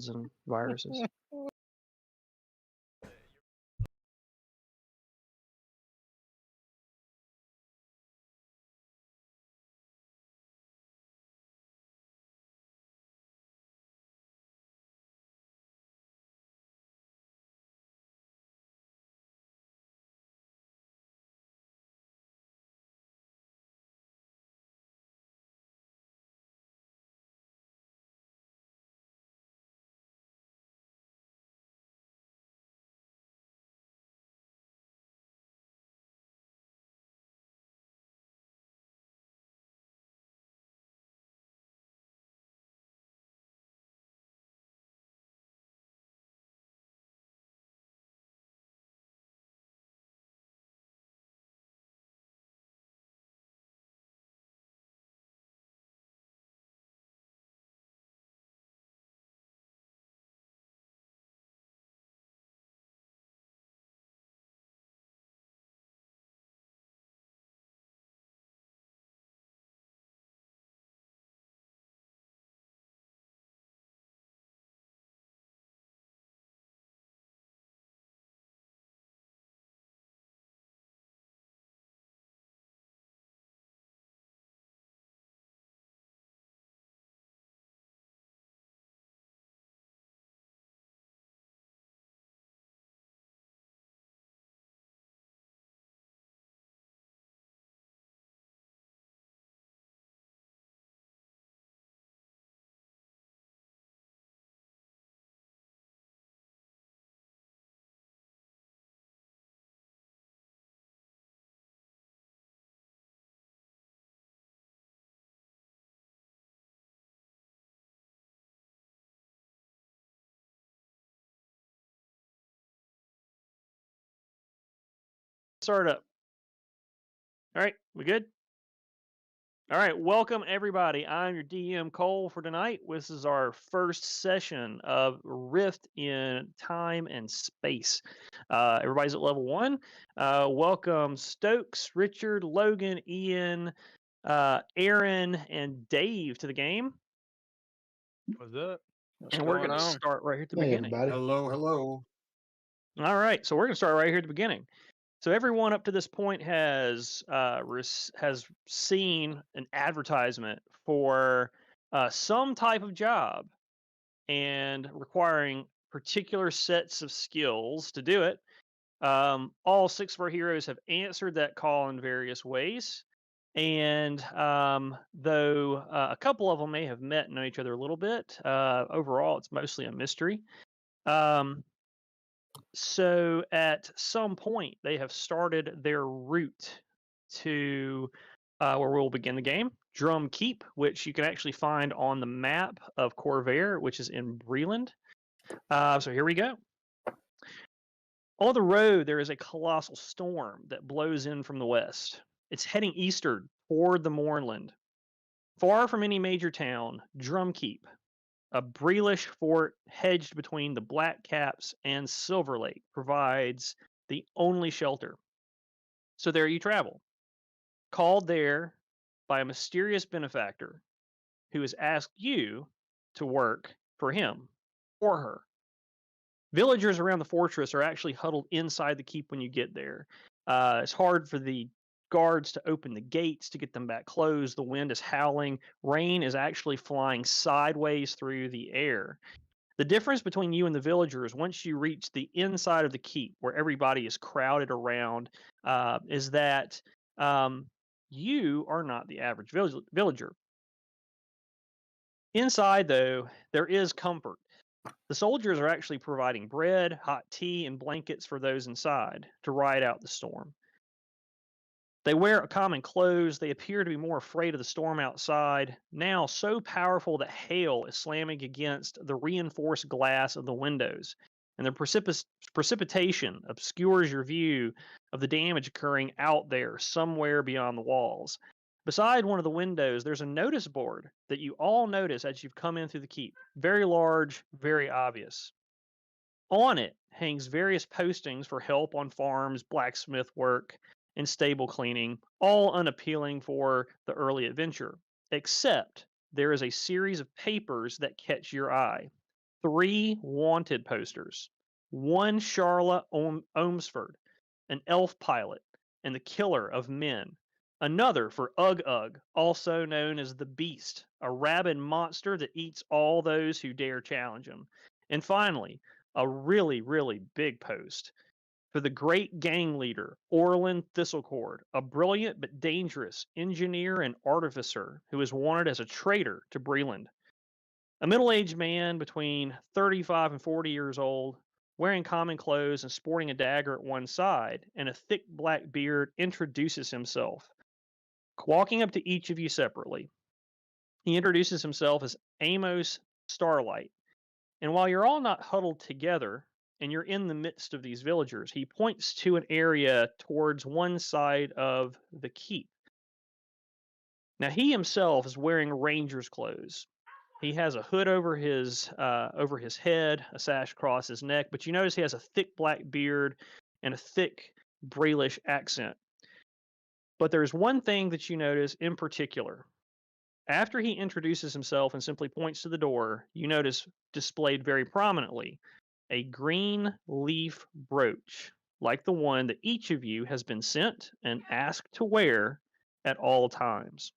bugs and viruses. Start up. All right, we good? All right, welcome everybody. I'm your DM Cole for tonight. This is our first session of Rift in Time and Space. Everybody's at level 1. Welcome Stokes, Richard, Logan, Ian, Aaron, and Dave to the game. What's up? And we're going to start right here at the Hey, beginning. everybody. Hello, hello. All right, so we're going to start right here at the beginning. So everyone up to this point has seen an advertisement for some type of job and requiring particular sets of skills to do it. All 6 of our heroes have answered that call in various ways. And though a couple of them may have met and know each other a little bit, overall it's mostly a mystery. So at some point, they have started their route to where we'll begin the game, Drum Keep, which you can actually find on the map of Corvair, which is in Breland. So here we go. On the road, there is a colossal storm that blows in from the west. It's heading eastward toward the moorland. Far from any major town, Drumkeep, a Breelish fort hedged between the Black Caps and Silver Lake, provides the only shelter. So there you travel, called there by a mysterious benefactor who has asked you to work for him or her. Villagers around the fortress are actually huddled inside the keep when you get there. It's hard for the guards to open the gates to get them back closed. The wind is howling. Rain is actually flying sideways through the air. The difference between you and the villagers, once you reach the inside of the keep where everybody is crowded around, is that you are not the average villager. Inside, though, there is comfort. The soldiers are actually providing bread, hot tea, and blankets for those inside to ride out the storm. They wear common clothes. They appear to be more afraid of the storm outside, now so powerful that hail is slamming against the reinforced glass of the windows, and the precipitation obscures your view of the damage occurring out there somewhere beyond the walls. Beside one of the windows, there's a notice board that you all notice as you've come in through the keep. Very large, very obvious. On it hangs various postings for help on farms, blacksmith work, and stable cleaning, all unappealing for the early adventure, except there is a series of papers that catch your eye. 3 wanted posters, 1 Charlotte Ohmsford, an elf pilot, and the killer of men. Another for Ugg Ugg, also known as the Beast, a rabid monster that eats all those who dare challenge him. And finally, a really, really big post for the great gang leader, Orlin Thistlecord, a brilliant but dangerous engineer and artificer who is wanted as a traitor to Breland. A middle aged man between 35 and 40 years old, wearing common clothes and sporting a dagger at one side and a thick black beard, introduces himself, walking up to each of you separately. He introduces himself as Amos Starlight. And while you're all not huddled together and you're in the midst of these villagers, he points to an area towards one side of the keep. Now, he himself is wearing ranger's clothes. He has a hood over his head, a sash across his neck, but you notice he has a thick black beard and a thick Bralish accent. But there's one thing that you notice in particular. After he introduces himself and simply points to the door, you notice displayed very prominently a green leaf brooch, like the one that each of you has been sent and asked to wear at all times.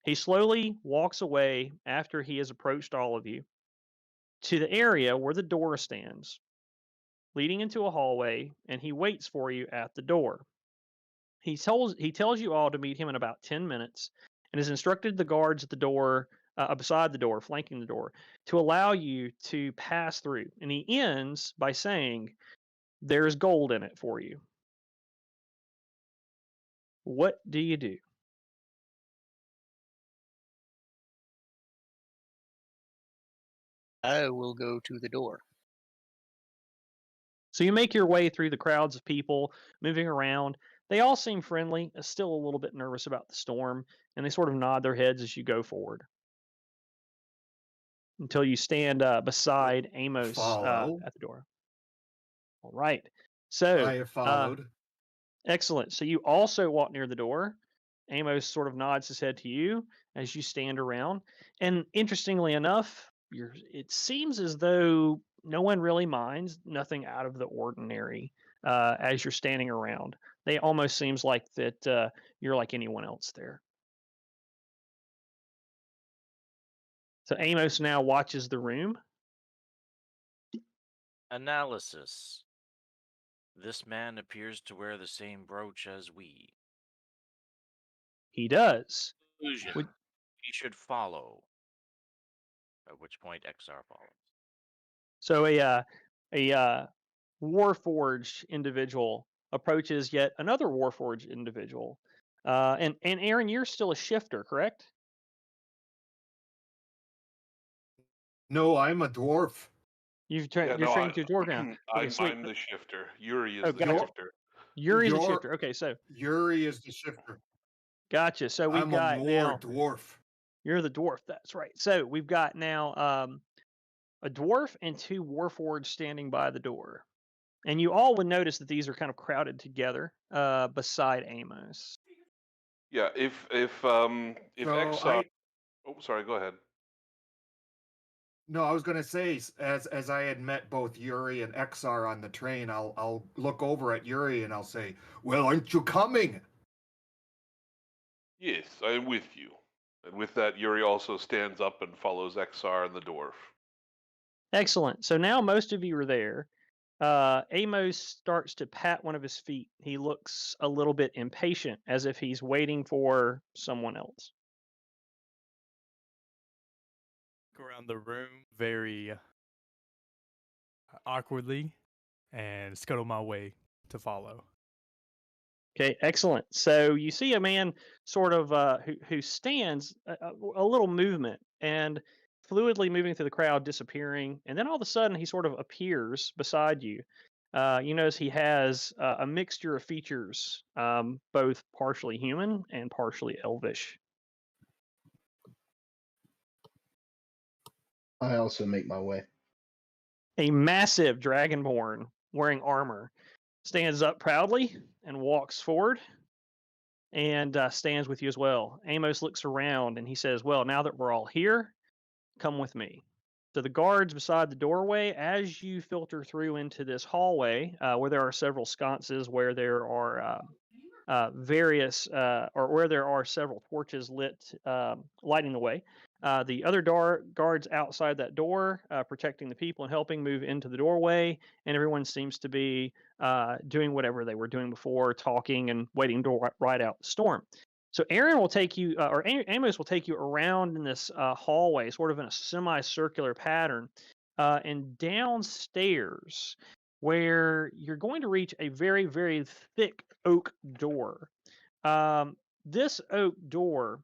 He slowly walks away after he has approached all of you to the area where the door stands, leading into a hallway, and he waits for you at the door. He tells you all to meet him in about 10 minutes and has instructed the guards at the door, beside the door, flanking the door, to allow you to pass through. And he ends by saying, "There's gold in it for you." What do you do? I will go to the door. So you make your way through the crowds of people moving around. They all seem friendly, still a little bit nervous about the storm, and they sort of nod their heads as you go forward until you stand beside Amos Follow. at the door. All right. So I have followed. excellent. So you also walk near the door. Amos sort of nods his head to you as you stand around. And interestingly enough, it seems as though no one really minds, nothing out of the ordinary as you're standing around. They almost seems like that you're like anyone else there. So Amos now watches the room. Analysis. This man appears to wear the same brooch as we. He does. Conclusion. Would- He should follow. At which point XR follows. So a Warforged individual approaches yet another Warforged individual. And Aaron, you're still a shifter, correct? No, I'm a dwarf. You're trained to dwarf now. Okay, sweet. I'm the shifter. Yuri is Oh, the gotcha. shifter. Yuri's a You're- shifter. Okay, so Yuri is the shifter. gotcha. So we've I'm got a now. more dwarf. You're the dwarf. That's right. So we've got now a dwarf and 2 Warforged standing by the door, and you all would notice that these are kind of crowded together beside Amos. Yeah, if So Exar. Oh, sorry. Go ahead. No, I was gonna say, as I had met both Yuri and Exar on the train, I'll look over at Yuri and I'll say, "Well, aren't you coming?" Yes, I am with you. And with that, Yuri also stands up and follows Exar and the dwarf. Excellent. So now most of you are there. Amos starts to pat one of his feet. He looks a little bit impatient, as if he's waiting for someone else. Go around the room very awkwardly and scuttle my way to follow. Okay, excellent. So you see a man sort of who stands a little movement and fluidly moving through the crowd, disappearing, and then all of a sudden he sort of appears beside you. You notice he has a mixture of features, both partially human and partially elvish. I also make my way. A massive dragonborn wearing armor stands up proudly and walks forward and stands with you as well. Amos looks around and he says, "Well, now that we're all here, come with me." So the guards beside the doorway, as you filter through into this hallway, where there are several sconces, where there are various, or where there are several torches lit, lighting the way. The other guards outside that door, protecting the people and helping move into the doorway, and everyone seems to be doing whatever they were doing before, talking and waiting to ride out the storm. So Aaron will take you, or Amos will take you around in this hallway, sort of in a semicircular pattern, and downstairs, where you're going to reach a very, very thick oak door. This oak door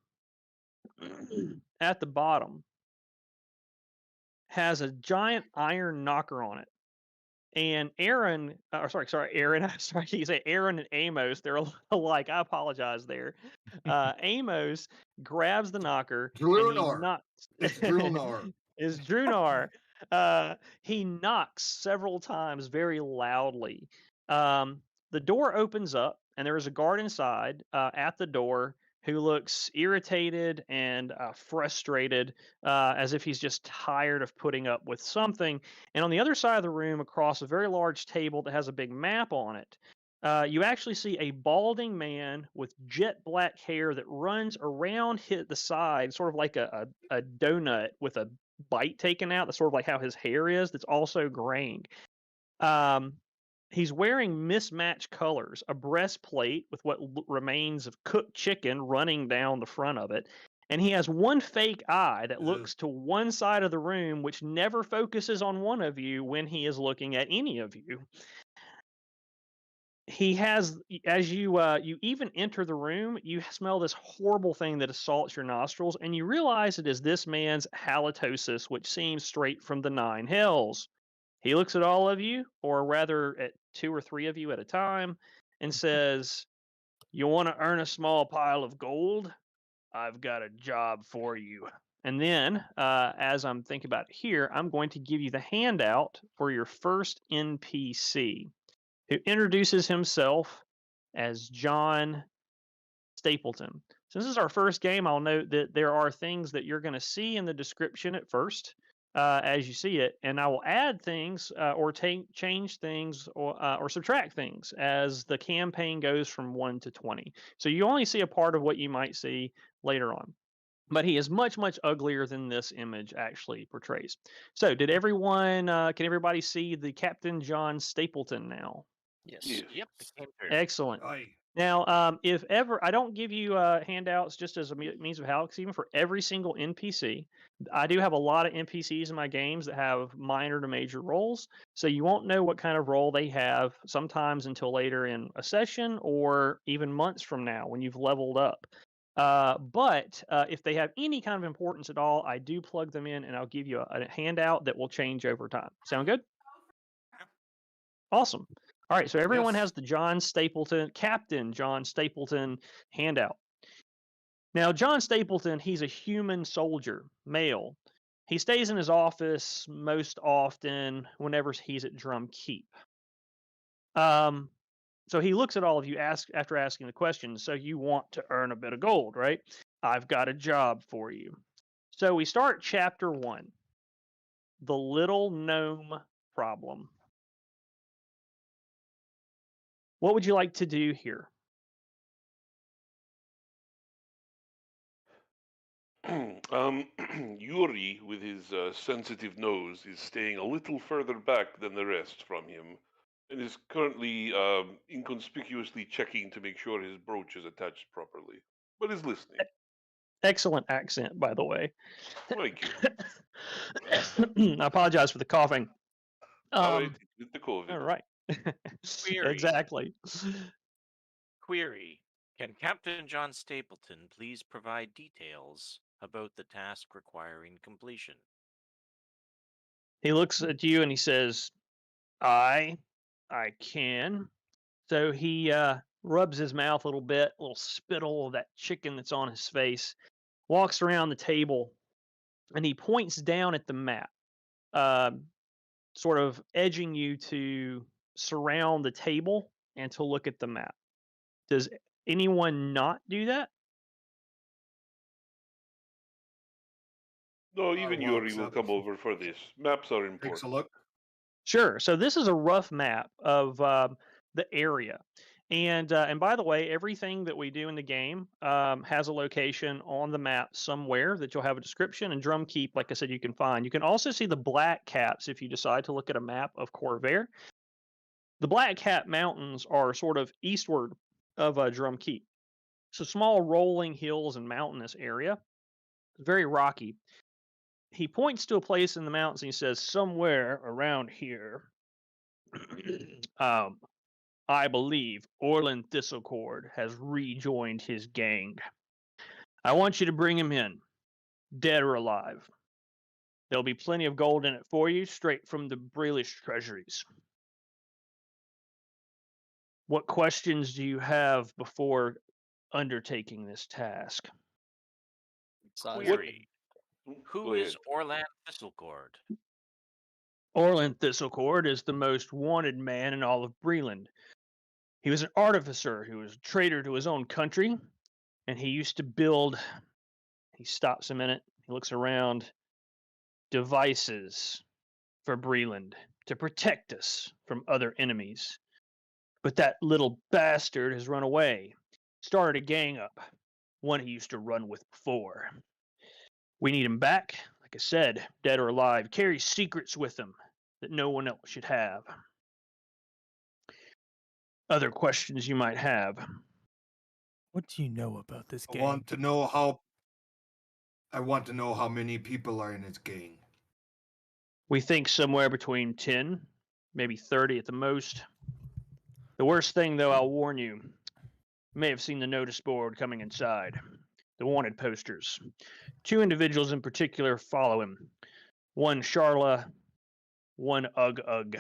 at the bottom has a giant iron knocker on it. And Aaron, Aaron, sorry, you say Aaron and Amos, they're alike. I apologize there. Amos grabs the knocker. Drunor. It's Drunor. Is Drunar. He knocks several times very loudly. The door opens up, and there is a guard inside at the door who looks irritated and frustrated, as if he's just tired of putting up with something. And on the other side of the room, across a very large table that has a big map on it, you actually see a balding man with jet black hair that runs around the side, sort of like a donut with a bite taken out. That's sort of like how his hair is. That's also graying. He's wearing mismatched colors, a breastplate with what remains of cooked chicken running down the front of it. And he has one fake eye that looks to one side of the room, which never focuses on one of you when he is looking at any of you. He has, as you even enter the room, you smell this horrible thing that assaults your nostrils, and you realize it is this man's halitosis, which seems straight from the 9 hells. He looks at all of you, or rather at 2 or 3 of you at a time, and says, "You want to earn a small pile of gold? I've got a job for you." And then, as I'm thinking about it here, I'm going to give you the handout for your first NPC, who introduces himself as John Stapleton. Since this is our first game, I'll note that there are things that you're going to see in the description at first, as you see it, and I will add things or change things or subtract things as the campaign goes from 1 to 20. So you only see a part of what you might see later on. But he is much, much uglier than this image actually portrays. So did everyone, can everybody see the Captain John Stapleton now? Yes. Yes. Yep. It came through. Excellent. Aye. Now, if ever, I don't give you handouts just as a means of how, even for every single NPC. I do have a lot of NPCs in my games that have minor to major roles, so you won't know what kind of role they have sometimes until later in a session or even months from now when you've leveled up. But if they have any kind of importance at all, I do plug them in, and I'll give you a handout that will change over time. Sound good? Awesome. All right, so everyone has the Captain John Stapleton handout. Now, John Stapleton, he's a human soldier, male. He stays in his office most often whenever he's at Drum Keep. So he looks at all of you after asking the question. So you want to earn a bit of gold, right? I've got a job for you. So we start chapter 1, the Little Gnome Problem. What would you like to do here? Yuri, with his sensitive nose, is staying a little further back than the rest from him, and is currently inconspicuously checking to make sure his brooch is attached properly, but is listening. Excellent accent, by the way. Thank I apologize for the coughing. With the COVID. All right. Query. Exactly. Query. Can Captain John Stapleton please provide details about the task requiring completion? He looks at you and he says, I can. So he rubs his mouth a little bit, a little spittle of that chicken that's on his face, walks around the table, and he points down at the map, sort of edging you to surround the table and to look at the map. Does anyone not do that? No, even Yuri walks will up come and over for this. Maps are takes a important. look. Sure. So this is a rough map of the area, and by the way, everything that we do in the game has a location on the map somewhere that you'll have a description. And Drumkeep, like I said, you can find. You can also see the Black Caps if you decide to look at a map of Corvair. The Black Cap Mountains are sort of eastward of Drumkeep. So small rolling hills and mountainous area. Very rocky. He points to a place in the mountains and he says, somewhere around here, I believe Orland Thistlecord has rejoined his gang. I want you to bring him in, dead or alive. There'll be plenty of gold in it for you, straight from the Breelish treasuries. What questions do you have before undertaking this task? Query. Go Who is ahead. Orland Thistlecord? Orland Thistlecord is the most wanted man in all of Breland. He was an artificer who was a traitor to his own country, and he used to build. He stops a minute, he looks around. Devices for Breland to protect us from other enemies. But that little bastard has run away, started a gang up, one he used to run with before. We need him back, like I said, dead or alive. Carries secrets with him that no one else should have. Other questions you might have? What do you know about this I game? want to know how many people are in his gang. We think somewhere between 10, maybe 30 at the most. The worst thing, though, I'll warn you, may have seen the notice board coming inside. The wanted posters. 2 individuals in particular follow him. One Charla, one Ugg.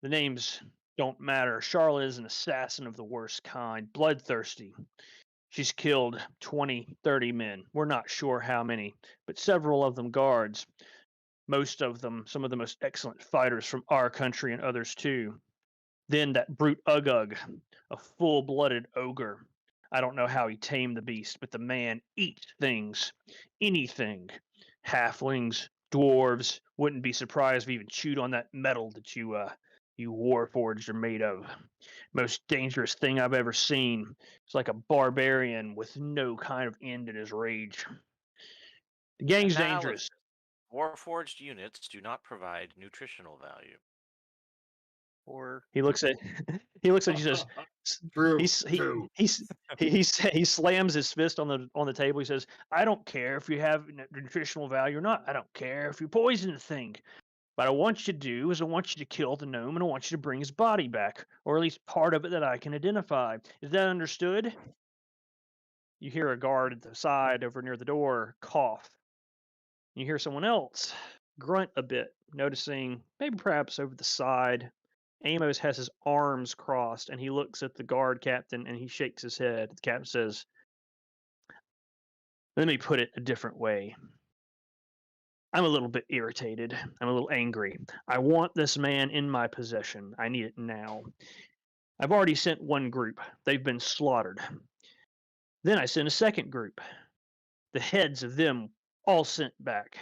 The names don't matter. Charla is an assassin of the worst kind, bloodthirsty. She's killed 20, 30 men. We're not sure how many, but several of them guards. Most of them, some of the most excellent fighters from our country and others too. Then that brute Ugg, a full-blooded ogre. I don't know how he tamed the beast, but the man eats things, anything. Halflings, dwarves, wouldn't be surprised if he even chewed on that metal that you warforged are made of. Most dangerous thing I've ever seen. It's like a barbarian with no kind of end in his rage. The gang's dangerous. Warforged units do not provide nutritional value. Or He looks at you, says, True. he slams his fist on the table. He says, I don't care if you have nutritional value or not. I don't care if you poison the thing. What I want you to do is I want you to kill the gnome and I want you to bring his body back, or at least part of it that I can identify. Is that understood? You hear a guard at the side over near the door cough. You hear someone else grunt a bit, noticing maybe perhaps over the side. Amos has his arms crossed and he looks at the guard captain and he shakes his head. The captain says, let me put it a different way. I'm a little bit irritated. I'm a little angry. I want this man in my possession. I need it now. I've already sent one group. They've been slaughtered. Then I sent a second group. The heads of them all sent back.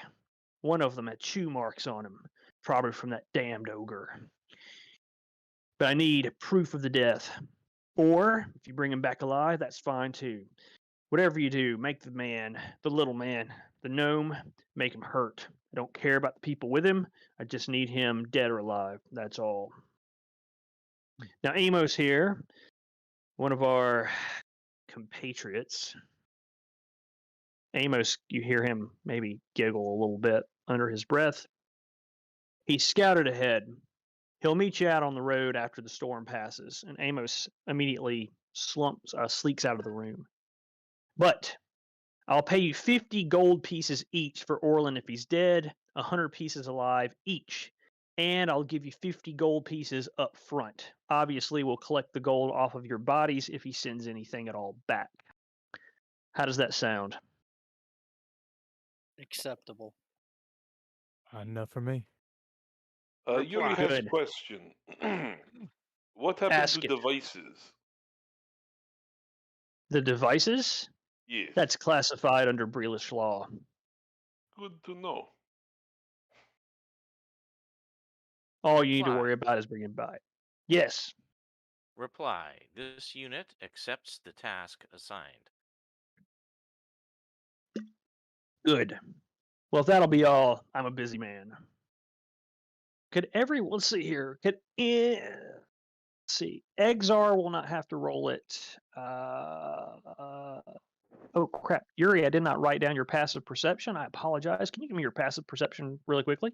One of them had chew marks on him, probably from that damned ogre. But I need proof of the death. Or, if you bring him back alive, that's fine too. Whatever you do, make the man, the little man, the gnome, make him hurt. I don't care about the people with him. I just need him dead or alive. That's all. Now, Amos here, one of our compatriots. Amos, you hear him maybe giggle a little bit under his breath. He scouted ahead. He'll meet you out on the road after the storm passes. And Amos immediately sleeks out of the room. But I'll pay you 50 gold pieces each for Orland if he's dead, 100 pieces alive each. And I'll give you 50 gold pieces up front. Obviously, we'll collect the gold off of your bodies if he sends anything at all back. How does that sound? acceptable. Enough for me. Yuri has a Good. question. What happened Ask to it. devices? The devices? Yes. That's classified under Breelish law. Good to know. All you need to Reply. worry about is bringing by. Yes. Reply. This unit accepts the task assigned. Good. Well, if that'll be all, I'm a busy man. Let's see here. Let's see. Exar will not have to roll it. Oh, crap. Yuri, I did not write down your passive perception. I apologize. Can you give me your passive perception really quickly?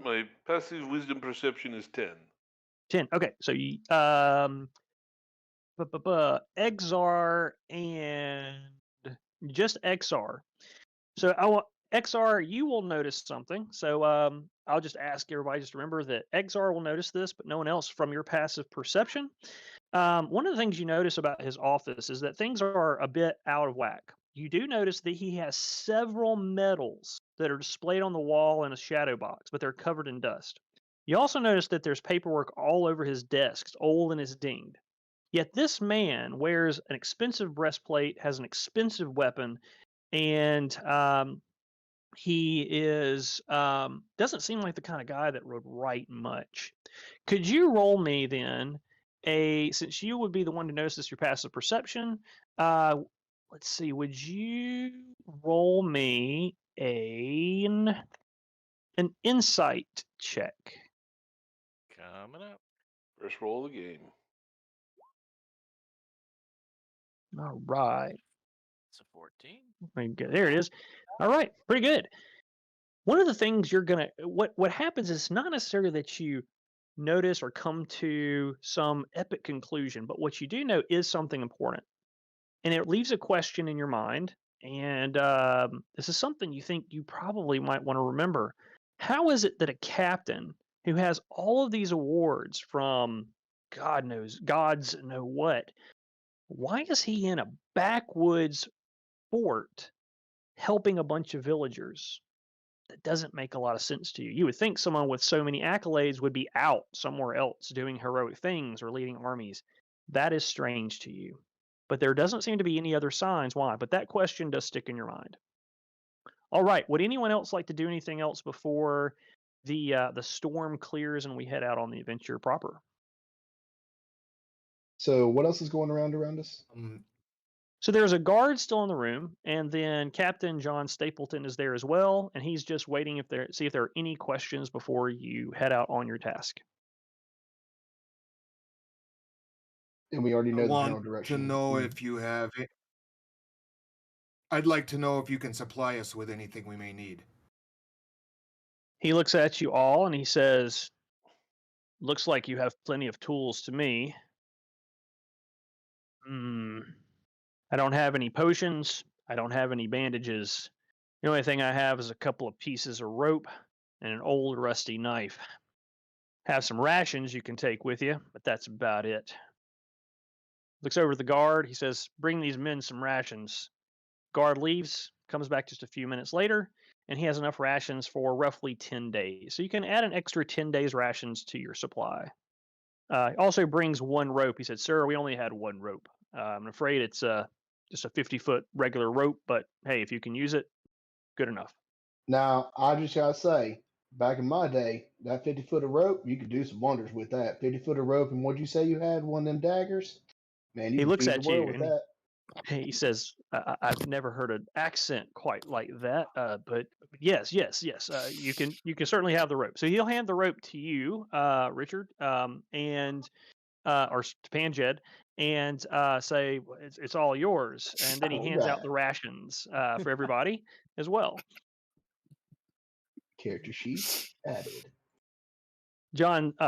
My passive wisdom perception is 10. 10. Okay. So you, Exar and just Exar. So XR, you will notice something. So I'll just ask everybody, just remember that XR will notice this, but no one else from your passive perception. One of the things you notice about his office is that things are a bit out of whack. You do notice that he has several medals that are displayed on the wall in a shadow box, but they're covered in dust. You also notice that there's paperwork all over his desk. It's old and it's dinged. Yet this man wears an expensive breastplate, has an expensive weapon, and he doesn't seem like the kind of guy that would write much. Could you roll me then since you would be the one to notice your passive perception, let's see, would you roll me an insight check? Coming up. First roll of the game. All right. It's a 14. There it is. All right, pretty good. One of the things what happens is not necessarily that you notice or come to some epic conclusion, but what you do know is something important, and it leaves a question in your mind. And this is something you think you probably might want to remember. How is it that a captain who has all of these awards from gods know what, why is he in a backwoods fort helping a bunch of villagers? That doesn't make a lot of sense to you. You would think someone with so many accolades would be out somewhere else doing heroic things or leading armies. That is strange to you. But there doesn't seem to be any other signs why. But that question does stick in your mind. All right. Would anyone else like to do anything else before the storm clears and we head out on the adventure proper? So what else is going around us? So there's a guard still in the room, and then Captain John Stapleton is there as well, and he's just waiting see if there are any questions before you head out on your task. And we already know I the general want direction. to know if you have it. I'd like to know if you can supply us with anything we may need. He looks at you all and he says, "Looks like you have plenty of tools to me. I don't have any potions. I don't have any bandages. The only thing I have is a couple of pieces of rope and an old rusty knife. Have some rations you can take with you, but that's about it." Looks over at the guard. He says, "Bring these men some rations." Guard leaves, comes back just a few minutes later, and he has enough rations for roughly 10 days. So you can add an extra 10 days rations to your supply. Also brings one rope. He said, "Sir, we only had one rope. I'm afraid it's just a 50-foot regular rope, but hey, if you can use it, good enough." Now, I just gotta say, back in my day, that 50-foot of rope, you could do some wonders with that. 50-foot of rope, and what'd you say you had? One of them daggers? Man, He you looks could at feed the world you with and that. he says, "I've never heard an accent quite like that, but yes. You can certainly have the rope." So he'll hand the rope to you, Richard, and or to Panjed, and say, it's all yours." And then he hands out Alright. the rations for everybody as well. Character sheet added.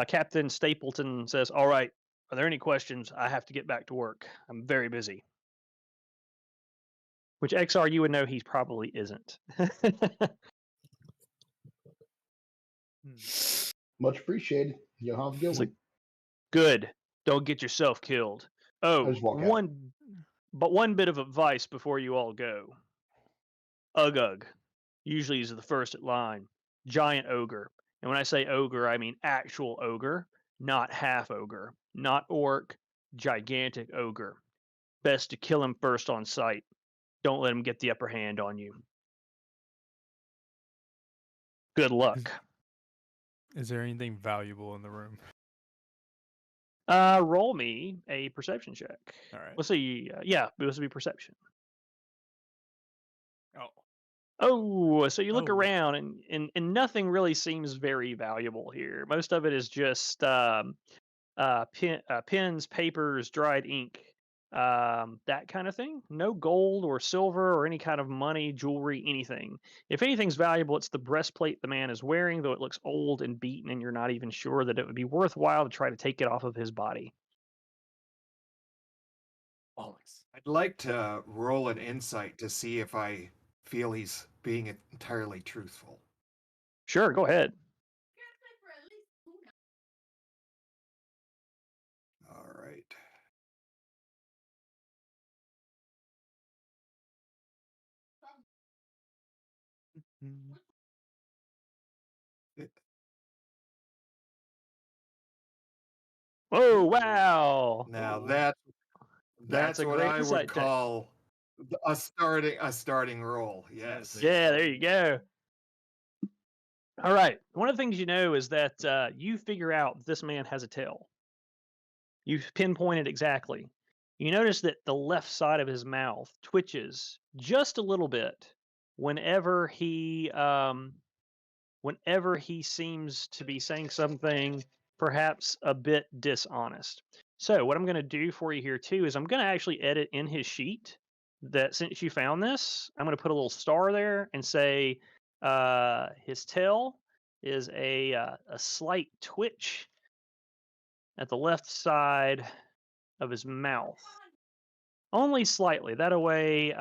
Captain Stapleton says, "All right, are there any questions? I have to get back to work. I'm very busy." Which XR, you would know he probably isn't. Much appreciated. You'll have a good It's one. like, "Good. Don't get yourself killed. Oh, just walk out. one bit of advice before you all go. Ugug usually is the first at line. Giant ogre. And when I say ogre, I mean actual ogre, not half ogre, not orc, gigantic ogre. Best to kill him first on sight. Don't let him get the upper hand on you." Good luck. Is there anything valuable in the room? Roll me a perception check. All right. Let's see. Yeah, it was to be perception. Oh. Oh, so you look Oh. around and nothing really seems very valuable here. Most of it is just pens, papers, dried ink, that kind of thing. No gold or silver or any kind of money, jewelry, anything. If anything's valuable, it's the breastplate the man is wearing, though it looks old and beaten, and you're not even sure that it would be worthwhile to try to take it off of his body. Bollocks. I'd like to roll an insight to see if I feel he's being entirely truthful. Sure, go ahead. All right. Oh, wow. Now Ooh. that's That's a what great I insight would check. call a starting roll. Yes. Yeah, there you go. All right. One of the things you know is that you figure out this man has a tail. You've pinpointed exactly. You notice that the left side of his mouth twitches just a little bit whenever he seems to be saying something perhaps a bit dishonest. So what I'm going to do for you here too is I'm going to actually edit in his sheet that since you found this, I'm going to put a little star there and say his tail is a slight twitch at the left side of his mouth. Only slightly. That way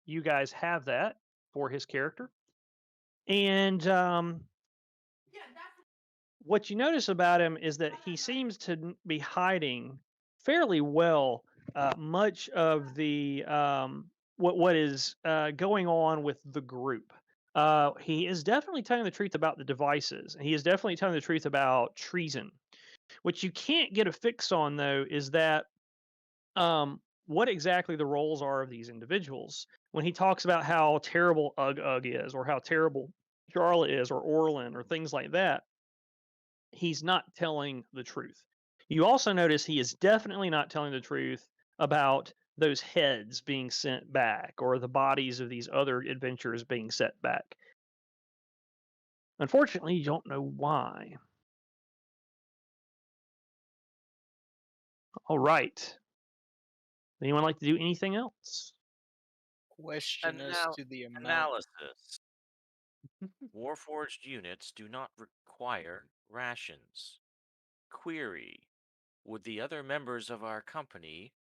you guys have that for his character. And what you notice about him is that he seems to be hiding fairly well much of the what is going on with the group. He is definitely telling the truth about the devices. He is definitely telling the truth about treason. What you can't get a fix on, though, is that what exactly the roles are of these individuals. When he talks about how terrible Ugg is, or how terrible Charlotte is, or Orlin, or things like that, he's not telling the truth. You also notice he is definitely not telling the truth about those heads being sent back, or the bodies of these other adventurers being sent back. Unfortunately, you don't know why. All right. Anyone like to do anything else? Question as to the amount. Analysis. Warforged units do not require rations. Query. Would the other members of our company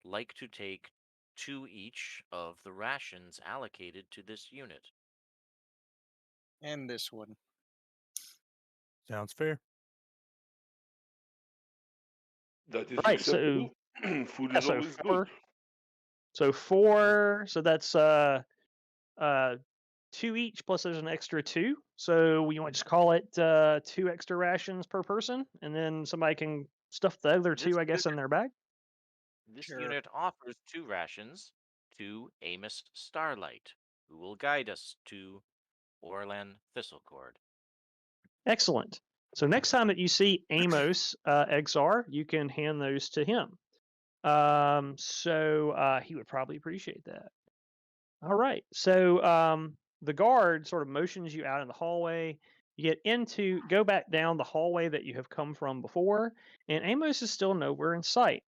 like to take 2 each of the rations allocated to this unit? And this one. Sounds fair. That is Right, so acceptable. Food yeah, is so always good. 4. So 4. So that's 2 each plus there's an extra 2. So we want to just call it 2 extra rations per person, and then somebody can stuff the other 2, This I guess, in their bag. This Sure. unit offers 2 rations to Amos Starlight, who will guide us to Orlan Thistlecord. Excellent. So next time that you see Amos Exar, you can hand those to him. So he would probably appreciate that. All right. So the guard sort of motions you out in the hallway. You go back down the hallway that you have come from before, and Amos is still nowhere in sight.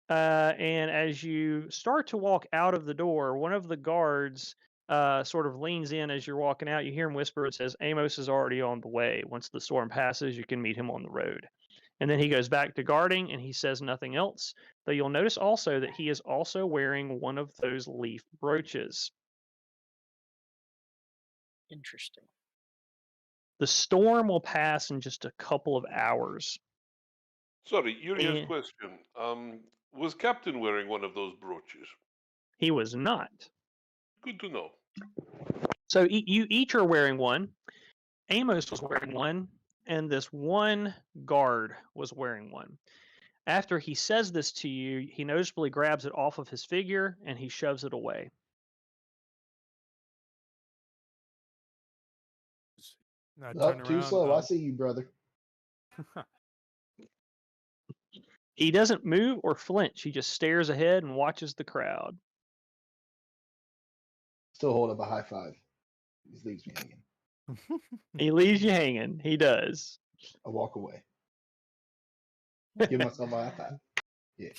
And as you start to walk out of the door, one of the guards sort of leans in as you're walking out. You hear him whisper, it says, Amos is already on the way. Once the storm passes, you can meet him on the road. And then he goes back to guarding and he says nothing else. Though you'll notice also that he is also wearing one of those leaf brooches. Interesting. The storm will pass in just a couple of hours. Sorry, Uriel's Eh. question. Was Captain wearing one of those brooches? He was not. Good to know. So you each are wearing one. Amos was wearing one, and this one guard was wearing one. After he says this to you, he noticeably grabs it off of his figure and he shoves it away. I turn Up too around. slow. I see you, brother. He doesn't move or flinch. He just stares ahead and watches the crowd. Still hold up a high five. He leaves me hanging. He leaves you hanging. He does. I walk away. Give myself a high five. Yeah.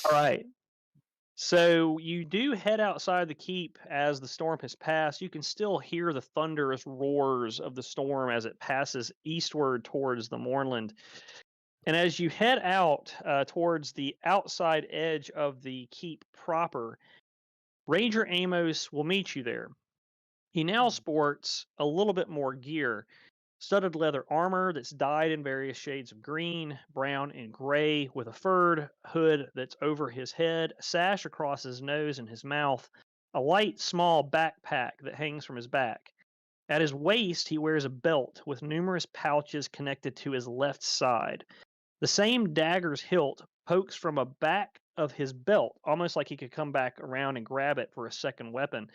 All right. So you do head outside the keep as the storm has passed. You can still hear the thunderous roars of the storm as it passes eastward towards the moorland. And as you head out towards the outside edge of the keep proper, Ranger Amos will meet you there. He now sports a little bit more gear. Studded leather armor that's dyed in various shades of green, brown, and gray, with a furred hood that's over his head, a sash across his nose and his mouth, a light, small backpack that hangs from his back. At his waist, he wears a belt with numerous pouches connected to his left side. The same dagger's hilt pokes from a back of his belt, almost like he could come back around and grab it for a second weapon.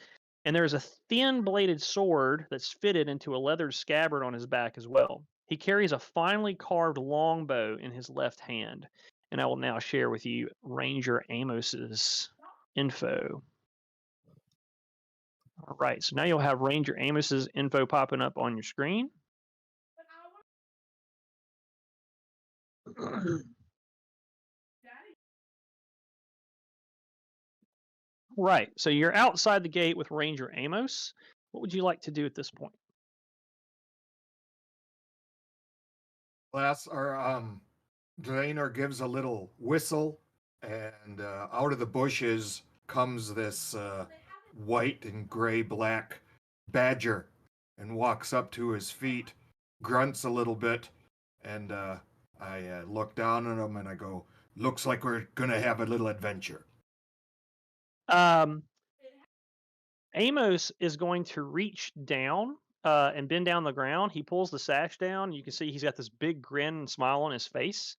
And there's a thin-bladed sword that's fitted into a leather scabbard on his back as well. He carries a finely carved longbow in his left hand. And I will now share with you Ranger Amos's info. All right, so now you'll have Ranger Amos's info popping up on your screen. Right, so you're outside the gate with Ranger Amos. What would you like to do at this point? Draenor gives a little whistle, and out of the bushes comes this white and gray-black badger, and walks up to his feet, grunts a little bit, and I look down at him and I go, "Looks like we're gonna have a little adventure." Amos is going to reach down and bend down the ground. He pulls the sash down. You can see he's got this big grin and smile on his face.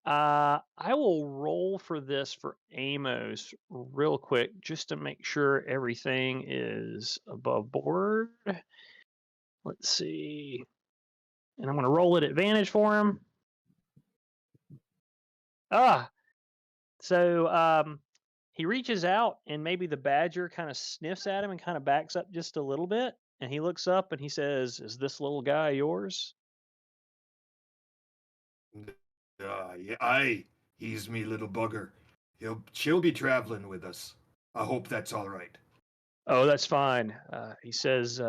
I will roll for this for Amos real quick just to make sure everything is above board. Let's see. And I'm going to roll at advantage for him. So he reaches out, and maybe the badger kind of sniffs at him and kind of backs up just a little bit. And he looks up and he says, "Is this little guy yours?" Yeah, aye, he's me little bugger. She'll be traveling with us. I hope that's all right. Oh, that's fine. He says,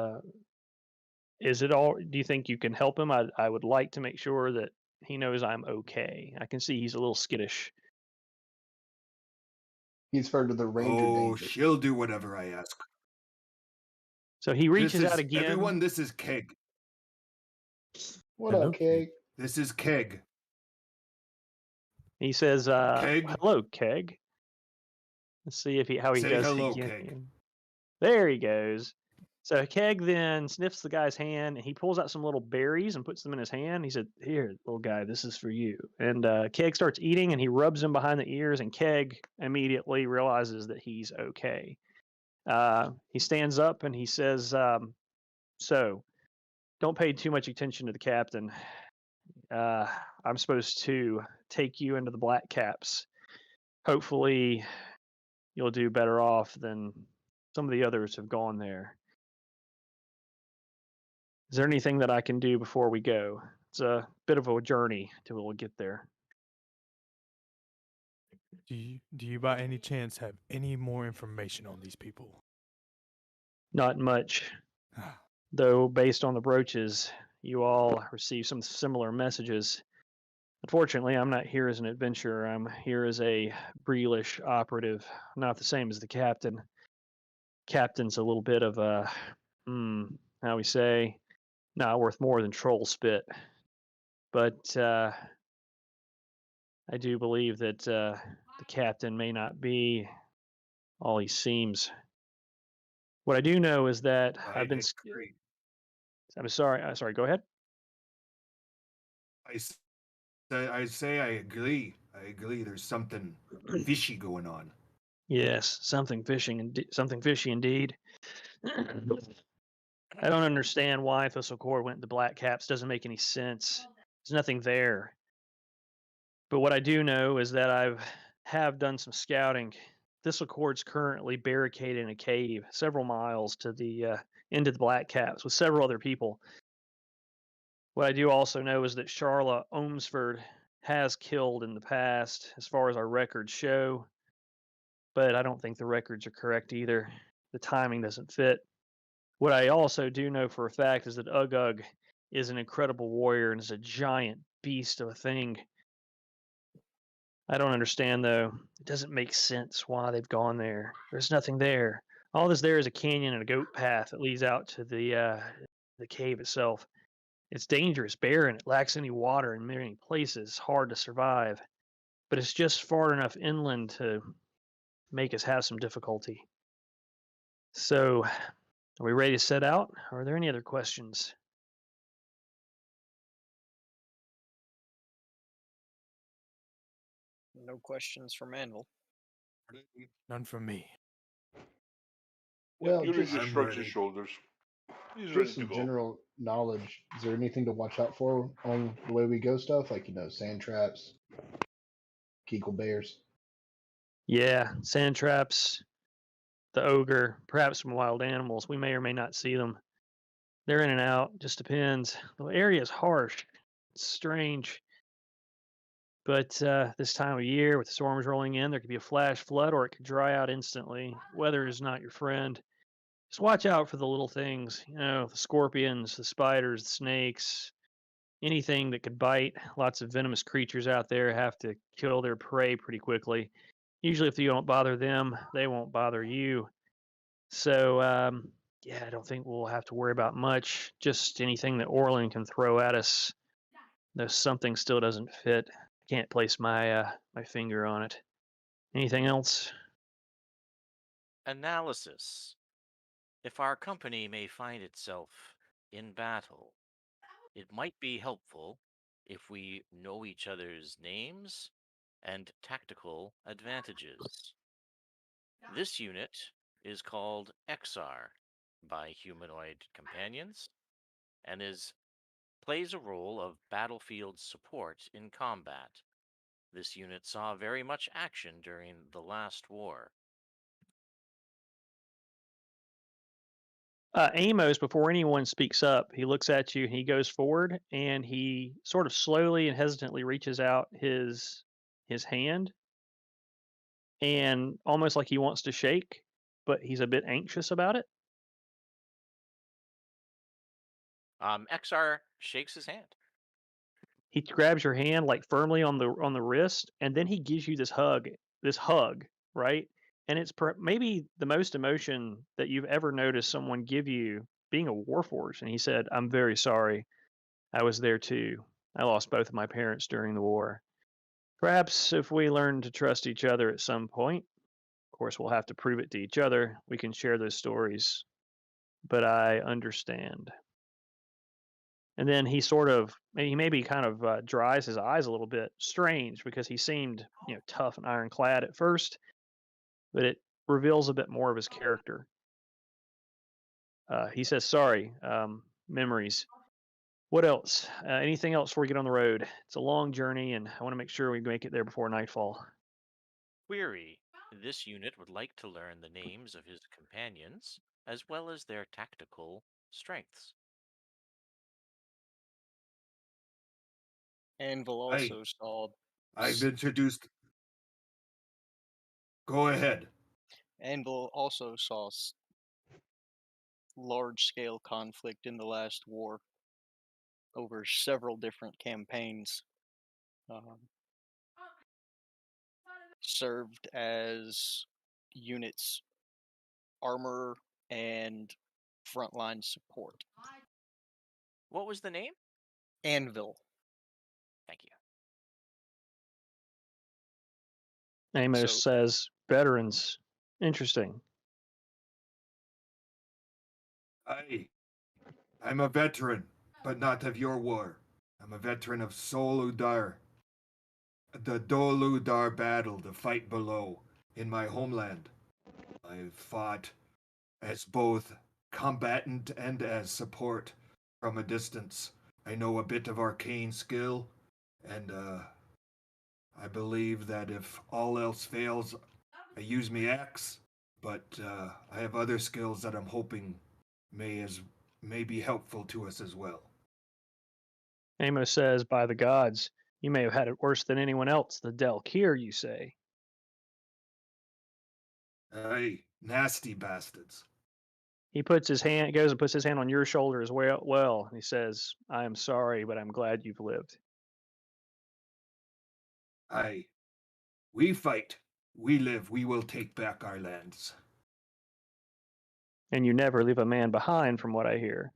"Is it all? Do you think you can help him? I would like to make sure that he knows I'm okay." I can see he's a little skittish. He's referred to the Ranger Oh, danger. she'll do whatever I ask. So he reaches out again. Everyone, this is Keg. What Hello, up, Keg? This is Keg. He says, Keg? "Hello, Keg." Let's see how he Say does. hello, again. Keg. There he goes. So Keg then sniffs the guy's hand, and he pulls out some little berries and puts them in his hand. He said, "Here, little guy, this is for you." And Keg starts eating, and he rubs him behind the ears, and Keg immediately realizes that he's okay. He stands up and he says, "So, don't pay too much attention to the captain. I'm supposed to take you into the Black Caps. Hopefully, you'll do better off than some of the others have gone there. Is there anything that I can do before we go? It's a bit of a journey till we'll get there." Do you by any chance have any more information on these people? Not much, though. Based on the brooches, you all received some similar messages. Unfortunately, I'm not here as an adventurer. I'm here as a Breelish operative, not the same as the captain. Captain's a little bit of a, how we say, not worth more than troll spit. But I do believe that the captain may not be all he seems. What I do know is that I've been. Agree. I'm sorry. Sorry. Go ahead. I say I agree. I agree. There's something fishy going on. Yes, something fishy indeed. I don't understand why Thistlecord went to Black Caps. Doesn't make any sense. There's nothing there. But what I do know is that have done some scouting. Thistlecord's currently barricaded in a cave several miles to the into the Black Caps with several other people. What I do also know is that Charla Ohmsford has killed in the past, as far as our records show, but I don't think the records are correct either. The timing doesn't fit. What I also do know for a fact is that Ugug is an incredible warrior and is a giant beast of a thing. I don't understand though. It doesn't make sense why they've gone there. There's nothing there. All that's there is a canyon and a goat path that leads out to the cave itself. It's dangerous, barren, it lacks any water in many places, hard to survive. But it's just far enough inland to make us have some difficulty. So, are we ready to set out? Or are there any other questions? No questions from Anvil. None from me. Well, Yuri just, just I'm shrugs his ready. shoulders. He's ready just to some go. general knowledge. Is there anything to watch out for on the way we go stuff? Like, sand traps, Keekle bears? Yeah, sand traps, the ogre, perhaps some wild animals. We may or may not see them. They're in and out, just depends. The area is harsh. It's strange. But this time of year, with the storms rolling in, there could be a flash flood or it could dry out instantly. Weather is not your friend. Just watch out for the little things, the scorpions, the spiders, the snakes, anything that could bite. Lots of venomous creatures out there have to kill their prey pretty quickly. Usually, if you don't bother them, they won't bother you. So, yeah, I don't think we'll have to worry about much. Just anything that Orlin can throw at us. Though something still doesn't fit. I can't place my finger on it. Anything else? Analysis. If our company may find itself in battle, it might be helpful if we know each other's names and tactical advantages. This unit is called XR by humanoid companions and plays a role of battlefield support in combat. This unit saw very much action during the last war. Amos, before anyone speaks up, he looks at you and he goes forward and he sort of slowly and hesitantly reaches out his hand and almost like he wants to shake, but he's a bit anxious about it. XR shakes his hand. He grabs your hand like firmly on the wrist, and then he gives you this hug, right? And it's maybe the most emotion that you've ever noticed someone give you being a Warforged. And he said, "I'm very sorry. I was there too. I lost both of my parents during the war. Perhaps if we learn to trust each other at some point, of course, we'll have to prove it to each other. We can share those stories. But I understand." And then he sort of, he maybe kind of dries his eyes a little bit. Strange because he seemed, tough and ironclad at first, but it reveals a bit more of his character. He says, "Sorry, memories. What else? Anything else before we get on the road? It's a long journey, and I want to make sure we make it there before nightfall." Query. This unit would like to learn the names of his companions, as well as their tactical strengths. Anvil also saw. I've introduced. Go ahead. Anvil also saw large-scale conflict in the last war over several different campaigns. Served as units armor and frontline support. What was the name? Anvil. Thank you. Amos says, "Veterans. Interesting." I'm a veteran, but not of your war. I'm a veteran of Sol Udar. The Dol Udar battle, the fight below, in my homeland. I've fought as both combatant and as support from a distance. I know a bit of arcane skill, and I believe that if all else fails, I use my axe. But I have other skills that I'm hoping may be helpful to us as well. Amos says, by the gods, you may have had it worse than anyone else. The Delkir, you say? Aye, nasty bastards. He goes and puts his hand on your shoulder as well. He says, I am sorry, but I'm glad you've lived. Aye, we fight, we live, we will take back our lands. And you never leave a man behind, from what I hear.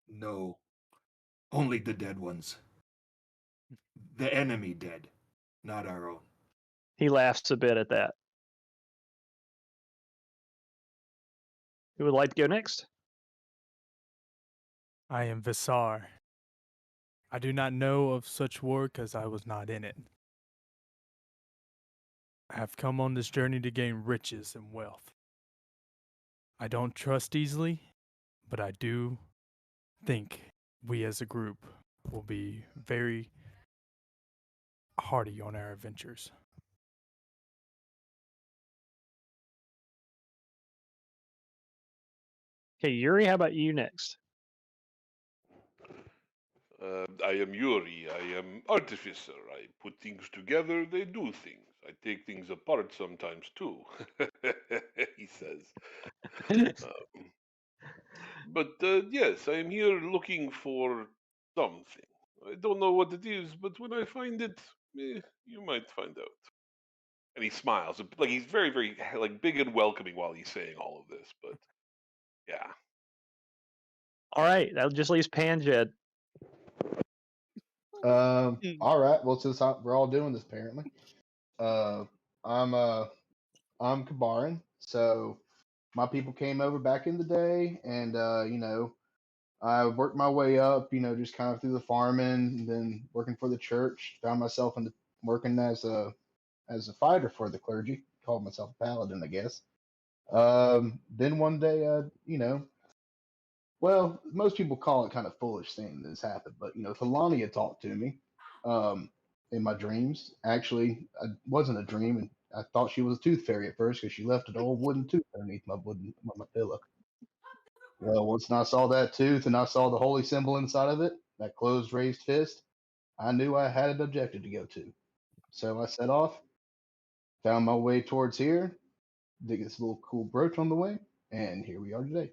No, only the dead ones. The enemy dead, not our own. He laughs a bit at that. Who would like to go next? I am Visar. I do not know of such war because I was not in it. I have come on this journey to gain riches and wealth. I don't trust easily, but I do think we as a group will be very hardy on our adventures. Okay, Yuri, how about you next? I am Yuri. I am artificer. I put things together. They do things. I take things apart sometimes too. He says. But yes, I am here looking for something. I don't know what it is, but when I find it, you might find out. And he smiles, like he's very, very like big and welcoming while he's saying all of this. But yeah. All right, that just leaves Panjed. All right. Well, since we're all doing this, apparently, I'm Kabaran. So my people came over back in the day, and I worked my way up. Just kind of through the farming, and then working for the church. Found myself working as a fighter for the clergy. Called myself a paladin, I guess. Then one day, well, most people call it kind of foolish thing that's happened, but Thelania talked to me in my dreams. Actually, it wasn't a dream, and I thought she was a tooth fairy at first because she left an old wooden tooth underneath my pillow. Well, once I saw that tooth and I saw the holy symbol inside of it, that closed raised fist, I knew I had an objective to go to. So I set off, found my way towards here, dig this little cool brooch on the way, and here we are today.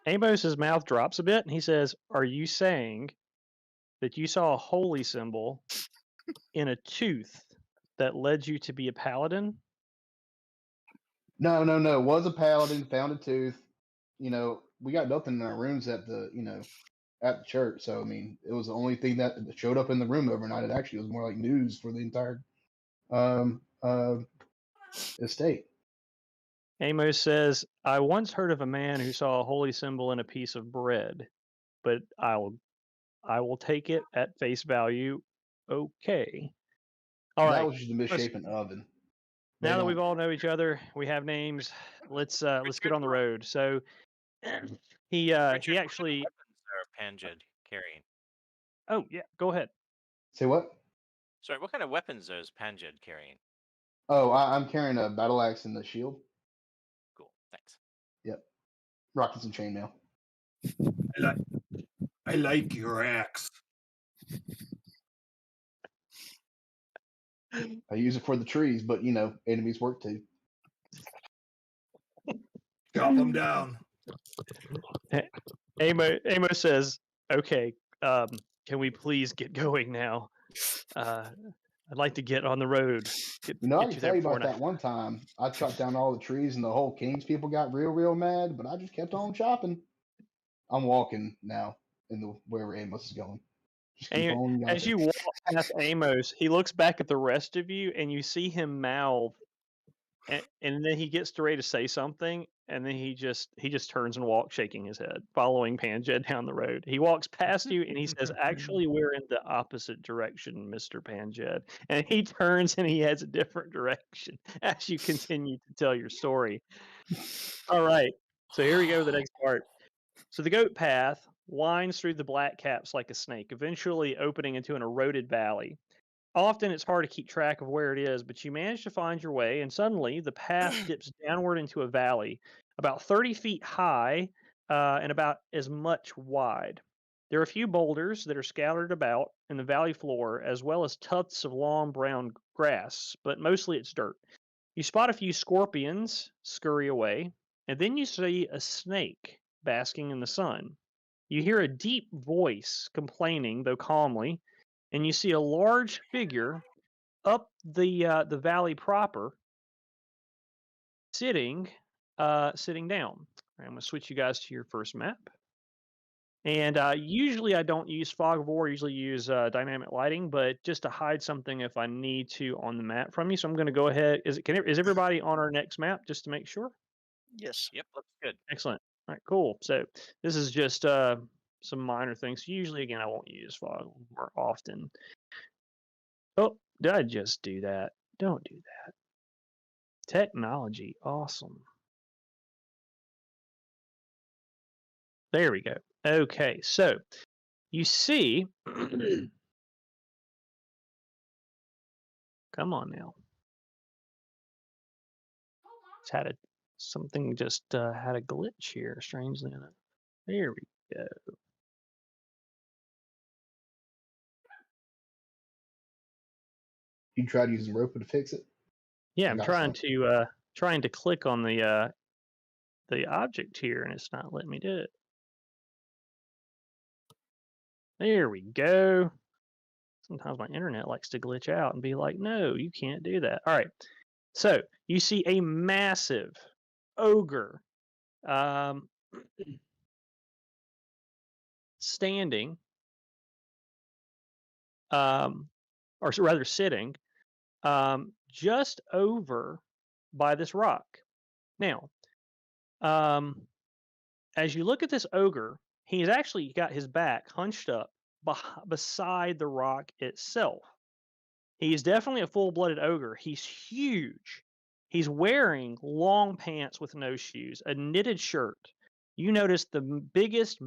Amos's mouth drops a bit, and he says, are you saying that you saw a holy symbol in a tooth that led you to be a paladin? No. Was a paladin, found a tooth. We got nothing in our rooms at the church. So I mean, it was the only thing that showed up in the room overnight. It actually was more like news for the entire estate. Amos says, I once heard of a man who saw a holy symbol in a piece of bread, but I will take it at face value. Okay. All right. That was just a misshapen oven. Now that we've all know each other, we have names. Let's get on the road. So he actually. Weapons are Panjed carrying? Oh yeah, go ahead. Say what? Sorry, what kind of weapons is Panjed carrying? Oh, I'm carrying a battle axe and a shield. Cool, thanks. Yep. Rockets and chainmail. I like your axe. I use it for the trees, but enemies work too. Chop them down. Amos says, "Okay, can we please get going now? I'd like to get on the road." I can tell you about that one time. I chopped down all the trees, and the whole King's people got real mad. But I just kept on chopping. I'm walking now wherever Amos is going. As you walk past Amos, he looks back at the rest of you, and you see him mouth, and then he gets ready to say something, and then he just turns and walks, shaking his head, following Panjed down the road. He walks past you, and he says, "Actually, we're in the opposite direction, Mr. Panjed." And he turns and he heads a different direction as you continue to tell your story. All right. So here we go. The next part. So the goat path winds through the black caps like a snake, eventually opening into an eroded valley. Often it's hard to keep track of where it is, but you manage to find your way, and suddenly the path dips downward into a valley about 30 feet high and about as much wide. There are a few boulders that are scattered about in the valley floor, as well as tufts of long brown grass, but mostly it's dirt. You spot a few scorpions scurry away, and then you see a snake basking in the sun. You hear a deep voice complaining, though calmly, and you see a large figure up the valley proper, sitting down. I'm going to switch you guys to your first map. And usually I don't use fog of war. I usually use dynamic lighting, but just to hide something if I need to on the map from you. So I'm going to go ahead. Is everybody on our next map just to make sure? Yes. Yep, looks good. Excellent. All right, cool. So this is just some minor things. Usually, again, I won't use fog more often. Oh, did I just do that? Don't do that. Technology, awesome. There we go. Okay, so you see, come on now. It's had something just had a glitch here, strangely enough. There we go. You tried using Roper to fix it? Yeah, I I'm got trying to click on the object here, and it's not letting me do it. There we go. Sometimes my internet likes to glitch out and be like, no, you can't do that. All right. So you see a massive ogre standing, or rather sitting, just over by this rock. Now, as you look at this ogre, he's actually got his back hunched up beside the rock itself. He's definitely a full-blooded ogre. He's huge. He's wearing long pants with no shoes, a knitted shirt. You notice the biggest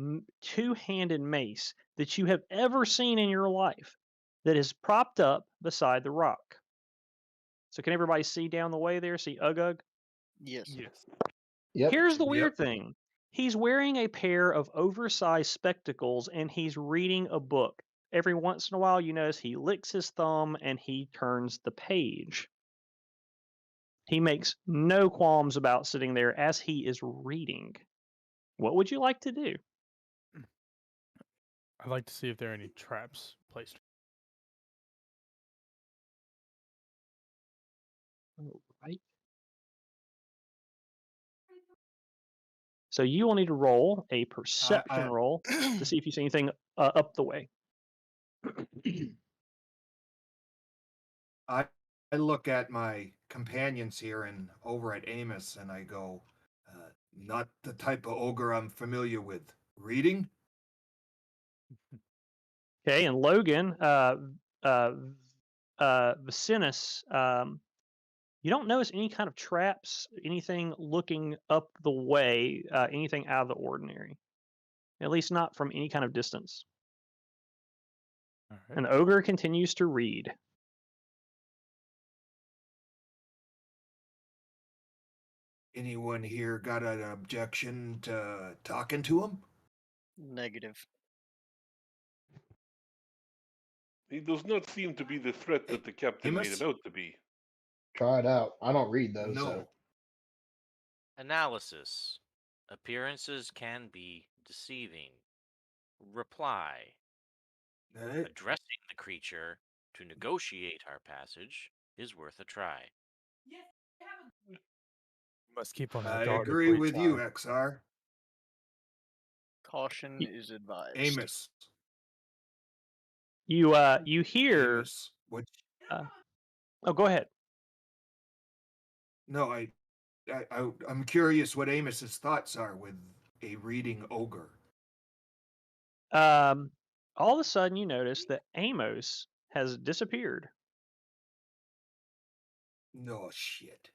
two-handed mace that you have ever seen in your life that is propped up beside the rock. So can everybody see down the way there? See Ugug? Yes. Yes. Yep. Here's the Yep. weird thing. He's wearing a pair of oversized spectacles and he's reading a book. Every once in a while, you notice he licks his thumb and he turns the page. He makes no qualms about sitting there as he is reading. What would you like to do? I'd like to see if there are any traps placed. All right. So you will need to roll a perception roll to see if you see anything up the way. I look at my companions here and over at Amos, and I go, not the type of ogre I'm familiar with. Reading? Okay, and Logan, Vicinus, you don't notice any kind of traps, anything looking up the way, anything out of the ordinary. At least not from any kind of distance. All right. And the ogre continues to read. Anyone here got an objection to talking to him? Negative. He does not seem to be the threat that the captain made Amos? him out to be. Try it out. I don't read those. No. So. Analysis. Appearances can be deceiving. Reply. Addressing the creature to negotiate our passage is worth a try. You must keep on I our guard. if agree we with try. you, XR. Caution is advised. Amos. You hear. Amos. What? Oh, go ahead. No, I'm curious what Amos's thoughts are with a reading ogre. All of a sudden, you notice that Amos has disappeared. No shit.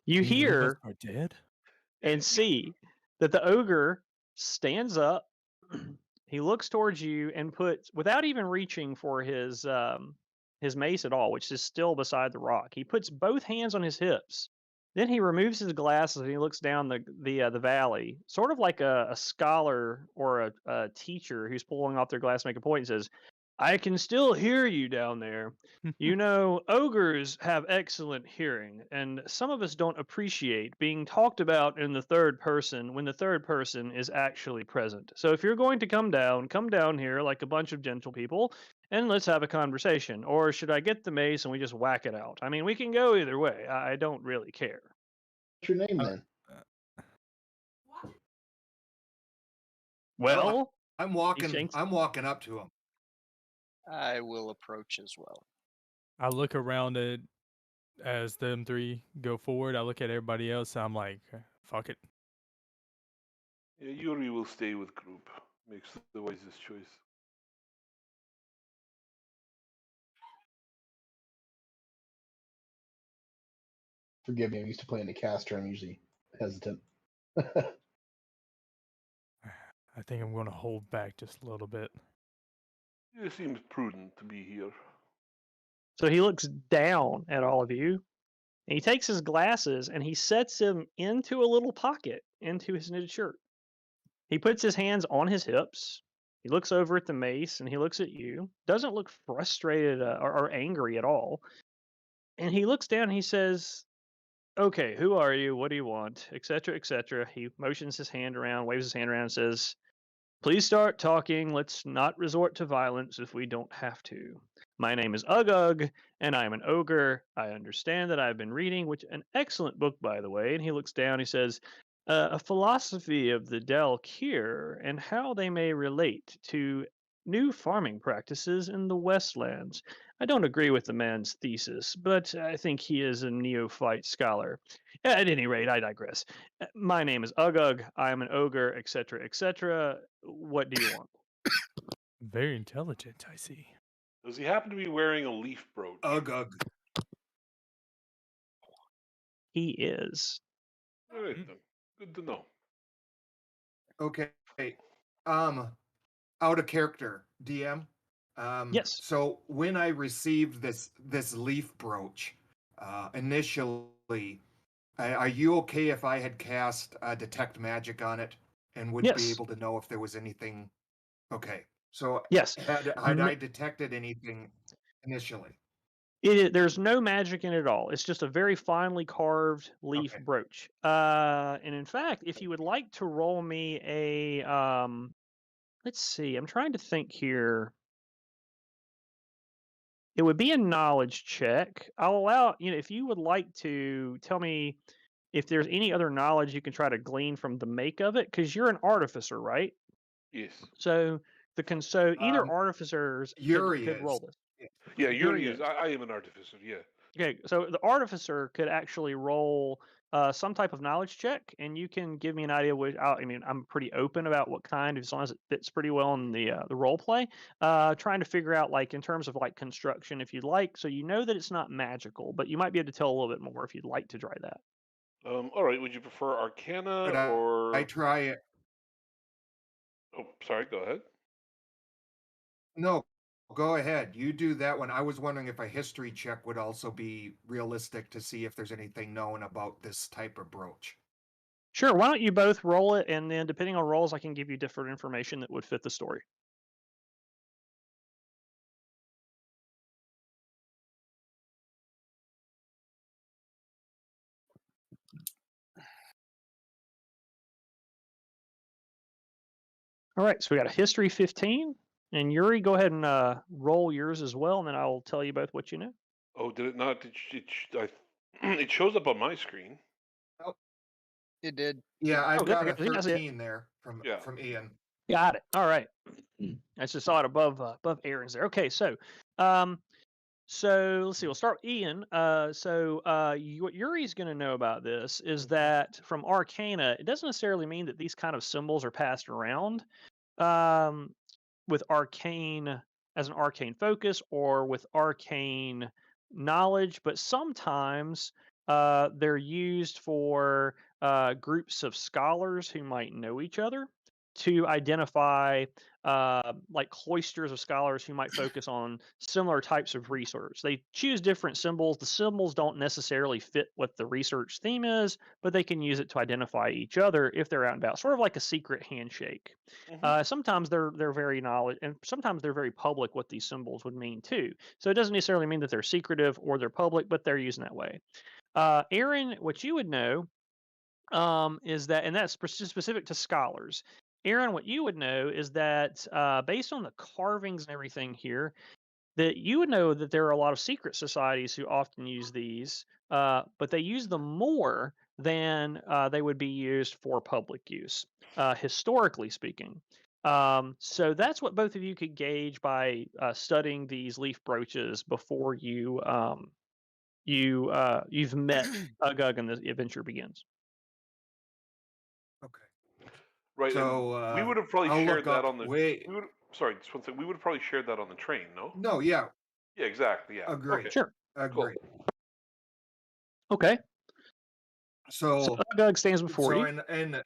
You Neither of us hear are dead. and see that the ogre stands up. He looks towards you and puts, without even reaching for his mace at all, which is still beside the rock. He puts both hands on his hips. Then he removes his glasses and he looks down the valley, sort of like a scholar or a teacher who's pulling off their glass to make a point, and says, "I can still hear you down there. You know, ogres have excellent hearing, and some of us don't appreciate being talked about in the third person when the third person is actually present. So if you're going to come down here like a bunch of gentle people, and let's have a conversation. Or should I get the mace and we just whack it out? I mean, we can go either way. I don't really care." What's your name Uh, then? Well, I'm he walking. shanks. I'm walking up to him. I will approach as well. I look around it as them three go forward. I look at everybody else. I'm like, fuck it. Yeah, Yuri will stay with group. Makes the wisest choice. Forgive me, I'm used to playing the caster. I'm usually hesitant. I think I'm going to hold back just a little bit. It seems prudent to be here. So he looks down at all of you, and he takes his glasses and he sets them into a little pocket into his knitted shirt. He puts his hands on his hips. He looks over at the mace and he looks at you. Doesn't look frustrated or angry at all. And he looks down and he says, "Okay, who are you? What do you want? Etc. etc." He motions his hand around, waves his hand around, and says, "Please start talking. Let's not resort to violence if we don't have to. My name is Ugug, and I am an ogre. I understand that I've been reading, which an excellent book, by the way." And he looks down. He says, "A philosophy of the Dalkir and how they may relate to new farming practices in the Westlands. I don't agree with the man's thesis, but I think he is a neophyte scholar. At any rate, I digress. My name is Ugug. I am an ogre, etc., etc. What do you want?" Very intelligent, I see. Does he happen to be wearing a leaf brooch? Ugug. He is. All right then. Good to know. Okay. Out of character, DM. Yes. So when I received this leaf brooch, initially, are you okay if I had cast detect magic on it and would be Yes. able to know if there was anything? Okay. So Yes. had I detected anything initially? There's no magic in it at all. It's just a very finely carved leaf Okay. brooch. And in fact, if you would like to roll me a, let's see, I'm trying to think here. It would be a knowledge check. I'll allow, if you would like to tell me if there's any other knowledge you can try to glean from the make of it, because you're an artificer, right? Yes. So either Um, artificers Yuri could roll is. this. Yeah, Yuri Yuri is. is. I am an artificer. Yeah. Okay, so the artificer could actually roll some type of knowledge check, and you can give me an idea. I mean, I'm pretty open about what kind, as long as it fits pretty well in the role play. Trying to figure out, like, in terms of like construction, if you'd like, so you know that it's not magical, but you might be able to tell a little bit more if you'd like to try that. All right. Would you prefer Arcana Could or? I try it? Oh, sorry. Go ahead. No, go ahead. You do that one. I was wondering if a history check would also be realistic to see if there's anything known about this type of brooch. Sure. Why don't you both roll it, and then depending on rolls, I can give you different information that would fit the story. All right, so we got a history 15, and Yuri, go ahead and roll yours as well, and then I'll tell you both what you know. Oh, did it not? It shows up on my screen. It did. Yeah, I've good. got a I think I see it. 13 there from Ian. Got it. All right. I just saw it above Aaron's there. Okay, so let's see. We'll start with Ian. What Yuri's going to know about this is that from Arcana, it doesn't necessarily mean that these kind of symbols are passed around with arcane as an arcane focus or with arcane knowledge, but sometimes They're used for groups of scholars who might know each other to identify like cloisters of scholars who might focus on similar types of research. They choose different symbols. The symbols don't necessarily fit what the research theme is, but they can use it to identify each other if they're out and about, sort of like a secret handshake. Sometimes they're very knowledge, and sometimes they're very public what these symbols would mean too. So it doesn't necessarily mean that they're secretive or they're public, but they're used in that way. Aaron, what you would know is that, and that's specific to scholars. Aaron, what you would know is that based on the carvings and everything here, that you would know that there are a lot of secret societies who often use these, but they use them more than they would be used for public use, historically speaking. So that's what both of you could gauge by studying these leaf brooches before you've met Ugug and the adventure begins. Okay. Right, So and we would have probably I'll shared look that up. on the. Wait. We would, sorry, just one thing. We would have probably shared that on the train, no? No. Yeah. Yeah, exactly. Yeah. Agree. Okay. Sure. Agree. Okay. So So Ugug stands before you. and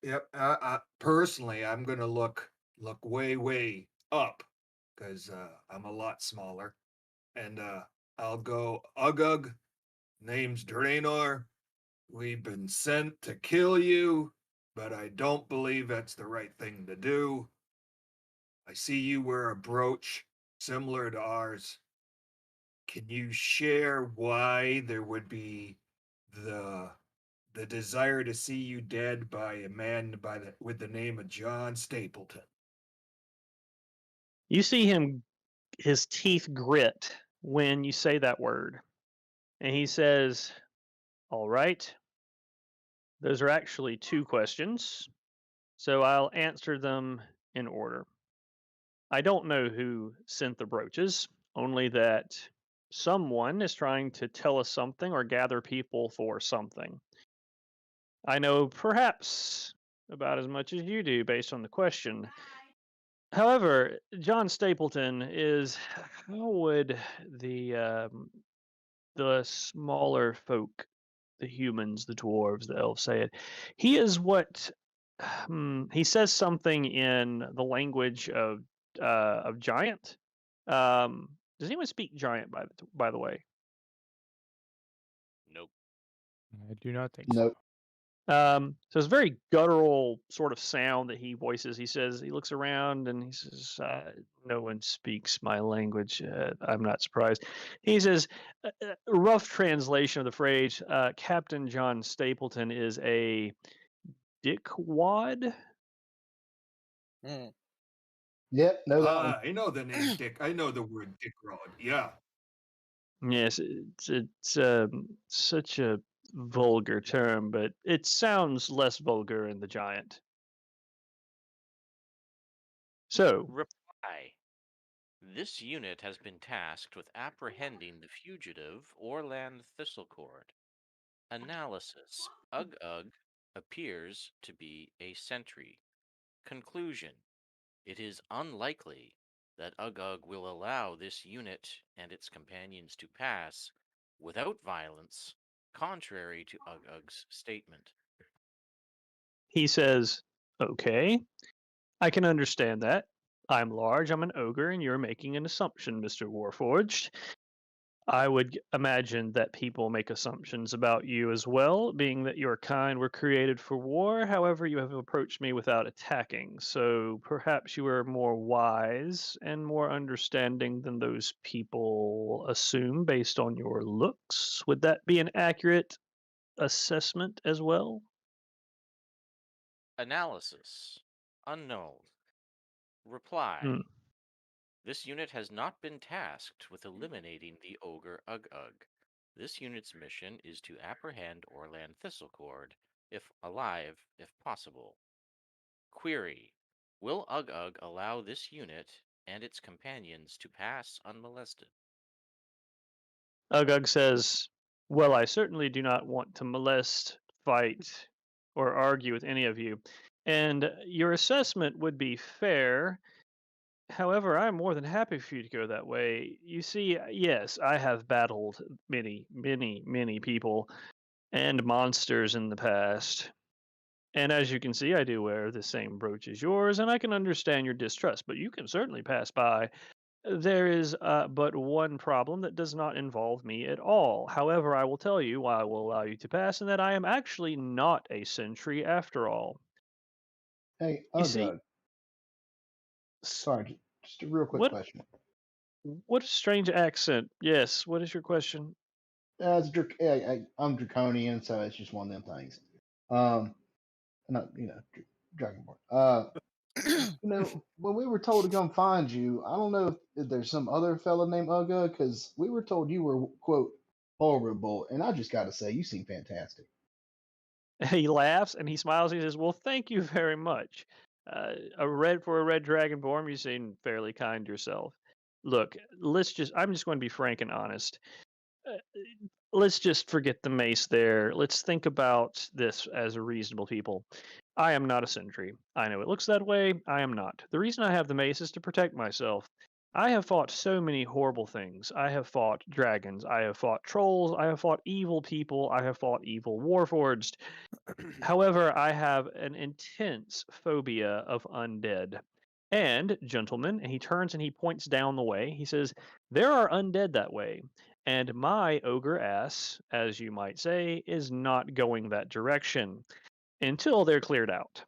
yep. Personally, I'm gonna look way up because I'm a lot smaller, and I'll go Ugug. Name's Draenor. We've been sent to kill you, but I don't believe that's the right thing to do. I see you wear a brooch similar to ours. Can you share why there would be the desire to see you dead by a man with the name of John Stapleton? You see his teeth grit when you say that word. And he says, "All right. Those are actually two questions. So I'll answer them in order. I don't know who sent the brooches, only that someone is trying to tell us something or gather people for something. I know perhaps about as much as you do based on the question. However, John Stapleton is, how would the smaller folk, the humans, the dwarves, the elves say it? He is what he says something in the language of giant. Does anyone speak giant by the way? Nope. I do not think so. Nope. So it's a very guttural sort of sound that he voices. He says, he looks around and he says, no one speaks my language. I'm not surprised. He says, a rough translation of the phrase, Captain John Stapleton is a dickwad. Yep. No, that one. I know the name Dick. I know the word Dick Rod. Yeah. Yes, it's such a vulgar term, but it sounds less vulgar in the giant. So, Reply. This unit has been tasked with apprehending the fugitive Orland Thistlecord. Analysis. Ugug appears to be a sentry. Conclusion. It is unlikely that Ugug will allow this unit and its companions to pass without violence, contrary to Ugug's statement. he says, okay, I can understand that. I'm large, I'm an ogre, and you're making an assumption, Mr. Warforged. I would imagine that people make assumptions about you as well, being that your kind were created for war. However, you have approached me without attacking, so perhaps you are more wise and more understanding than those people assume based on your looks. Would that be an accurate assessment as well? Analysis. Unknown. Reply. Hmm. This unit has not been tasked with eliminating the ogre Ugug. This unit's mission is to apprehend Orland Thistlecord, if alive, if possible. Query. Will Ugug allow this unit and its companions to pass unmolested? Ugug says, well, I certainly do not want to molest, fight, or argue with any of you. And your assessment would be fair. However, I'm more than happy for you to go that way. You see, yes, I have battled many, many, many people and monsters in the past. And as you can see, I do wear the same brooch as yours, and I can understand your distrust, but you can certainly pass by. There is but one problem that does not involve me at all. However, I will tell you why I will allow you to pass, and that I am actually not a sentry after all. Hey, You see, sorry, just a real quick what question. what a strange accent. Yes, what is your question? I'm draconian, so it's just one of them things. Not Dragonborn. When we were told to come find you, I don't know if there's some other fella named Uga, because we were told you were quote horrible, and I just got to say, you seem fantastic. He laughs and he smiles. He says, "Well, thank you very much. A red dragonborn. You seem fairly kind yourself. Look, I'm just going to be frank and honest. Uh, let's just forget the mace there. Let's think about this as reasonable people. I am not a sentry. I know it looks that way. I am not. The reason I have the mace is to protect myself. I have fought so many horrible things. I have fought dragons. I have fought trolls. I have fought evil people. I have fought evil warforged. However, I have an intense phobia of undead. And, gentlemen, and he turns and he points down the way. He says, there are undead that way. And my ogre ass, as you might say, is not going that direction until they're cleared out.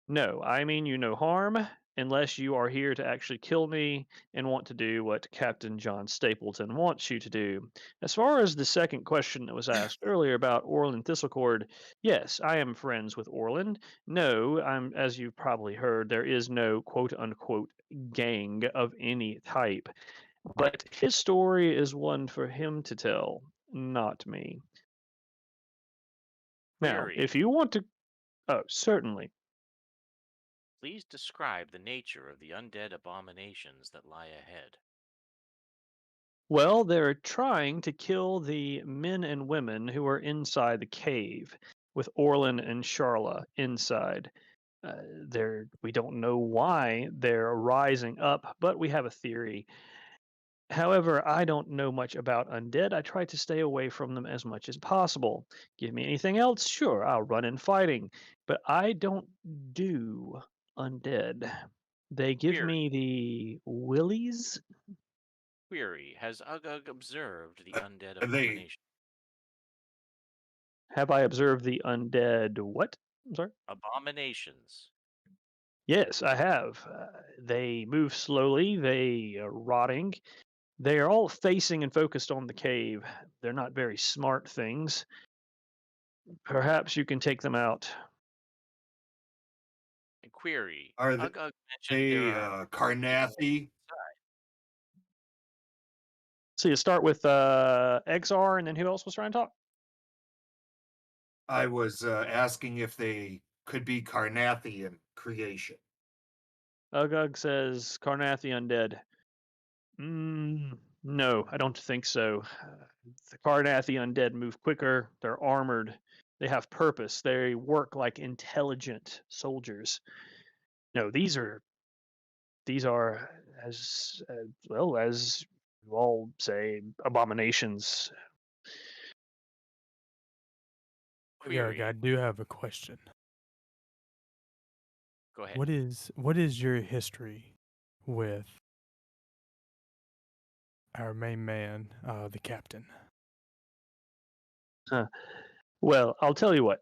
No, I mean you no harm unless you are here to actually kill me and want to do what Captain John Stapleton wants you to do. As far as the second question that was asked earlier about Orland Thistlecord, yes, I am friends with Orland. No, as you've probably heard, there is no quote unquote gang of any type. But his story is one for him to tell, not me. Now, Query. if you want to. Oh, certainly. Please describe the nature of the undead abominations that lie ahead. Well, they're trying to kill the men and women who are inside the cave with Orlin and Charla inside. We don't know why they're rising up, but we have a theory. However, I don't know much about undead. I try to stay away from them as much as possible. Give me anything else, sure, I'll run in fighting. But I don't do undead. They give Query. me the willies. Query. Has Ugug observed the undead they- abomination? Have I observed the undead what? I'm sorry? Abominations. Yes, I have. They move slowly, they are rotting. They are all facing and focused on the cave. They're not very smart things. Perhaps you can take them out. And query. Are Ugug mentioned they there are Carnathy? So you start with Exar, and then who else was trying to talk? I was asking if they could be Carnathian creation. Ugug says Carnathi undead. No, I don't think so. The Carnathi undead move quicker. They're armored. They have purpose. They work like intelligent soldiers. No, these are as well as you all say abominations. Garrick, I Query. do have a question. Go ahead. What is your history with our main man, the captain? Well, I'll tell you what.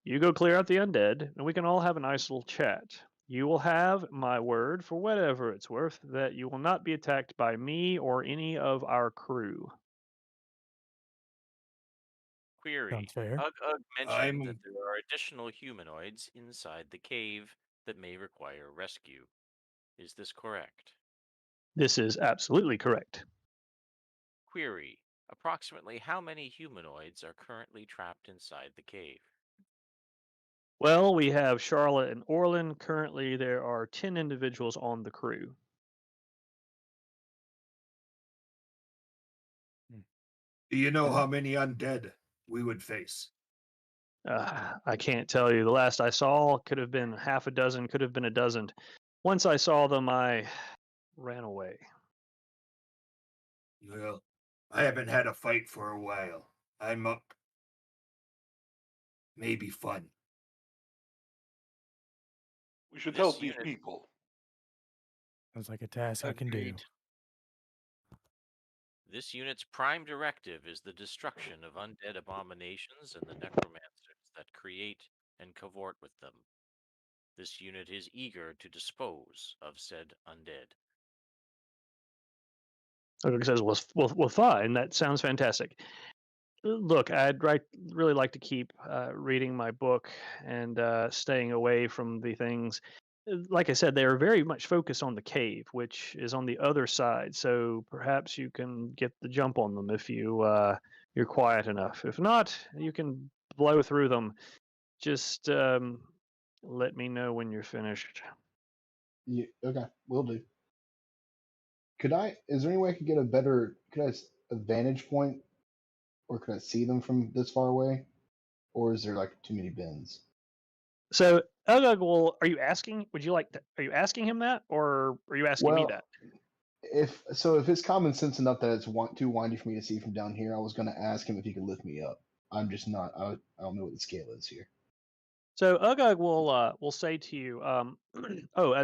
You go clear out the undead, and we can all have a nice little chat. You will have my word for whatever it's worth that you will not be attacked by me or any of our crew. Query. Sounds fair. Ugug mentioned I'm- that there are additional humanoids inside the cave that may require rescue. Is this correct? This is absolutely correct. Query. Approximately how many humanoids are currently trapped inside the cave? Well, we have Charlotte and Orlin. Currently, there are 10 individuals on the crew. Do you know how many undead we would face? I can't tell you. The last I saw could have been half a dozen, could have been a dozen. Once I saw them, I ran away. Well, I haven't had a fight for a while. I'm up. Maybe fun. We should This help these unit- people. Sounds like a task I can do. Agreed. This unit's prime directive is the destruction of undead abominations and the necromancers that create and cavort with them. This unit is eager to dispose of said undead. Ugug says, well, fine. That sounds fantastic. Look, really like to keep reading my book and staying away from the things. Like I said, they are very much focused on the cave, which is on the other side. So perhaps you can get the jump on them if you're quiet enough. If not, you can blow through them. Just let me know when you're finished. Yeah, okay, will do. Is there any way I could get a vantage point, or could I see them from this far away? Or is there like too many bins? So Ugug will. Are you asking? Would you like to? Are you asking him that, or are you asking me Well, that? if it's common sense enough that it's too windy for me to see from down here, I was going to ask him if he could lift me up. I'm just not. I don't know what the scale is here. So Ugug will say to you,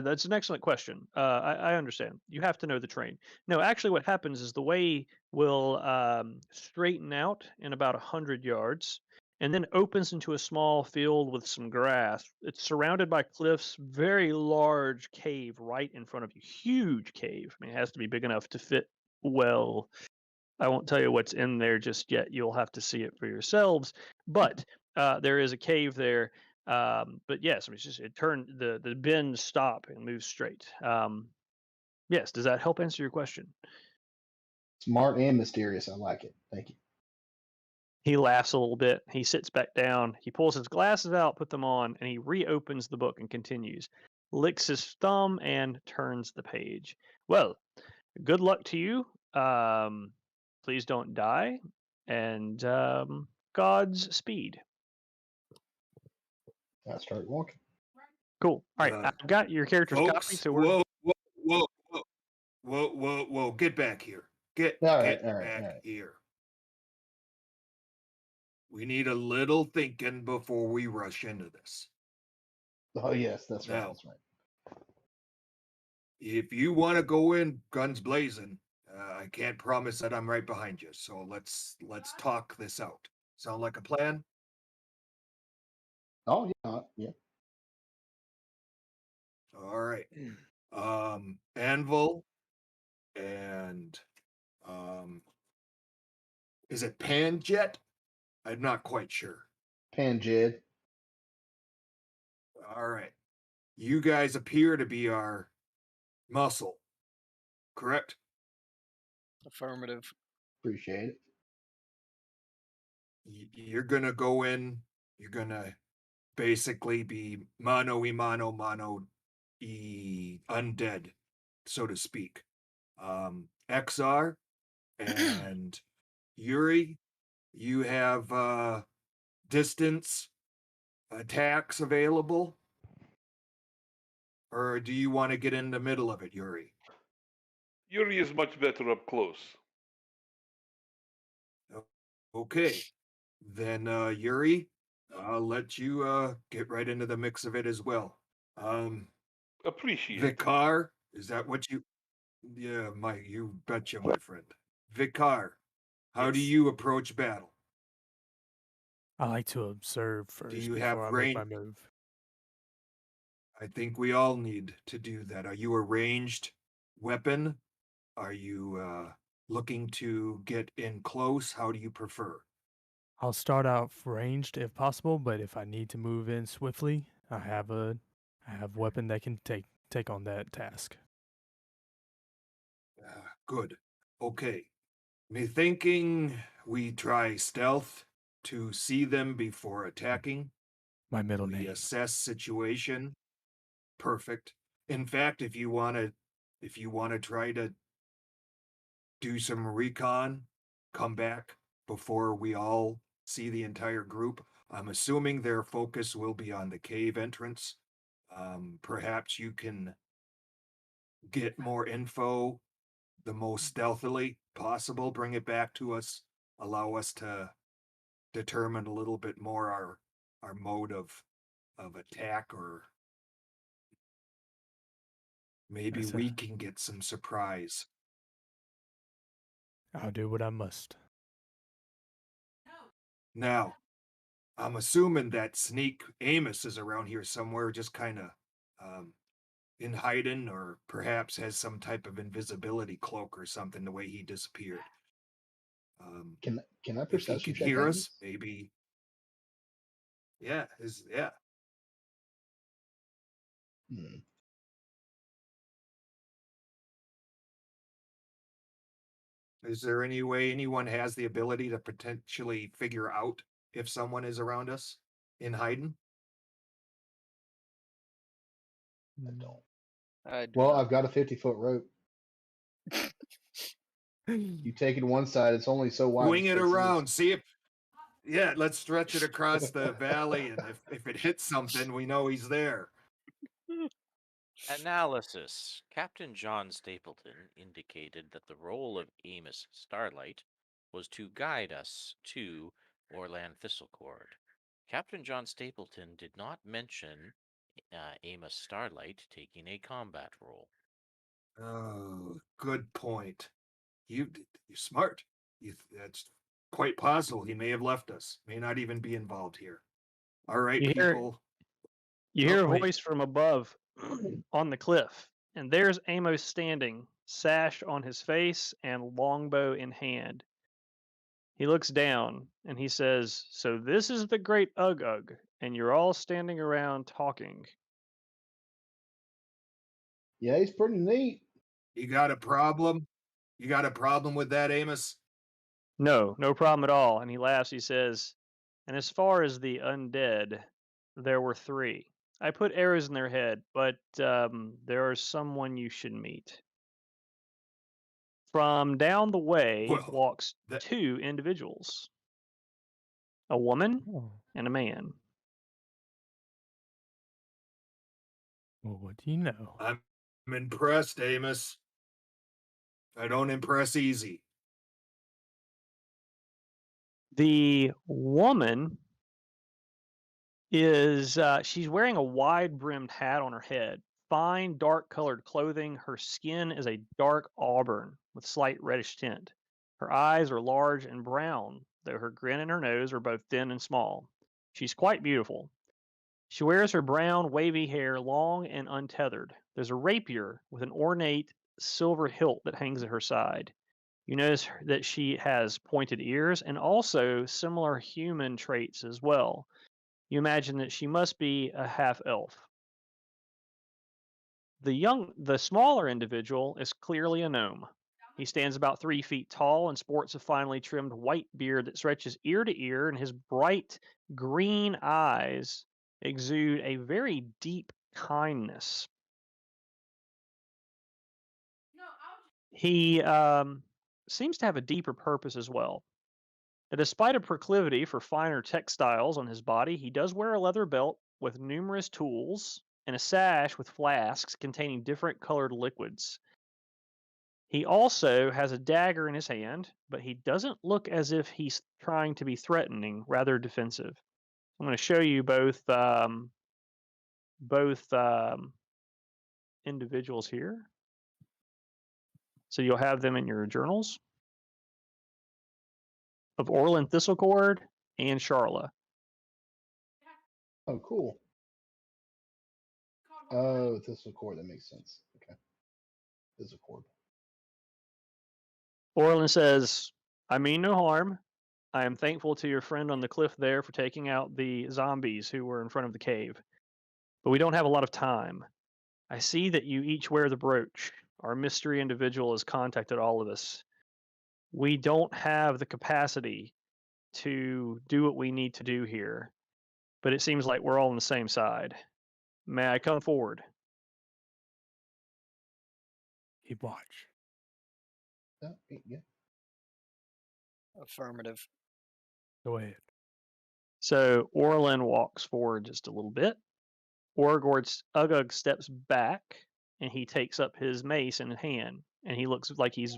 that's an excellent question. I understand. You have to know the terrain. No, actually, what happens is the way will straighten out in about 100 yards, and then opens into a small field with some grass. It's surrounded by cliffs. Very large cave right in front of you. Huge cave. I mean, it has to be big enough to fit well. I won't tell you what's in there just yet. You'll have to see it for yourselves. But there is a cave there. But yes, I mean, it turned the bend stop and move straight. Yes, does that help answer your question? Smart and mysterious. I like it. Thank you. He laughs a little bit. He sits back down. He pulls his glasses out, put them on, and he reopens the book and continues. Licks his thumb and turns the page. Well, good luck to you. Please don't die. And God's speed. I start walking. Cool. All right, Uh, I've got your character's copy. Folks, So we're whoa! Get back here! Get All right. back here! We need a little thinking before we rush into this. Oh yes, that's right. Now, That's right. if you want to go in guns blazing, I can't promise that I'm right behind you. So let's talk this out. Sound like a plan? Oh yeah, yeah. All right. Anvil and is it Panjet? I'm not quite sure. Panjed. All right. You guys appear to be our muscle, correct? Affirmative. Appreciate it. You're gonna go in. You're gonna basically be mano y mano undead, so to speak. XR and Yuri, you have distance attacks available, or do you want to get in the middle of it, Yuri? Yuri is much better up close. Okay, then Yuri, I'll let you get right into the mix of it as well. Appreciate it. Vicar, is that what you? Yeah, you betcha, my friend. Vicar, how do Yes. you approach battle? I like to observe first you have before I make my range? move. I think we all need to do that. Are you a ranged weapon? Are you looking to get in close? How do you prefer? I'll start out ranged if possible, but if I need to move in swiftly, I have weapon that can take on that task. Good. Okay. Me thinking we try stealth to see them before attacking. My middle We name. assess situation. Perfect. In fact, if you want to try to do some recon, come back before we all see the entire group. I'm assuming their focus will be on the cave entrance. Perhaps you can get more info the most stealthily possible, bring it back to us, allow us to determine a little bit more our mode of attack, or maybe That's we a- can get some surprise. I'll do what I must. Now, I'm assuming that Sneak Amos is around here somewhere, just kind of in hiding, or perhaps has some type of invisibility cloak or something, the way he disappeared. Can I If he perception could check hear Amos? us, maybe. Yeah, yeah. Hmm. Is there any way anyone has the ability to potentially figure out if someone is around us in hiding? I don't. I do Well, not. I've got a 50-foot rope. You take it one side, it's only so wide. Wing as it space is. around, see if. Yeah, let's stretch it across the valley, and if it hits something, we know he's there. Analysis. Captain John Stapleton indicated that the role of Amos Starlight was to guide us to Orland Thistlecord. Captain John Stapleton did not mention Amos Starlight taking a combat role. Oh, good point. You're smart. That's quite possible. He may have left us. May not even be involved here. All right, You hear- people. You Oh, hear a wait. voice from above on the cliff, and there's Amos standing, sash on his face and longbow in hand. He looks down and he says, "So this is the great Ugg, and you're all standing around talking." Yeah, he's pretty neat. You got a problem? You got a problem with that, Amos? No, no problem at all. And he laughs. He says, "And as far as the undead, there were 3. I put arrows in their head, but there is someone you should meet." From down the way Well, walks that- 2 individuals, a woman Oh, and a man. well, what do you know? I'm impressed, Amos. I don't impress easy. The woman is she's wearing a wide brimmed hat on her head, fine dark colored clothing. Her skin is a dark auburn with slight reddish tint. Her eyes are large and brown, though her grin and her nose are both thin and small. She's quite beautiful. She wears her brown wavy hair long and untethered. There's a rapier with an ornate silver hilt that hangs at her side. You notice that she has pointed ears and also similar human traits as well. You imagine that she must be a half elf. The smaller individual is clearly a gnome. He stands about 3 feet tall and sports a finely trimmed white beard that stretches ear to ear, and his bright green eyes exude a very deep kindness. He seems to have a deeper purpose as well. Despite a proclivity for finer textiles on his body, he does wear a leather belt with numerous tools and a sash with flasks containing different colored liquids. He also has a dagger in his hand, but he doesn't look as if he's trying to be threatening, rather defensive. I'm going to show you both individuals here. So you'll have them in your journals of Orland Thistlecord and Charla. Oh, cool. Oh, Thistlecord. That makes sense. Okay. Thistlecord. Orland says, "I mean no harm. I am thankful to your friend on the cliff there for taking out the zombies who were in front of the cave. But we don't have a lot of time. I see that you each wear the brooch. Our mystery individual has contacted all of us. We don't have the capacity to do what we need to do here, but it seems like we're all on the same side. May I come forward?" Keep watch. Yeah. Affirmative. Go ahead. So Orlin walks forward just a little bit. Ugg steps back and he takes up his mace in his hand, and he looks like he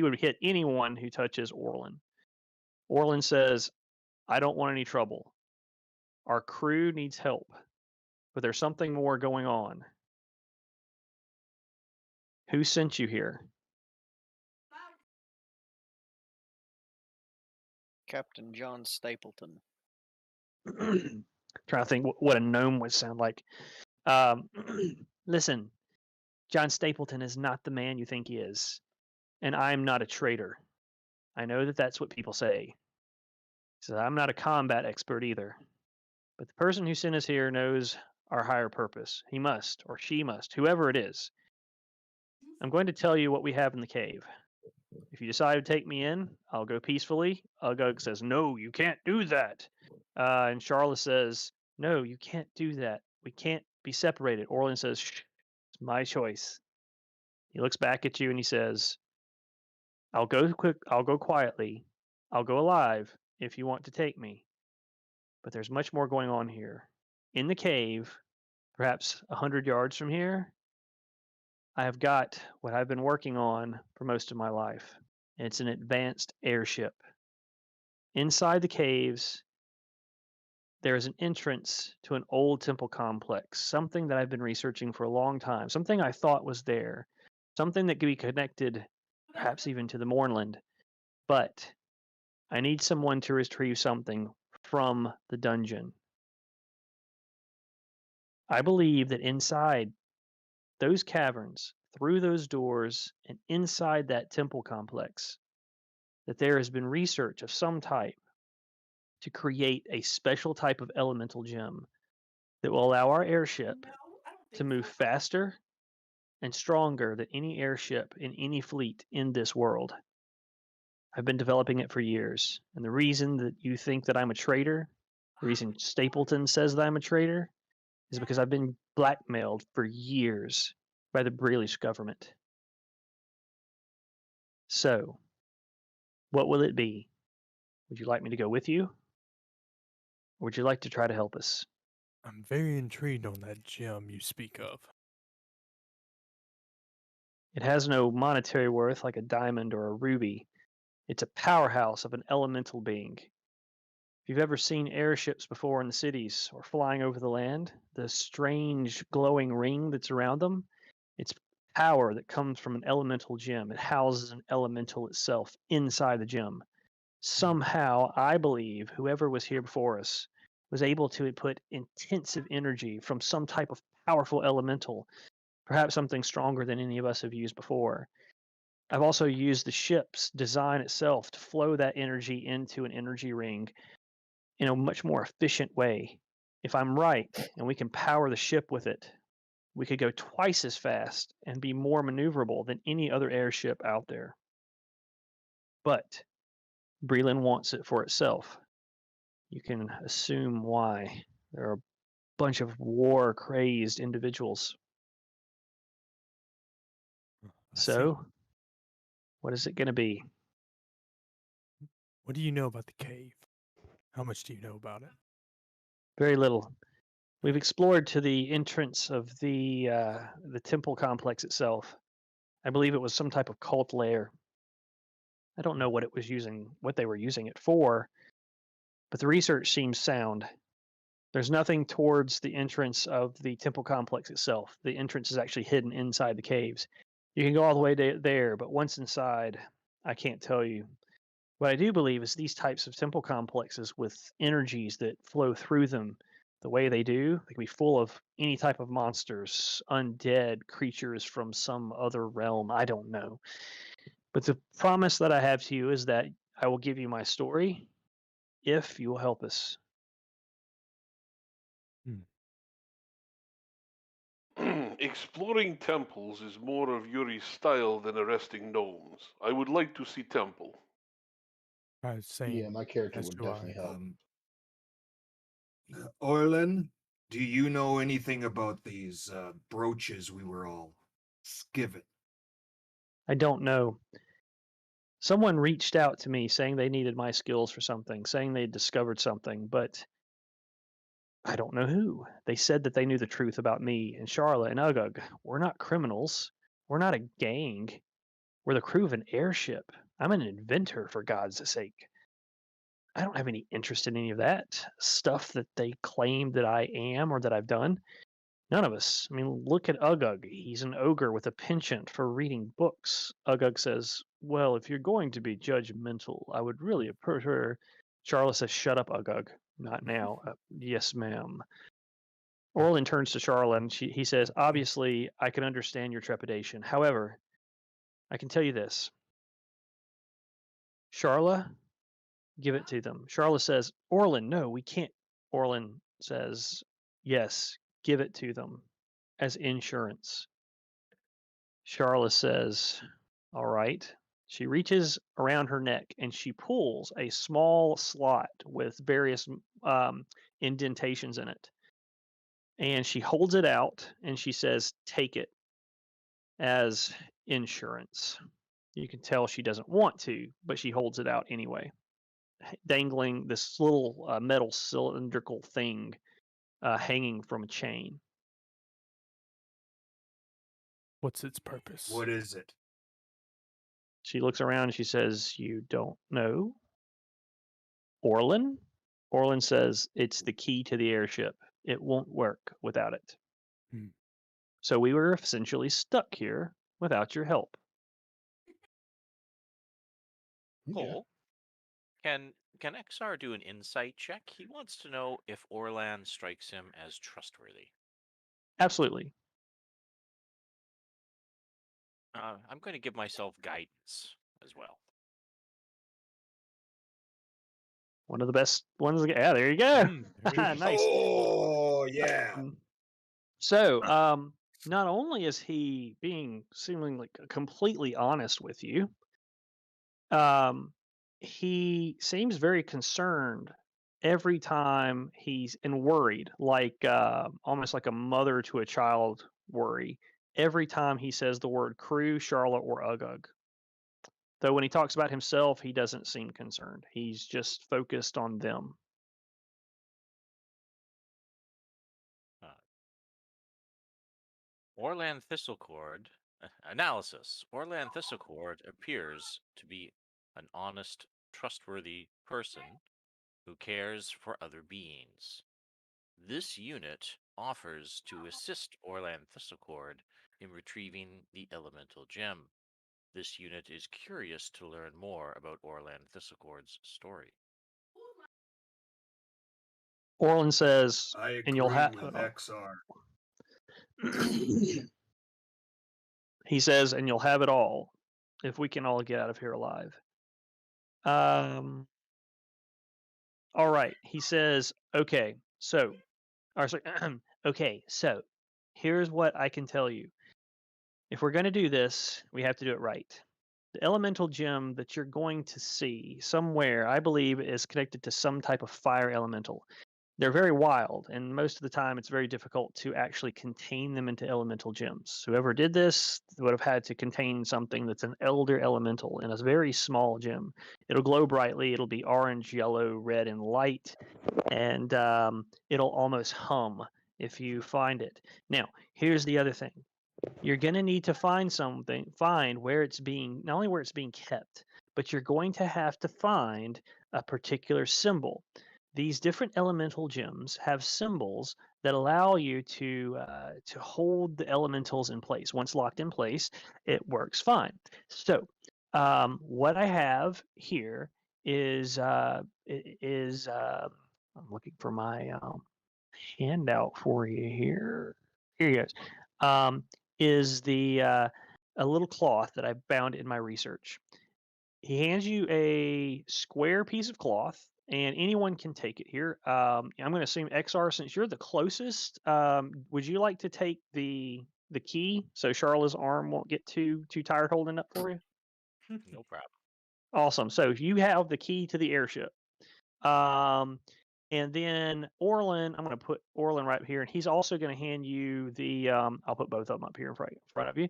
would hit anyone who touches Orlin. Orlin says, "I don't want any trouble. Our crew needs help, but there's something more going on. Who sent you here?" Captain John Stapleton. Trying to think what a gnome would sound like. Listen, John Stapleton is not the man you think he is, and I'm not a traitor. I know that that's what people say. So I'm not a combat expert either. But the person who sent us here knows our higher purpose. He must, or she must, whoever it is. I'm going to tell you what we have in the cave. If you decide to take me in, I'll go peacefully. Ugug says, "No, you can't do that." And Charla says, "No, you can't do that. We can't be separated." Orlin says, "Shh, it's my choice." He looks back at you and he says, I'll go quietly. I'll go alive if you want to take me. But there's much more going on here. In the cave, perhaps 100 yards from here, I have got what I've been working on for most of my life. It's an advanced airship. Inside the caves, there is an entrance to an old temple complex, something that I've been researching for a long time, something I thought was there, something that could be connected perhaps even to the Mournland. But I need someone to retrieve something from the dungeon. I believe that inside those caverns, through those doors, and inside that temple complex, that there has been research of some type to create a special type of elemental gem that will allow our airship to move faster and stronger than any airship in any fleet in this world. I've been developing it for years, and the reason that you think that I'm a traitor, the reason Stapleton says that I'm a traitor, is because I've been blackmailed for years by the Brelish government. So, what will it be? Would you like me to go with you? Or would you like to try to help us? I'm very intrigued on that gem you speak of. It has no monetary worth like a diamond or a ruby. It's a powerhouse of an elemental being. If you've ever seen airships before in the cities or flying over the land, the strange glowing ring that's around them, it's power that comes from an elemental gem. It houses an elemental itself inside the gem. Somehow, I believe whoever was here before us was able to put intensive energy from some type of powerful elemental, perhaps something stronger than any of us have used before. I've also used the ship's design itself to flow that energy into an energy ring in a much more efficient way. If I'm right and we can power the ship with it, we could go twice as fast and be more maneuverable than any other airship out there. But Breland wants it for itself. You can assume why. There are a bunch of war-crazed individuals. I see. So, what is it going to be? What do you know about the cave? How much do you know about it? Very little. We've explored to the entrance of the temple complex itself. I believe it was some type of cult lair. I don't know what they were using it for, but the research seems sound. There's nothing towards the entrance of the temple complex itself. The entrance is actually hidden inside the caves. You can go all the way there, but once inside, I can't tell you. What I do believe is these types of temple complexes with energies that flow through them the way they do, they can be full of any type of monsters, undead creatures from some other realm. I don't know. But the promise that I have to you is that I will give you my story if you will help us. Exploring temples is more of Yuri's style than arresting gnomes. I would like to see temple. I was saying, Yeah, my character as would do I. definitely help. Orlin, do you know anything about these brooches we were all given? I don't know. Someone reached out to me saying they needed my skills for something, saying they discovered something, but I don't know who. They said that they knew the truth about me and Charla and Ugug. We're not criminals. We're not a gang. We're the crew of an airship. I'm an inventor, for God's sake. I don't have any interest in any of that stuff that they claim that I am or that I've done. None of us. I mean, look at Ugug. He's an ogre with a penchant for reading books. Ugug says, well, if you're going to be judgmental, I would really prefer. Charla says, shut up, Ugug. Not now. Yes, ma'am. Orlin turns to Charla and he says, obviously, I can understand your trepidation. However, I can tell you this. Charla, give it to them. Charla says, Orlin, no, we can't. Orlin says, yes, give it to them as insurance. Charla says, all right. She reaches around her neck and she pulls a small slot with various indentations in it. And she holds it out and she says, take it as insurance. You can tell she doesn't want to, but she holds it out anyway, dangling this little metal cylindrical thing hanging from a chain. What's its purpose? What is it? She looks around and she says, you don't know? Orlin? Orlin says, it's the key to the airship. It won't work without it. So we were essentially stuck here without your help. Cole, can XR do an insight check? He wants to know if Orlan strikes him as trustworthy. Absolutely. I'm going to give myself guidance as well. One of the best ones. Yeah, there you go. Nice. Oh, yeah. So, not only is he being seemingly completely honest with you, he seems very concerned every time he's and worried, like almost like a mother to a child worry, every time he says the word crew, Charlotte, or Ugug. Though when he talks about himself, he doesn't seem concerned. He's just focused on them. Orlan Thistlecord analysis. Orlan Thistlecord appears to be an honest, trustworthy person who cares for other beings. This unit offers to assist Orlan Thistlecord in retrieving the elemental gem. This unit is curious to learn more about Orlan Thistlecord's story. Orlan says, I agree and you'll have with XR. He says, and you'll have it all if we can all get out of here alive. All right. He says, okay, so here's what I can tell you. If we're going to do this, we have to do it right. The elemental gem that you're going to see somewhere, I believe, is connected to some type of fire elemental. They're very wild, and most of the time it's very difficult to actually contain them into elemental gems. Whoever did this would have had to contain something that's an elder elemental in a very small gem. It'll glow brightly, it'll be orange, yellow, red, and light, and it'll almost hum if you find it. Now, here's the other thing. You're going to need to find where it's being, not only where it's being kept, but you're going to have to find a particular symbol. These different elemental gems have symbols that allow you to hold the elementals in place. Once locked in place, it works fine. So what I have here is I'm looking for my handout for you here. Here you go. Is the a little cloth that I found in my research. He hands you a square piece of cloth, and anyone can take it here. I'm going to assume XR, since you're the closest, would you like to take the key so Charla's arm won't get too tired holding up for you? No problem. Awesome. So you have the key to the airship. And then Orlin, I'm going to put Orlin right here, and he's also going to hand you the, I'll put both of them up here in front of you.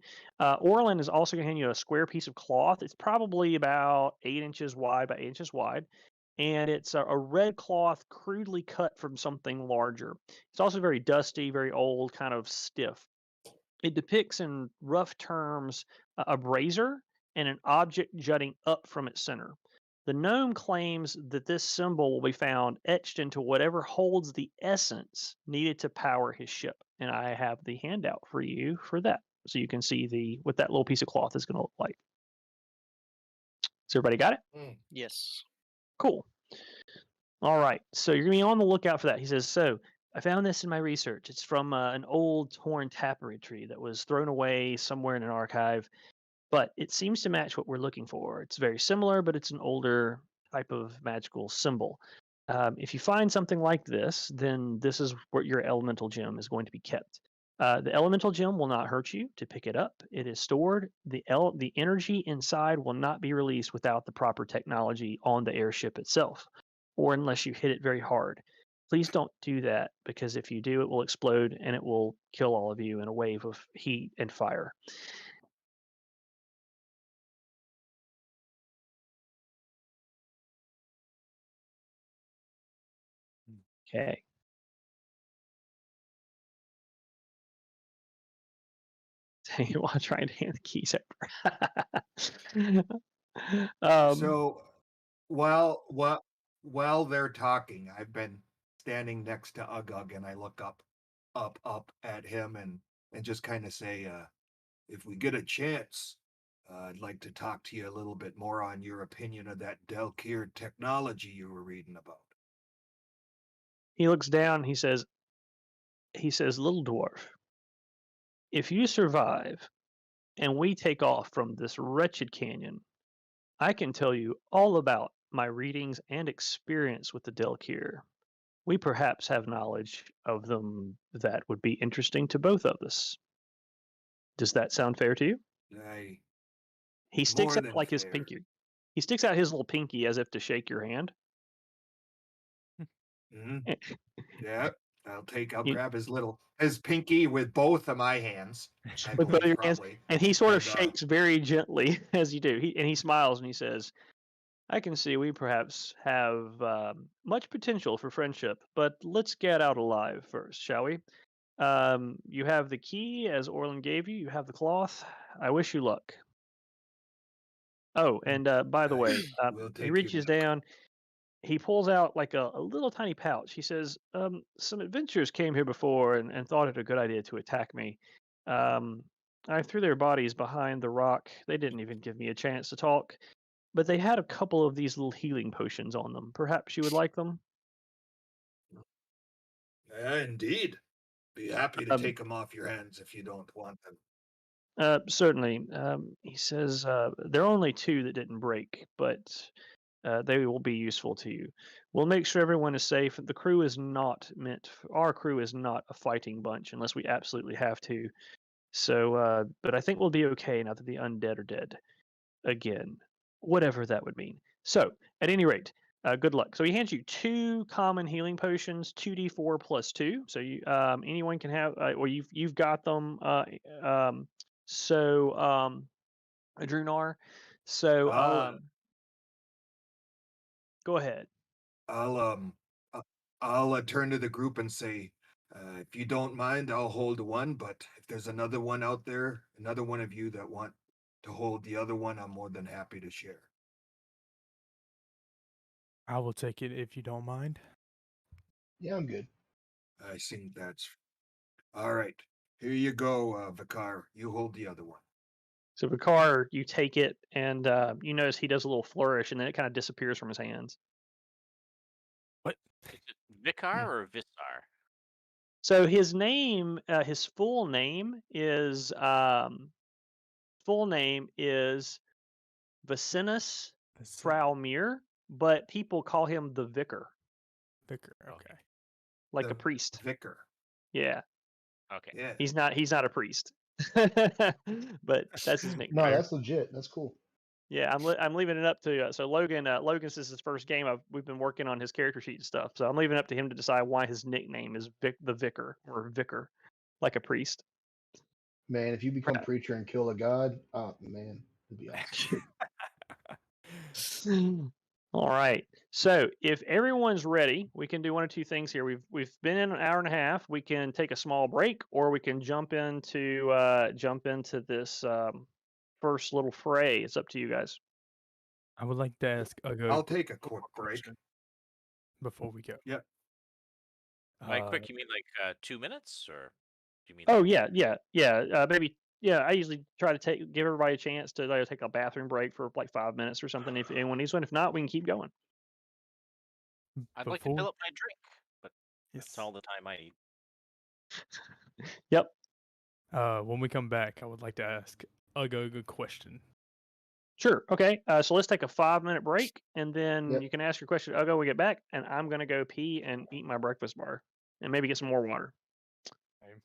Orlin is also going to hand you a square piece of cloth. It's probably about 8 inches wide by 8 inches wide. and it's a red cloth crudely cut from something larger. It's also very dusty, very old, kind of stiff. It depicts in rough terms a brazier and an object jutting up from its center. The gnome claims that this symbol will be found etched into whatever holds the essence needed to power his ship. And I have the handout for you for that. So you can see what that little piece of cloth is going to look like. So everybody got it? Yes. Cool. All right. So you're going to be on the lookout for that. He says, so I found this in my research. It's from an old torn tapestry that was thrown away somewhere in an archive, but it seems to match what we're looking for. It's very similar, but it's an older type of magical symbol. If you find something like this, then this is where your elemental gem is going to be kept. The elemental gem will not hurt you to pick it up. It is stored. The energy inside will not be released without the proper technology on the airship itself, or unless you hit it very hard. Please don't do that, because if you do, it will explode and it will kill all of you in a wave of heat and fire. Okay. While trying to hand the keys over. So while they're talking, I've been standing next to Ugug, and I look up at him and just kind of say, if we get a chance, I'd like to talk to you a little bit more on your opinion of that Delkir technology you were reading about. He looks down. He says, little dwarf, if you survive and we take off from this wretched canyon, I can tell you all about my readings and experience with the Delkir. We perhaps have knowledge of them that would be interesting to both of us. Does that sound fair to you? He sticks out like his pinky. He sticks out his little pinky as if to shake your hand. Mm-hmm. Yeah, I'll grab his pinky with both of my hands. With both of your hands, and he sort of shakes very gently as you do. He smiles and he says, I can see we perhaps have much potential for friendship, but let's get out alive first, shall we? You have the key, as Orlin gave you. You have the cloth. I wish you luck. Oh, and by the way, he reaches down. He pulls out like a little tiny pouch. He says, some adventurers came here before and thought it a good idea to attack me. I threw their bodies behind the rock. They didn't even give me a chance to talk. But they had a couple of these little healing potions on them. Perhaps you would like them? Indeed. Be happy to take them off your hands if you don't want them. Certainly. He says there are only 2 that didn't break, but they will be useful to you. We'll make sure everyone is safe. The crew is not our crew is not a fighting bunch unless we absolutely have to. So, but I think we'll be okay now that the undead are dead again, whatever that would mean. So, at any rate, good luck. So he hands you 2 common healing potions, 2d4 plus 2. So you, anyone can have, or you've got them. Drunar. So, go ahead. I'll turn to the group and say, if you don't mind, I'll hold one. But if there's another one out there, another one of you that want to hold the other one, I'm more than happy to share. I will take it if you don't mind. Yeah, I'm good. I think that's all right. Here you go, Vicar. You hold the other one. So Vicar, you take it, and you notice he does a little flourish, and then it kind of disappears from his hands. What? Is it Vicar or Visar? So his name, his full name is Vicinus Fraumir, but people call him the Vicar. Vicar, okay. Like a priest. Vicar. Yeah. Okay. Yeah. He's not a priest. But that's his nickname. No, that's legit. That's cool. Yeah, I'm leaving it up to so Logan. Logan, this is his first game. We've been working on his character sheet and stuff, so I'm leaving it up to him to decide why his nickname is the Vicar or Vicar, like a priest. Man, if you become preacher and kill a god, oh man, it'd be awesome. All right. So if everyone's ready, we can do one of two things here. We've been in an hour and a half. We can take a small break, or we can jump into this first little fray. It's up to you guys. I would like to ask Ugo I'll take a quick break. before we go. Yep. By Uh, quick, you mean like 2 minutes, or do you mean? Oh yeah. Maybe I usually try to give everybody a chance to take a bathroom break for like 5 minutes or something if anyone needs one. If not, we can keep going. I'd like to before- fill up my drink, but Yes. that's all the time I need. Yep. When we come back, I would like to ask Ugo a good question. Sure. Okay. So let's take a 5-minute break, and then Yep. you can ask your question. I'll go. We get back, and I'm gonna go pee and eat my breakfast bar, and maybe get some more water. Same.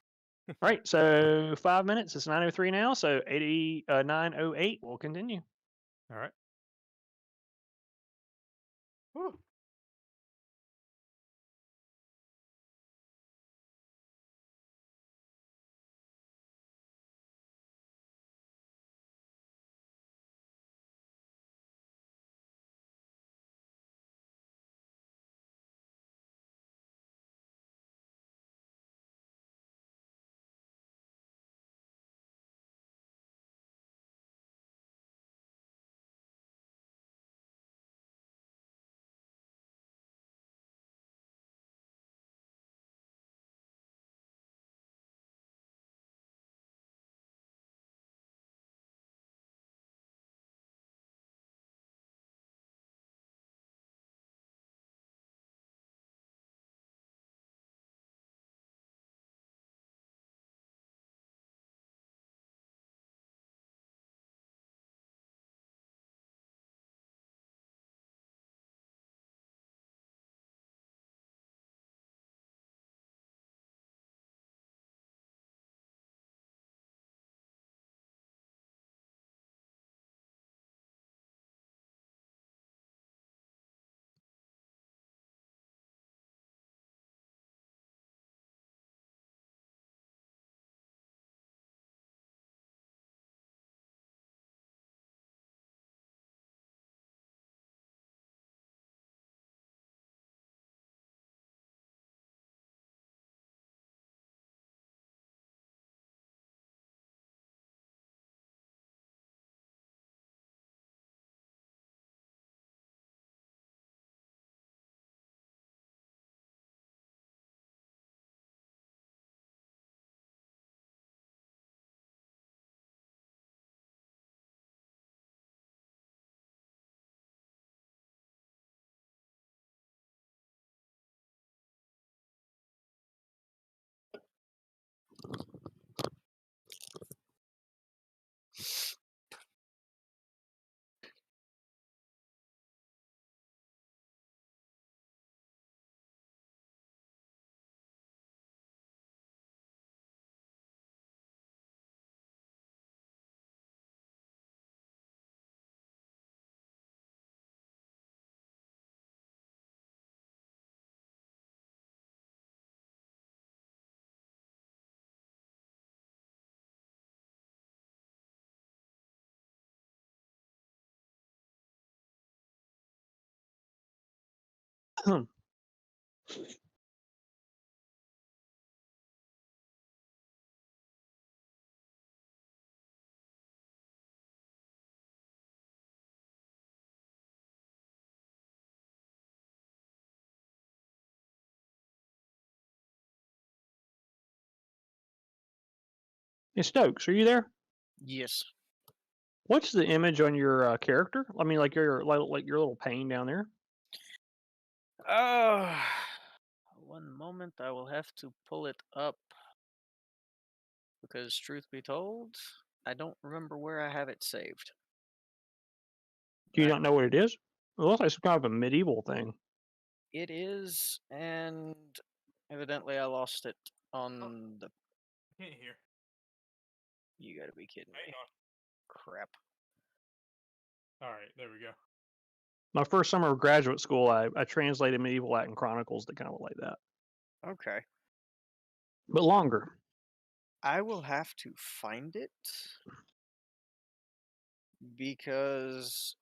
All right. So 5 minutes. It's 9:03 now. So 9:08. We'll continue. All right. Whew. Hey, Stokes, are you there? Yes. What's the image on your character? I mean, like your little pane down there. One moment, I will have to pull it up. Because, truth be told, I don't remember where I have it saved. Do you That- not know what it is? It looks like some kind of a medieval thing. It is, and evidently I lost it on the. Can't hear. You gotta be kidding Hang me. on. Crap. All right, there we go. My first summer of graduate school, I translated medieval Latin chronicles that kind of look like that, Okay. but longer. I will have to find it because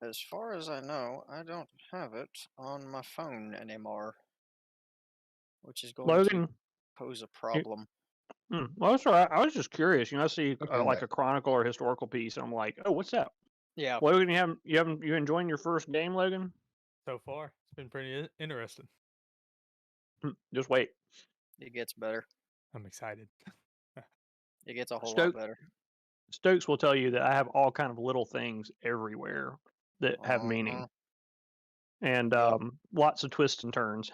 As far as I know, I don't have it on my phone anymore, which is going to Logan, pose a you- problem. well, that's all right. I was just curious. I see Okay, like yeah. a chronicle or historical piece, and I'm like, oh, what's that? Yeah, Logan, you enjoying your first game, Logan? So far, it's been pretty interesting. Just wait. it gets better. I'm excited. It gets a whole Stoke- lot better. Stokes will tell you that I have all kind of little things everywhere that have meaning, Uh-huh. and Yep. lots of twists and turns.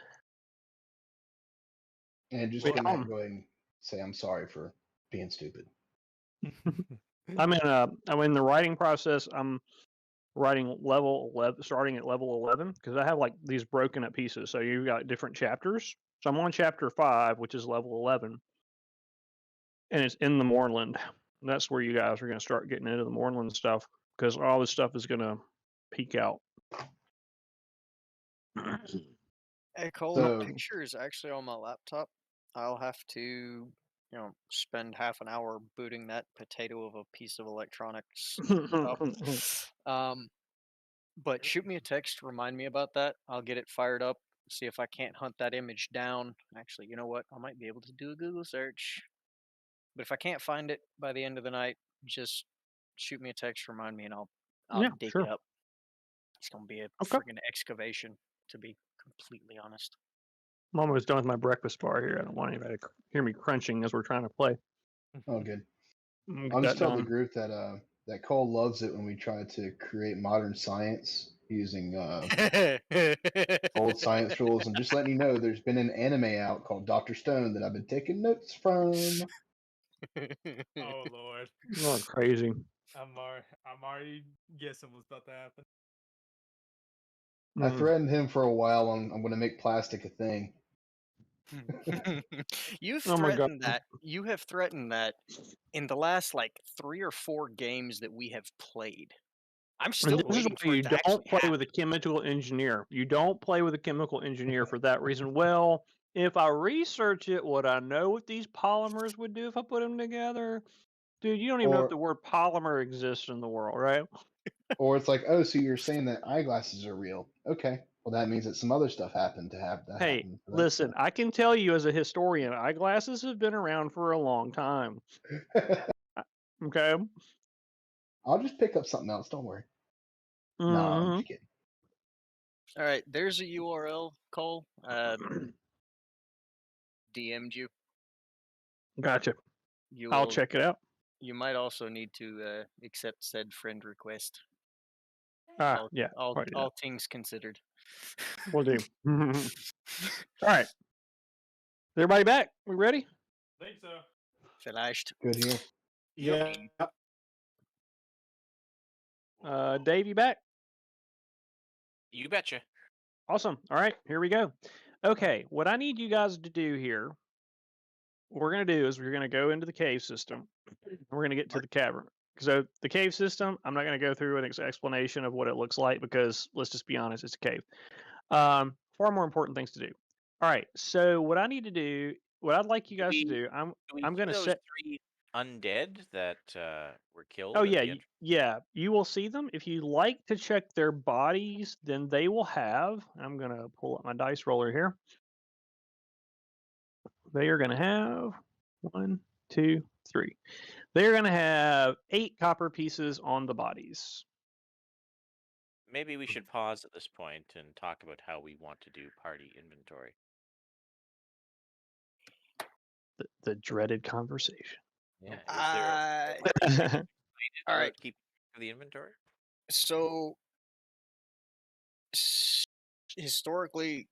And just Wait, on that, go ahead and say I'm sorry for being stupid. I'm in the writing process. I'm writing level 11, starting at level 11, because I have like these broken up pieces. So you've got different chapters. So I'm on chapter 5, which is level 11, and it's in the Moorland. And that's where you guys are going to start getting into the Moorland stuff, because all this stuff is going to peak out. Hey Cole, So- the picture is actually on my laptop. I'll have to, spend half an hour booting that potato of a piece of electronics up. But shoot me a text, remind me about that. I'll get it fired up, see if I can't hunt that image down. Actually, you know what? I might be able to do a Google search. But if I can't find it by the end of the night, just shoot me a text, remind me, and I'll Yeah, dig sure. it up. It's gonna be a Okay. friggin' excavation, to be completely honest. I'm almost done with my breakfast bar here. I don't want anybody to hear me crunching as we're trying to play. Oh, good. Get I'll that just tell the done. group that Cole loves it when we try to create modern science using old science rules. And just letting you know, there's been an anime out called Dr. Stone that I've been taking notes from. Oh Lord, Oh, crazy. I'm already guessing what's about to happen. I Mm. threatened him for a while on I'm going to make plastic a thing. You've Oh my God. threatened that. You have threatened that in the last like 3 or 4 games that we have played. I'm And still this is waiting why for you it to don't actually play happen. with a chemical engineer. You don't play with a chemical engineer for that reason. Well, if I research it, would I know what these polymers would do if I put them together? Dude, you don't even know if Or- the word polymer exists in the world, right? Or it's like, oh, so you're saying that eyeglasses are real. Okay. Well, that means that some other stuff happened to have that Hey, happen. So listen, I can tell you as a historian, eyeglasses have been around for a long time. Okay? I'll just pick up something else. Don't worry. No, I'm Mhm. just kidding. All right, there's a URL, Cole. DM'd you. Gotcha. You I'll will- check it out. You might also need to accept said friend request. Ah, yeah. All probably do all things considered. that. Will do. All right. Is everybody back? We ready? Think so. Finished. Good here. Yeah. Dave, you back? You betcha. Awesome. All right, here we go. Okay, what I need you guys to do here, what we're going to do is we're going to go into the cave system. We're going to get to the cavern. So the cave system, I'm not going to go through an explanation of what it looks like because let's just be honest, it's a cave. Far more important things to do. All right, so what I need to do, what I'd like you guys to do, Do we I'm see going to those set. 3 undead that were killed? Oh at yeah, the entrance? yeah. You will see them if you like to check their bodies. Then they will have. I'm gonna pull up my dice roller here. They are gonna have 1, 2, 3. They are gonna have 8 copper pieces on the bodies. Maybe we should pause at this point and talk about how we want to do party inventory. The dreaded conversation. Yeah. Is there All right. keep the inventory? So historically,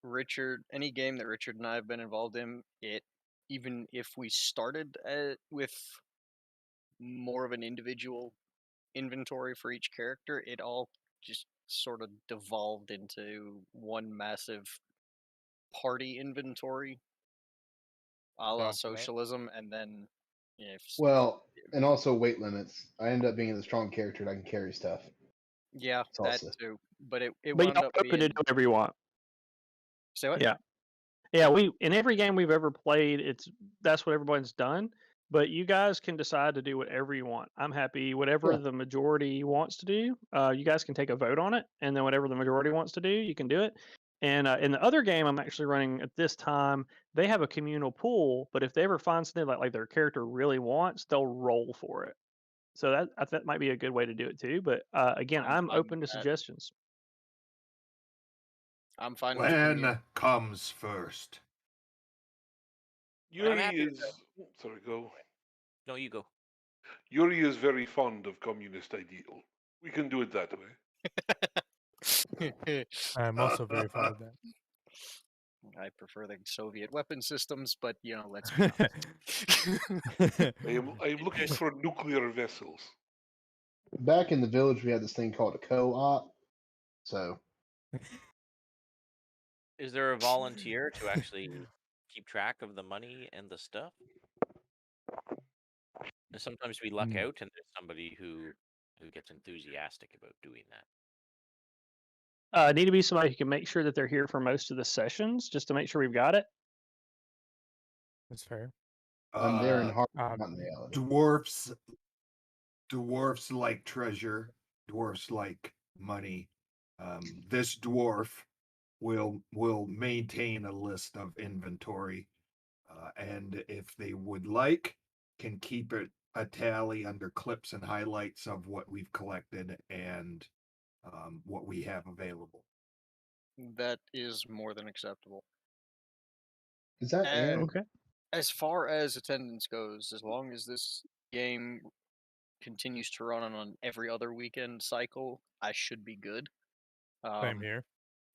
Richard, any game that Richard and I have been involved in, even if we started with more of an individual inventory for each character, it all just sort of devolved into one massive party inventory, a la Okay. socialism, and then if Well, and also weight limits. I end up being the strong character that can carry stuff. yeah, It's that also- too. But it But wound you're up open to being. do whatever you want. Say what? Yeah. Yeah, we in every game we've ever played, that's what everyone's done. But you guys can decide to do whatever you want. I'm happy. Whatever Yeah. the majority wants to do, you guys can take a vote on it, and then whatever the majority wants to do, you can do it. And in the other game I'm actually running at this time, they have a communal pool. But if they ever find something like their character really wants, they'll roll for it. So that might be a good way to do it too. But again, I'm fine open to with that. suggestions. I'm fine with When comes first? I'm Yuri happy to is. Sorry, go. No, you go. Yuri is very fond of communist ideal. We can do it that way. I'm also very fond of that. I prefer the Soviet weapon systems, but let's be honest. I am looking for nuclear vessels. Back in the village, we had this thing called a co-op. So Is there a volunteer to actually keep track of the money and the stuff? And sometimes we luck out, and there's somebody who gets enthusiastic about doing that. Need to be somebody who can make sure that they're here for most of the sessions, just to make sure we've got it. That's fair. I'm there in heart, um, not in reality. Dwarfs like treasure. Dwarfs like money. This dwarf will maintain a list of inventory, and if they would like, can keep it a tally under clips and highlights of what we've collected and what we have available. That is more than acceptable. Is that Aaron? Okay. As far as attendance goes, as long as this game continues to run on every other weekend cycle, I should be good. Same here.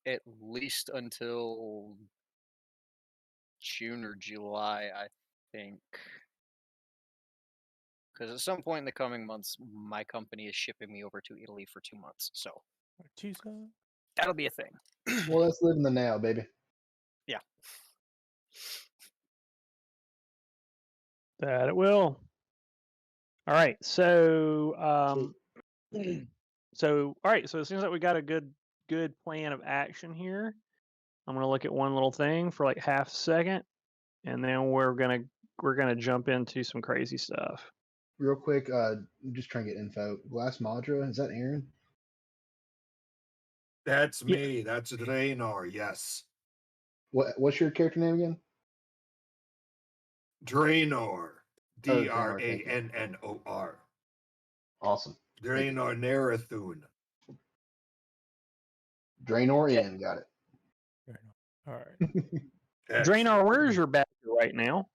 At least until June or July, I think. Because at some point in the coming months, my company is shipping me over to Italy for 2 months. So that'll be a thing. Well, let's live in the now, baby. Yeah. That it will. All right. So, all right. So it seems like we got a good plan of action here. I'm gonna look at one little thing for like half a second, and then we're gonna jump into some crazy stuff. Real quick, I'm just trying to get info. Glass Madra, is that Aaron? That's Yeah. me. That's Draenor. Yes, What's your character name again? Draenor. Draenor, thank you. Drannor. Awesome. Draenor Narathun. Draenor in, got it. All right. Draenor, where's your badger right now?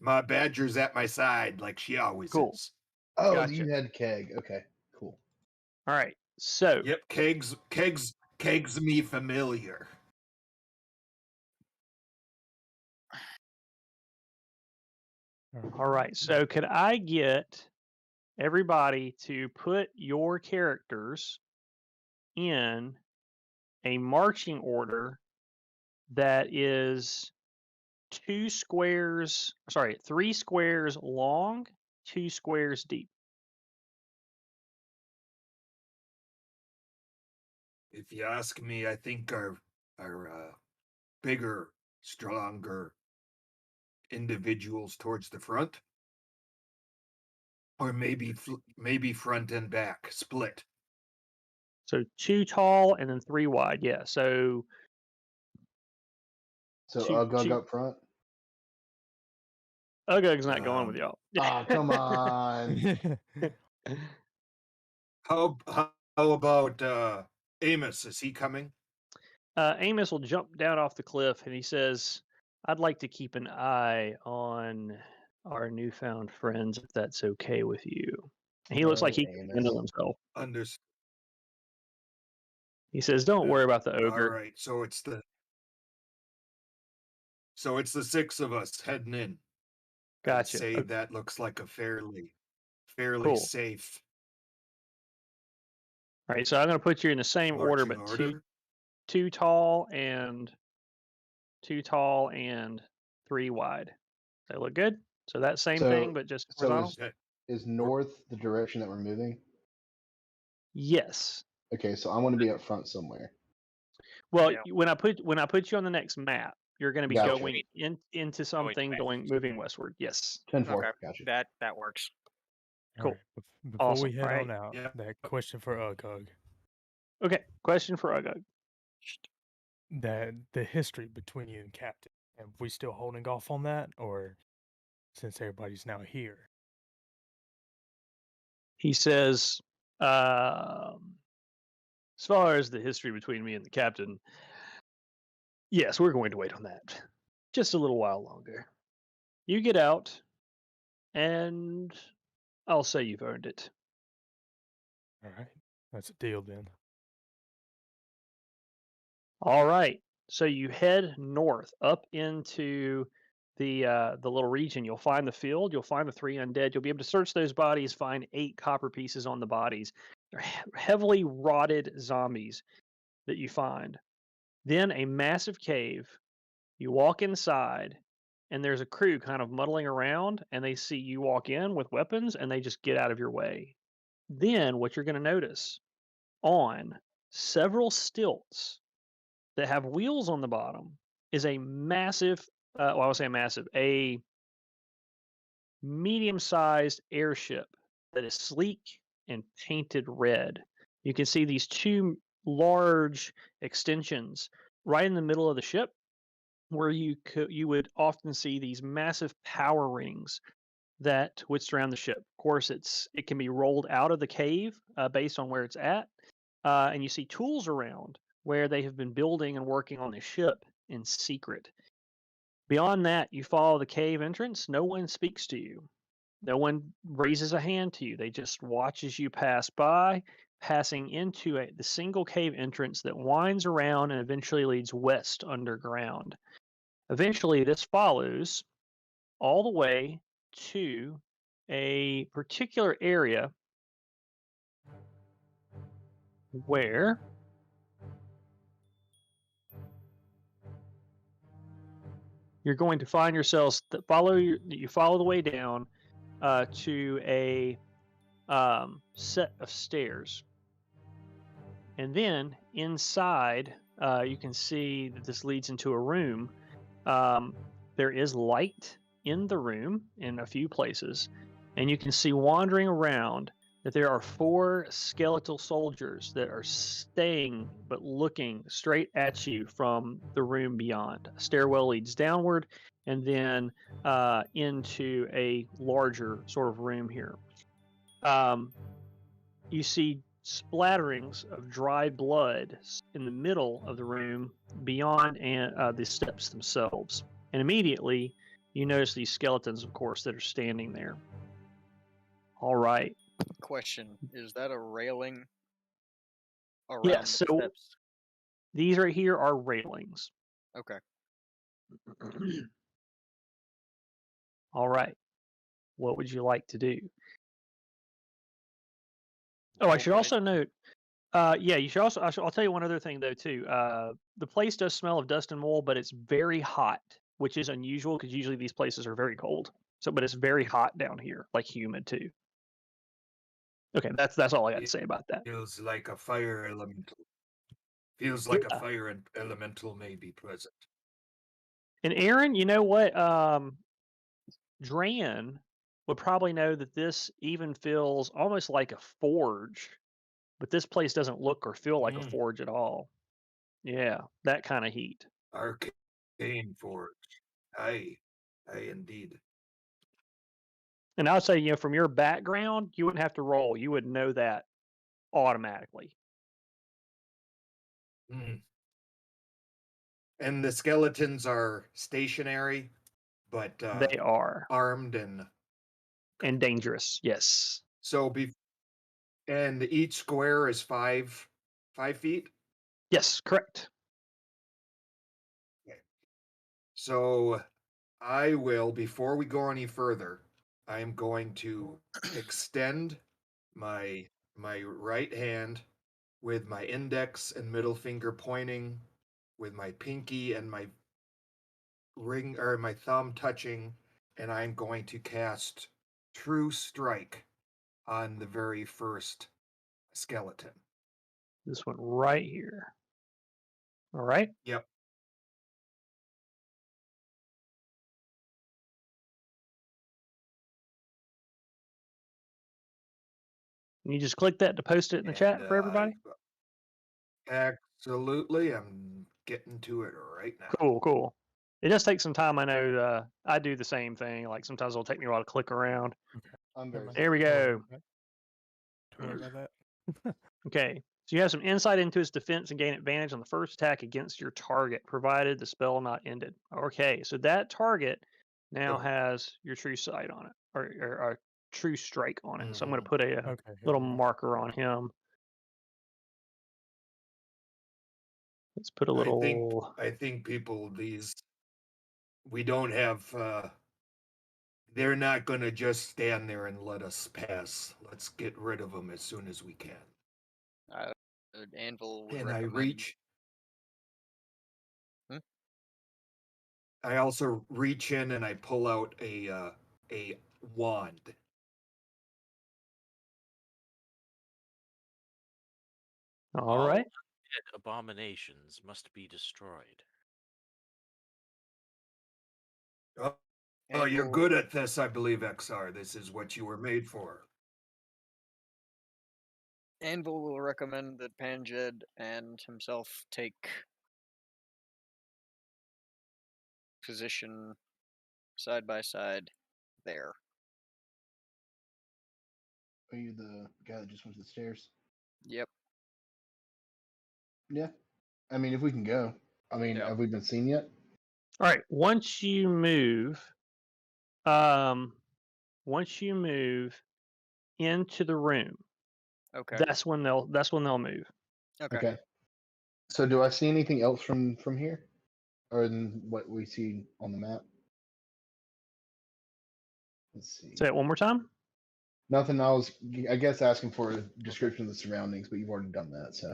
My badger's at my side, like she always Cool. is. Oh, Gotcha. you had Keg. Okay, cool. All right. So Yep, kegs me familiar. all right. So could I get everybody to put your characters in a marching order that is 3 squares long, 2 squares deep? If you ask me, I think our bigger, stronger individuals towards the front, or maybe front and back split. So 2 tall and then 3 wide. Yeah. So So Two- Ugug two- up front. Ugug's not going with y'all. Oh, come on. How about Amos? Is he coming? Amos will jump down off the cliff and he says, "I'd like to keep an eye on our newfound friends, if that's okay with you." And he looks like he can Amos. handle himself. Understood. He says, "Don't worry about the All ogre." right, so it's the 6 of us heading in. I'd Gotcha. say Okay. that looks like a fairly Cool. safe All right, so I'm going to put you in the same order, marching but order. two tall and 3 wide. They look good. So that same So- thing, but just so horizontal. Is north the direction that we're moving? Yes. Okay, so I want to be up front somewhere. Well, Yeah. when I put you on the next map, You're going to be Gotcha. going into something, moving westward. Yes. 10-4. Okay. Gotcha. That works. Cool. Alright, before we Awesome. head on Alright. out, Yeah. that question for Ugug. Okay. Question for Ugug. That the history between you and Captain. And we still holding off on that, or since everybody's now here? He says, as far as the history between me and the captain, yes, we're going to wait on that. Just a little while longer. You get out, and I'll say you've earned it. All right, that's a deal then. All right. So you head north up into the little region. You'll find the field. You'll find the 3 undead. You'll be able to search those bodies, find 8 copper pieces on the bodies. They're heavily rotted zombies that you find. Then a massive cave. You walk inside, and there's a crew kind of muddling around, and they see you walk in with weapons, and they just get out of your way. Then what you're going to notice on several stilts that have wheels on the bottom is a massive, well, I would say a medium-sized airship that is sleek and painted red. You can see these 2 large extensions right in the middle of the ship, where you would often see these massive power rings that would surround the ship. Of course, it can be rolled out of the cave based on where it's at, and you see tools around where they have been building and working on the ship in secret. Beyond that, you follow the cave entrance. No one speaks to you. No one raises a hand to you. They just watch as you pass by, passing into the single cave entrance that winds around and eventually leads west underground. Eventually, this follows all the way to a particular area where you're going to find yourselves that you follow the way down to a set of stairs, and then inside you can see that this leads into a room. There is light in the room in a few places, and you can see wandering around that there are 4 skeletal soldiers that are staying but looking straight at you from the room beyond. A stairwell leads downward and then into a larger sort of room here. You see splatterings of dry blood in the middle of the room beyond the steps themselves. And immediately you notice these skeletons, of course, that are standing there. All right. Question: is that a railing around Yeah, the so steps? these right here are railings. Okay. All right. What would you like to do? Oh, I should also note. Yeah, you should also. I'll tell you one other thing though too. The place does smell of dust and mold, but it's very hot, which is unusual because usually these places are very cold. So, but it's very hot down here, like humid too. Okay, that's all I got to say about that. Feels like a fire elemental. Feels like a fire elemental may be present. And Aaron, you know what? Dran would probably know that this even feels almost like a forge, but this place doesn't look or feel like a forge at all. Yeah, that kind of heat. Arcane forge. Aye, indeed. And I would say, from your background, you wouldn't have to roll. You would know that automatically. And the skeletons are stationary, but they are armed and dangerous. Yes. So and each square is 5 feet. Yes, correct. Okay. So I will, before we go any further, I am going to extend my right hand with my index and middle finger pointing, with my pinky and my ring or my thumb touching, and I'm going to cast True Strike on the very first skeleton. This one right here. All right. Yep. Can you just click that to post it in the chat for everybody? Absolutely. I'm getting to it right now. Cool. It does take some time. I know I do the same thing. Like sometimes it'll take me a while to click around. I'm very There we go. Don't worry about that. Okay. So you have some insight into its defense and gain advantage on the first attack against your target, provided the spell not ended. Okay, so that target now Oh. has your true sight on it, or true strike on it. So I'm going to Mhm. put a Okay. here little we go. marker on him. Let's put a little. I think people we don't have they're not going to just stand there and let us pass. Let's get rid of them as soon as we can. Anvil would And I recommend. reach. Hmm? I also reach in and I pull out a wand. All right. Undead abominations must be destroyed. Oh, you're Anvil- good at this, I believe, XR. This is what you were made for. Anvil will recommend that Panjed and himself take position side by side there. Are you the guy that just went to the stairs? Yep. Yeah. I mean, if we can go. I mean, Yeah. have we been seen yet? All right. Once you move into the room, Okay. that's when they'll move. Okay. So, do I see anything else from here, or than what we see on the map? Let's see. Say it one more time. Nothing. I guess, asking for a description of the surroundings, but you've already done that. So,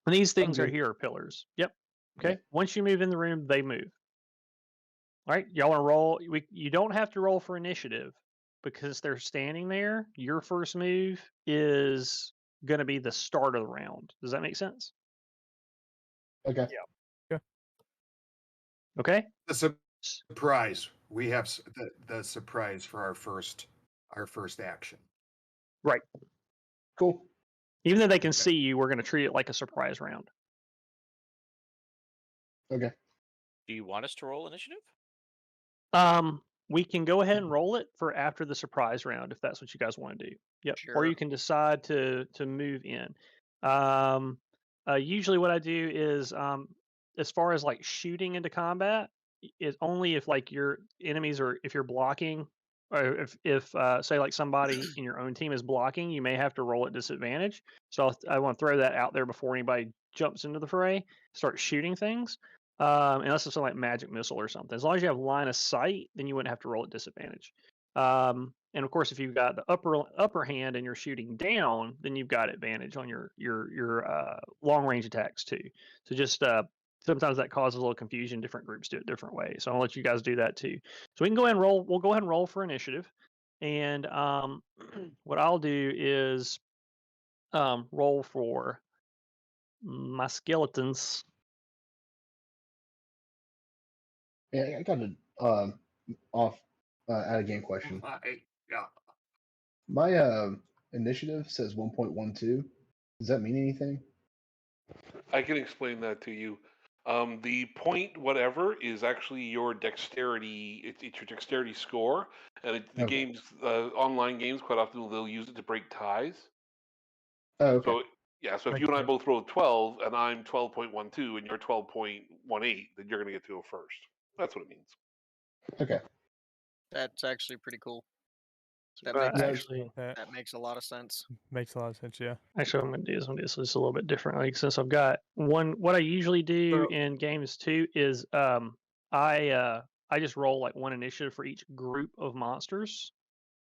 And these things good. right here are pillars. Yep. Okay. Yeah. Once you move in the room, they move. All right. Y'all want to roll? You don't have to roll for initiative because they're standing there. Your first move is going to be the start of the round. Does that make sense? Okay. Okay. The surprise. We have the surprise for our first action. Right. Cool. Even though they can Okay. see you, we're going to treat it like a surprise round. Okay. Do you want us to roll initiative? We can go ahead and roll it for after the surprise round if that's what you guys want to do. Yep. Or Sure. you can decide to move in. Usually what I do is as far as like shooting into combat is only if like your enemies or if you're blocking or if say like somebody in your own team is blocking, you may have to roll at disadvantage. So I want to throw that out there before anybody jumps into the fray, start shooting things. Unless it's something like magic missile or something. As long as you have line of sight, then you wouldn't have to roll at disadvantage. And of course, if you've got the upper hand and you're shooting down, then you've got advantage on your long range attacks too. So just sometimes that causes a little confusion. Different groups do it different ways. So I'll let you guys do that too. So we can go ahead and roll. We'll go ahead and roll for initiative. And what I'll do is roll for my skeletons. Yeah, I got an out of game question. Yeah. My initiative says 1.12. Does that mean anything? I can explain that to you. The point whatever is actually your dexterity. It's your dexterity score, and the Okay. games, online games, quite often they'll use it to break ties. Oh, okay. So yeah, so if Makes you and I sense. both roll 12 and I'm 12.12 and you're 12.18, then you're gonna get to go first. That's what it means. Okay. That's actually pretty cool. That But makes actually, that makes a lot of sense. Makes a lot of sense. Yeah. Actually, I'm going to do this just a little bit differently since I've got one. What I usually do So- in games too is I just roll like one initiative for each group of monsters.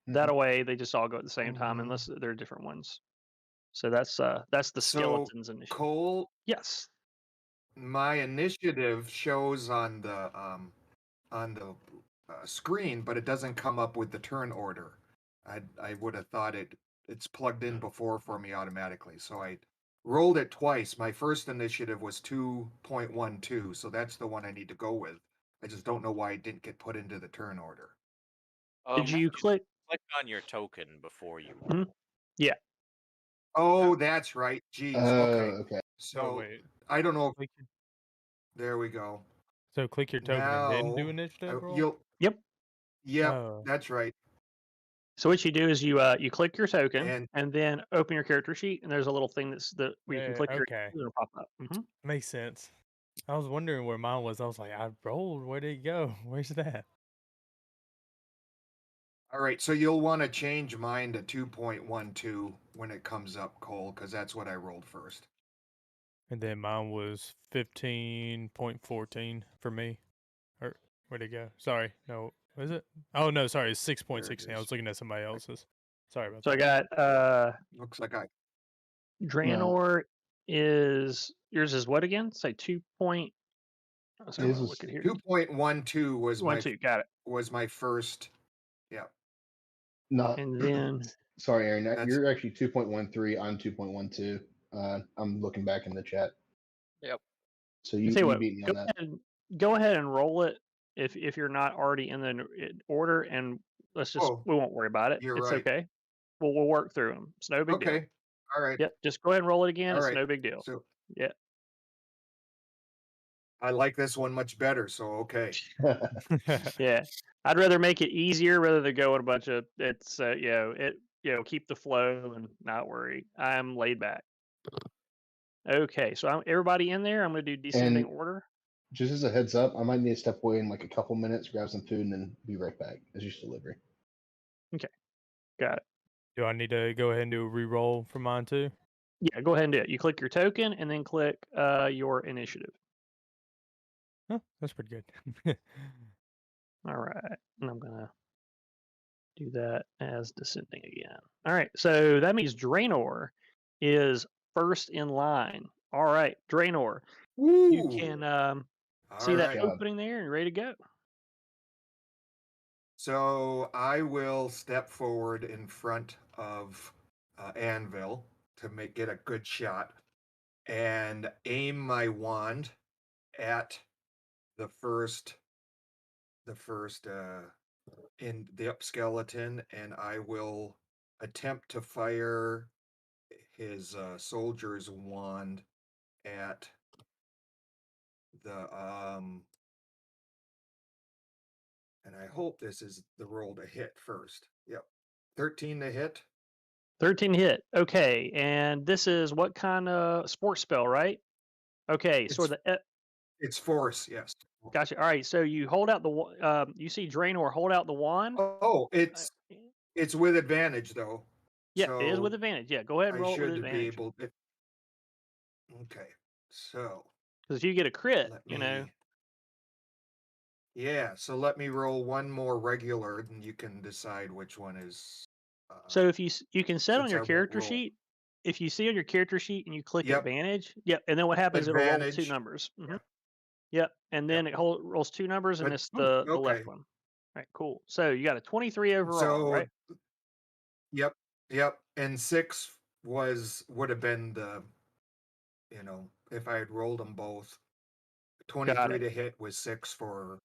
That way, they just all go at the same time, unless they're different ones. So that's the So, skeletons initiative. Cole, Yes. my initiative shows on the screen, but it doesn't come up with the turn order. I would have thought it's plugged in before for me automatically. So I rolled it twice. My first initiative was 2.12, so that's the one I need to go with. I just don't know why it didn't get put into the turn order. Did you click? click on your token before you Mhm. roll. Oh, that's right. Jeez. Okay. Okay. So wait. I don't know. Click your, There we go. so click your token and then do Now initiative roll? you'll. Yep. Yep. Oh. That's right. So what you do is you click your token And and then open your character sheet, and there's a little thing where you can click your Okay. it'll pop up. Makes sense. I was wondering where mine was. I was like, I rolled. Where did it go? Where's that? all right. So you'll want to change mine to 2.12 when it comes up, Cole, because that's what I rolled first. And then mine was 15.14 for me. Or where'd it go? Sorry. No. Was it? Oh, no. Sorry. It's 6.16. I is. was looking at somebody else's. Sorry about So I that. got Looks like I. Draenor is yours is what again? Say 2 point. Oh, sorry, I'm His gonna was look at here. 2.12 was One my two, got it. was my first. Yeah. not. And then Sorry, Aaron. That's- You're actually 2.13. I'm 2.12. I'm looking back in the chat. Yep. So I you tell you what, beat me on that. go ahead and roll it if you're not already in the order, and let's just Oh, we won't worry about it. you're It's right. okay. We'll work through them. It's no big deal. Okay. All right. Yep, just go ahead and roll it again. All It's right. no big deal. So Yeah. I like this one much better. So okay. Yeah, I'd rather make it easier rather than go in a bunch of it's keep the flow and not worry. I'm laid back. Okay, so everybody in there. I'm going to do descending And- order. Just as a heads up, I might need to step away in like a couple minutes, grab some food, and then be right back. As just delivery. Got it. Do I need to go ahead and do a re-roll for mine too? Yeah, go ahead and do it. You click your token and then click your initiative. Oh, that's pretty good. All right, and I'm gonna do that as descending again. All right, so that means Draenor is first in line. All right, Draenor, you Woo! can All see that right. job. opening there and ready to go. So I will step forward in front of Anvil to get a good shot, and aim my wand at the first in the up skeleton, and I will attempt to fire his soldier's wand at the and I hope this is the roll to hit first. Yep. 13 to hit. 13 hit. Okay, and this is what kind of sports spell, right? Okay, so It's force, yes. gotcha. All right, so you hold out you see Draenor hold out the wand. Oh, it's with advantage though. Yeah, it is with So advantage. Yeah, go ahead and I roll it with should be advantage. able to. Okay, so Because if you get a crit, let me. Yeah, so let me roll one more regular, and you can decide which one is. So if you can set on since your I won't character roll. sheet, if you see on your character sheet and you click Yep. advantage, yep, and then what happens? It'll roll 2 Advantage. numbers. Yeah. Yep, and then it rolls 2 numbers, and But- it's the okay. left one. All right, cool. So you got a 23 overall, So, right? Yep, and 6 would have been the, if I had rolled them both. 23 it. to hit was 6 for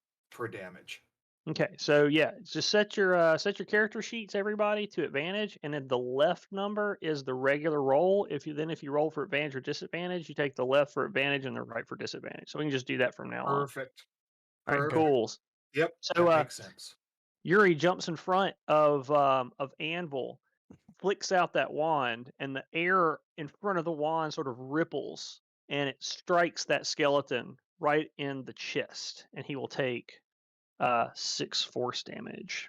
damage. Okay, so yeah, just set your character sheets, everybody, to advantage, and then the left number is the regular roll. If you roll for advantage or disadvantage, you take the left for advantage and the right for disadvantage. So we can just do that from now on. Perfect. All right, Perfect. cool. Yep, So that makes sense. Yuri jumps in front of Anvil, flicks out that wand, and the air in front of the wand sort of ripples, and it strikes that skeleton right in the chest, and he will take 6 force damage.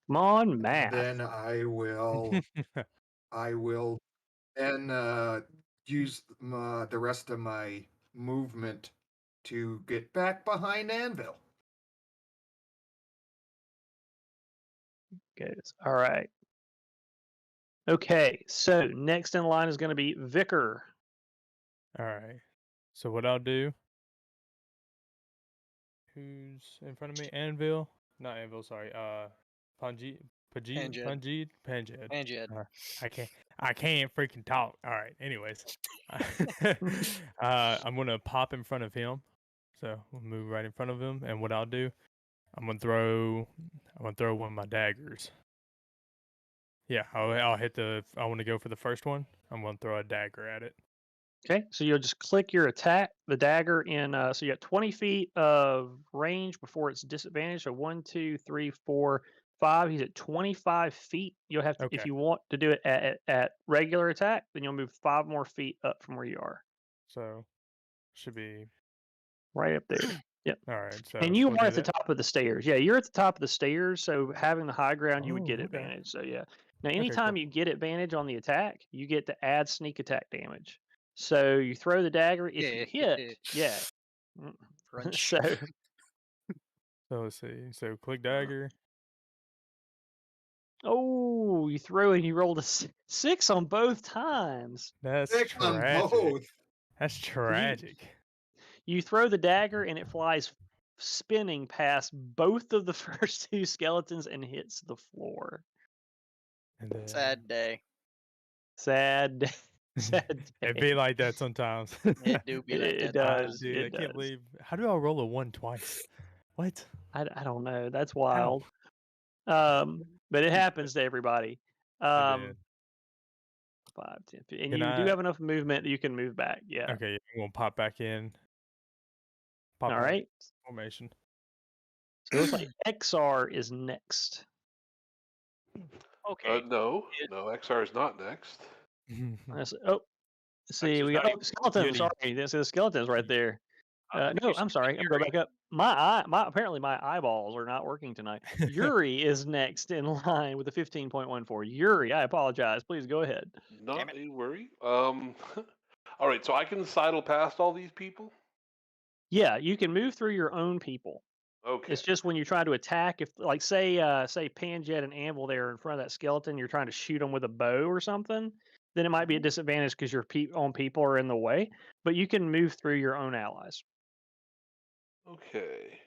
Come on, math. Then I will then use the rest of my movement to get back behind Anvil. Goes. All right. Okay, so next in line is going to be Vicar. All right. So what I'll do? Who's in front of me? Anvil? Not Anvil. Sorry. Panjed. Panjed. Panjed. I can't freaking talk. All right. Anyways, I'm gonna pop in front of him. So we'll move right in front of him, and what I'll do, I'm gonna throw one of my daggers. Yeah, I'll hit the. I want to go for the first one. I'm gonna throw a dagger at it. Okay, so you'll just click your attack, the dagger in. So you got 20 feet of range before it's disadvantaged. So 1, 2, 3, 4, 5. He's at 25 feet. You'll have to, if Okay. you want to do it at regular attack, then you'll move 5 more feet up from where you are, So should be right up there. Yep. all right. So And you we'll are do at the that. top of the stairs. Yeah, you're at the top of the stairs. So having the high ground, you would Oh, get okay. advantage. So yeah. Now, Okay, anytime cool. you get advantage on the attack, you get to add sneak attack damage. So you throw the dagger. If you hit, yeah. Crunch. So So let's see. So click dagger. oh, you throw and you rolled a 6 on both times. That's 6 on tragic. both. That's tragic. You throw the dagger and it flies spinning past both of the first 2 skeletons and hits the floor. And then Sad day. Sad, sad It'd day. be like that sometimes. It do be like It that. does. Dude, it I can't does. believe. How do I roll a 1 twice? What? I don't know. That's How? wild. But it happens to everybody. It Um, did. 5, 10, 15. And Can you do I? have enough movement that you can move back. Yeah. Okay, I'm gonna pop back in. Pop All in right. formation. So it looks like XR is next. Okay. No, XR is not next. Oh, see, Actually, we it's got not even skeleton. Yeti. Sorry, there's the skeletons right there. No, I'm sorry. I'm going back up. Apparently my eyeballs are not working tonight. Yuri is next in line with a 15.14. Yuri, I apologize. Please go ahead. Not a worry. All right, so I can sidle past all these people. Yeah, you can move through your own people. Okay. It's just when you try to attack, if like say Panjet and Anvil there in front of that skeleton, you're trying to shoot them with a bow or something, then it might be a disadvantage because your own people are in the way. But you can move through your own allies. Okay.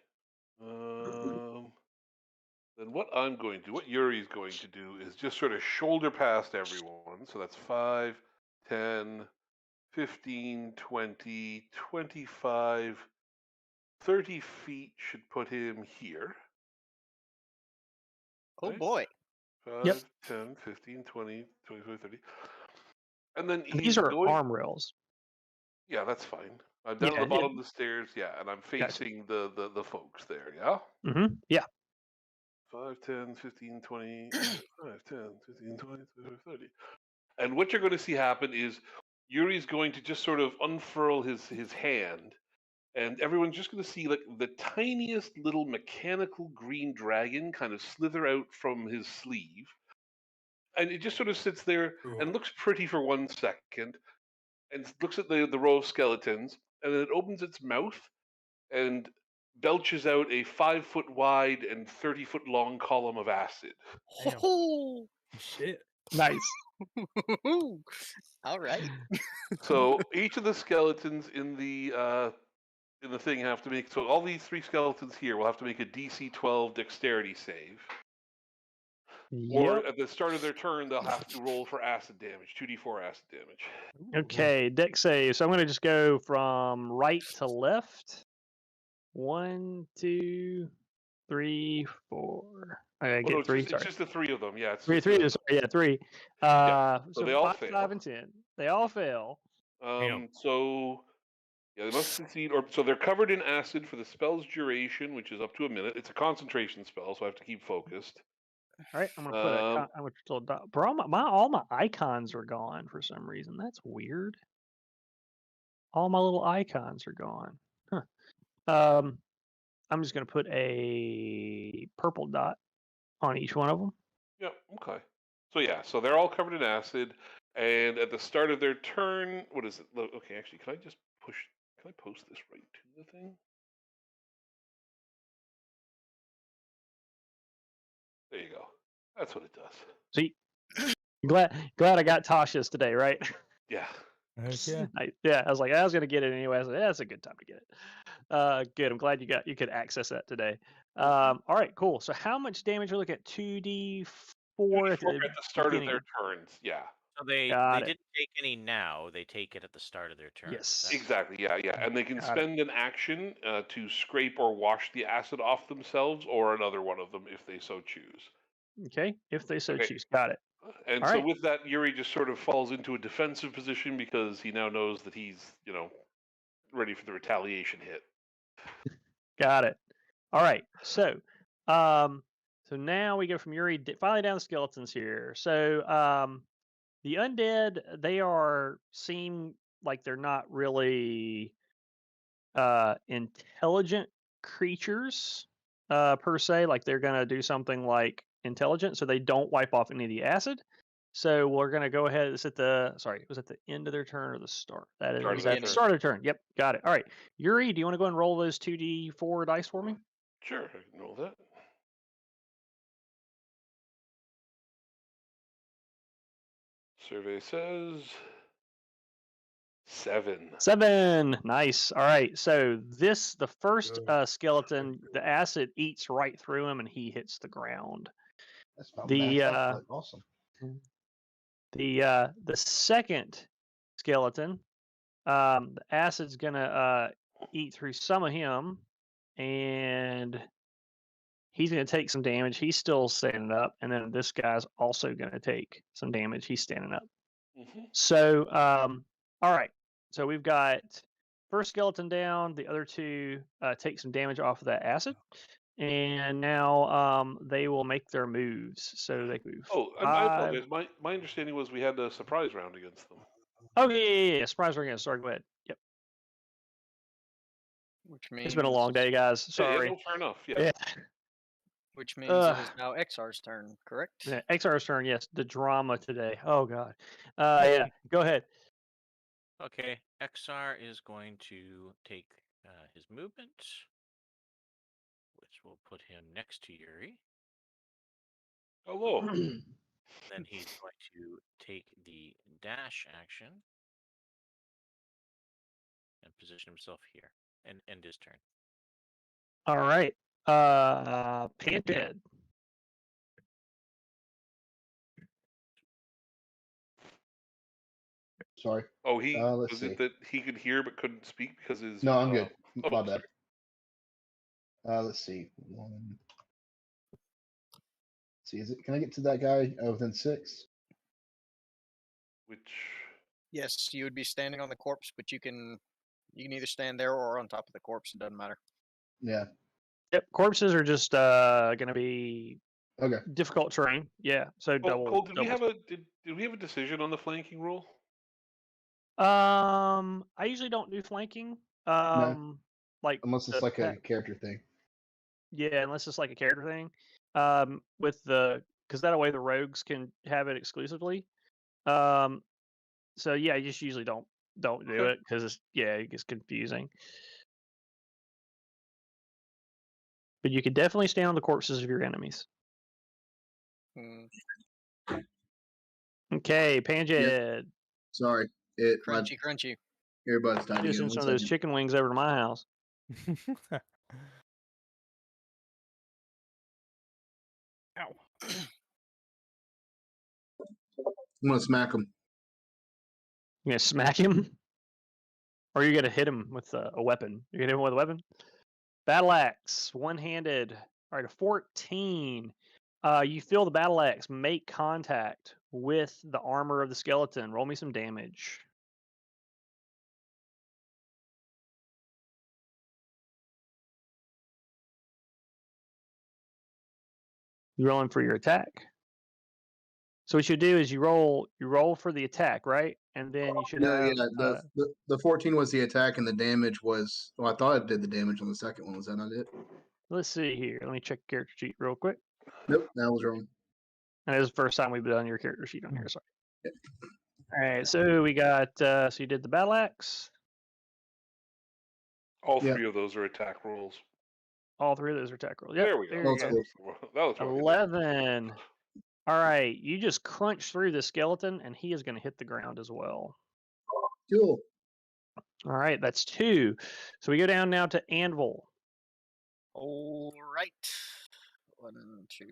Then what Yuri's going to do is just sort of shoulder past everyone. So that's 5, 10, 15, 20, 25, 30 feet should put him here. Oh Right? boy. 5, Yep. 10, 15, 20, 25, 30. And then And he's these are going... arm rails. Yeah, that's fine. I'm down Yeah, at the bottom of the stairs, yeah, and I'm facing the folks there, yeah? Mm-hmm. Yeah. 5, 10, 15, 20, 5, 10, 15, 20, 30. And what you're going to see happen is Yuri's going to just sort of unfurl his hand, and everyone's just going to see like the tiniest little mechanical green dragon kind of slither out from his sleeve. And it just sort of sits there and looks pretty for 1 second, and looks at the row of skeletons, and then it opens its mouth and belches out a 5-foot wide and 30-foot long column of acid. Damn. Oh, Shit. Nice. all right. So each of the skeletons in the thing have to make. So all these 3 skeletons here will have to make a DC 12 dexterity save. Or Yep. at the start of their turn, they'll have to roll for acid damage, 2d4 acid damage. Okay, deck save. So I'm going to just go from right to left. 1, 2, 3, 4. I get 3. It's just the 3 of them. Yeah, it's 3. just 3. the- Sorry, yeah, 3. so they all 5, fail. 5, and 10. They all fail. So yeah, they must succeed. So they're covered in acid for the spell's duration, which is up to a minute. It's a concentration spell, so I have to keep focused. All right, I'm gonna put I'm gonna bro, all my icons are gone for some reason. That's weird. All my little icons are gone. Huh. I'm just gonna put a purple dot on each one of them. Yeah. Okay. So yeah, so they're all covered in acid, and at the start of their turn, what is it? Okay, actually, can I post this right to the thing? There you go. That's what it does. See, glad I got Tasha's today, right? Yeah. Heck yeah. I was like, I was gonna get it anyway. I was like, that's a good time to get it. Good. I'm glad you could access that today. All right, cool. So how much damage are we looking at? 2d4 at At the start of beginning. their turns. Yeah. So they Got it. didn't take any now. They take it at the start of their turn. Yes. Exactly. Yeah. And they can Got it. spend an action to scrape or wash the acid off themselves or another one of them if they so choose. Okay, if they so Okay. choose. Got it. And All so right. with that, Yuri just sort of falls into a defensive position because he now knows that he's, ready for the retaliation hit. Got it. All right. So, so now we go from Yuri finally down the skeletons here. So, the undead, they seem like they're not really intelligent creatures per se. Like they're gonna do something like intelligent, so they don't wipe off any of the acid. So we're gonna go ahead. It's at the was it the end of their turn or the start? That Start is of their at the turn. start of their turn. Yep, got it. All right, Yuri, do you want to go and roll those 2d4 dice for me? Sure, I can roll that. Survey says 7. 7. Nice. All right. So the first Good. skeleton, the acid eats right through him, and he hits the ground. That's about The, max output. Awesome. The second skeleton, the acid's gonna eat through some of him, and he's gonna take some damage. He's still standing up, and then this guy's also gonna take some damage. He's standing up. Mhm. So, all right. So we've got first skeleton down. The other two take some damage off of that acid, and now they will make their moves. So they move. Oh, I 5. apologize. My understanding was we had a surprise round against them. Oh yeah. Surprise! We're gonna start. Go ahead. Yep. Which means It's been a long day, guys. Yeah, Sorry. no, fair enough. Yeah. Yeah. Which means it is now XR's turn, correct? Yeah, XR's turn. Yes. The drama today. Oh god. Yeah. Go ahead. Okay, XR is going to take his movement, which will put him next to Yuri. Hello. Then he's going to take the dash action and position himself here and end his turn. All right. Panthead. Sorry. Oh, he let's was see. it that he could hear but couldn't speak because his. No, I'm good. Oh, My bad. Let's see. See, can I get to that guy within 6? Which. Yes, you would be standing on the corpse, but you can either stand there or on top of the corpse. It doesn't matter. Yeah. Yep. Corpses are just gonna be Okay. difficult terrain. Yeah. So double. Cole, did we double. have did we have a decision on the flanking rule? I usually don't do flanking. Like Unless it's like a character thing. Yeah, unless it's like a character thing. With because that way the rogues can have it exclusively. So yeah, I just usually don't do it because it gets confusing. But you could definitely stand on the corpses of your enemies. Okay, Panjed. Sorry, my Crunchy. earbuds died Just again. send some of those chicken wings over to my house. Ow. I'm gonna smack him. You gonna smack him, or you gonna hit him with a weapon? You gonna hit him with a weapon? Battle axe, one-handed. All right, a 14. You feel the battle axe make contact with the armor of the skeleton. Roll me some damage. You rolling for your attack. So what you do is you roll for the attack, right? And then you should have. The 14 was the attack, and the damage was. Well, I thought it did the damage on the second one. Was that not it? Let's see here. Let me check character sheet real quick. Nope, that was wrong. And this is the first time we've done your character sheet on here. Sorry. All right, so we got. So you did the battle axe. All 3 of those are attack rolls. All 3 of those are attack rolls. Yep, There we go. That was 11. All right, you just crunch through the skeleton, and he is going to hit the ground as well. Cool. All right, that's 2. So we go down now to Anvil. All right. 1, 2, 3,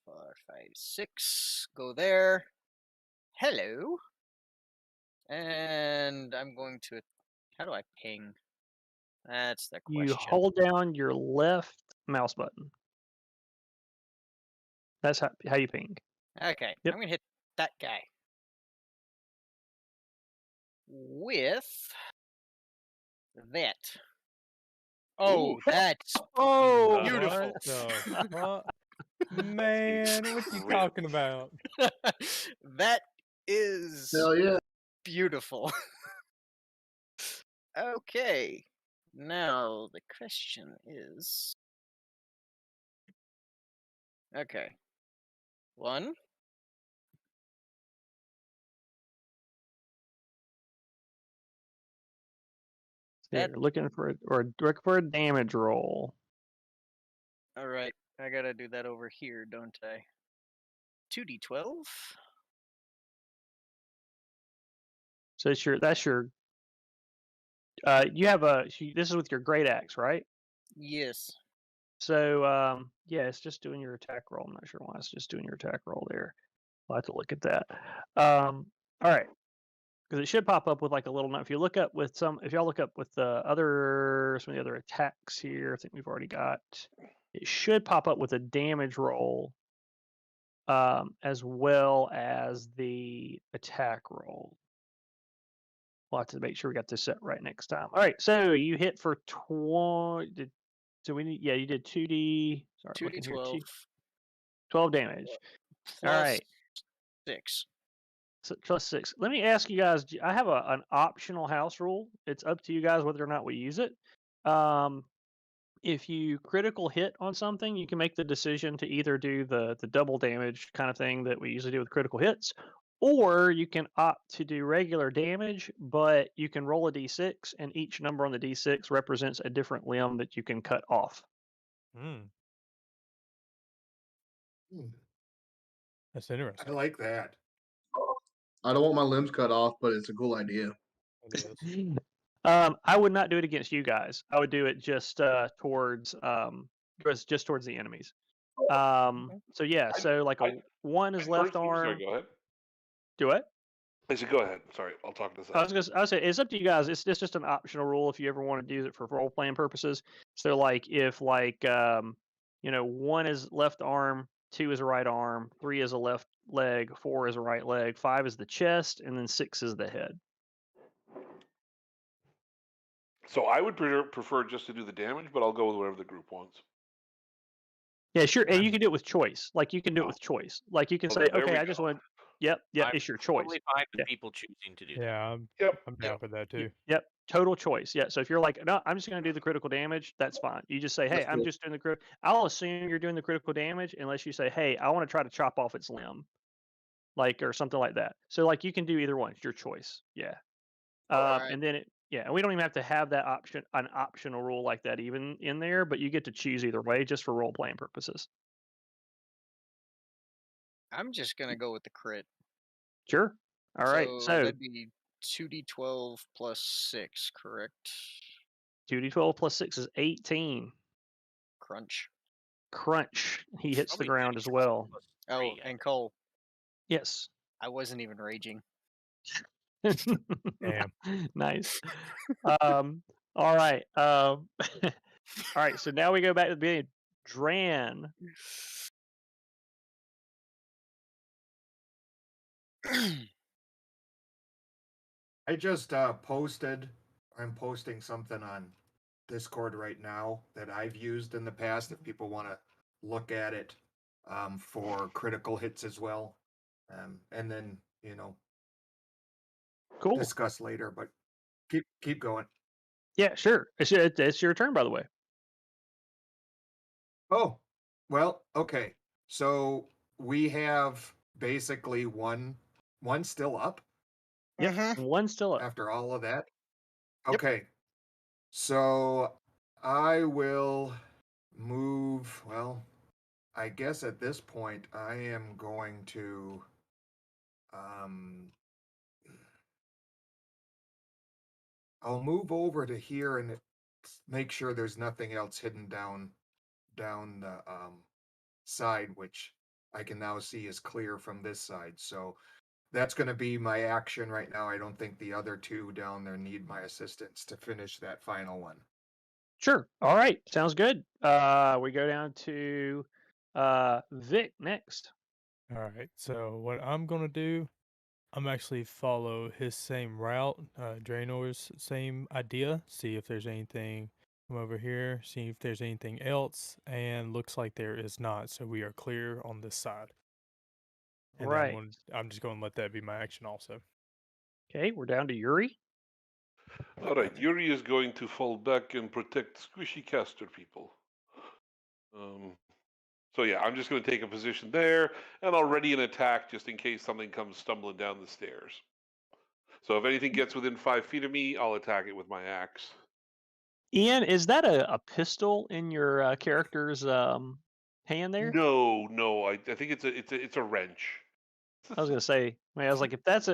4, 5, 6. Go there. Hello. And I'm going to. How do I ping? That's the question. You hold down your left mouse button. That's how you ping. Okay, Yep. I'm going to hit that guy. With that. Oh, that's Oh, beautiful. What the fuck? Man, what you Real. talking about? That is Hell yeah. beautiful. Okay. Now the question is. Okay. 1. Here, looking for a damage roll. All right. I gotta do that over here, don't I? 2d12. So that's your. You have this is with your great axe, right? Yes. So yeah, it's just doing your attack roll. I'm not sure why it's just doing your attack roll there. I'll have to look at that. All right, because it should pop up with like a little note. If you look up with if y'all look up with some of the other attacks here, I think we've already got. It should pop up with a damage roll, as well as the attack roll. We'll have to make sure we got this set right next time. All right, so you hit for 20. So we need, you did 2d. Sorry, looking here, 2d12 12 damage. plus All right. 6. So plus 6. Let me ask you guys. I have an optional house rule. It's up to you guys whether or not we use it. If you critical hit on something, you can make the decision to either do the double damage kind of thing that we usually do with critical hits, or you can opt to do regular damage, but you can roll a d6, and each number on the d6 represents a different limb that you can cut off. That's I interesting. like that. I don't want my limbs cut off, but it's a cool idea. It is. I would not do it against you guys. I would do it just towards towards the enemies. So yeah, so like a 1 is left arm. Sorry, go ahead. Do it. I said, go ahead. Sorry, I'll talk this I out. was say it's up to you guys. It's just an optional rule if you ever want to use it for role playing purposes. So like if 1 is left arm, 2 is a right arm, 3 is a left leg, 4 is a right leg, 5 is the chest, and then 6 is the head. So I would prefer just to do the damage, but I'll go with whatever the group wants. Yeah, sure. And you can do it with choice. Like you can do it with choice. Like you can say, there okay, we I just go. want. Yep, I'm it's your choice. totally fine with Yeah. people choosing to do that. Yeah, Yep. I'm down for that too. Yep, total choice. Yeah. So if you're like, no, I'm just going to do the critical damage, that's fine. You just say, hey, That's I'm cool. just doing the critical. I'll assume you're doing the critical damage unless you say, hey, I want to try to chop off its limb, like or something like that. So like you can do either one. It's your choice. Yeah. Alright. And then and we don't even have to have that an optional rule like that even in there, but you get to choose either way just for role playing purposes. I'm just gonna go with the crit. Sure. All right. So that'd be 2d12 plus 6, correct? 2d12 plus 6 is 18. Crunch. Crunch. He hits the Probably ground as 2d12 well. plus Oh, 3, and Cole, Yes. I wasn't even raging. Damn. Nice. All right. All right. So now we go back to the beginning. Dran. I just posted. I'm posting something on Discord right now that I've used in the past. If people want to look at it for critical hits as well, and then Cool. discuss later. But keep going. Yeah, sure. It's your turn, by the way. Oh, well, okay. So we have basically one still up Yeah. One still up. after all of that. Yep. Okay. So I will move. Well, I guess at this point I am going to I'll move over to here and make sure there's nothing else hidden down the side, which I can now see is clear from this side. So that's going to be my action right now. I don't think the other two down there need my assistance to finish that final one. Sure. All right. Sounds good. We go down to Vic next. All right. So what I'm gonna do, I'm actually follow his same route, Draenor's same idea. See if there's anything from over here. See if there's anything else, and looks like there is not. So we are clear on this side. And Right. I'm just going to let that be my action also. Okay, we're down to Yuri. All right, Yuri is going to fall back and protect squishy caster people. So yeah, I'm just going to take a position there, and I'll ready an attack just in case something comes stumbling down the stairs. So if anything gets within 5 feet of me, I'll attack it with my axe. Ian, is that a pistol in your character's hand there? No, I think it's a wrench. I was gonna say, I was like, if that's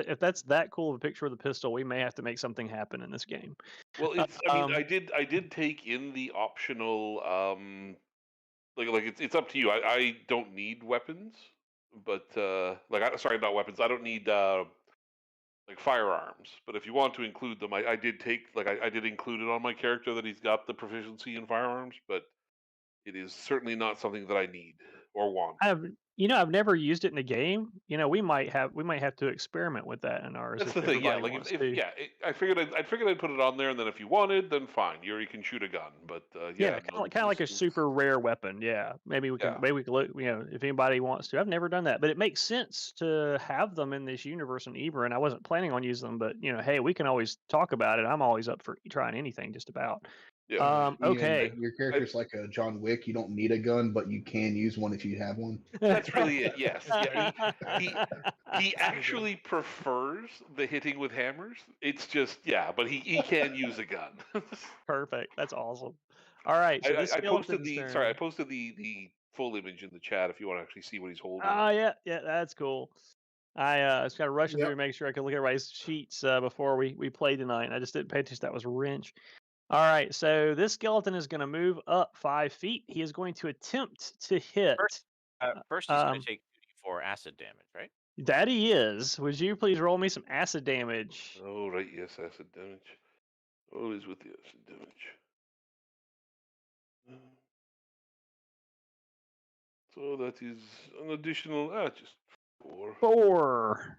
that cool of a picture of the pistol, we may have to make something happen in this game. Well, I did take in the optional like it's up to you. I don't need weapons, but sorry, not weapons. I don't need like firearms. But if you want to include them, I did take I did include it on my character that he's got the proficiency in firearms, but it is certainly not something that I need or want. I've never used it in a game. We might have to experiment with that in ours. That's the thing, yeah. Like I figured I'd put it on there, and then if you wanted, then fine. Yuri can shoot a gun, but kind of like a super rare weapon. Yeah, maybe we can look. If anybody wants to, I've never done that, but it makes sense to have them in this universe in Eber, and I wasn't planning on using them, but hey, we can always talk about it. I'm always up for trying anything, just about. Yeah. Okay. Your character's like a John Wick. You don't need a gun, but you can use one if you have one. That's really it. Yes. Yeah. He actually prefers the hitting with hammers. It's just but he can use a gun. Perfect. That's awesome. All right. So I posted the full image in the chat if you want to actually see what he's holding. Yeah, that's cool. I was kind of rushing through to make sure I could look at everybody's sheets before we played tonight. And I just didn't pay attention. That was a wrench. All right, so this skeleton is going to move up 5 feet. He is going to attempt to hit. First he's going to take 2d4 acid damage, right? That he is. Would you please roll me some acid damage? Oh, right, yes, acid damage. Always with the acid damage. So that is an additional, just 4. 4.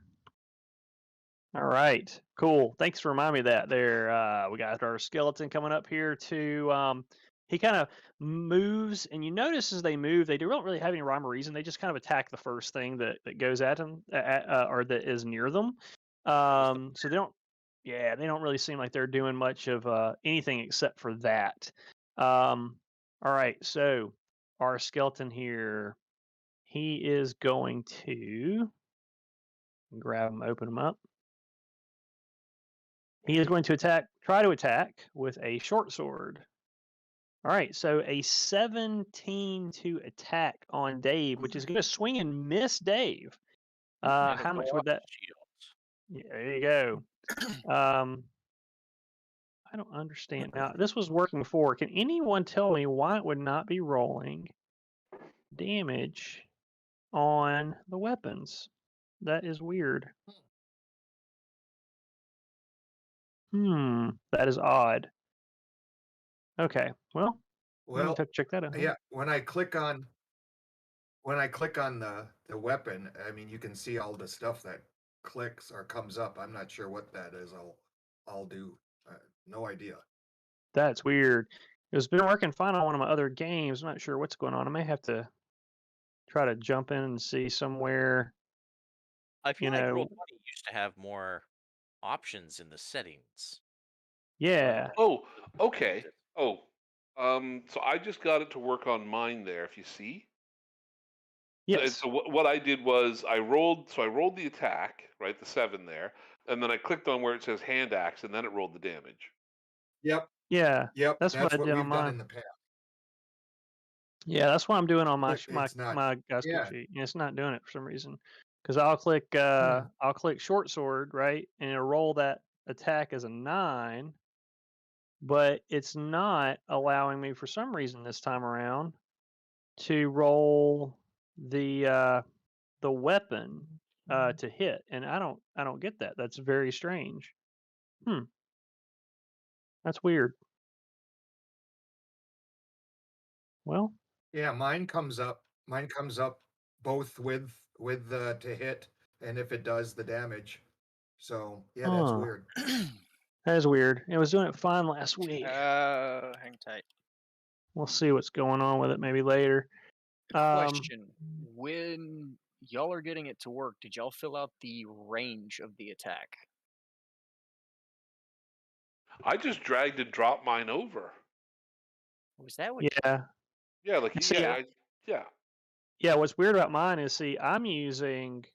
All right, cool. Thanks for reminding me of that there. We got our skeleton coming up here to, he kind of moves, and you notice as they move, they don't really have any rhyme or reason. They just kind of attack the first thing that goes at them, or that is near them. So they don't really seem like they're doing much of anything except for that. All right, so our skeleton here, he is going to grab him, open him up. He is going to try to attack with a short sword. All right, so a 17 to attack on Dave, which is going to swing and miss Dave. How much would that? Yeah, there you go. I don't understand. Now, this was working before. Can anyone tell me why it would not be rolling damage on the weapons? That is weird. That is odd. Okay, well, we'll have to check that out. Yeah, when I click on the weapon, I mean, you can see all the stuff that clicks or comes up. I'm not sure what that is. I'll do. No idea. That's weird. It's been working fine on one of my other games. I'm not sure what's going on. I may have to try to jump in and see somewhere. I feel like Roll20 used to have more options in the settings. Yeah. Oh, okay. Oh, so I just got it to work on mine there. If you see. Yes. So what I did was I rolled the attack, right, the 7 there, and then I clicked on where it says hand axe, and then it rolled the damage. Yep. Yeah. Yep. That's what I did on mine in the past. Yeah, that's what I'm doing on my not, guy's sheet. Yeah, it's not doing it for some reason. Because I'll click short sword, right, and it'll roll that attack as a 9. but it's not allowing me for some reason this time around to roll the weapon to hit, and I don't get that. That's very strange. That's weird. Well, Yeah, mine comes up. Mine comes up both with to hit, and if it does the damage. So yeah, that's Huh. weird. That is weird. It was doing it fine last week. Hang tight. We'll see what's going on with it maybe later. Question: when y'all are getting it to work, did y'all fill out the range of the attack? I just dragged and dropped mine over. Was that what? Yeah. Yeah, like See, yeah. Yeah, what's weird about mine is, see, I'm using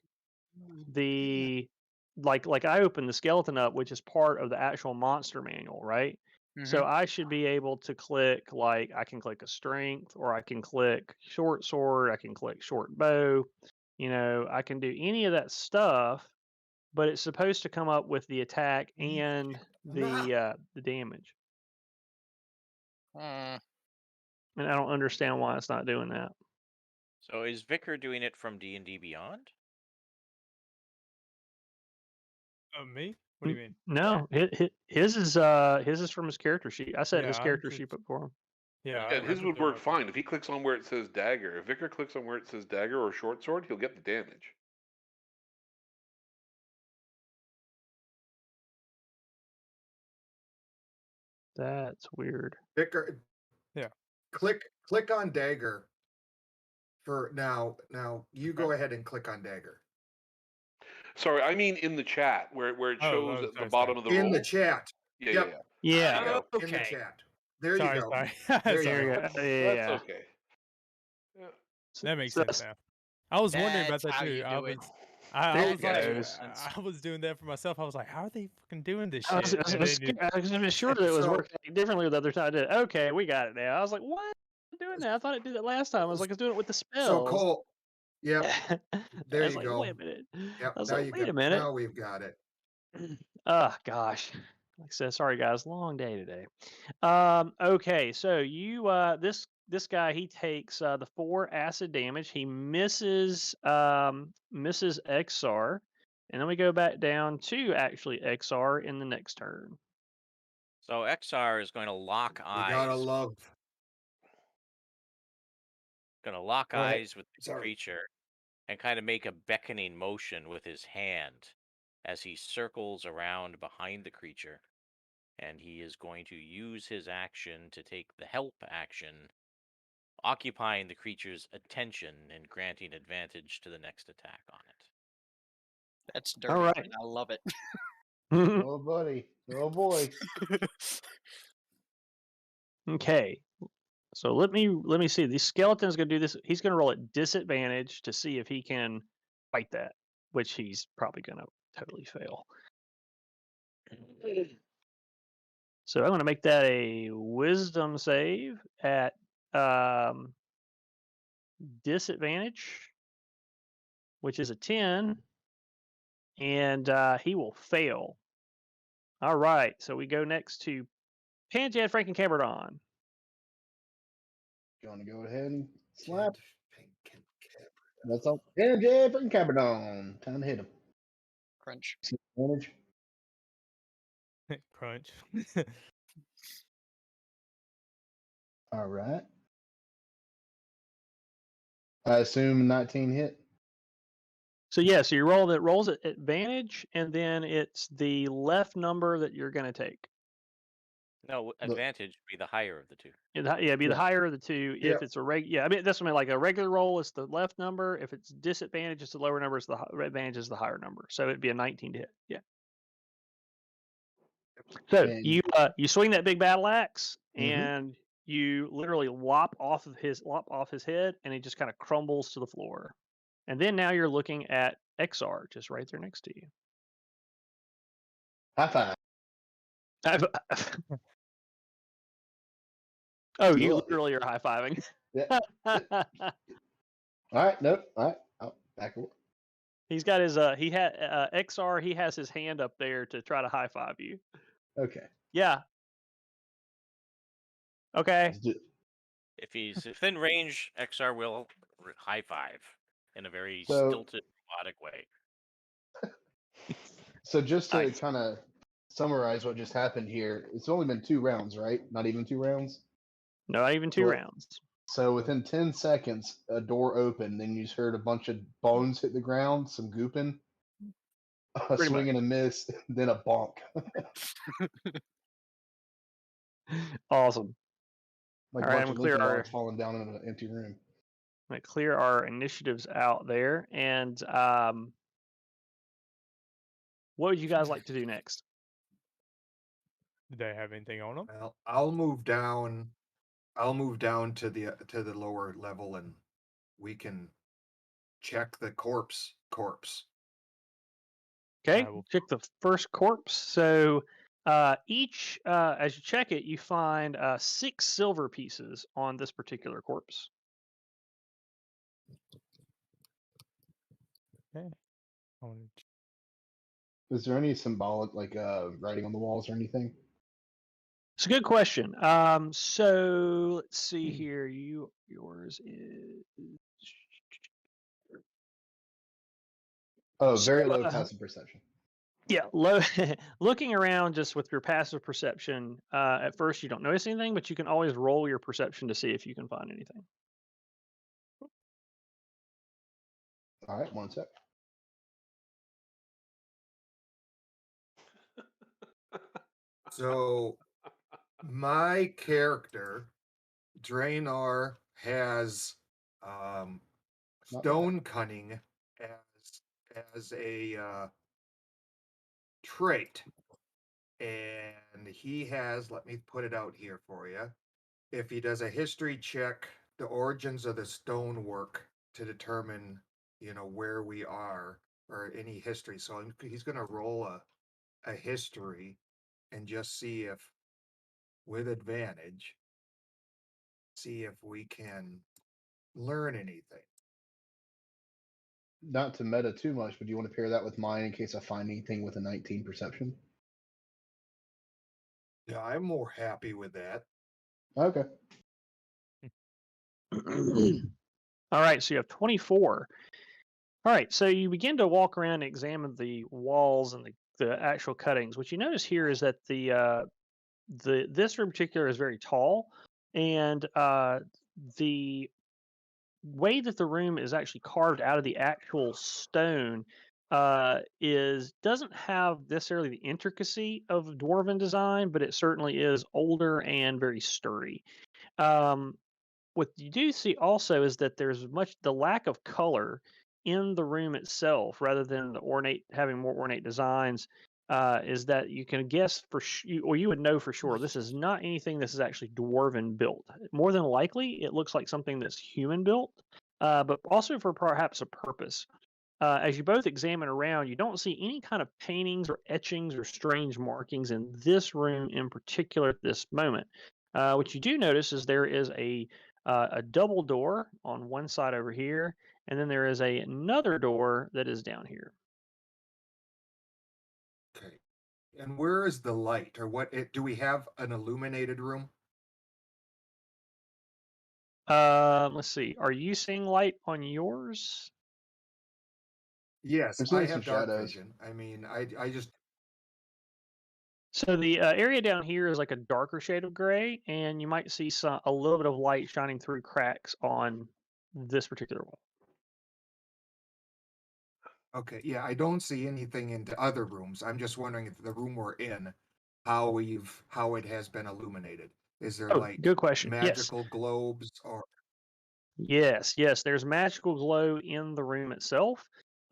the like I opened the skeleton up, which is part of the actual monster manual, right? So I should be able to click, like, I can click a strength, or I can click short sword, I can click short bow. I can do any of that stuff, but it's supposed to come up with the attack and the damage, and I don't understand why it's not doing that. So is Vicar doing it from D&D Beyond? Me? What do you mean? No, his is from his character sheet. I set Yeah, his I'm character just- sheet up for him. Yeah, And his would work fine. If he clicks on where it says dagger, if Vicar clicks on where it says dagger or short sword, he'll get the damage. That's weird. Vicar. Yeah. Click on dagger. For now, you go ahead and click on dagger. Sorry, I mean in the chat where it shows at the bottom of the in roll. the chat. Yeah, Yep. Yeah. There you go. In the chat. There you go. There you go. That's okay. Yeah. That makes sense now. I was wondering about that too. I was like, I was doing that for myself. I was like, how are they fucking doing this shit? I was sure that it was working differently the other time I did it. Okay, we got it now. I was like, what? Doing that? I thought it did it last time. I was like, it's doing it with the spells. So Cole, yeah. There you like, go. Wait a minute. Yep. I was Now like, you wait got, a minute. Now we've got it. Oh gosh. Like I said, sorry guys, long day today. Okay, so you this guy, he takes the 4 acid damage. He misses Exar, and then we go back down to actually Exar in the next turn. So Exar is going to lock eyes. You gotta love. Going to lock Go ahead. eyes with the creature and kind of make a beckoning motion with his hand as he circles around behind the creature. And he is going to use his action to take the help action, occupying the creature's attention and granting advantage to the next attack on it. That's dirty. All right. And I love it. Oh, buddy. Oh, boy. Okay. So let me see. The skeleton's going to do this. He's going to roll at disadvantage to see if he can fight that, which he's probably going to totally fail. So I'm going to make that a wisdom save at disadvantage, which is a 10, and he will fail. All right, so we go next to Panjad Franken-Caberdon. You want to go ahead and slap? That's all. Yeah, Jeff and Caberdon. Time to hit him. Crunch. Advantage. Crunch. All right. I assume 19 hit. So yeah, so you rolls at advantage, and then it's the left number that you're going to take. No, advantage would be the higher of the two. Yeah, be the higher of the two. If it's a I mean, that's what I mean. Like a regular roll is the left number. If it's disadvantage, it's the lower number. It's the advantage is the higher number. So it'd be a 19 to hit. Yeah. So you swing that big battle axe, and you literally lop off his head, and he just kind of crumbles to the floor. And then now you're looking at Exar, just right there next to you. High five. Oh, you literally are high-fiving. Yeah. All right. Nope. All right. Oh, backward. He's got his Exar. He has his hand up there to try to high-five you. Okay. Yeah. Okay. Let's do- If he's within range, XR will high five in a very So- stilted, robotic way. So just to Nice. kind of summarize what just happened here, it's only been 2 rounds, right? Not even 2 rounds. Not even 2 Well, rounds. So within 10 seconds, a door opened, then you just heard a bunch of bones hit the ground, some gooping, a Pretty swing much. and a miss, then a bonk. Awesome. Like All right, a I'm bunch of clear leaky our- logs falling down in an empty room. I'm going to clear our initiatives out there. And what would you guys like to do next? Do they have anything on them? Well, I'll move down. I'll move down to the lower level, and we can check the corpse. Okay, I will- check the first corpse. So each, as you check it, you find 6 silver pieces on this particular corpse. Okay. I wanna ch- Is there any symbolic, like writing on the walls or anything? It's a good question. So let's see here. Yours is Oh, So, very low passive perception. yeah. Low. Looking around just with your passive perception, at first you don't notice anything, but you can always roll your perception to see if you can find anything. All right, 1 sec. So my character, Draenor, has Not bad. stone cunning as a trait, and he has. Let me put it out here for you. If he does a history check, the origins of the stonework to determine, where we are or any history. So he's going to roll a history and just see if, with advantage, see if we can learn anything. Not to meta too much, but do you want to pair that with mine in case I find anything with a 19 perception? Yeah, I'm more happy with that. Okay. All right, so you have 24. All right, so you begin to walk around and examine the walls and the actual cuttings. What you notice here is that this room in particular is very tall, and the way that the room is actually carved out of the actual stone doesn't have necessarily the intricacy of dwarven design, but it certainly is older and very sturdy. What you do see also is that there's the lack of color in the room itself, rather than the having more ornate designs. Is that you can guess or you would know for sure this is not anything this is actually dwarven built. More than likely, it looks like something that's human built, but also for perhaps a purpose. As you both examine around, you don't see any kind of paintings or etchings or strange markings in this room in particular at this moment. What you do notice is there is a double door on one side over here, and then there is another door that is down here. Okay. And where is the light, or do we have an illuminated room? Let's see. Are you seeing light on yours? Yes, I'm I seeing some have dark shadows. vision. I mean, I just So the area down here is like a darker shade of gray, and you might see a little bit of light shining through cracks on this particular wall. okay. Yeah, I don't see anything into other rooms. I'm just wondering if the room we're in, how it has been illuminated. Is there Oh, like good question. Yes. magical globes or Yes, there's magical glow in the room itself,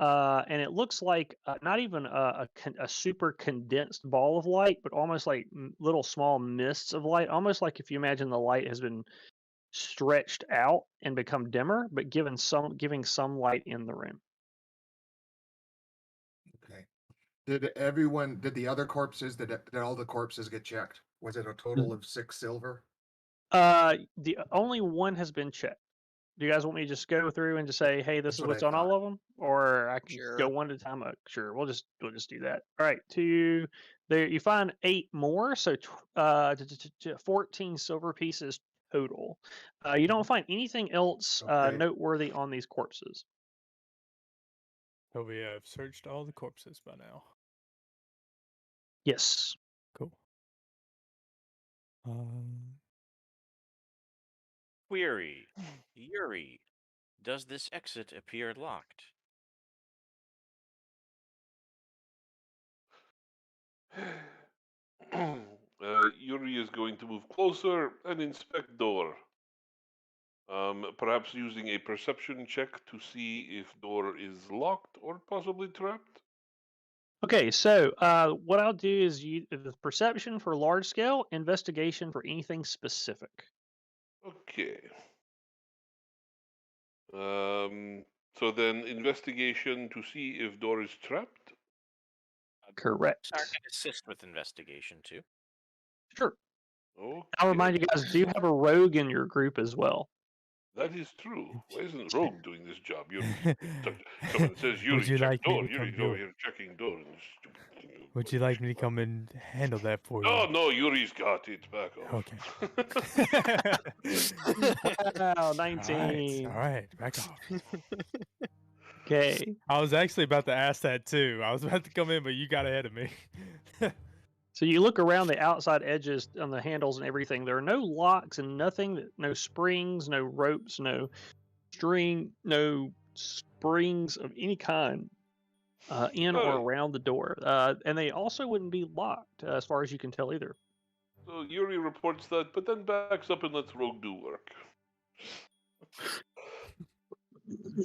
and it looks like not even a super condensed ball of light, but almost like little small mists of light, almost like if you imagine the light has been stretched out and become dimmer, but giving some light in the room. okay? Did the other corpses, did all the corpses get checked? Was it a total of 6 silver? The only one has been checked. Do you guys want me to just go through and just say, "Hey, this That's is what what's I on all thought. of them," or I can Sure. go one at a time? Sure, we'll just do that. All right, there you find 8 more, so 14 silver pieces total. You don't find anything else Okay. noteworthy on these corpses. So we have searched all the corpses by now. Yes. Cool. Query. Yuri, does this exit appear locked? Yuri is going to move closer and inspect door. Perhaps using a perception check to see if door is locked or possibly trapped. Okay, so what I'll do is the perception for large scale, investigation for anything specific. Okay. So then investigation to see if door is trapped. Correct. Sar can assist with investigation too. Sure. Okay. I'll remind you guys, do have a rogue in your group as well. That is true. Why isn't Rogue doing this job? Someone says Yuri, Would you check like me door. to come Yuri's do over it? here checking door. And stupid thing. Would you like me to come and handle that for you? Oh no, Yuri's got it. Back off. Okay. Wow, 19. All right, back off. Okay. I was actually about to ask that too. I was about to come in, but you got ahead of me. So you look around the outside edges on the handles and everything. There are no locks and nothing, no springs, no ropes, no string, no springs of any kind in or Oh. around the door. And they also wouldn't be locked as far as you can tell either. So Yuri reports that, but then backs up and lets Rogue do work.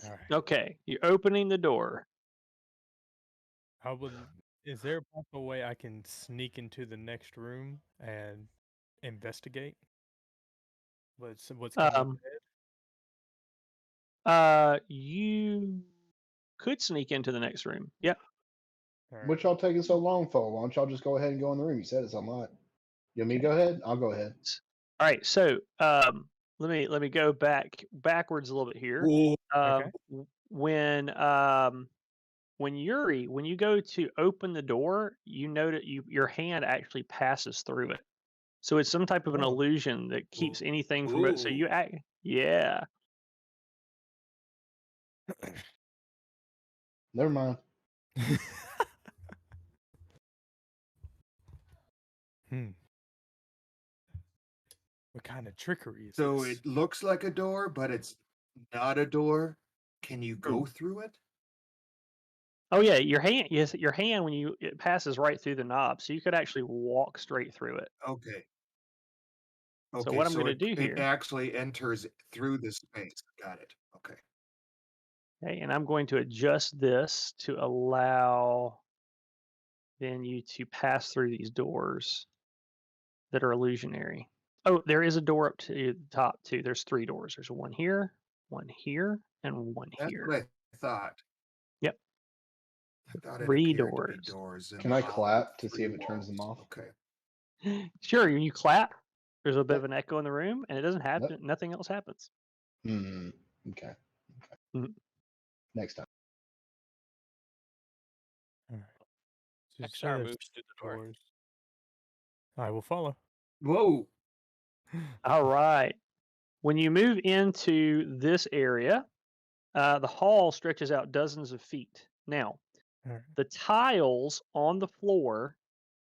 All right. Okay, you're opening the door. Is there a possible way I can sneak into the next room and investigate? What's coming up ahead? You could sneak into the next room. Yep. All right. What y'all taking so long for? Why don't y'all just go ahead and go in the room? You said it's unlocked. You want me to go ahead? I'll go ahead. All right, so let me go backwards a little bit here. Okay. When you go to open the door, you note your hand actually passes through it. So it's some type of an Oh. illusion that keeps anything from it. So you act, yeah. Never mind. What kind of trickery is So this? it looks like a door, but it's not a door. Can you go through it? Oh yeah, your hand. Yes, your hand when it passes right through the knob, so you could actually walk straight through it. Okay. So what I'm so going to it, do it here, actually enters through the space. Got it. Okay. okay, and I'm going to adjust this to allow then you to pass through these doors that are illusionary. Oh, there is a door up to the top too. There's 3 doors. There's one here, and one That's here. what I thought. Yep. I thought it 3 appeared to be doors. doors in Can the I hollow clap to three see if it turns them walls. off? Okay. Sure, when you clap, there's a bit Yep. of an echo in the room, and it doesn't happen. Nothing else happens. Okay. Mhm. Next time. All right. So you say XR there's moves through the door. doors. I will follow. Whoa. All right. When you move into this area, the hall stretches out dozens of feet. Now, All right. the tiles on the floor,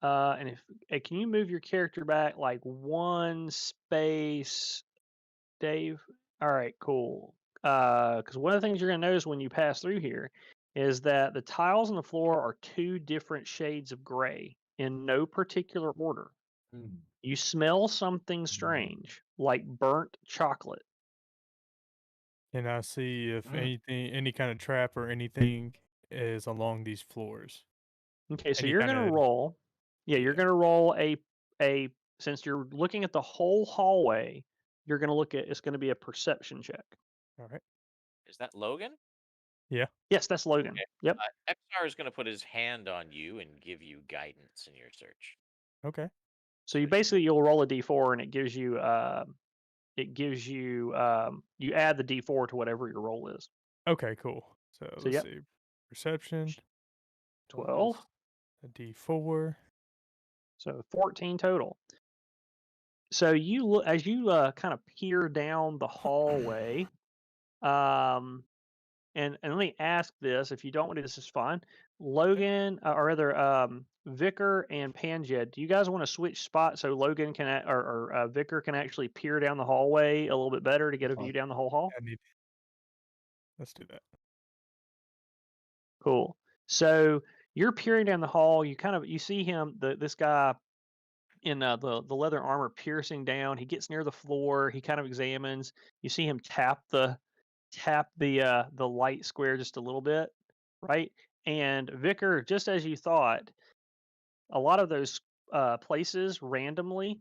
and can you move your character back like 1 space, Dave? All right, cool. Because one of the things you're going to notice when you pass through here is that the tiles on the floor are 2 different shades of gray in no particular order. You smell something strange, like burnt chocolate. Can I see if any kind of trap or anything is along these floors? Okay, so Any you're going to kinda- roll. Yeah, you're yeah. going to roll a since you're looking at the whole hallway, you're going to look at it's going to be a perception check. All right. Is that Logan? Yes, that's Logan. Okay. Yep. XR is going to put his hand on you and give you guidance in your search. Okay. So you'll roll a d4 and it it gives you you add the D4 to whatever your roll is. Okay, cool. So let's yep. see. Perception. 12. plus A D4. So 14 total. So you look as you kind of peer down the hallway. And let me ask this: if you don't want to, this is fine. Logan, or rather, Vicar and Panjed, do you guys want to switch spots so Logan can or Vicar can actually peer down the hallway a little bit better to get a Fine. view down the whole hall? Let's do that. Cool. So you're peering down the hall. You see him, this guy in the leather armor piercing down. He gets near the floor. He kind of examines. You see him tap the light square just a little bit, right? And Vicar, just as you thought, a lot of those places randomly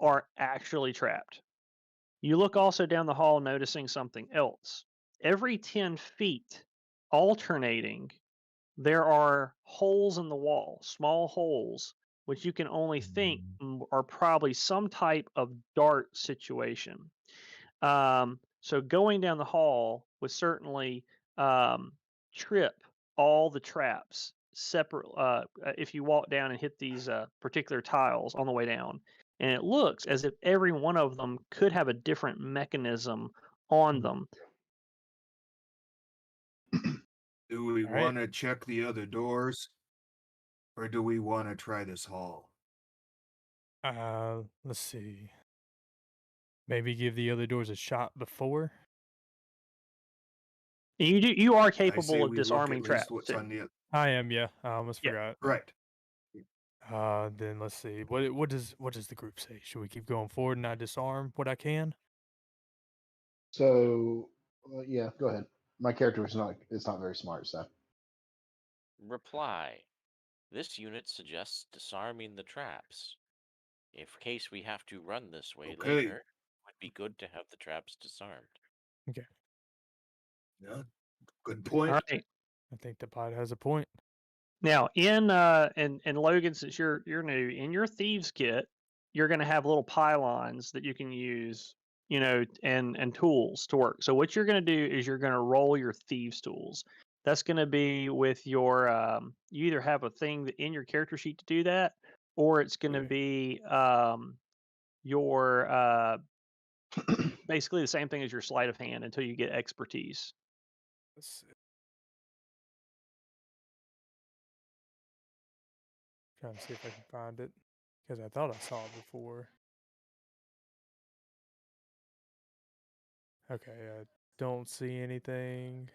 are actually trapped. You look also down the hall, noticing something else. Every 10 feet, alternating, there are holes in the wall, small holes, which you can only think are probably some type of dart situation. So going down the hall would certainly trip all the traps separate if you walk down and hit these particular tiles on the way down. And it looks as if every one of them could have a different mechanism on them. Do we All right. want to check the other doors, or do we want to try this hall? Let's see. Maybe give the other doors a shot before. And you are I say capable of we look disarming at least traps what's too. on the I am, yeah. I almost Yeah. forgot. right. Then let's see. What does the group say? Should we keep going forward and I disarm what I can? So, yeah, go ahead. My character is not very smart, so Reply. This unit suggests disarming the traps. In case we have to run this way Okay. later, it would be good to have the traps disarmed. Yeah, good point. All right. I think the pod has a point. Now, in and Logan, since you're new, in your thieves kit, you're going to have little pylons that you can use, and tools to work. So what you're going to do is you're going to roll your thieves tools. That's going to be with your you either have a thing in your character sheet to do that, or it's going to be your basically the same thing as your sleight of hand until you get expertise. Let's see. Trying to see if I can find it because I thought I saw it before. Okay, I don't see anything.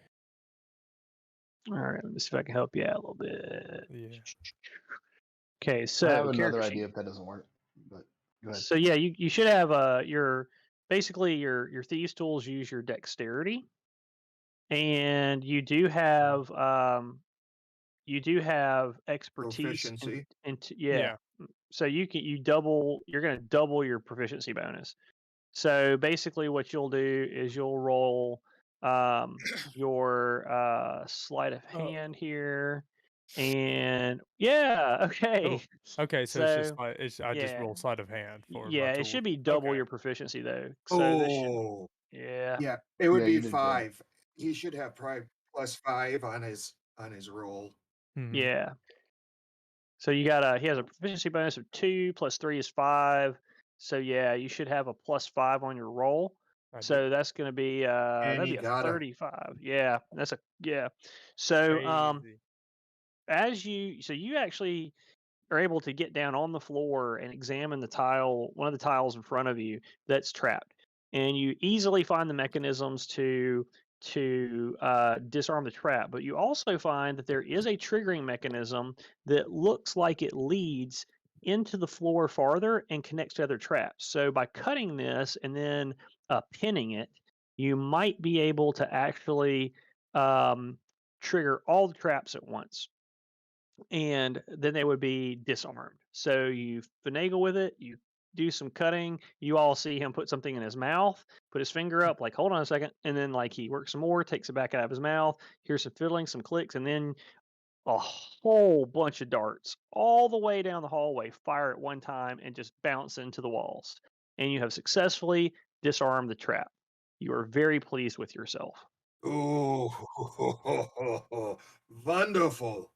All right, let me see if I can help you out a little bit. Yeah. Okay, so I have another character sheet. idea if that doesn't work. But go ahead. So yeah, you should have your basically your thieves tools use your dexterity, and you do have expertise Proficiency. yeah. So you're going to double your proficiency bonus. So basically what you'll do is you'll roll your sleight of hand here, and okay. Okay, so it's just like I just yeah. roll sleight of hand for Yeah, my it tool. should be double Okay. your proficiency though. So this should, Oh, yeah. yeah. It would Yeah, be you did great. 5. He should have probably +5 on his roll. Hmm. Yeah. So he has a proficiency bonus of 2 plus 3 is 5. So yeah, you should have a +5 on your roll. I do. So that's going to be And that'd he be a got 35. Yeah, that's a yeah. So Crazy. so you actually are able to get down on the floor and examine one of the tiles in front of you that's trapped, and you easily find the mechanisms to disarm the trap. But you also find that there is a triggering mechanism that looks like it leads into the floor farther and connects to other traps. So by cutting this and then pinning it, you might be able to actually trigger all the traps at once, and then they would be disarmed. So you finagle with it, you do some cutting, you all see him put something in his mouth, put his finger up, like, hold on a second, and then like he works some more, takes it back out of his mouth, here's some fiddling, some clicks, and then a whole bunch of darts all the way down the hallway fire at one time and just bounce into the walls. And you have successfully disarm the trap. You are very pleased with yourself. Ooh, wonderful.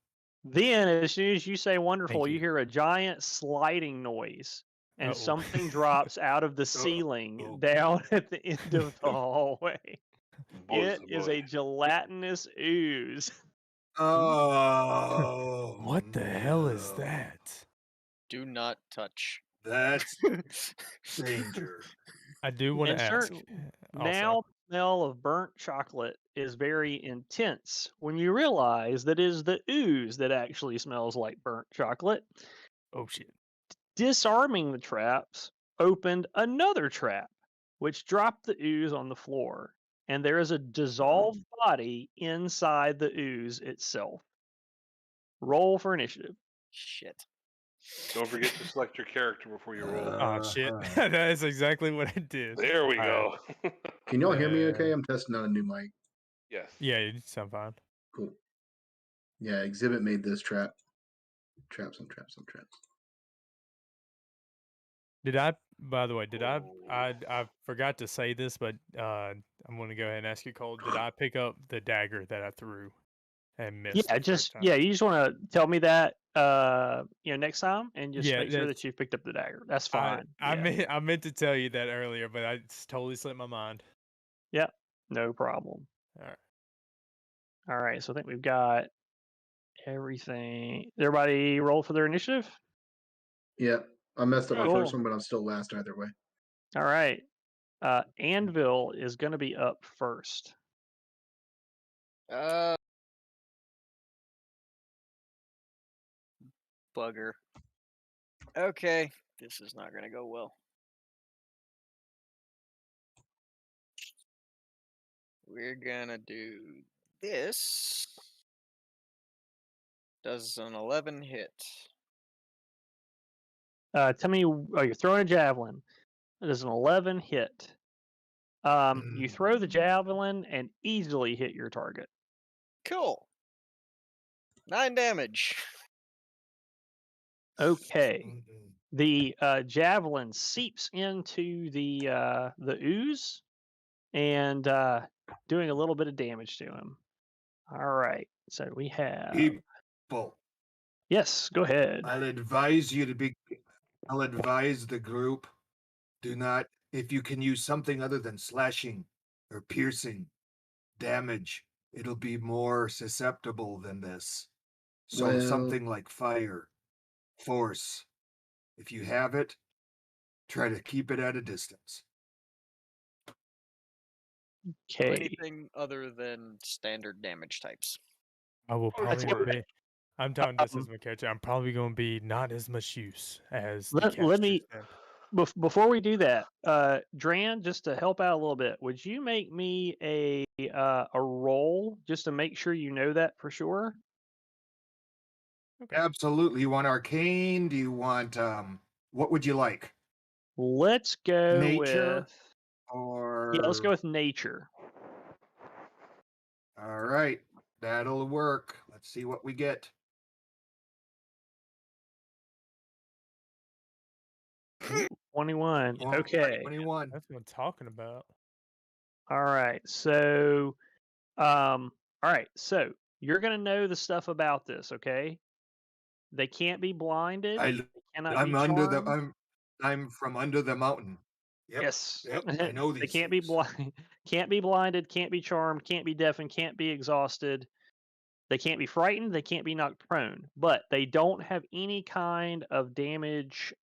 Then, as soon as you say wonderful, you you. hear a giant sliding noise, and Uh-oh. something drops out of the ceiling oh. down at the end of the hallway. Buzz It is boy. a gelatinous ooze. Oh, What the hell is no. that? Do not touch. That's danger. I do want And to ask. certain Also, now the smell of burnt chocolate is very intense when you realize that it is the ooze that actually smells like burnt chocolate. oh shit. Disarming the traps opened another trap, which dropped the ooze on the floor, and there is a dissolved body inside the ooze itself. Roll for initiative. Shit. Don't forget to select your character before you roll. Oh shit. Uh-huh. That is exactly what I did. There we All go. Can y'all hear me okay? Yeah. I'm testing out a new mic. Yes. Yeah, you sound fine. Cool. Yeah, Exhibit made this trap. Traps on traps on traps. Did I? By the way, did Oh. I forgot to say this, but I'm going to go ahead and ask you, Cole. Did I pick up the dagger that I threw and missed? Yeah, the just first time? you just want to tell me that next time, and just Yeah, make sure that that's- you've picked up the dagger. That's fine. I meant to tell you that earlier, but I just totally slipped my mind. Yep, no problem. All right. All right, so I think we've got everything. Everybody roll for their initiative. Yeah, I messed up my Cool. first one, but I'm still last either way. All right, Anvil is going to be up first. Bugger. Okay, this is not gonna go well. We're gonna do this. Does an 11 hit? Tell me, you're throwing a javelin. It is an 11 hit. You throw the javelin and easily hit your target. Cool. 9 damage. Okay. The javelin seeps into the ooze and doing a little bit of damage to him. All right. So we have. People, Yes, go ahead. I'll advise the group, do not, if you can use something other than slashing or piercing damage, it'll be more susceptible than this. So Well- something like fire, force. If you have it, try to keep it at a distance. So Okay. anything other than standard damage types. I will Let's probably go- be. I'm telling this as my character. I'm probably going to be not as much use as the Let me- casters then. Before we do that, Dran, just to help out a little bit, would you make me a roll just to make sure you know that for sure? Okay. Absolutely. You want arcane? Do you want what would you like? Let's go Nature with. Or Yeah, let's go with nature. All right, that'll work. Let's see what we get. Ooh, 21. All right, Okay. 21. That's what I'm talking about. All right. So, all right. So you're gonna know the stuff about this, okay? They can't be blinded. I, They cannot I'm be under the charmed. I'm from under the mountain. Yep. Yes. Yep. I know They these. can't be things. blind. Can't be blinded. Can't be charmed. Can't be deafened. Can't be exhausted. They can't be frightened. They can't be knocked prone. But they don't have any kind of damage.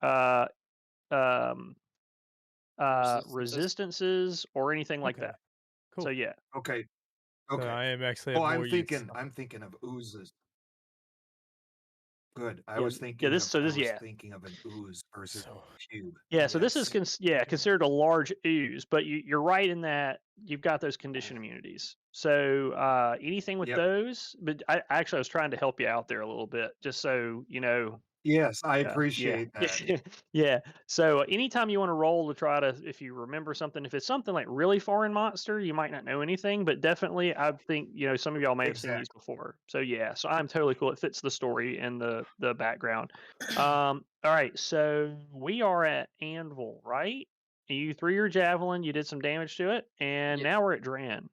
Resistances or anything like Okay. that. Cool. So yeah. Okay. So Okay. I am actually. Oh, at I'm more use. thinking of oozes. Good. I Yeah, was yeah, thinking this- of, so I this- was yeah. thinking of an ooze versus So- a cube. Yeah, so this is Yes. considered a large ooze, but you're right in that you've got those condition immunities. So anything with Yep. those, but I actually was trying to help you out there a little bit, just so you know. Yes, I Yeah, appreciate yeah. that. Yeah. So anytime you want to roll to try to, if you remember something, if it's something like really foreign monster, you might not know anything, but definitely I think, some of y'all may have seen these before. So yeah, so I'm totally cool. It fits the story and the background. All right. So we are at Anvil, right? You threw your javelin. You did some damage to it, and Yep. now we're at Dran.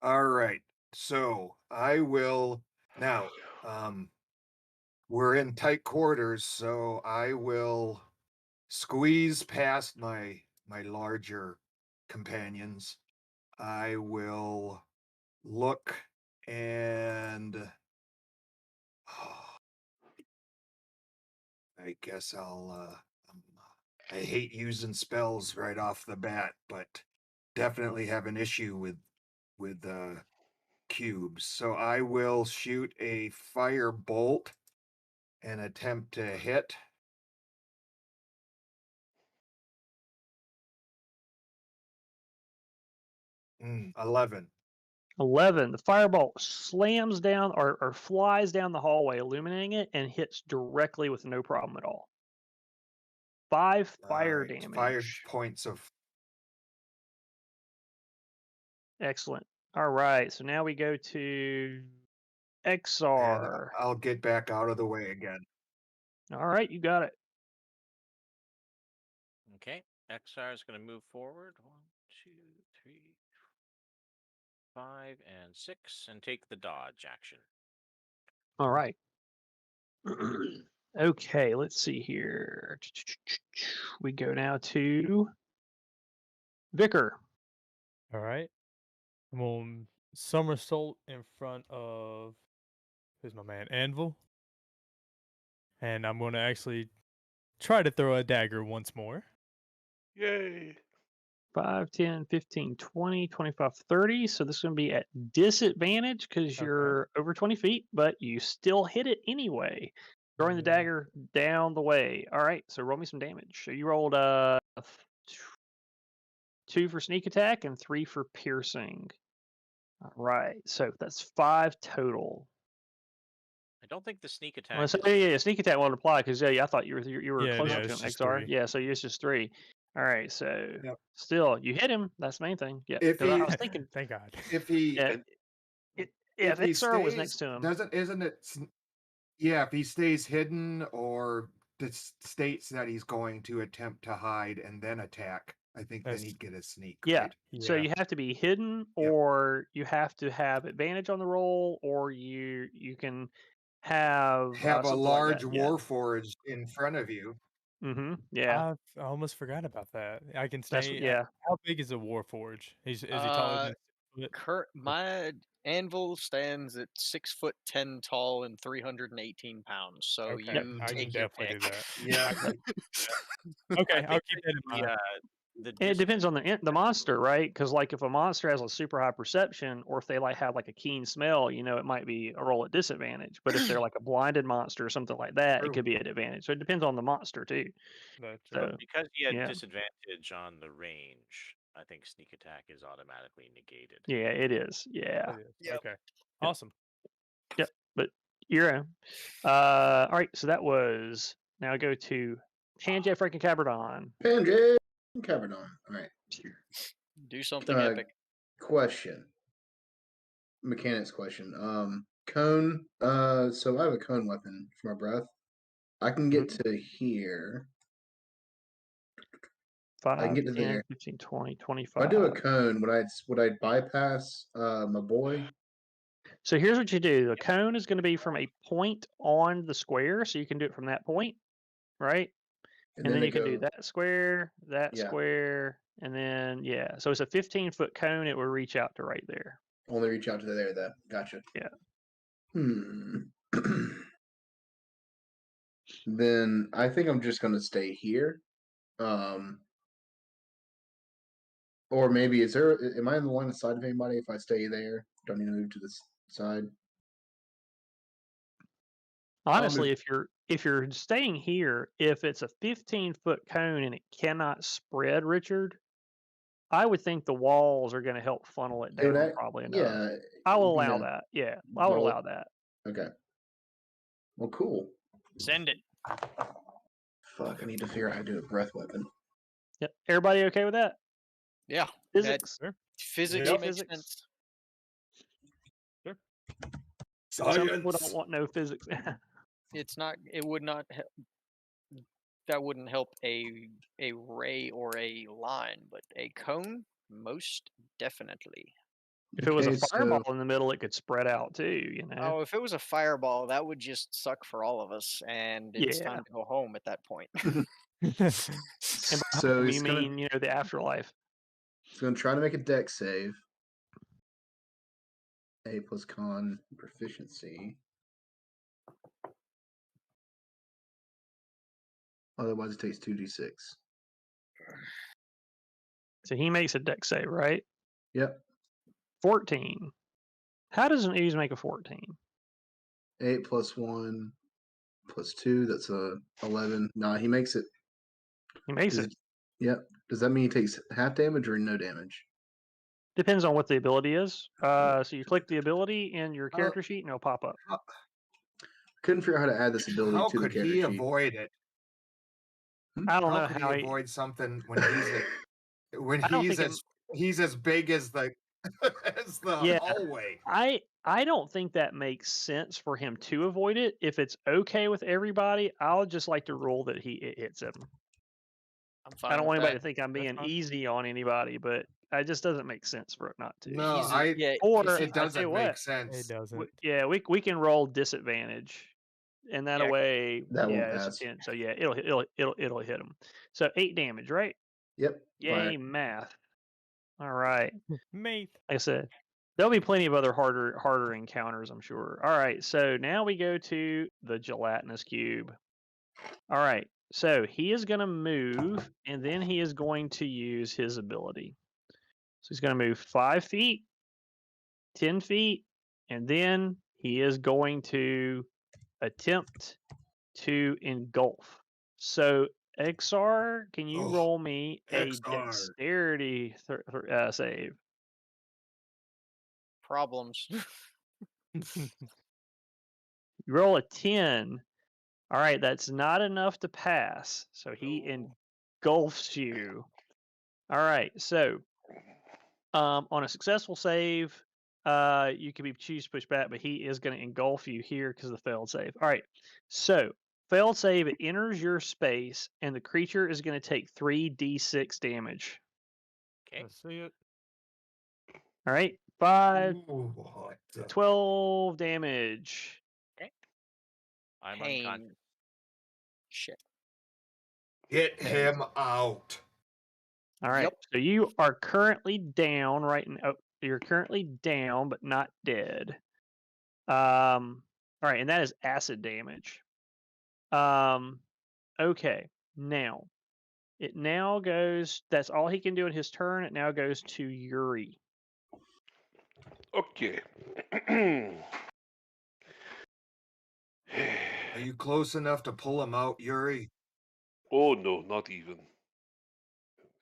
All right. So I will now. We're in tight quarters, so I will squeeze past my larger companions. I will look and I guess I hate using spells right off the bat, but definitely have an issue with cubes. So I will shoot a fire bolt and attempt to hit. Mm, 11. 11. The firebolt slams down or flies down the hallway, illuminating it, and hits directly with no problem at all. 5 fire Alright, damage. 5 points of. Excellent. All right. So now we go to And Exar. I'll get back out of the way again. All right, you got it. Okay. XR is going to move forward. 1, 2, 3, 5, and 6, and take the dodge action. All right. Okay, let's see here. We go now to Vicar. All right. I'm on somersault in front of who's my man Anvil, and I'm going to actually try to throw a dagger once more. Yay! 5, 10, 15, 20, 25, 30. So this is going to be at disadvantage because Okay. you're over 20 feet, but you still hit it anyway. Throwing the Yeah. dagger down the way. All right, so roll me some damage. So you rolled 2 for sneak attack and 3 for piercing. All right, so that's 5 total. I don't think the sneak attack. Well, so, is- yeah, sneak attack won't apply because yeah, I thought you were Yeah, closer yeah, to it's him, just XR. 3. Yeah, so it's just 3. All right, so Yep. still you hit him. That's the main thing. Yeah, If 'cause I he- was thinking Thank God. If he yeah, if he XR was stays- next to him. isn't it? Yeah, if he stays hidden or states that he's going to attempt to hide and then attack, I think then That's- he'd get a sneak. Yeah. Right? So you have to be hidden, Yep. or you have to have advantage on the roll, or you can have Have a something like large that. warforged in front of you. Yeah. I almost forgot about that. I can That's stay. yeah. How big is a Warforge? Is he taller than 6 foot? My anvil stands at 6'10" tall and 318 pounds. So Okay, you I can take your definitely pick. do that. Yeah. Okay, I I'll think keep that that in mind. the And it depends on the monster, right? Because like if a monster has a super high perception, or if they like have like a keen smell, it might be a roll at disadvantage. But if they're like a blinded monster or something like that, True. it could be at advantage. So it depends on the monster too. That's So because he had yeah. disadvantage on the range, I think sneak attack is automatically negated. Yeah, it is. Yeah. it is. Yep. Okay, awesome. But you're in. All right, so that was now I go to Panjay freaking Cabradon. Panjay Cabradon. All right. Do something Uh, epic. Question. Mechanics question. Cone. So I have a cone weapon for my breath. I can get to here. 5, I can get to 10, there. 15, 20, If 25. I do a cone, would I bypass my boy? So here's what you do. The cone is going to be from a point on the square, so you can do it from that point, right? And then they you can do go- that square, that Yeah. square, and then yeah. So it's a 15-foot cone. It will reach out to right there. Only reach out to there. That gotcha. Yeah. Then I think I'm just gonna stay here. Or maybe am I in the line of sight of anybody if I stay there? Do I need to move to the side? Honestly, if you're staying here, if it's a 15-foot cone and it cannot spread, Richard, I would think the walls are going to help funnel it It would down act- probably enough. Yeah. I will you allow know, that. Yeah, I would roll it. allow that. Okay. Well, cool. Send it. Fuck, I need to figure out how to do a breath weapon. Yep. Everybody okay with that? Yeah. Physics. Physics Yeah. makes Physics. sense. Some people don't want no physics. It would not that wouldn't help a ray or a line, but a cone, most definitely. If it was a Okay, so- fireball in the middle, it could spread out too. You know. Oh, if it was a fireball, that would just suck for all of us, and it's Yeah. time to go home at that point. And by So home, he's you gonna mean the afterlife? he's gonna try to make a deck save. A plus con proficiency. Otherwise, it takes 2d6. So he makes a deck save, right? Yep. 14. How does an ooze make a 14? 8 plus 1 plus 2. That's a 11. Nah, he makes it. He makes Does it. Yep. Does that mean he takes half damage or no damage? Depends on what the ability is. So you click the ability in your character sheet and it'll pop up. Couldn't figure out how to add this ability How to the could character he sheet. avoid it? I don't How know could how he he. avoid something when when I don't he's think it- he's as big as the as the Yeah. hallway? I don't think that makes sense for him to avoid it. If it's okay with everybody, I'll just like to rule that it hits him. I'm fine. I don't with want anybody that. to think I'm That's being fine. easy on anybody, but it just doesn't make sense for it not to. No, He's a- yeah, Or he's- I it tell you doesn't what, make sense. It doesn't. we can roll disadvantage, and that Yeah. way, That won't it's a pass. 10. So yeah, it'll hit him. So 8 damage, right? Yep. Yay, math. All right. Mate. Like I said, there'll be plenty of other harder encounters, I'm sure. All right, so now we go to the gelatinous cube. All right, so he is going to move, and then he is going to use his ability. So he's going to move 5 feet, 10 feet, and then he is going to attempt to engulf. So XR, can you Oh, roll me a XR. dexterity save? problems. You roll a 10. All right, that's not enough to pass. So he engulfs you. All right, so on a successful save, you can choose to push back, but he is going to engulf you here because of the failed save. All right, so failed save, it enters your space, and the creature is going to take 3d6 damage. Okay. Let's see it. All right, 5, Ooh, what the- 12 damage. I'm Pain. unconscious. Shit. Get him out. All right. Yep. So you are currently down right now. You're currently down, but not dead. All right, and that is acid damage. Okay. Now, it now goes. That's all he can do in his turn. It now goes to Yuri. Okay. Are you close enough to pull him out, Yuri? Oh, no, not even.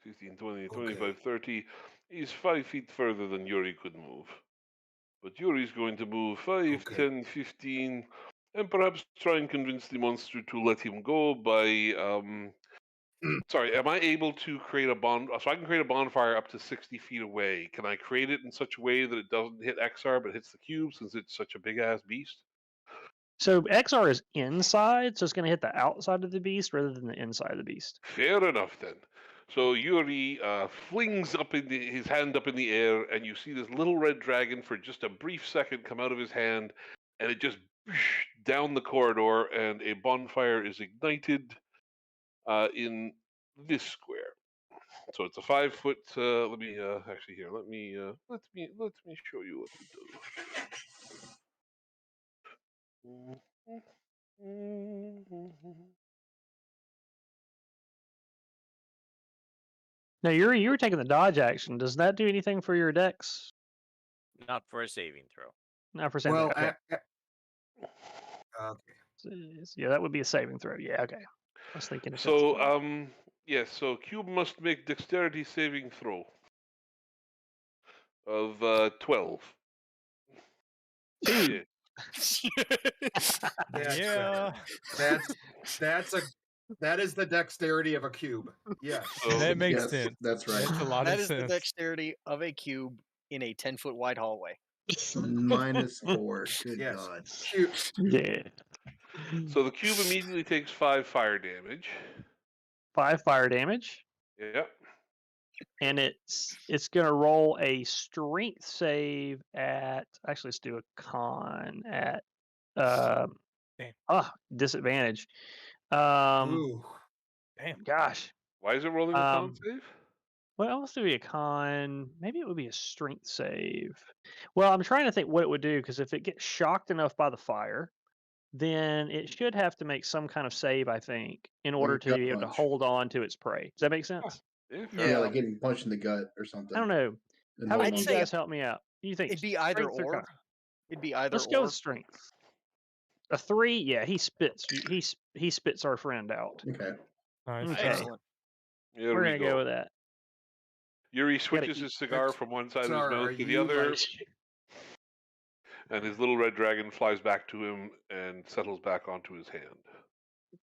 15, 20, Okay. 25, 30. He's 5 feet further than Yuri could move. But Yuri's going to move 5, Okay. 10, 15, and perhaps try and convince the monster to let him go by. Sorry, am I able to create a So I can create a bonfire up to 60 feet away. Can I create it in such a way that it doesn't hit XR but hits the cube since it's such a big ass beast? So XR is inside, so it's going to hit the outside of the beast rather than the inside of the beast. Fair enough then. So Yuri flings up his hand up in the air, and you see this little red dragon for just a brief second come out of his hand, and it just down the corridor, and a bonfire is ignited in this square. So it's a 5 foot. Let me actually here. Let me show you what to do. Now, Yuri, you were taking the dodge action. Does that do anything for your dex? Not for a saving throw. Not for saving. Well, Okay. okay. Yeah, that would be a saving throw. Yeah, okay. I was thinking. So yes. So cube must make dexterity saving throw of 12. Yeah. Yeah. That is the dexterity of a cube. Yes. So, That makes Yes, sense. that's right. Makes a lot That of is the sense. dexterity of a cube in a 10-foot wide hallway. -4. Good Yes. God. Cube. Yeah. so the cube immediately takes 5 fire damage. 5 fire damage, Yep. and it's gonna roll a strength save at. Actually, let's do a con at Damn. disadvantage. Ooh. Damn. Gosh. Why is it rolling a con Um, save? Well, let's do a con. Maybe it would be a strength save. Well, I'm trying to think what it would do because if it gets shocked enough by the fire, then it should have to make some kind of save, I think, in order Like a to gut be able to punch. hold on to its prey. Does that make sense? Yeah, fair Yeah, Yeah. like getting punched in the gut or something. I don't know. And How about I'd you say guys help me out? You think It'd be either strength or or. con? It'd be either Let's go or. with strength. A 3, yeah, he spits. He spits our friend out. Okay. Nice. Okay. Excellent. Here We're we gonna go with that. Yuri switches eat- his cigar from one side of his XR, are mouth to the you, other, like- and his little red dragon flies back to him and settles back onto his hand.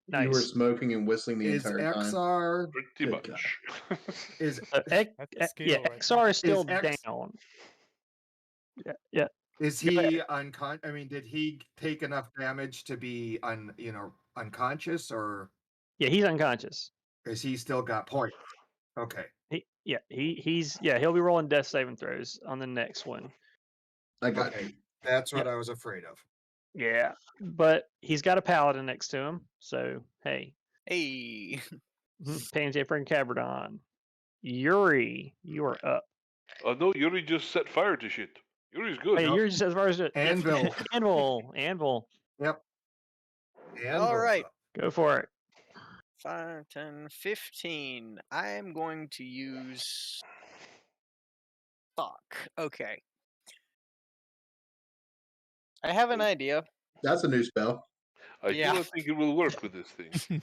You were Nice. smoking and whistling the Is entire time. XR Pretty Good much. is That's a skill Yeah, right XR is still X- down. Yeah. is Go he unconscious? I mean, did he take enough damage to be unconscious, or Yeah, he's unconscious. is he still got points? Okay. He'll be rolling death saving throws on the next one. I got Okay. you. That's what I was afraid of. Yeah, but he's got a paladin next to him, so hey, Hey. Panzapper and Cabradon, Yuri, you are up. Oh no, Yuri just set fire to shit. Yuri's good. Hey, Yuri just as far as it. Anvil. Anvil. Yep. All right. Go for it. 5, 10, 15. I'm going to use. Fuck. Okay. I have an idea. That's a new spell. I Yeah. do not think it will work with this thing.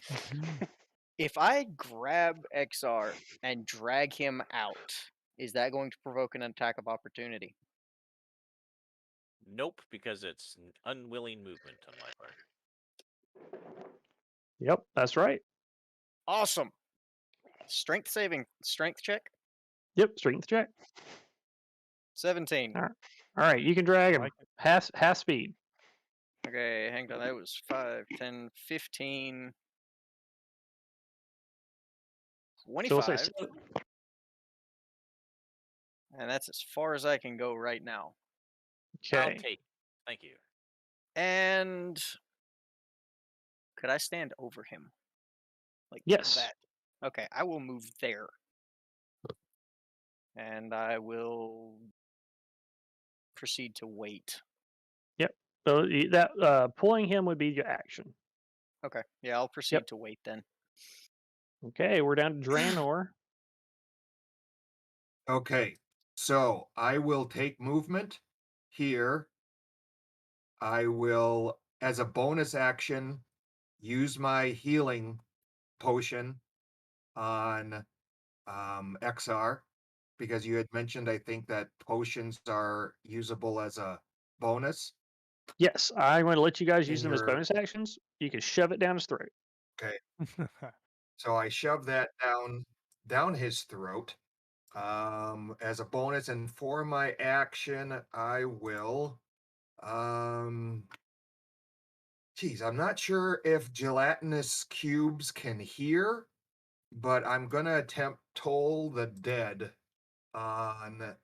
If I grab XR and drag him out, is that going to provoke an attack of opportunity? Nope, because it's an unwilling movement on my part. Yep, that's right. Awesome. Strength check. Yep, strength check. 17. All right, you can drag him. like Half speed. Okay, hang on. That was 5, 10, 15, So we'll 25. say And that's as far as I can go right now. I'll okay. take. Thank you. And could I stand over him? Like Yes. that. Okay, I will move there. And I will proceed to wait. So that pulling him would be your action. Okay. Yeah, I'll proceed to wait then. Okay, we're down to Draenor. Okay. So I will take movement here. I will, as a bonus action, use my healing potion on XR, because you had mentioned, I think, that potions are usable as a bonus. Yes, I'm going to let you guys In use them as your- bonus actions. You can shove it down his throat. So I shove that down his throat as a bonus, and for my action, I will. Geez, I'm not sure if gelatinous cubes can hear, but I'm gonna attempt Toll the Dead on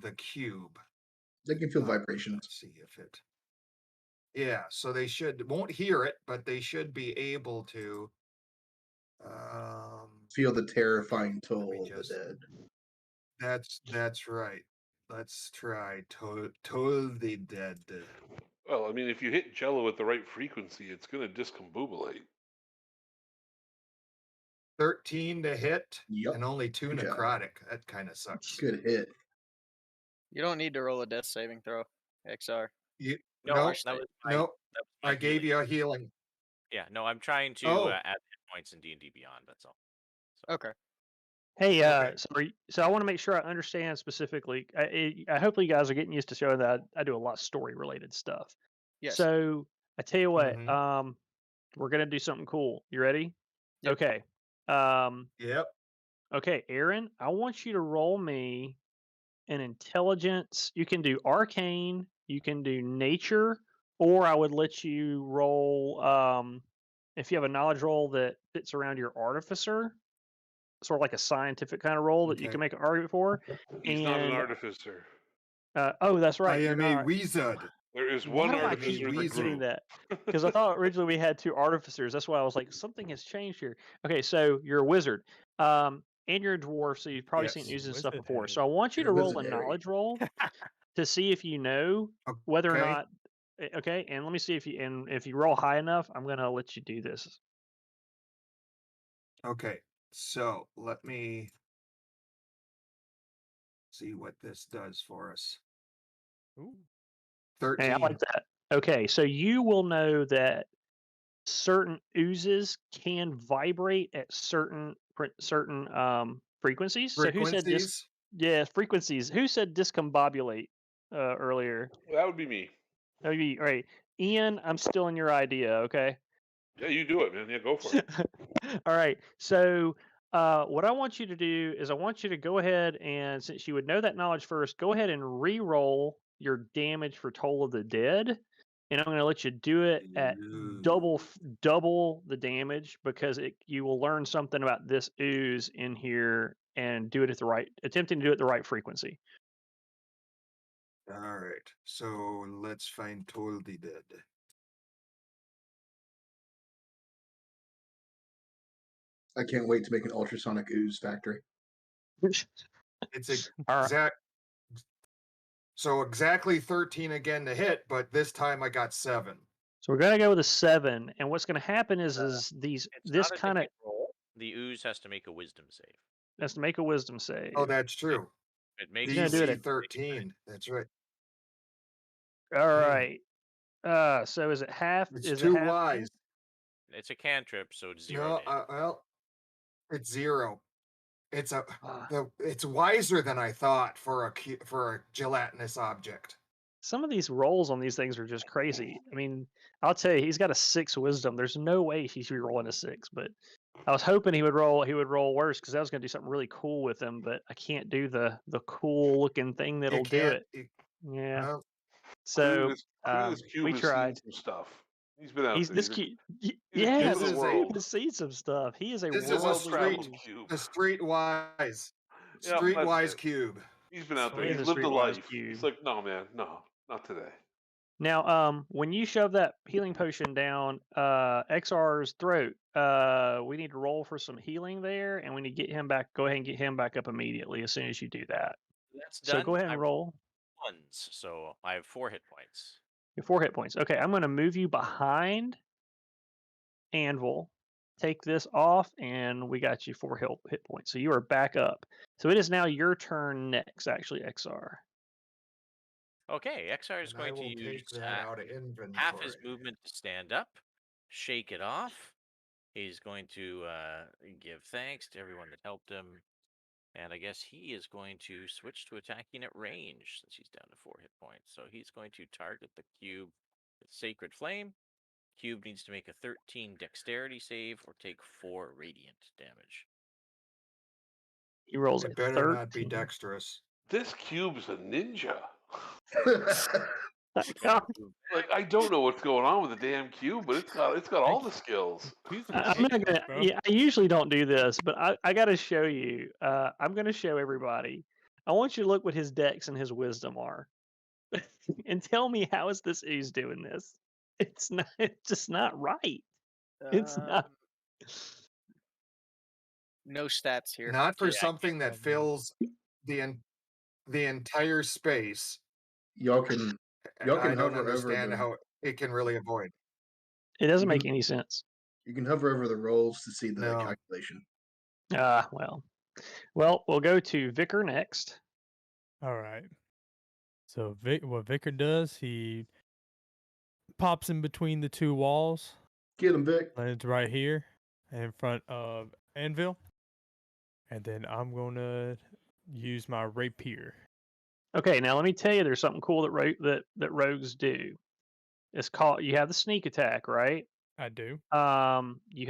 the cube. They can feel vibrations. Let's see if it. Yeah, so they won't hear it, but they should be able to. Feel the terrifying toll me of the just- dead. That's right. Let's try Toll the Dead. Well, I mean, if you hit Jello at the right frequency, it's going to discombobulate. 13 to hit Yep. and only 2 Good job. necrotic. That kind of sucks. Good hit. You don't need to roll a death saving throw, XR. No, Nope. that was my, Nope. that was my I gave healing. you a healing. Yeah, no, I'm trying to Oh. add hit points in D&D Beyond. That's all. Okay. Hey, Okay. so I want to make sure I understand specifically. I hopefully you guys are getting used to showing that I do a lot of story related stuff. Yes. So I tell you what, Mhm. we're gonna do something cool. You ready? Yep. Okay. Yep. Okay, Aaron, I want you to roll me an intelligence. You can do arcane, you can do nature, or I would let you roll if you have a knowledge roll that fits around your artificer, sort of like a scientific kind of role that you Okay. can make an argument for. He's not an And artificer. oh, that's I right. You're am a not. wizard. There is Why one do I artificer keep in the wizard. doing group. that? Because I thought originally we had 2 artificers. That's why I was like, something has changed here. Okay, so you're a wizard. And you're a dwarf, so you've probably seen Yes. oozes and stuff Wizard before. head. So I want you You're to roll a wizardary. knowledge roll to see if you know whether or Okay. not. Okay, and let me see if you roll high enough, I'm gonna let you do this. Okay. So let me see what this does for us. Ooh. 13. Hey, I like that. Okay, so you will know that certain oozes can vibrate at certain frequencies. So who said this? Frequencies? Yeah, frequencies. Who said discombobulate earlier? That would be me. That would be right. Ian, I'm stealing your idea. Okay. Yeah, you do it, man. Yeah, go for it. All right. So what I want you to do is I want you to go ahead and, since you would know that knowledge first, go ahead and re-roll your damage for Toll of the Dead, and I'm going to let you do it at double the damage, because you will learn something about this ooze in here and do it at attempting to do it at the right frequency. All right. So let's find Toll the Dead. I can't wait to make an ultrasonic ooze factory. It's All right. exact. So exactly 13 again to hit, but this time I got 7. So we're gonna go with a 7, and what's gonna happen is It's this not a kind of hit roll. The ooze has to make a wisdom save. has to make a wisdom save. Oh, that's true. It makes gonna do it DC at- 13. That's right. All Man. right. So is it half? It's is too it half? wise. It's a cantrip, so it's 0 No, damage. well, it's 0. It's Ah. it's wiser than I thought for a gelatinous object. Some of these rolls on these things are just crazy. I mean, I'll tell you, he's got a 6 wisdom. There's no way he should be rolling a 6, but I was hoping he would roll worse, because I was gonna do something really cool with him, but I can't do the cool looking thing that'll do can't- it. Yeah. Well, So Cletus Cube we has tried. seen some stuff. He's been out He's there. this He's cute. he's a Yeah, kid of the this world. has seen some stuff. He is a This is a worldly well-traveled cube. cube. a streetwise, Yeah, that's streetwise it. cube. He's been out there. He is He's a lived a streetwise life. cube. He's like, no, man, no, not today. Now, when you shove that healing potion down XR's throat, we need to roll for some healing there, and we need to get him back. Go ahead and get him back up immediately as soon as you do that. That's So done. go ahead I and roll. ones, so I have 4 hit points. Your 4 hit points. Okay, I'm going to move you behind Anvil. Take this off, and we got you 4 hit points. So you are back up. So it is now your turn next, actually, XR. Okay, XR is And I going to will use take that out of inventory. half his movement to stand up, shake it off. He's going to give thanks to everyone that helped him. And I guess he is going to switch to attacking at range, since he's down to 4 hit points. So he's going to target the cube with Sacred Flame. Cube needs to make a 13 dexterity save or take 4 radiant damage. He rolls It a better 13. not be dexterous. This cube's a ninja. Yeah, Like, I don't know what's going on with the damn cube, but it's got all the skills. He's I'm not gonna. bro. Yeah, I usually don't do this, but I got to show you. I'm going to show everybody. I want you to look what his dex and his wisdom are, and tell me how is this ooze doing this? It's not. It's just not right. It's not. No stats here. Not for Yeah, I something that Oh, man. fills the entire space. Y'all can I hover don't over understand the- how it can really avoid. It doesn't You make can- any sense. You can hover over the rolls to see the No. calculation. Well, we'll go to Vicar next. All right. So what Vicar does, he pops in between the 2 walls, Get him, Vic. lands right here in front of Anvil, and then I'm gonna use my rapier. Okay, now let me tell you, there's something cool that rogues do. It's called. You have the sneak attack, right? I do. You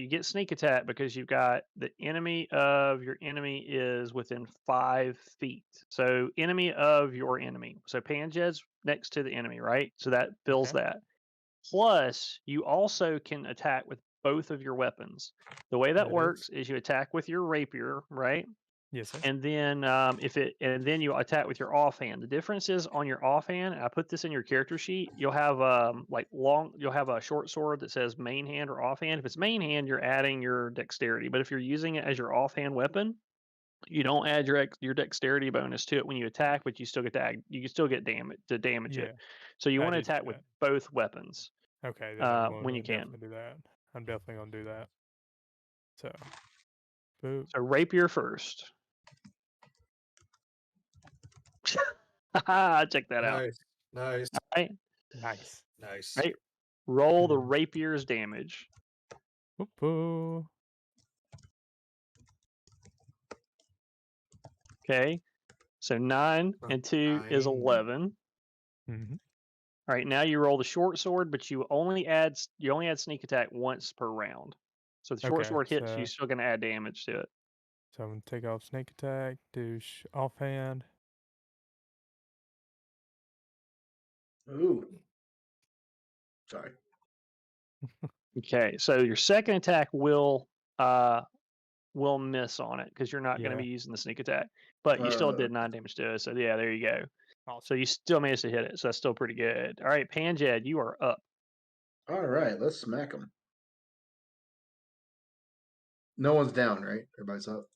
get sneak attack because you've got the enemy of your enemy is within 5 feet. So enemy of your enemy. So Panjed's next to the enemy, right? So that fills Okay. that. Plus, you also can attack with both of your weapons. The way that That works is you attack with your rapier, right? Yes, sir. And then then you attack with your offhand. The difference is on your offhand. I put this in your character sheet. You'll have you'll have a short sword that says main hand or offhand. If it's main hand, you're adding your dexterity. But if you're using it as your offhand weapon, you don't add your dexterity bonus to it when you attack, but you still get you can still get damage Yeah. it. So you I want to did do attack with that. both weapons Okay, then I'm when you gonna can. definitely do that. I'm definitely gonna do that. So, boop. So rapier first. Check that out. Nice. Nice. All right. Nice. Nice. Right. Roll the Mhm. rapier's damage. Whoop-oo. Okay. So 9 and 2 is 9. 11. Mhm. All right. Now you roll the short sword, but you only add sneak attack once per round. So the short Okay, sword hits, so- you're still going to add damage to it. So I'm gonna take off sneak attack, do offhand. Ooh. Sorry. Okay. So your second attack will miss on it because you're not going Yeah. to be using the sneak attack, but you still did 9 damage to it. So yeah, there you go. Awesome. So you still managed to hit it. So that's still pretty good. All right, Panjad, you are up. All right, let's smack him. No one's down, right? Everybody's up.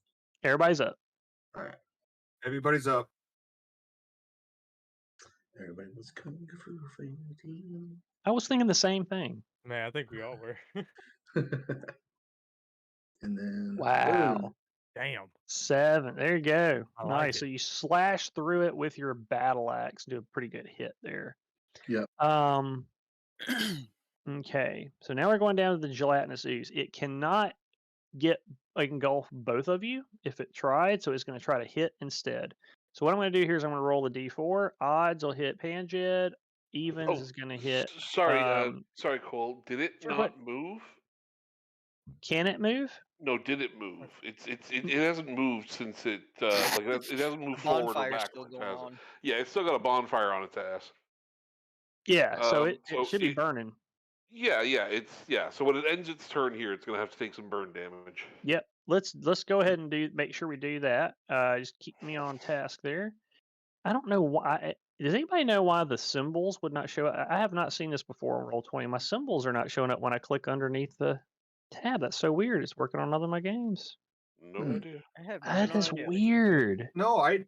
Everybody's up. All right. Everybody's up. Everybody was kung fu fighting. I was thinking the same thing. Man, I think we all were. And then Wow. boom. Damn. 7. There you go. I like Nice. it. So you slash through it with your battle axe. Do a pretty good hit there. Yep. Okay. So now we're going down to the gelatinous ooze. It cannot engulf both of you if it tried, so it's going to try to hit instead. So what I'm going to do here is I'm going to roll the d4. Odds will hit Panjad. Evens is going to hit. Sorry, Cole. Did it Sure, not what? move? Can it move? No, did it move? It hasn't moved since it it hasn't moved forward or Bonfire's still backwards. going Has it? on. Yeah, it's still got a bonfire on its ass. Yeah. So it so should be burning. Yeah. So when it ends its turn here, it's gonna have to take some burn damage. Yep. Let's go ahead and make sure we do that. Just keep me on task there. I don't know why. Does anybody know why the symbols would not show up? I have not seen this before in Roll20. My symbols are not showing up when I click underneath the tab. That's so weird. It's working on none of my games. No idea. I have That no is idea. weird. No, I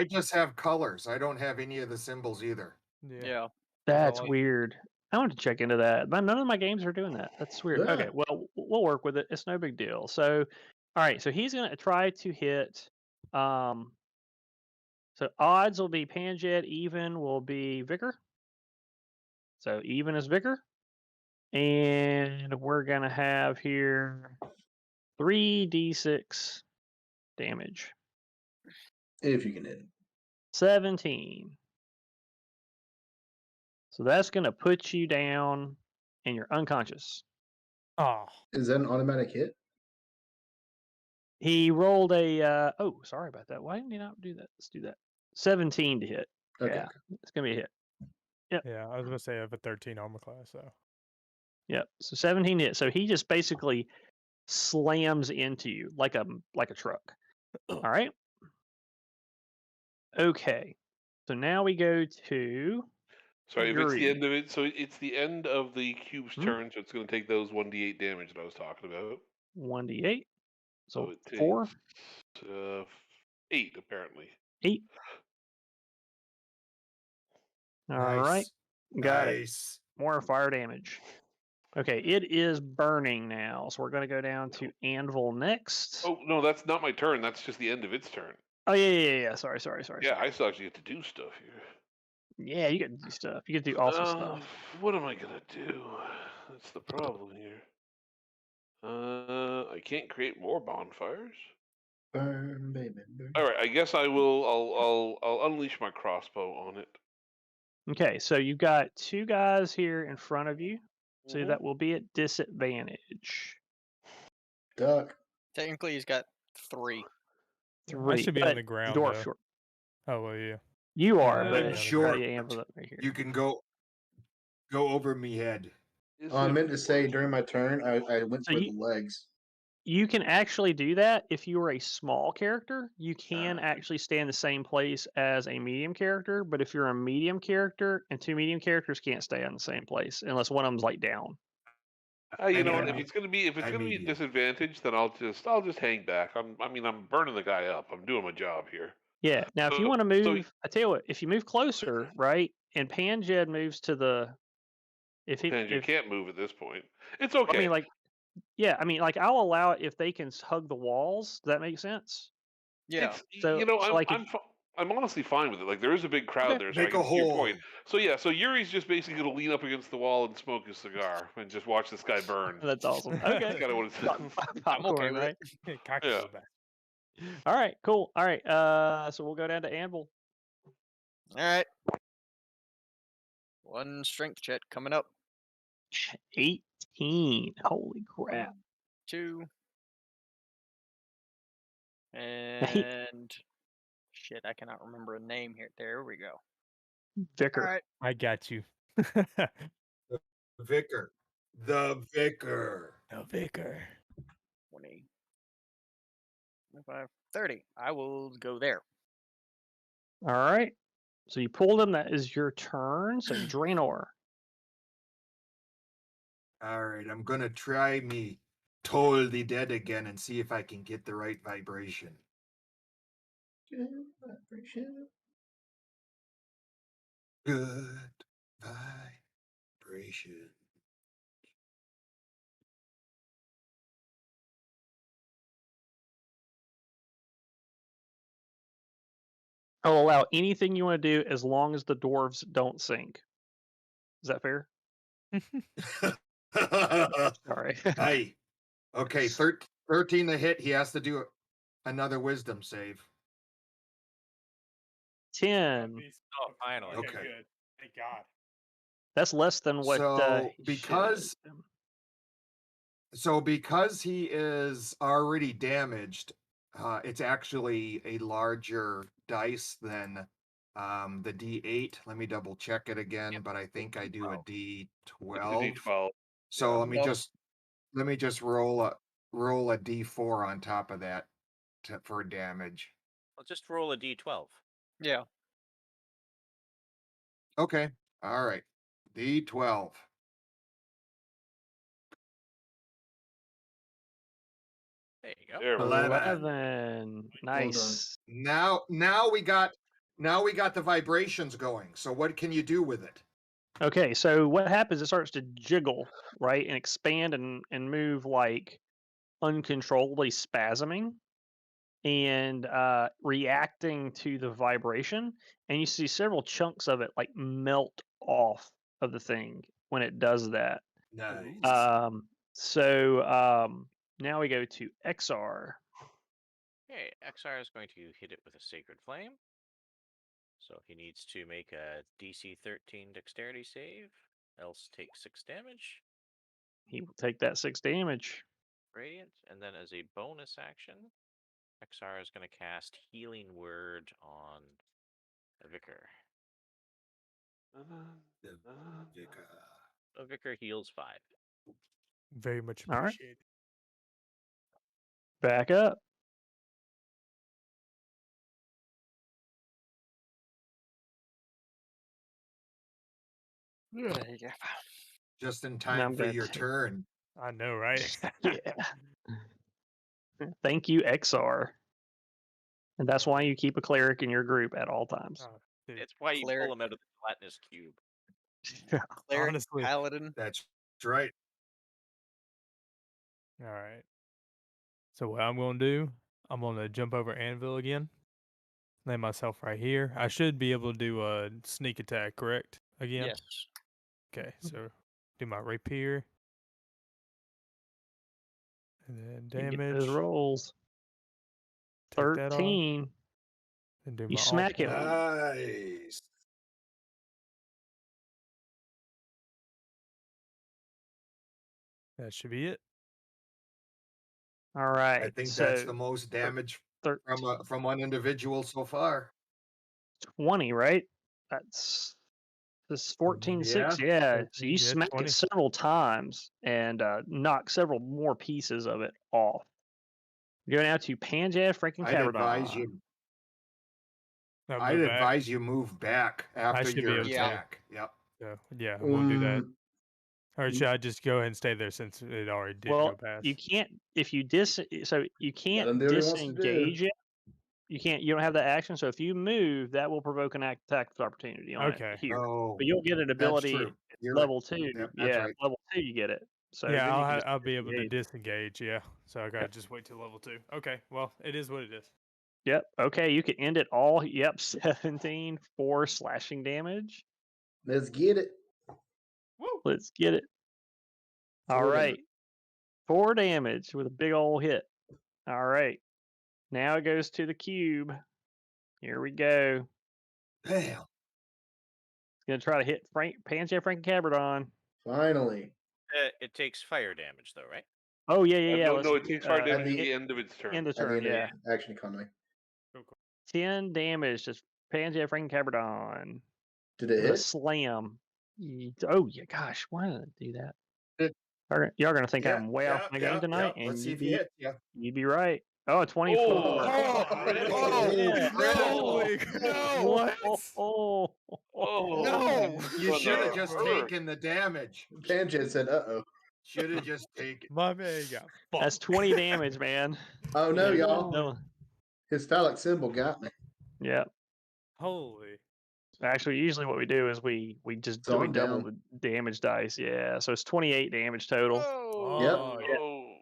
just have colors. I don't have any of the symbols either. Yeah. That's like- weird. I want to check into that, but none of my games are doing that. That's weird. Yeah. Okay, well, we'll work with it. It's no big deal. So, all right. So he's going to try to hit. So odds will be Panjad. Even will be Vicar. So even is Vicar. And we're going to have here 3d6 damage. If you can hit it. 17. So that's going to put you down and you're unconscious. Oh, Is that an automatic hit? He rolled a, sorry about that. Why didn't he not do that? Let's do that. 17 to hit. Okay. Yeah, it's going to be a hit. yeah. I was gonna say I have a 13 armor class, so Yep. So 17 hit. So he just basically slams into you like a truck. All right. Okay. So now we go to Sorry, if it's the Yuri. end of it, so it's the end of the cube's Mhm. turn, so it's going to take those 1d8 damage that I was talking about. 1d8. So So it takes 4, 8 apparently. 8. All right. Got it. Nice. More fire damage. Okay, it is burning now. So we're going to go down to Anvil next. Oh no, that's not my turn. That's just the end of its turn. Oh, yeah. Sorry. Yeah, I still actually get to do stuff here. Yeah, you get to do stuff. You get to do awesome stuff. What am I gonna do? That's the problem here. I can't create more bonfires. Burn, baby, burn. All right, I guess I will. I'll unleash my crossbow on it. Okay, so you've got 2 guys here in front of you. So Mhm. that will be at disadvantage. Duck. Technically, he's got 3. 3. I should be on but the ground. Dwarf though. short. Oh well, yeah. You are, Yeah, but yeah, it's yeah. Short. got Anvil up right here. You can go go over me head. Is I there meant to say fortune? during my turn, I went So for you- the legs. You can actually do that if you are a small character. You can Ah. actually stay in the same place as a medium character, but if you're a medium character and two medium characters can't stay in the same place unless one of them's like down. You know I'm what? If me- it's gonna be a medium. disadvantage, then I'll just hang back. I'm burning the guy up. I'm doing my job here. Yeah. Now, if you So- want to so- move, I tell you what, if you move closer, right, and Panjed moves to the, if he, And you if, can't move at this point. It's I okay. mean, like, yeah, I mean, like, I'll allow it if they can hug the walls. Does that make sense? Yeah. It's, So- you know, so, I'm like, if- I'm honestly fine with it. Like there is a big crowd Okay. there, so Make I a can see your hole. point. So yeah, so Yuri's just basically gonna lean up against the wall and smoke his cigar and just watch this guy burn. That's awesome. That's Okay. kind of what it's. Popcorn, with right? it. Cocky Yeah. little bastard. All right, cool. All right, so we'll go down to Anvil. All right. One strength check coming up. 18. Holy crap. 2. And shit, I cannot remember a name here. There we go. Vicar. All right. I got you. Vicar. The Vicar. No vicar. 20, 25, 30. I will go there. All right. So you pulled him. That is your turn. So Draenor. All right, I'm gonna try me Toll the Dead again and see if I can get the right vibration. Good vibration. I'll allow anything you want to do as long as the dwarves don't sink. Is that fair? Sorry. Hey. Okay, 13 to hit. He has to do another wisdom save. 10. Oh, finally. Okay. Good. Thank God. That's less than what. So, he should. because he is already damaged, it's actually a larger dice than the D8. Let me double check it again, but I think I do a D12. It's a D12. So let me Well- just roll a D4 on top of that for damage. Well, just roll a d12. Yeah. Okay. All right. D12. There you go. There we go. 11. Nice. Now we got the vibrations going. So what can you do with it? Okay, so what happens? It starts to jiggle, right, and expand and move like uncontrollably spasming and reacting to the vibration. And you see several chunks of it like melt off of the thing when it does that. Nice. Now we go to XR. Okay, XR is going to hit it with a Sacred Flame. So he needs to make a DC 13 Dexterity save, else take 6 damage. He will take that 6 damage. Radiant. And then as a bonus action, XR is going to cast Healing Word on Vicar. The Vicar. So Vicar heals 5. Very much All right. appreciated. Back up. There you go. Just in I'm time for gonna your take- turn. I know, right? Yeah. Thank you, XR. And that's why you keep a cleric in your group at all times. Oh, dude, It's why you Cleric. pull him out of the gelatinous cube. Cleric, honestly. paladin. That's right. All right. So what I'm going to do, I'm going to jump over Anvil again. Lay myself right here. I should be able to do a sneak attack, correct? Again? Yes. Okay, so do my rapier. And then You get damage. those rolls. Take that off, 13. and do You my smack it. Nice. That should be it. All right. I think so that's the most damage 13, from one individual so far. 20, right? That's This is 14-6, yeah. So you 14, yeah, smack 20. it several times and knock several more pieces of it off. Go now to Panjad freaking I'd advise Cabradon. you. I'll I'd move back. advise you move back after should be your able to. attack. Yep. So, yeah, we'll do that. Or Mm. should I just go ahead and stay there since it already did Well, go past? you can't if you so you him can't do what he wants to do. disengage it. You don't have that action. So if you move, that will provoke an attack of opportunity on Okay. it here. Oh, But you'll get an that's ability true. You're level 2. Yep, that's Yeah, right. level 2 you get it. So Yeah, then you can I'll be able to disengage. disengage. Yeah, so I gotta just wait till level 2. Okay, well, it is what it is. Yep. Okay, you can end it all. Yep, 17 4 slashing damage. Let's get it. Let's get it. All 4 right. damage. 4 damage with a big old hit. All right. Now it goes to the cube. Here we go. Damn. It's gonna try to hit Panjad Frank Cabradon. Finally. It takes fire damage, though, right? Oh yeah. No, let's no, it do, takes fire damage the at the end of its turn. end of At the turn. end of Yeah. the action economy. 10 damage to Panjad Frank Cabradon. Did it With a hit? slam. Oh yeah, gosh, why did I do that? It- Y'all gonna think Yeah, I'm way off my game tonight, and Let's see you'd if you be hit. Yeah. you'd be right. Oh, 24. What? Oh, No, you what should have the just fuck? taken the damage. Panjad said, "Uh-oh." Should have just taken. My man got That's 20 damage, man. Oh no, Yeah, y'all. no. His phallic symbol got me. Yeah. holy. Actually, usually what we do is we just So we I'm double down. the damage dice. Yeah, so it's 28 damage total. Oh, Yep. yeah. Oh,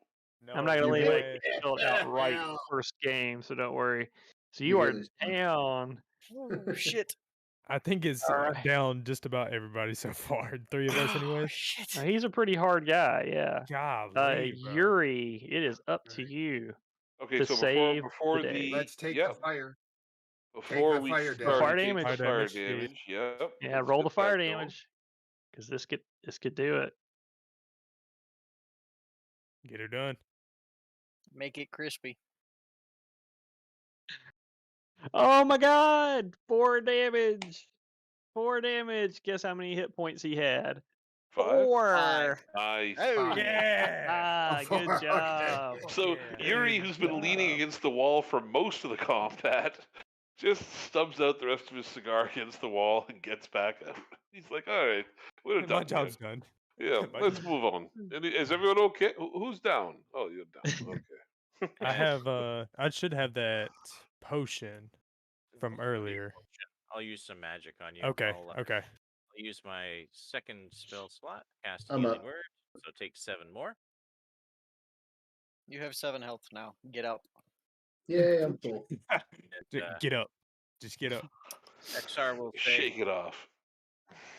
I'm not gonna you leave really- it filled out right Yeah. first game, so don't worry. So You you are really- down. Oh shit. I think it's Alright. down just about everybody so far. 3 of us, anyway. Shit. He's a pretty hard guy. Yeah. Golly, bro. Yuri, it is up to Alright. you. okay. To So save before the day. Let's take yep, the fire. before the we fire start, Fire take damage. the fire Fire damage, damage. Yep. Yeah, let's roll the get fire that going. damage. Because this could do it. Get her done. Make it crispy. Oh my god! 4 damage. 4 damage. Guess how many hit points he had? 5. 4. Nice. Oh Yeah. Ah, good Okay. job. So Yeah. Yuri, who's been leaning against the wall for most of the combat, just stubs out the rest of his cigar against the wall and gets back up. He's like, "All right, we're done. My job's done. Yeah, my let's job- move on. Is everyone okay? Who's down? Oh, you're down. Okay. I have I should have that potion from earlier. I'll use some magic on you. Okay, okay. I'll use my second spell slot, cast I'm Healing up. Word, so take 7 more. You have 7 health now. Get out. Yeah, I'm full. And, Get up. Just get up. XR will say, Shake it off.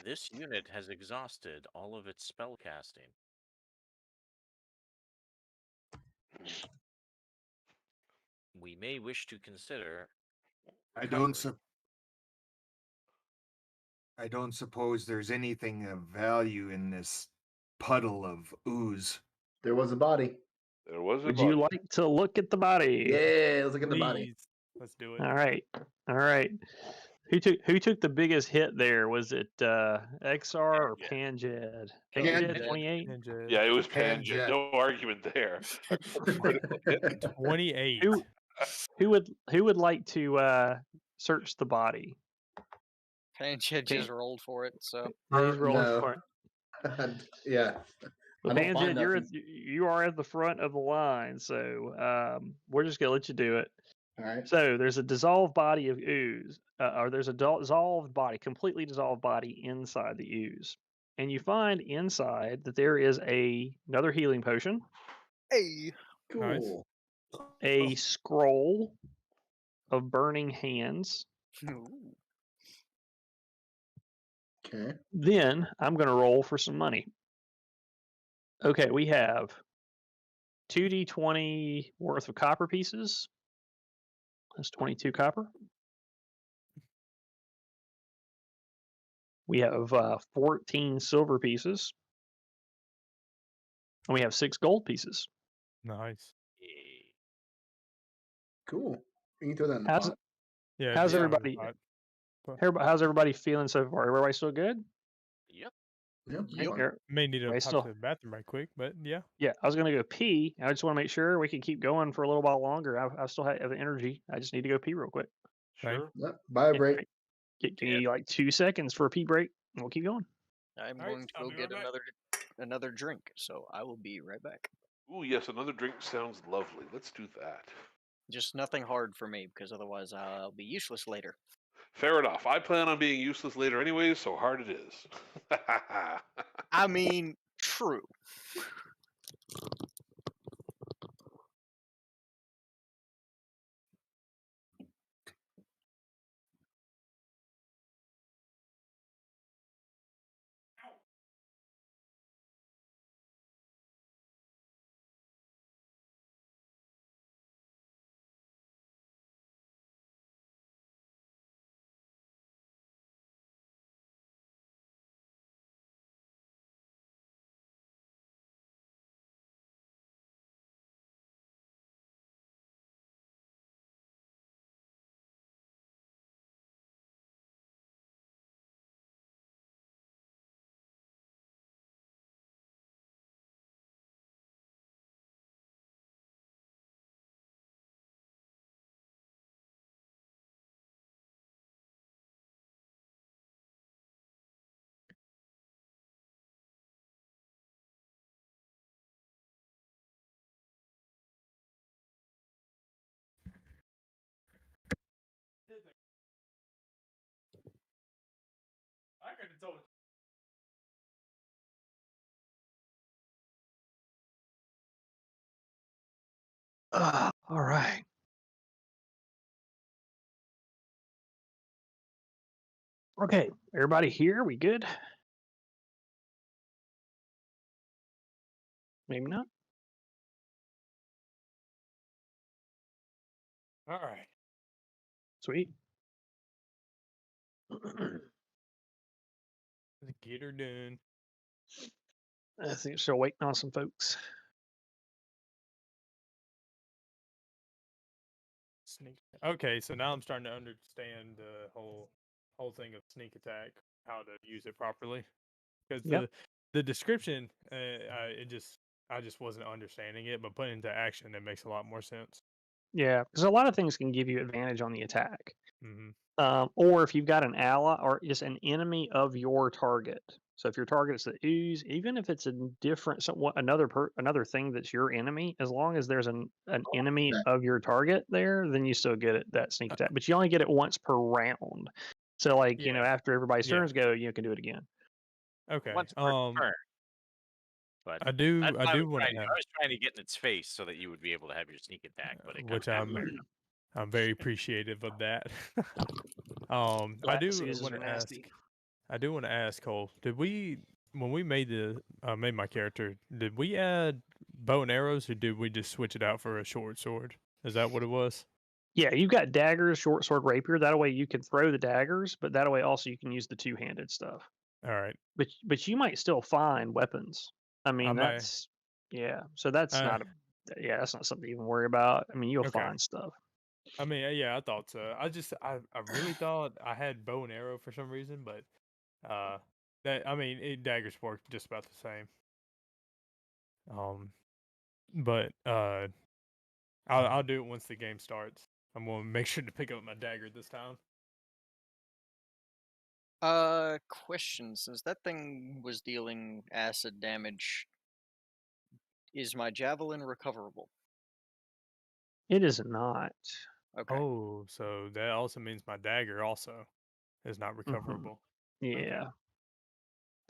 this unit has exhausted all of its spell casting. We may wish to consider. I don't suppose there's anything of value in this puddle of ooze. There was a body. There was a Would body. you like to look at the body? Yeah, let's look at the body. Please. Let's do it. All right. All right. Who took the biggest hit there? Was it XR or Panjad? Panjad Panjad. 28? Yeah, it was Panjad. Panjad. No argument there. Critical hit. 28. Who would like to search the body? Panjad just rolled for it, so He's rolling no. for it. Yeah. Well, I don't find Panjad, nothing. you are at the front of the line, so we're just gonna let you do it. All right. So there's a dissolved body of ooze, or there's a dissolved body, completely dissolved body inside the ooze, and you find inside that there is another healing potion, hey. Nice. Cool. a scroll of burning hands. Okay. Then I'm going to roll for some money. Okay, we have 2d20 worth of copper pieces. That's 22 copper. We have 14 silver pieces. And we have 6 gold pieces. Nice. Cool. You can throw that in the How's pot. Yeah. How's just throw it in everybody- the pot. How's everybody feeling so far? Everybody still good? Yeah, Yep. fine. Here, May need to Ray pop still- to the bathroom right quick, but yeah. Yeah, I was gonna go pee. I just want to make sure we can keep going for a little while longer. I still have the energy. I just need to go pee real quick. Right. Sure. Yep. Bye, Yeah, break. right. Give me like 2 seconds for a pee break, and we'll keep going. I'm All right, going to I'll go be get right back. another drink, so I will be right back. Ooh, yes, another drink sounds lovely. Let's do that. Just nothing hard for me, because otherwise I'll be useless later. Fair enough. I plan on being useless later anyways, so hard it is. I mean, true. I could have told. All right. Okay, everybody here? We good? Maybe not. All right. Sweet. Let's get her done. I think still waiting on some folks. Sneak. Okay, so now I'm starting to understand the whole thing of sneak attack, how to use it properly. Because Yep. the description, I just wasn't understanding it, but putting into action, it makes a lot more sense. Yeah, because a lot of things can give you advantage on the attack. Mm-hmm. Or if you've got an ally or just an enemy of your target. So if your target is the ooze, even if it's a different somewhat another thing that's your enemy, as long as there's an enemy Right. of your target there, then you still get it that sneak attack. But you only get it once per round. So like Yeah. after everybody's Yeah. turns go, you can do it again. Okay. Once per turn. But I do that's what I was want trying to to- I was trying to get in its face so that you would be able to have your sneak attack, but it which kind of I'm very appreciative of that. I do Glasses want are to nasty. ask Cole, did we when we made made my character, did we add bow and arrows or did we just switch it out for a short sword? Is that what it was? Yeah, you've got daggers, short sword, rapier. That way you can throw the daggers, but that way also you can use the two-handed stuff. All right. But you might still find weapons. I mean, might- that's yeah. So that's Uh, not that's not something to even worry about. I mean, you'll Okay. find stuff. I mean, yeah, I thought so. I really thought I had bow and arrow for some reason, but daggers work just about the same. But I'll do it once the game starts. I'm gonna make sure to pick up my dagger this time. Question. Since that thing was dealing acid damage, is my javelin recoverable? It is not. Okay. Oh, so that also means my dagger also is not recoverable. Yeah.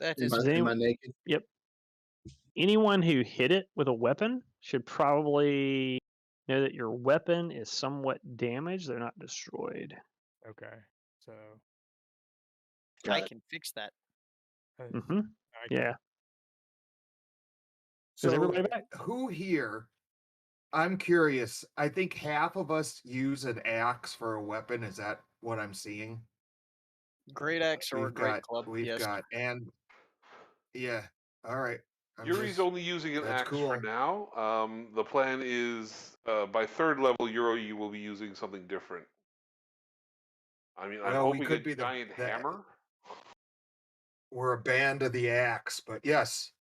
That Am is I, Does am anyone- I naked? Yep. Anyone who hit it with a weapon should probably know that your weapon is somewhat damaged. They're not destroyed. Okay, so Got I it. can fix that. Mm-hmm. I can- Yeah. So Is everybody back? who here? I'm curious. I think half of us use an axe for a weapon. Is that what I'm seeing? Great axe or a great club? We've Yes. got, and yeah. All right. I'm Yuri's just- only using an that's axe for cool. now. The plan is by third level, Yuri, you will be using something different. I mean, I'm Well, we hoping could a be the- giant the- hammer. we're a band of the axe, but yes,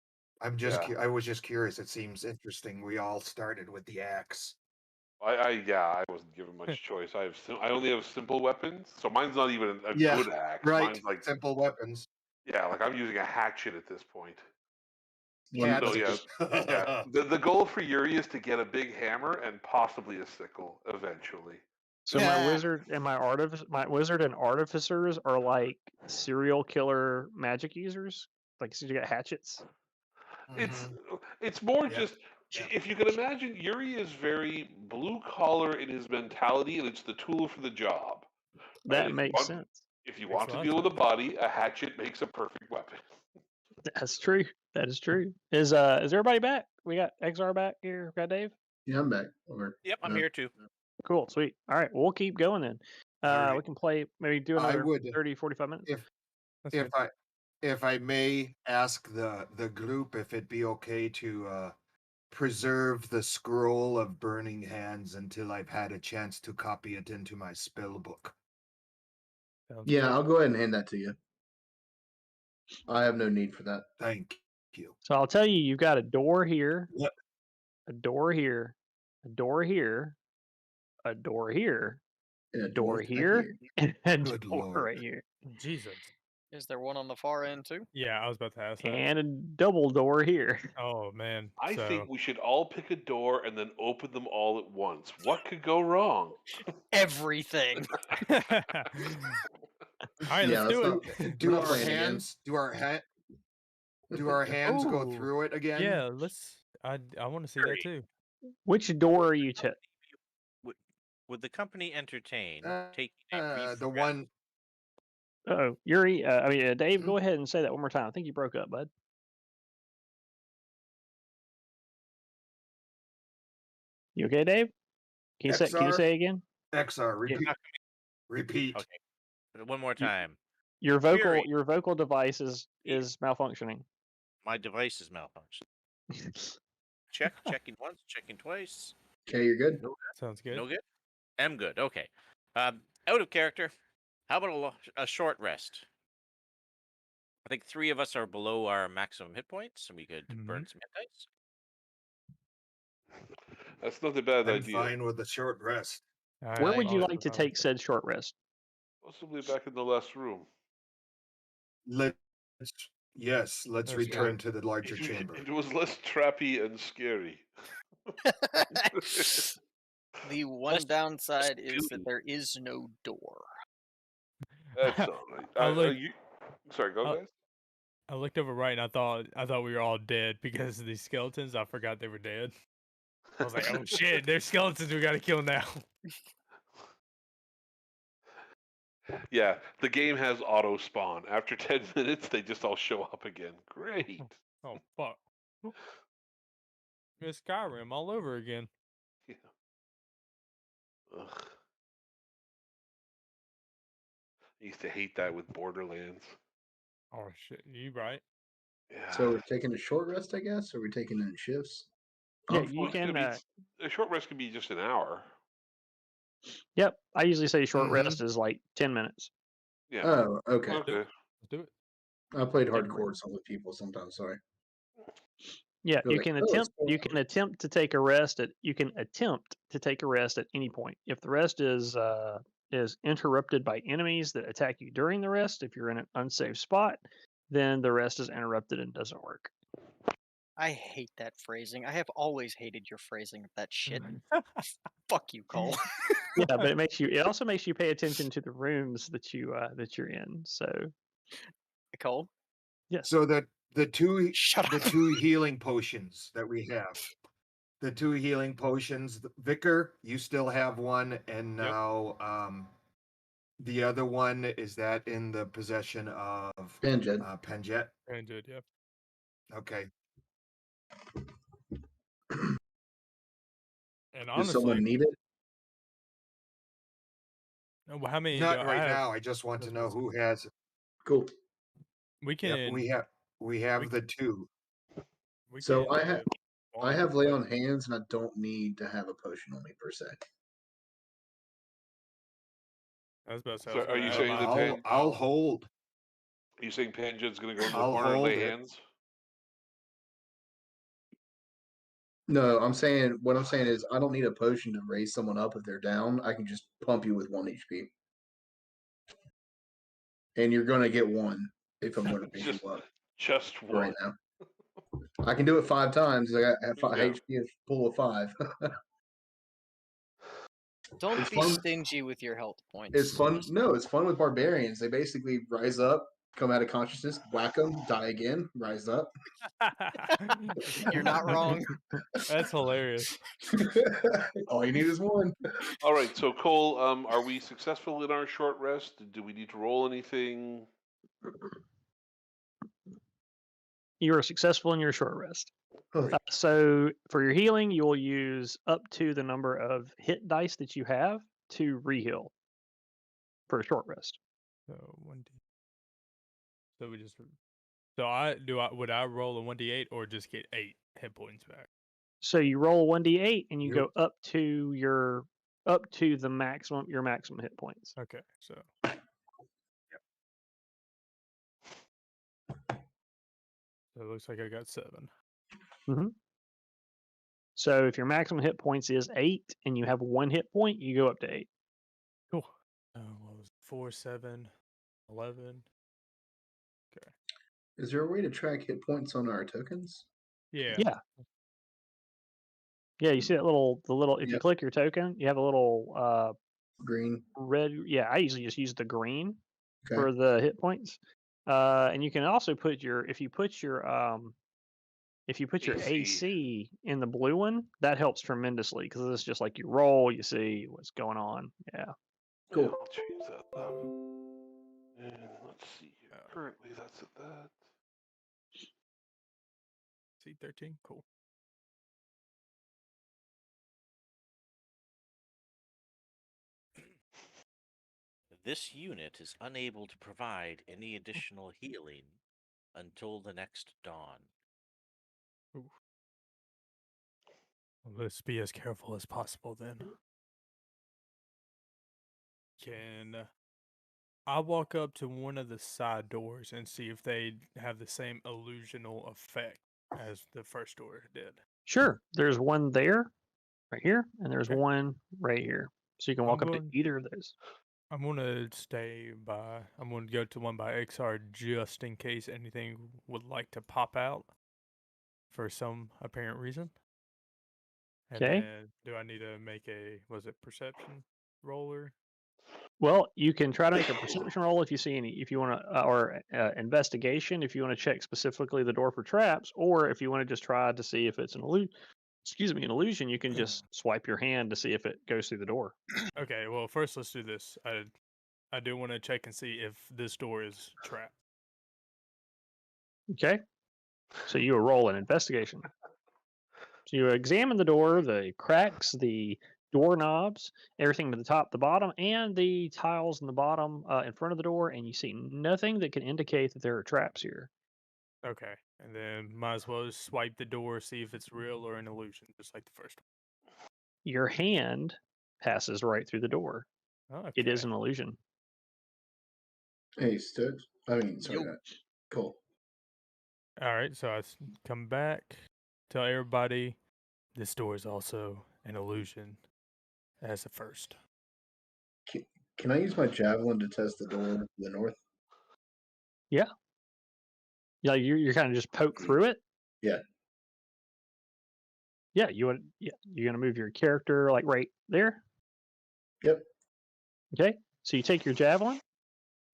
I'm just Yeah. I was just curious. It seems interesting. We all started with the axe. I wasn't given much choice. I only have simple weapons, so mine's not even a Yeah, good axe. right. Mine's like Simple weapons. like I'm using a hatchet at this point. One So like yeah. The goal for Yuri is to get a big hammer and possibly a sickle eventually. So my wizard and my wizard and artificers are like serial killer magic users. Like, so you got hatchets. It's more Yep. just Yep. if you can imagine, Yuri is very blue collar in his mentality, and it's the tool for the job. That If you makes want- sense. If you Makes want a to lot deal of with a body, a hatchet makes a perfect weapon. That's true. That is true. Is everybody back? We got XR back here. We got Dave. Yeah, I'm back. Or Yep, I'm here too. Cool, sweet. All right, we'll keep going then. Alright. We can play, maybe do I another would 30, 45 minutes. That's if fine. if I may ask the group if it'd be okay to preserve the scroll of burning hands until I've had a chance to copy it into my spell book. Sounds yeah, good. I'll go ahead and hand that to you. I have no need for that. Thank you. So I'll tell you, you've got a door here, What? a door here, a door here, a door here, And a door back here, and a Good door lord. right here, Jesus. Is there one on the far end too? Yeah, I was about to ask that. and a double door here. Oh man. I so think we should all pick a door and then open them all at once. What could go wrong? Everything. All right, Yeah, let's do let's it. not- Do we're not our playing again. hands do our hands go Ooh, through it again? Yeah, let's. I want to see that Great. too. Which door are you to? Would the company entertain Uh, taking a brief the rest? one Oh, Yuri. Dave. Mhm. Go ahead and say that one more time. I think you broke up, bud. You okay, Dave? Can you XR? say again? XR, repeat. Not Repeat. Okay. One more time. Your Query. vocal device is malfunctioning. My device is malfunctioning. Checking once, checking twice. Okay, you're good. Sounds good. No good? I'm good. Okay. Out of character. How about a short rest? I think 3 of us are below our maximum hit points, and we could burn some hit dice. That's not a bad I'm idea. fine with the short rest. Where would you I'll- like to I'll- take said short rest? Possibly back in the last room. Let's let's Let's return to the larger It, chamber. it was less trappy and scary. The one Let's downside is do- that there is no door. That's all right. I look- Sorry, go Uh, guys. I looked over right and I thought we were all dead because of these skeletons. I forgot they were dead. I was like, oh shit, there's skeletons we gotta kill now. Yeah, the game has auto spawn. After 10 minutes, they just all show up again. Great. Oh fuck. It's Skyrim all over again. Yeah. Ugh. I used to hate that with Borderlands. Oh shit, you right. Yeah. So we're taking a short rest, I guess, or we're taking it in shifts. Yeah, I'm you Well, it's can. gonna be- a short rest could be just an hour. Yep, I usually say short Mhm. rest is like 10 minutes. Yeah. Oh, okay. Okay. Let's do it. I played Take a hardcore with some with people sometimes. Sorry. Yeah, You're you like, can "Oh, it's attempt. 4 You can attempt to take a rest at. You can attempt to take a rest at any point. If the rest is interrupted by enemies that attack you during the rest, if you're in an unsafe spot, then the rest is interrupted and doesn't work. I hate that phrasing. I have always hated your phrasing of that shit. Mm-hmm. Fuck you, Cole. Yeah, but it makes you. It also makes you pay attention to the rooms that you're in. So Cole, yes. So the two shut the up. two healing potions that we have. The two healing potions. Vicar, you still have one, and now the other one, is that in the possession of Panjed. Panjet? And good, yeah. Okay. And Does honestly, someone need it? how many? Not do I right have? now. I just want to know who has it. Cool. We can. Yep, we have the two. we So can, I have one, I have lay but- on hands, and I don't need to have a potion on me per se. I was about to say, I So was are gonna you add saying mine. that I'll hold. Are you saying Panjin's going to go in the I'll corner and hold lay it. hands? No, what I'm saying is I don't need a potion to raise someone up if they're down. I can just pump you with 1 HP. And you're gonna get 1 if I'm gonna raise you up Just for right one. now. I can do it 5 times. I got Yeah. HP of pool of 5. Don't It's be fun. stingy with your health points. It's fun. No, it's fun with barbarians. They basically rise up, come out of consciousness, whack them, die again, rise up. You're not wrong. That's hilarious. All you need is 1. All right, so Cole, are we successful in our short rest? Do we need to roll anything? You are successful in your short rest. Holy- So for your healing, you will use up to the number of hit dice that you have to re-heal for a short rest. So 1d. So we just. So would I roll a 1d8 or just get 8 hit points back? So you roll 1d8 and you Yep. go up to your the maximum hit points. Okay, so. So it looks like I got 7. So if your maximum hit points is 8 and you have 1 hit point, you go up to 8. Cool. What was it? 4, 7, 11. Is there a way to track hit points on our tokens? Yeah. Yeah, you see that if you Yep. click your token, you have a little Green. red. Yeah, I usually just use the green Okay. for the hit points. And you can also put if you put your AC in the blue one, that helps tremendously because it's just like you roll, you see what's going on. Yeah. Cool. Yeah, I'll change that then. And let's see here. Currently, that's at that. C13, cool. This unit is unable to provide any additional healing until the next dawn. Well, let's be as careful as possible then. Can I walk up to one of the side doors and see if they have the same illusional effect as the first door did? Sure. There's one there, right here, and there's Okay. one right here. So you can I'm walk up to going- either of those. I'm gonna I'm gonna go to one by XR just in case anything would like to pop out for some apparent reason. And Okay. then do I need to make perception roller? Well, you can try to make a perception roll if you want to, or investigation if you want to check specifically the door for traps, or if you want to just try to see if it's an illusion. An illusion. You can just swipe your hand to see if it goes through the door. Okay, well first let's do this. I do want to check and see if this door is trapped. Okay. So you will roll an investigation. So you examine the door, the cracks, the doorknobs, everything to the top, the bottom, and the tiles in the bottom in front of the door, and you see nothing that can indicate that there are traps here. Okay, and then might as well just swipe the door, see if it's real or an illusion, just like the first Your hand passes right through the door. one. Okay. It is an illusion. Hey, Stokes. Sorry. Yo. Cool. All right, so I come back, tell everybody this door is also an illusion as the first. Can I use my javelin to test the door to the north? Yeah, you're kind of just poke through it. Yeah. Yeah, you're gonna move your character like right there. Yep. Okay, so you take your javelin.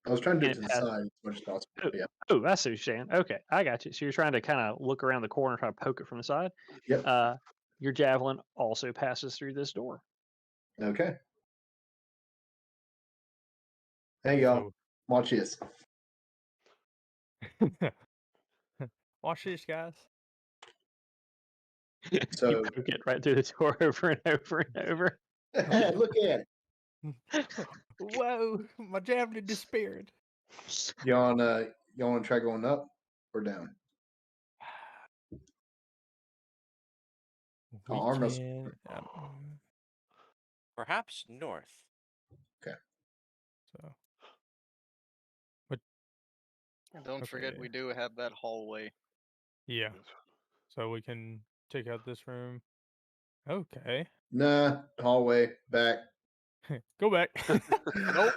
I was trying to do it And to it the has- side as much as possible. Yeah. Oh, I see what you're saying. Okay, I got you. So you're trying to kind of look around the corner, try to poke it from the side. Yep. Your javelin also passes through this door. Okay. Hey, y'all. Watch this. Watch this, guys. You So poke it right through the door over and over and over. look at it. Whoa, my javelin disappeared. Y'all wanna try going up or down? We arm us- can, Perhaps north. so, what? And don't forget, Okay. we do have that hallway. Yeah. So we can check out this room. Okay. Nah, hallway back. Go back. Nope.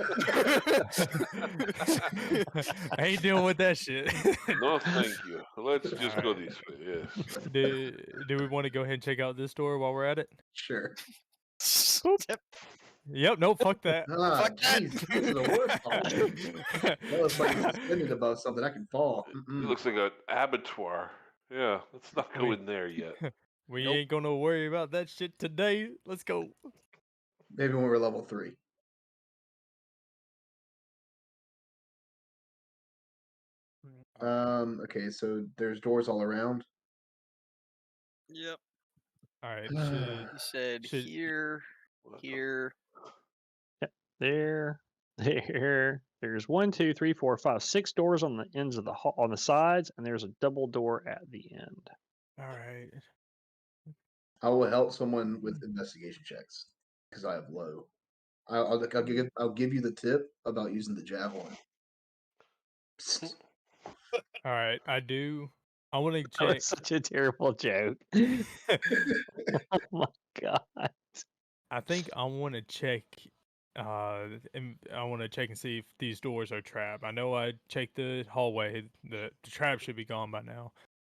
I ain't dealing with that shit. No, thank you. Let's just go Alright. this way. Yes. Do we want to go ahead and check out this door while we're at it? Sure. Yep. Yep. Nope. Fuck that. Ah, Fuck that. jeez, this is the worst hallway. That looks like it's suspended above something. I can fall. It Mm-mm. looks like an abattoir. Yeah, let's not go We- in there yet. We Nope. ain't gonna worry about that shit today. Let's go. Maybe when we're level 3. Okay, so there's doors all around. Yep. All right. He said should- here, here. There. There's 1, 2, 3, 4, 5, 6 doors on the ends of the on the sides, and there's a double door at the end. All right. I will help someone with investigation checks because I have low. I'll give you the tip about using the javelin. Psst. All right. I want to That check. was such a terrible joke. Oh my god. I think I want to check. And I want to check and see if these doors are trapped. I know I checked the hallway. The trap should be gone by now.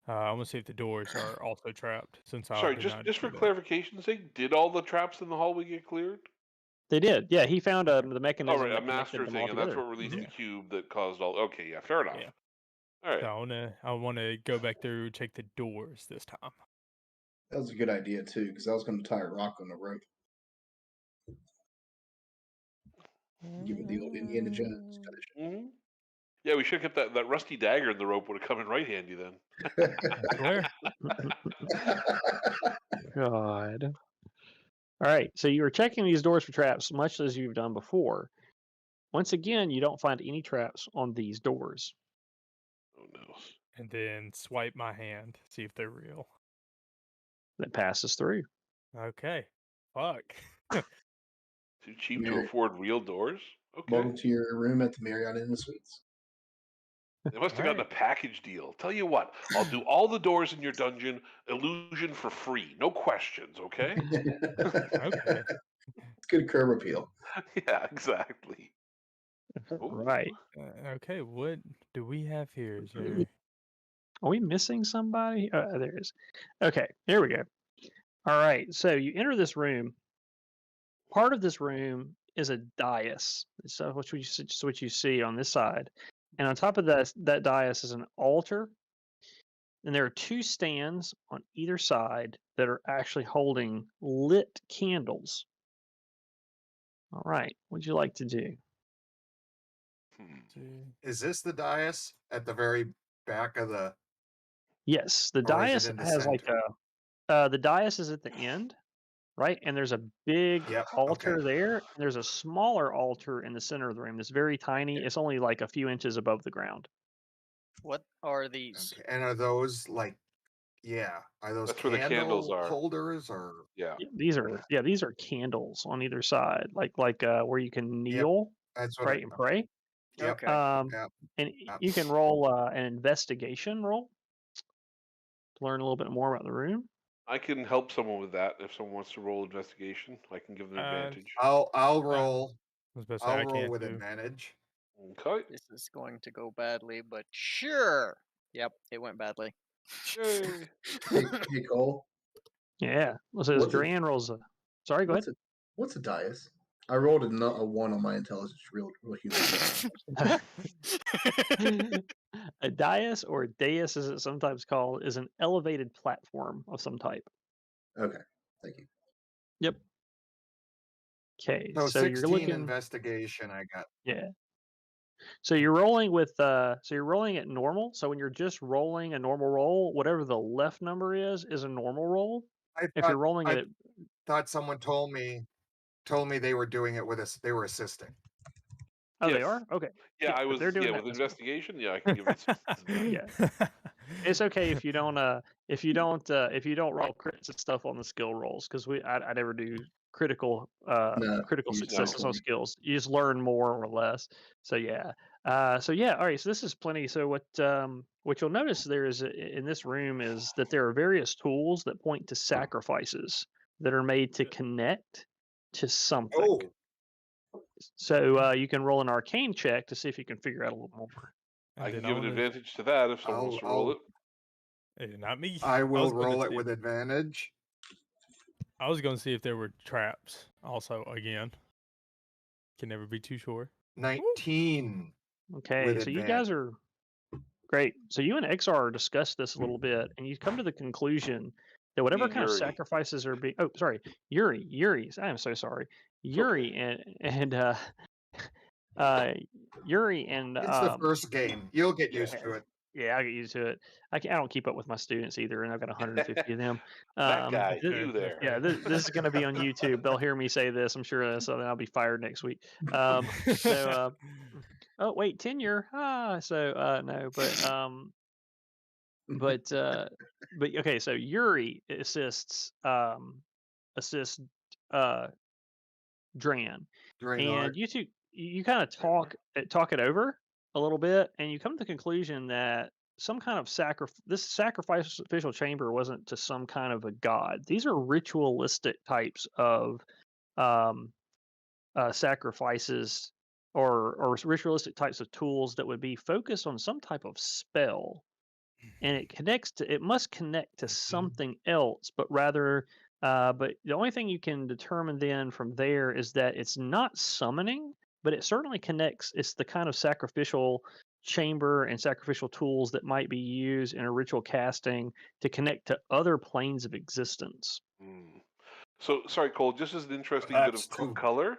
I want to see if the doors are also trapped. Since I Sorry, did just not just do for that. clarification's sake, did all the traps in the hallway get cleared? They did. Yeah, he found the Oh, mechanism right, a that connected master them all thing, and that's together. what released Yeah. the cube that caused all. Okay, yeah, fair enough. Yeah. All right. So I wanna go back through check the doors this time. That was a good idea too, because I was going to tie a rock on the rope. Give it the old Indiana Jones Hmm. Yeah, we should have kept that rusty dagger in the rope. Would have come in right handy then. I swear. God. All right, so you were checking these doors for traps, much as you've done before. Once again, you don't find any traps on these doors. Oh no. And then swipe my hand, see if they're real. That passes through. Okay. Fuck. Too cheap to Yeah. afford real doors? Okay. Welcome to your room at the Marriott Inn and Suites. They must have gotten a Alright. package deal. Tell you what, I'll do all the doors in your dungeon, illusion for free. No questions, okay? Okay. It's good curb appeal. Yeah, exactly. Ooh. Right. Okay, what do we have here? Is there... Are we missing somebody? There is. Okay, here we go. All right, so you enter this room. Part of this room is a dais. So what you see on this side, and on top of that dais is an altar, and there are 2 stands on either side that are actually holding lit candles. All right, what'd you like to do? Is this the dais at the very back of the? Yes, the Or is dais it in the has like center? the dais is at the end, right? And there's a big Yep. altar Okay. there, and there's a smaller altar in the center of the room. It's very tiny. It's only like a few inches above the ground. What are these? Okay. And are those like? Yeah. Are those That's where the candles candle are. holders or? Yeah. These are candles on either side, like where you can kneel, That's what. right, and pray. Yep. Okay. Yep. And Yep. you can roll an investigation roll to learn a little bit more about the room. I can help someone with that if someone wants to roll investigation. I can give them advantage. I'll roll. I was about to say, I'll I roll can't with do. advantage. Okay. This is going to go badly, but sure. Yep, it went badly. Yay. Hey Cole, Yeah. Well, so as What's a- Duran rolls a. Sorry, go ahead. what's a dais? I rolled a 1 on my intelligence, real human. A dais, or dais as it's sometimes called, is an elevated platform of some type. Okay, thank you. Yep. Okay, So so 16 you're looking. investigation. I got. Yeah. So you're rolling with so you're rolling at normal. So when you're just rolling a normal roll, whatever the left number is a normal roll. I If thought, you're rolling I it, thought someone told me they were doing it with us. They were assisting. oh, they Yes. are okay. Yeah, Yeah, I if was. they're doing Yeah, that, with that's fine. investigation. Yeah, I can give it. Yeah. It's okay if you don't roll crits and stuff on the skill rolls, because I never do critical No, critical you successes don't. on skills. You just learn more or less. So yeah. So yeah, all right. So this is plenty. So what you'll notice there is in this room is that there are various tools that point to sacrifices that are made to connect to something. Oh, So you can roll an arcane check to see if you can figure out a little more. And I can then give an wanna- advantage to that if someone wants to roll it. Not me. I will was gonna roll it see- with advantage. I was going to see if there were traps. Also, again, can never be too sure. 19. Okay, With so you guys are great. So you and XR discussed this a little bit, and you come to the conclusion that whatever and kind of Yuri. sacrifices are being. Oh, sorry, Yuri. I am so sorry. Yuri Yuri and It's the first game. You'll get used to it. yeah, I get used to it. I don't keep up with my students either, and I've got 150 of them. That guy, okay, you there. Yeah, this is going to be on YouTube. They'll hear me say this, I'm sure. So then I'll be fired next week. Oh wait, tenure. No, but okay. So Yuri assists Dran, Draenor. and you two you kind of talk it over a little bit, and you come to the conclusion that some kind of this sacrificial chamber wasn't to some kind of a god. These are ritualistic types of um, sacrifices or ritualistic types of tools that would be focused on some type of spell, and it must connect to something else, but the only thing you can determine then from there is that it's not summoning, but it certainly connects. It's the kind of sacrificial chamber and sacrificial tools that might be used in a ritual casting to connect to other planes of existence. So, sorry, Cole, just as an interesting bit That's of true. color,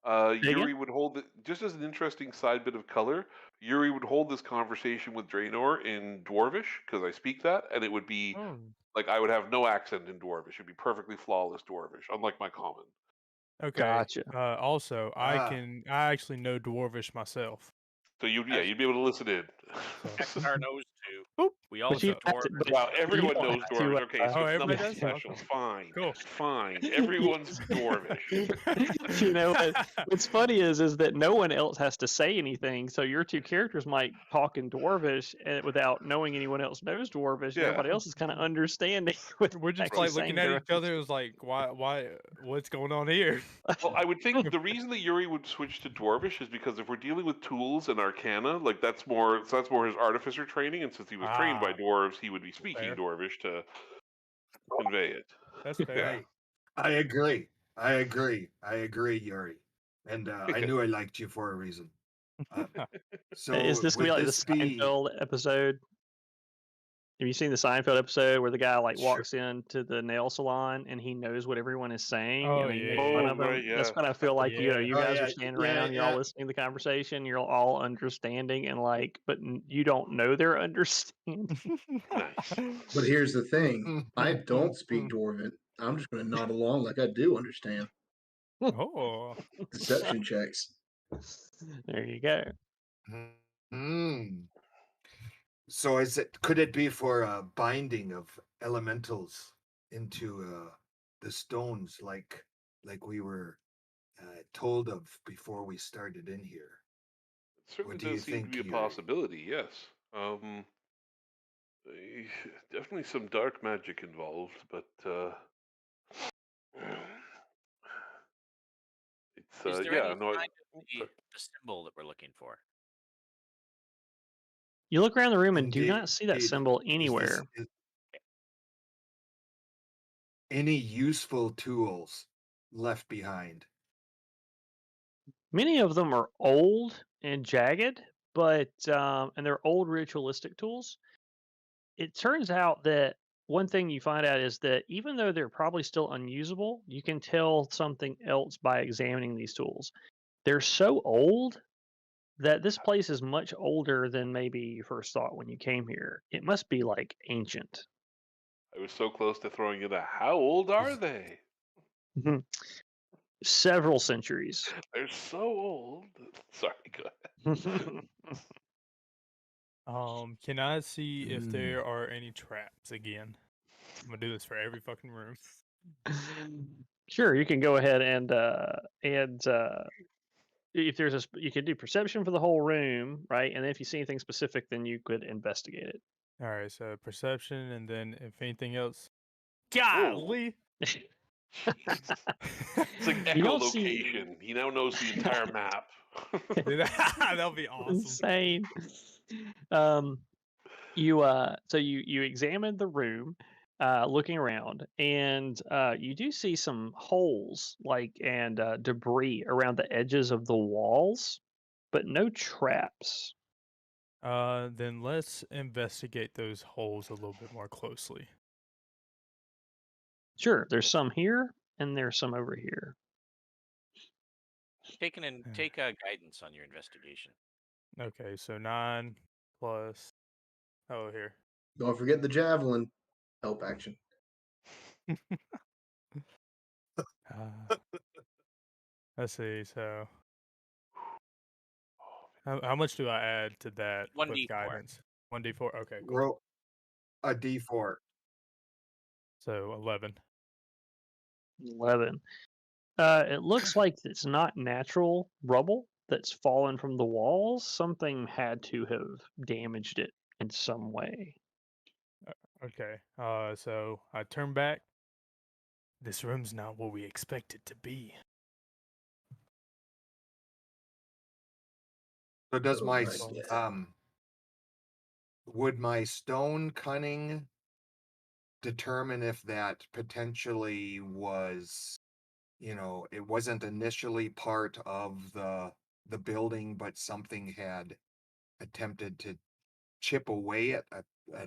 Say Yuri again? would hold just as an interesting side bit of color. Yuri would hold this conversation with Draenor in Dwarvish because I speak that, and it would be Oh, like I would have no accent in Dwarvish. It'd be perfectly flawless Dwarvish, unlike my common. okay. Gotcha. Also, I actually know Dwarvish myself. So you'd be able to listen in. XR knows too. Boop. We But also you have to- but Wow, you everyone don't knows have to, Dwarvish. Okay, so Oh, it's everybody nothing does? special. Okay. Fine, Cool. fine. Everyone's Dwarvish. You know what's funny is that no one else has to say anything, so your two characters might talk in Dwarvish without knowing anyone else knows Dwarvish. And Yeah. everybody else is kind of understanding. We're just actually like looking saying at each other. It was like, why, what's going on here? Well, I would think the reason that Yuri would switch to Dwarvish is because if we're dealing with tools and arcana, like that's more his artificer training, and since he was trained by dwarves, he would be speaking fair. Dwarvish to convey it. That's fair. I agree, Yuri. And I knew I liked you for a reason. So Is this gonna be would like the this be- Seinfeld episode? Have you seen the Seinfeld episode where the guy Sure. walks into the nail salon and he knows what everyone is saying Oh, and he yeah. makes fun Oh, of them? right, That's yeah. what I feel like. You Yeah. guys yeah, are standing yeah, around, you're all yeah. listening to the conversation, you're all understanding and but you don't know they're understanding. Nice. But here's the thing: I don't speak Dwarven. I'm just going to nod along like I do understand. Oh, Deception checks. There you go. Hmm. So could it be for a binding of elementals into the stones like we were told of before we started in here? It certainly What do you does seem to think, be a Yuri? possibility, yes. Definitely some dark magic involved, but it's Is there yeah, any no, sign of the symbol that we're looking for? You look around the room and do not see that Indeed. symbol Is this- anywhere. is- any useful tools left behind? Many of them are old and jagged, but and they're old ritualistic tools. It turns out that one thing you find out is that even though they're probably still unusable, you can tell something else by examining these tools. They're so old that this place is much older than maybe you first thought when you came here. It must be like ancient. I was so close to throwing in a how old are they? Several centuries. They're so old. Sorry, go ahead. Can I see if Mm. there are any traps again? I'm gonna do this for every fucking room. Sure, you can go ahead and if there's you could do perception for the whole room, right? And then if you see anything specific, then you could investigate it. All right, so perception, and then if anything else. Whoa. Golly! It's like You don't see- echolocation. He now knows the entire map. That'll be awesome. Insane. So you examined the room, looking around, and you do see some holes and debris around the edges of the walls, but no traps. Then let's investigate those holes a little bit more closely. Sure, there's some here and there's some over here. Take guidance on your investigation. Okay, so 9 plus. Oh, here. Don't forget the javelin. Help action. Let's see. So, how much do I add to that with 1d4. guidance? 1d4. Okay, cool. Roll a d4. So 11. 11. It looks like it's not natural rubble that's fallen from the walls. Something had to have damaged it in some way. Okay. So I turn back. This room's not what we expect it to be. So does Oh, my right, yeah. would my stone cunning determine if that potentially was, it wasn't initially part of the building, but something had attempted to chip away at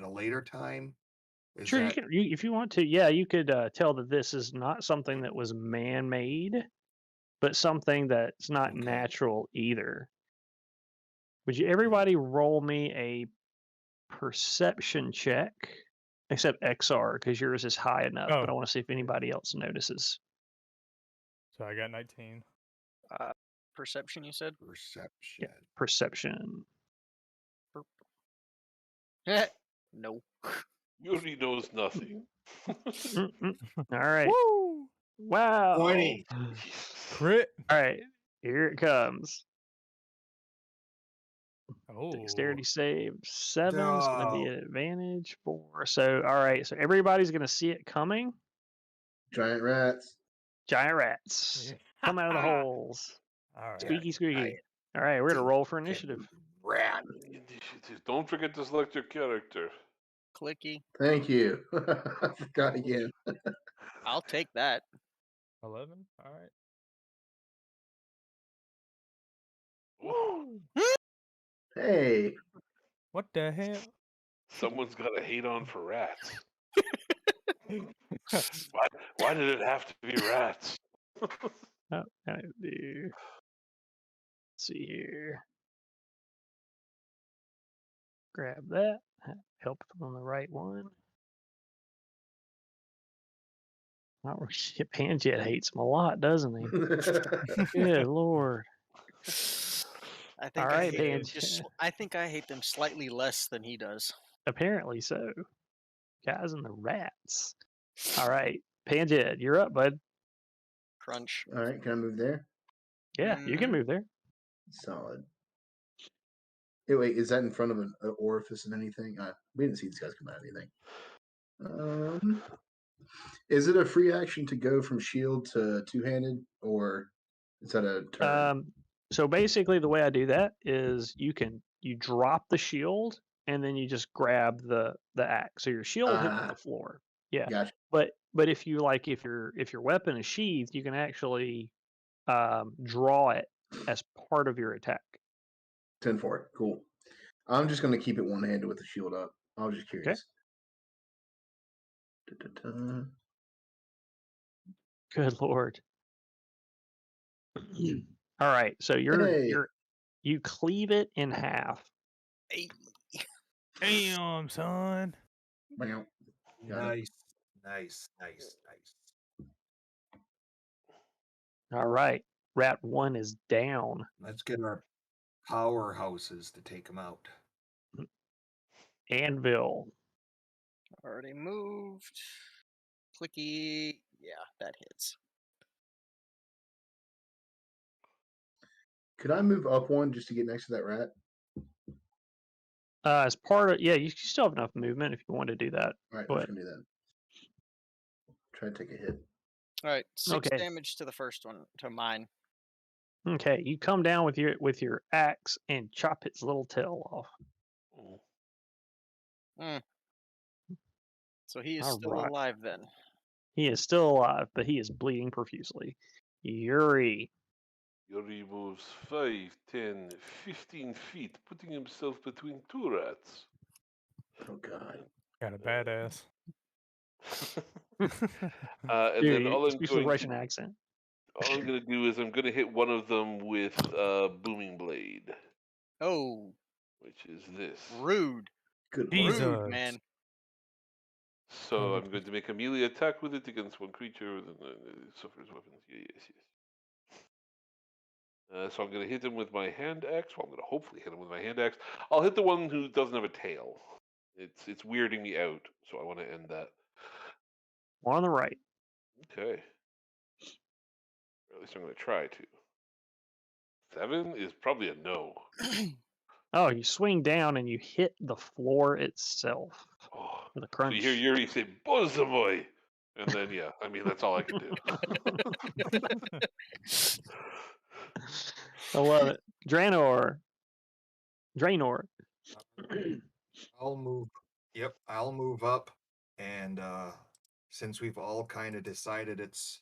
a later time? Sure, you can. If you want to, yeah, you could tell that this is not something that was man-made, but something that's not Okay. natural either. Would you everybody roll me a perception check, except XR because yours is high enough. But I Oh. want to see if anybody else notices. So I got 19. Perception, you said? Perception. Perception. No. Yuri knows nothing. Mm-mm. All right. Woo! Wow. 20. Crit. All right. Here it comes. Oh. Dexterity save 7 is going to be No. an advantage 4. So, all right. So everybody's going to see it coming. Giant rats. Giant rats come out of the holes. All right. Squeaky, squeaky. Giant All right. We're going to roll for initiative. Rat. Initiative. Don't forget to select your character. Clicky. Thank you. I forgot again. I'll take that. 11. All right. Woo! Hey. What the hell? Someone's got to hate on for rats. Why did it have to be rats? Oh, I do. Let's see here. Grab that. Help on the right one. Not shit. Panjet hates him a lot, doesn't he? Good lord. I think All I right, hate them Panjet. I think I hate them slightly less than he does. Apparently so. Guys and the rats. All right, Panjet, you're up, bud. Crunch. All right, can I move there? Yeah, you can move there. Solid. Hey, wait, is that in front of an orifice of anything? We didn't see these guys come out of anything. Is it a free action to go from shield to two-handed, or is that a turn? So basically, the way I do that is you drop the shield and then you just grab the axe. So your shield hits the floor. Yeah. Gotcha. But if you if your weapon is sheathed, you can actually draw it as part of your attack. 10 for it. Cool. I'm just going to keep it one-handed with the shield up. I was just curious. Okay. Good lord. All right, so you cleave it in half. Hey. Damn, son. Bam. Nice. All right, rat 1 is down. Let's get our powerhouses to take them out. Anvil. Already moved. Clicky. Yeah, that hits. Could I move up one just to get next to that rat? As part of you still have enough movement if you want to do that. All right, Go I'm just ahead. gonna do that. Try to take a hit. All right, 6 Okay. damage to the first one, to mine. Okay, you come down with your axe and chop its little tail off. Oh, So he is All still right. alive then. He is still alive, but he is bleeding profusely. Yuri. Yuri moves 5, 10, 15 feet, putting himself between two rats. Oh God. Got a badass. And Dude, then all I'm speaks with going Russian to accent. all I'm going to do is I'm going to hit one of them with Booming Blade, Oh, which is this. rude. Good Jesus. lord. Rude, man. So I'm going to make a melee attack with it against one creature, and it suffers weapons. Yes. So I'm going to hit him with my hand axe. Well, I'm going to hopefully hit him with my hand axe. I'll hit the one who doesn't have a tail. It's weirding me out, so I want to end that. One on the right. Okay. Or at least I'm going to try to. 7 is probably a no. Oh, you swing down and you hit the floor itself Oh. with a So crunch. you hear Yuri say, "Bozovoy!" And then, yeah, I mean, that's all I can do. I love it. Draenor. I'll move. Yep, I'll move up, and since we've all kind of decided it's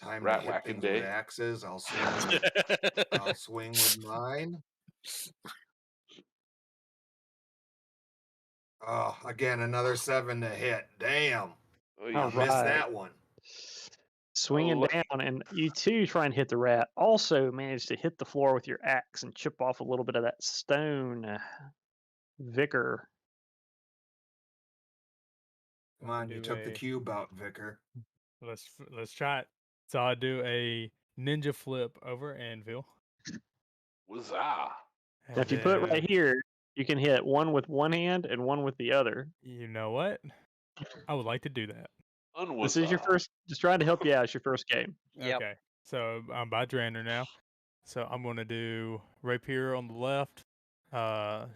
time Rat to hit whacking things day. with axes, I'll swing. I'll swing with mine. Oh, again, another 7 to hit. Damn, Oh, I yeah. All missed right. that one. Swinging look- down, and you too try and hit the rat. Also manage to hit the floor with your axe and chip off a little bit of that stone. Vicar. Come on, you Do took the a- cube out, Vicar. Let's try it. So I do a ninja flip over anvil. Huzzah. Now, if you put it then- right here, you can hit one with one hand and one with the other. You know what? I would like to do that. This is your first. Just trying to help you out. It's your first game. Yep. Okay. So I'm by Draenor now. So I'm going to do rapier on the left,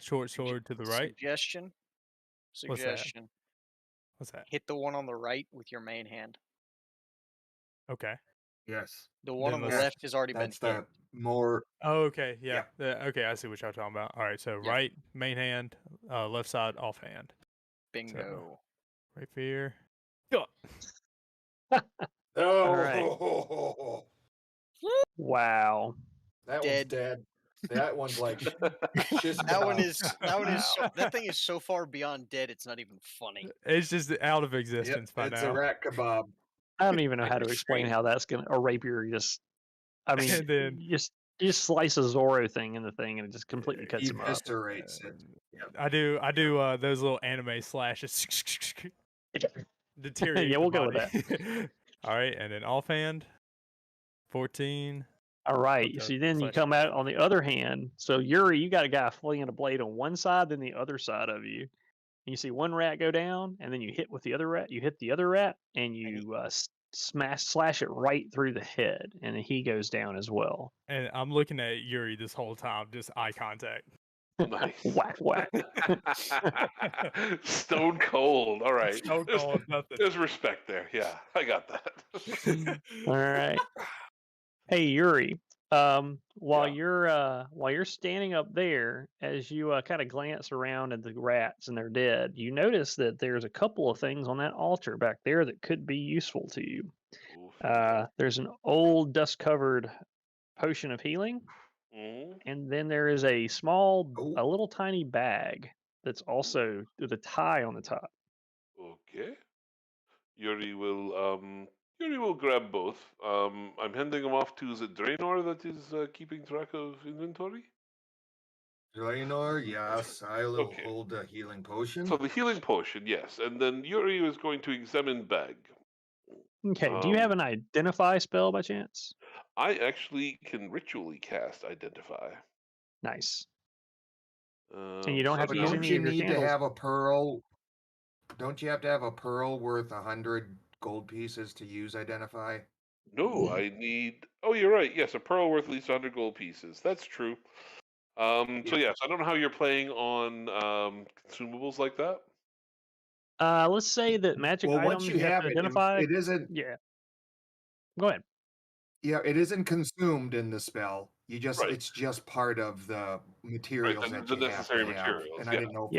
short sword to the right. Suggestion. What's that? Suggestion. What's that? Hit the one on the right with your main hand. Okay. Yes, The one Then on the let's- left has already been that's hit. the more. Oh, okay. Yeah. Okay. I see what y'all talking about. All right. So Yeah. right main hand, left side offhand. Bingo. Rapier. Go. Oh, right. Wow. that Dead. one's dead. That one's like just That one about. is that thing is so far beyond dead it's not even funny. It's just out of Yep, existence by it's now. a rat kebab. I don't even know how Like to a explain stream. how that's gonna. A rapier just. I mean, And then- you just slice a Zorro thing in the thing, and it just completely cuts him up. Eviscerates it. Yep. I do those little anime slashes. Deteriorate. Yeah, the we'll go with body. All right, and then offhand, 14. All right. Okay, So then you slash come slash. out on the other hand. So Yuri, you got a guy flinging a blade on one side, then the other side of you. And you see one rat go down, and then you hit with the other rat. You hit the other rat, and you slash it right through the head, and then he goes down as well. And I'm looking at Yuri this whole time, just eye contact. Nice. Whack whack. Stone cold. All right. Stone cold, nothing. There's respect there. Yeah, I got that. All right. Hey Yuri, while Yeah. you're standing up there, as you kind of glance around at the rats and they're dead, you notice that there's a couple of things on that altar back there that could be useful to you. Oof. There's an old dust-covered potion of healing, Mhm. and then there is a little tiny bag that's also with a tie on the top. Okay. Yuri will grab both. I'm handing them off to, is it Draenor that is keeping track of inventory? Draenor, yes, I'll Okay. hold a healing potion. So the healing potion, yes, and then Yuri is going to examine bag. Okay. Do you have an identify spell by chance? I actually can ritually cast identify. Nice. And you don't so have I'm to gonna- use Don't any you of your need to candles. have a pearl? Don't you have to have a pearl worth 100 gold pieces to use identify? No, I need. Oh, you're right. Yes, a pearl worth at least 100 gold pieces. That's true. So yes, I don't know how you're playing on consumables like that. Let's say that magic Well, once items you you have have to it, identify. it isn't. Yeah. Go ahead. Yeah, it isn't consumed in the spell. Right. It's just part of the materials that the you have necessary to have. materials, And I yeah. didn't know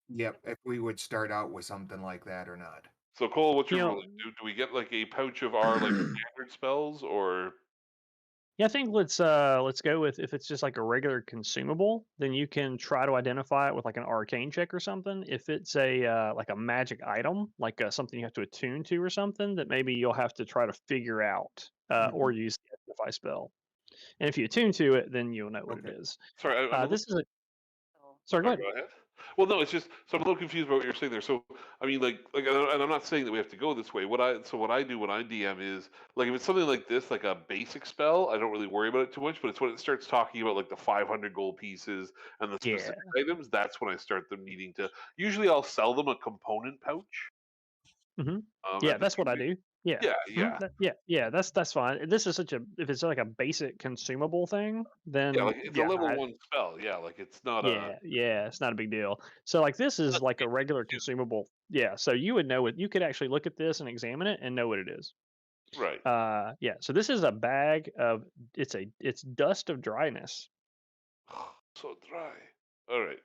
Yeah. if we would start out with something like that or not. So Cole, what's You your know, ruling? Do we get like a pouch of our like standard spells, or yeah, I think let's go with if it's just like a regular consumable, then you can try to identify it with like an arcane check or something. If it's a like a magic item, like something you have to attune to or something, that maybe you'll have to try to figure out or use the identify spell. And if you attune to it, then you'll know what it Okay. is. sorry, I'm a little. This is a sorry. Go Sorry, ahead. go ahead. Well, no, it's just so I'm a little confused about what you're saying there. So, I mean, and I'm not saying that we have to go this way. What I do when I DM is like if it's something like this, like a basic spell, I don't really worry about it too much. But it's when it starts talking about like the 500 gold pieces and the Yeah. specific items, that's when I start them needing to. Usually, I'll sell them a component pouch. hmm at Yeah, the that's what I beginning. do. Yeah. Yeah, yeah. Yeah. That's fine. This is such a if it's like a basic consumable thing, then Yeah, like it's a level 1 spell. Yeah, like it's not a. yeah, it's not a big deal. So like this is That's like a basic, regular yeah. consumable. Yeah, so you would know it. You could actually look at this and examine it and know what it is. Right. Yeah. So this is a bag of it's dust of dryness. So dry. All right.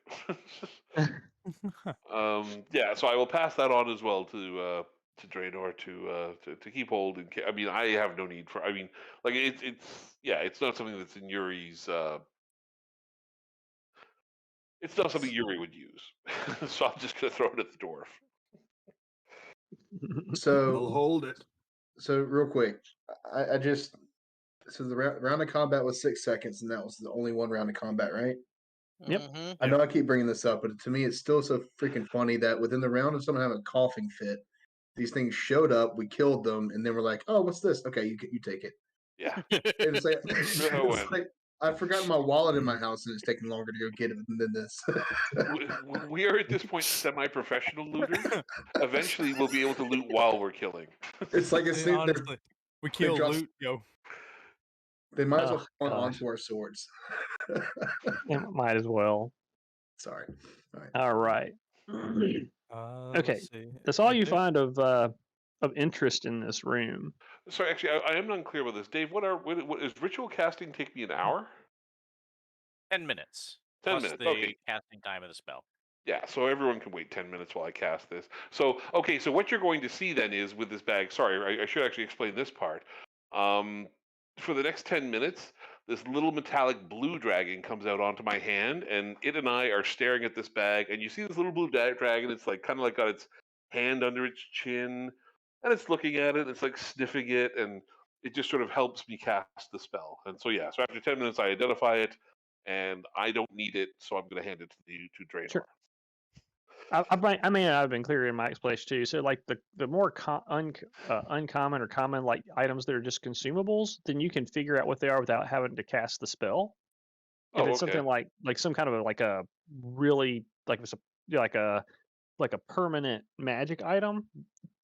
Yeah, so I will pass that on as well to Draenor to keep hold. I mean, I have no need for. I mean, like it's not something that's in Yuri's. It's not something Yuri would use, so I'm just gonna throw it at the dwarf. We'll So, hold it. so real quick, I just so the round of combat was 6 seconds, and that was the only one round of combat, right? Yep. Mhm. I know I keep bringing this up, but to me, it's still so freaking funny that within the round of someone having a coughing fit, these things showed up, we killed them, and then we're like, "Oh, what's this? Okay, you take it." Yeah. And it's like, Sure how it it's went. like I've forgotten my wallet in my house, and it's taking longer to go get it than this. We are at this point semi-professional looters. Eventually, we'll be able to loot while we're killing. It's like as Hey, soon honestly, we kill drop- loot, yo. they might as Oh, well hold on gosh. to our swords. It might as well. Sorry. All right. Okay. Let's see. That's all I you think- find of interest in this room. Sorry, actually, I am unclear about this. Dave, what is ritual casting take me an hour? 10 minutes. 10 plus minutes, the okay. casting time of the spell. Yeah, so everyone can wait 10 minutes while I cast this. So, okay, so what you're going to see then is with this bag, sorry, I should actually explain this part. For the next 10 minutes, this little metallic blue dragon comes out onto my hand, and it and I are staring at this bag, and you see this little blue dragon, it's like kind of like got its hand under its chin, and it's looking at it, and it's like sniffing it, and it just sort of helps me cast the spell. And so, yeah, so after 10 minutes, I identify it, and I don't need it, so I'm going to hand it to Draenor. Sure. I mean, I've been clear in my explanation too. So, like the more uncommon or common like items that are just consumables, then you can figure out what they are without having to cast the spell. If Oh, it's okay. something like some kind of like a really like it's a like a permanent magic item,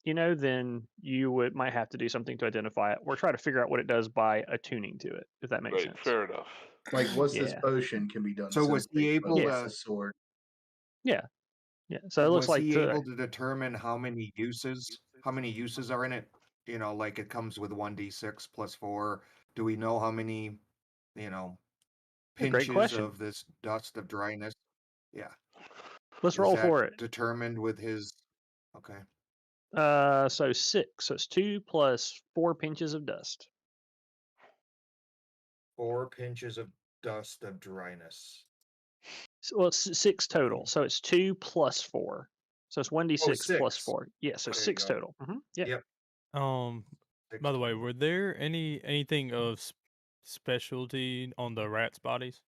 then you might have to do something to identify it, or try to figure out what it does by attuning to it. If that makes Right, sense. fair enough. Like, what's this Yeah. potion can be done. So was he simply, but able what's to- the sword? Yeah. So it looks Was like he able to determine how many uses are in it? Like it comes with 1d6 plus 4. Do we know how many, Great pinches question. of this dust of dryness? Yeah. Let's Is roll that for it. determined with his? Okay. So 6. So it's 2 plus 4 pinches of dust. 4 pinches of dust of dryness. Well, it's 6 total. So it's 2 plus 4. So it's 1d6 plus 6. 4. Yeah, so There you 6 go. total. Yeah. Yep. By the way, were there anything of specialty on the rats' bodies?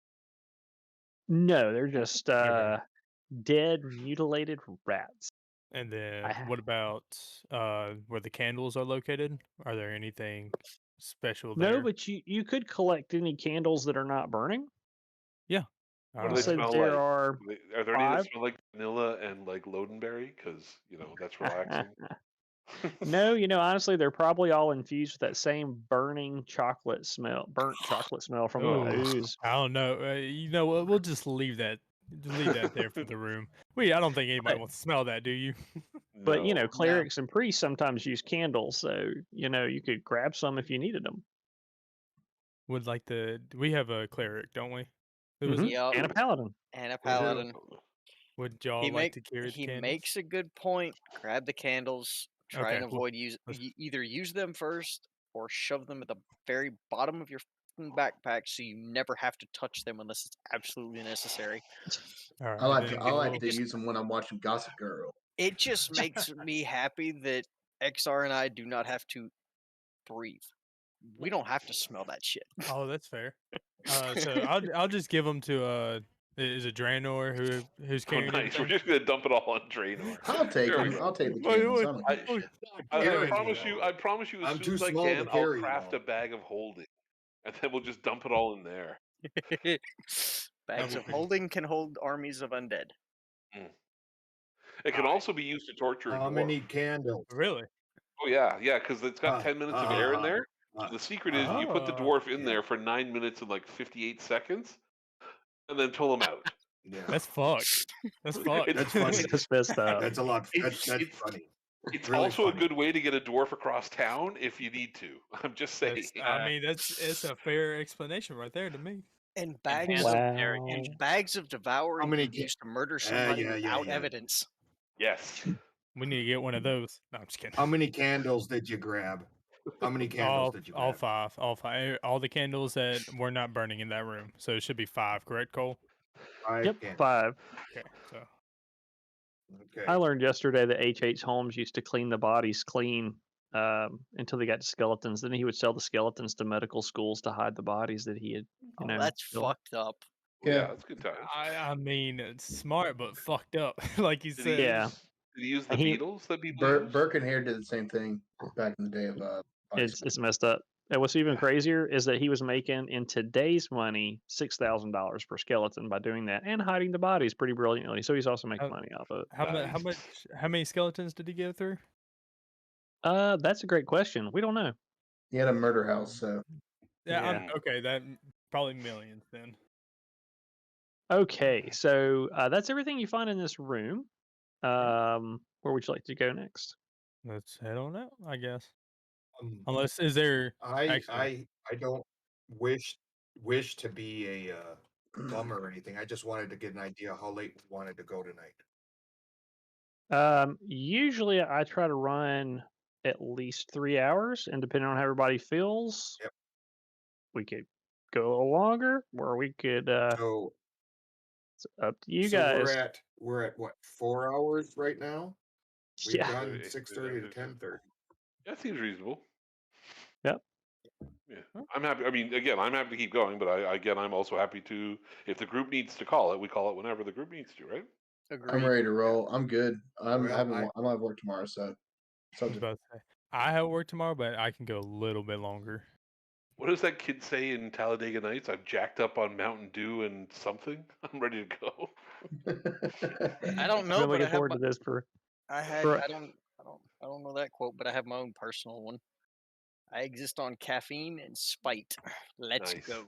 No, they're just Okay. dead, mutilated rats. And then ha- what about where the candles are located? Are there anything special there? No, but you could collect any candles that are not burning. What do they So smell there like? are Are there any that 5. smell like vanilla and like lodenberry? Because that's relaxing. No, honestly, they're probably all infused with that same burnt chocolate smell from the Ooh, ooze. I don't know. You know what? We'll just leave that. Leave that there for the room. I don't think anybody But, wants to smell that, do you? but No. clerics and priests sometimes use candles, so you could grab some if you needed them. Would like the. We have a cleric, don't we? Who was Mhm. it? Yep. And a paladin. And a We do. paladin. Would y'all He like to carry the he candles? makes a good point. Grab the candles. Try Okay, and well, avoid let's- either use them first or shove them at the very bottom of your fucking backpack so you never have to touch them unless it's absolutely necessary. all right. I like then to, I like we'll- to use them when I'm watching Gossip Girl. It just makes me happy that XR and I do not have to breathe. We don't have to smell that shit. Oh, that's fair. So I'll just give them to is it Draenor who's Oh, carrying nice. We're everything? just gonna dump it all on Draenor. I'll take There we them. go. I'll take the Wait, candles. wait, I don't I, give a shit. I carrying promise it you. all. I promise you. As I'm soon too as I small to can, I'll carry craft them a bag of holding, and then we'll just dump it all in there. Bags be of pretty- holding can hold armies of undead. It can Alright. also be used to torture a How dwarf. many candles? Really? Oh yeah, because it's got 10 minutes of air in there. So the secret is you put the dwarf in yeah. there for 9 minutes and like 58 seconds, and then pull him out. Yeah. That's fucked. That's fucked. It's That's funny. That's messed up. That's a lot. It's- That's it's- funny. It's Really also funny. a good way to get a dwarf across town if you need to. I'm just saying. I mean, it's a fair explanation right there to me. And bags Enhanced of, interrogation. and bags of devouring How many you ca- used to murder somebody without evidence. Yes. We need to get one of those. No, I'm just kidding. How many candles did you grab? How many candles did you grab? All five. All the candles that were not burning in that room. So it should be 5, correct, Cole? 5 Yep, candles. 5. Okay, so Okay. I learned yesterday that H.H. Holmes used to clean the bodies clean until they got to skeletons. Then he would sell the skeletons to medical schools to hide the bodies that he had, That's killed. fucked up. Yeah, that's good times. I mean, it's smart but fucked up, like you Did said. he Yeah. use, did he use the He- beetles that people use? Birkenhair did the same thing back in the day of It's messed up. And what's even crazier is that he was making, in today's money, $6,000 per skeleton by doing that and hiding the bodies pretty brilliantly. So he's also making money off of it. How many skeletons did he go through? That's a great question. We don't know. He had a murder house, so Yeah. Okay, that probably millions then. Okay, so that's everything you find in this room. Where would you like to go next? Let's head on out, I guess. Um, Unless is there? I actually- don't wish to be a bummer or anything. I just wanted to get an idea how late we wanted to go tonight. Usually I try to run at least 3 hours, and depending on how everybody feels, Yep. we could go longer, or we could. So It's up to you so guys. we're at what, 4 hours right now? We've Yeah. done 6:30 to 10:30. That seems reasonable. Yep. Yeah, I'm happy. I mean, again, I'm happy to keep going, but I'm also happy to. If the group needs to call it, we call it whenever the group needs to, right? Agreed. I'm ready to roll. I'm good. I'm Well, having. I'm at work tomorrow, so. I was about to say, I have work tomorrow, but I can go a little bit longer. What does that kid say in Talladega Nights? I'm jacked up on Mountain Dew and something. I'm ready to go. I don't know, Been but looking forward to this for. I don't know that quote, but I have my own personal one. I exist on caffeine and spite. Let's Nice. go.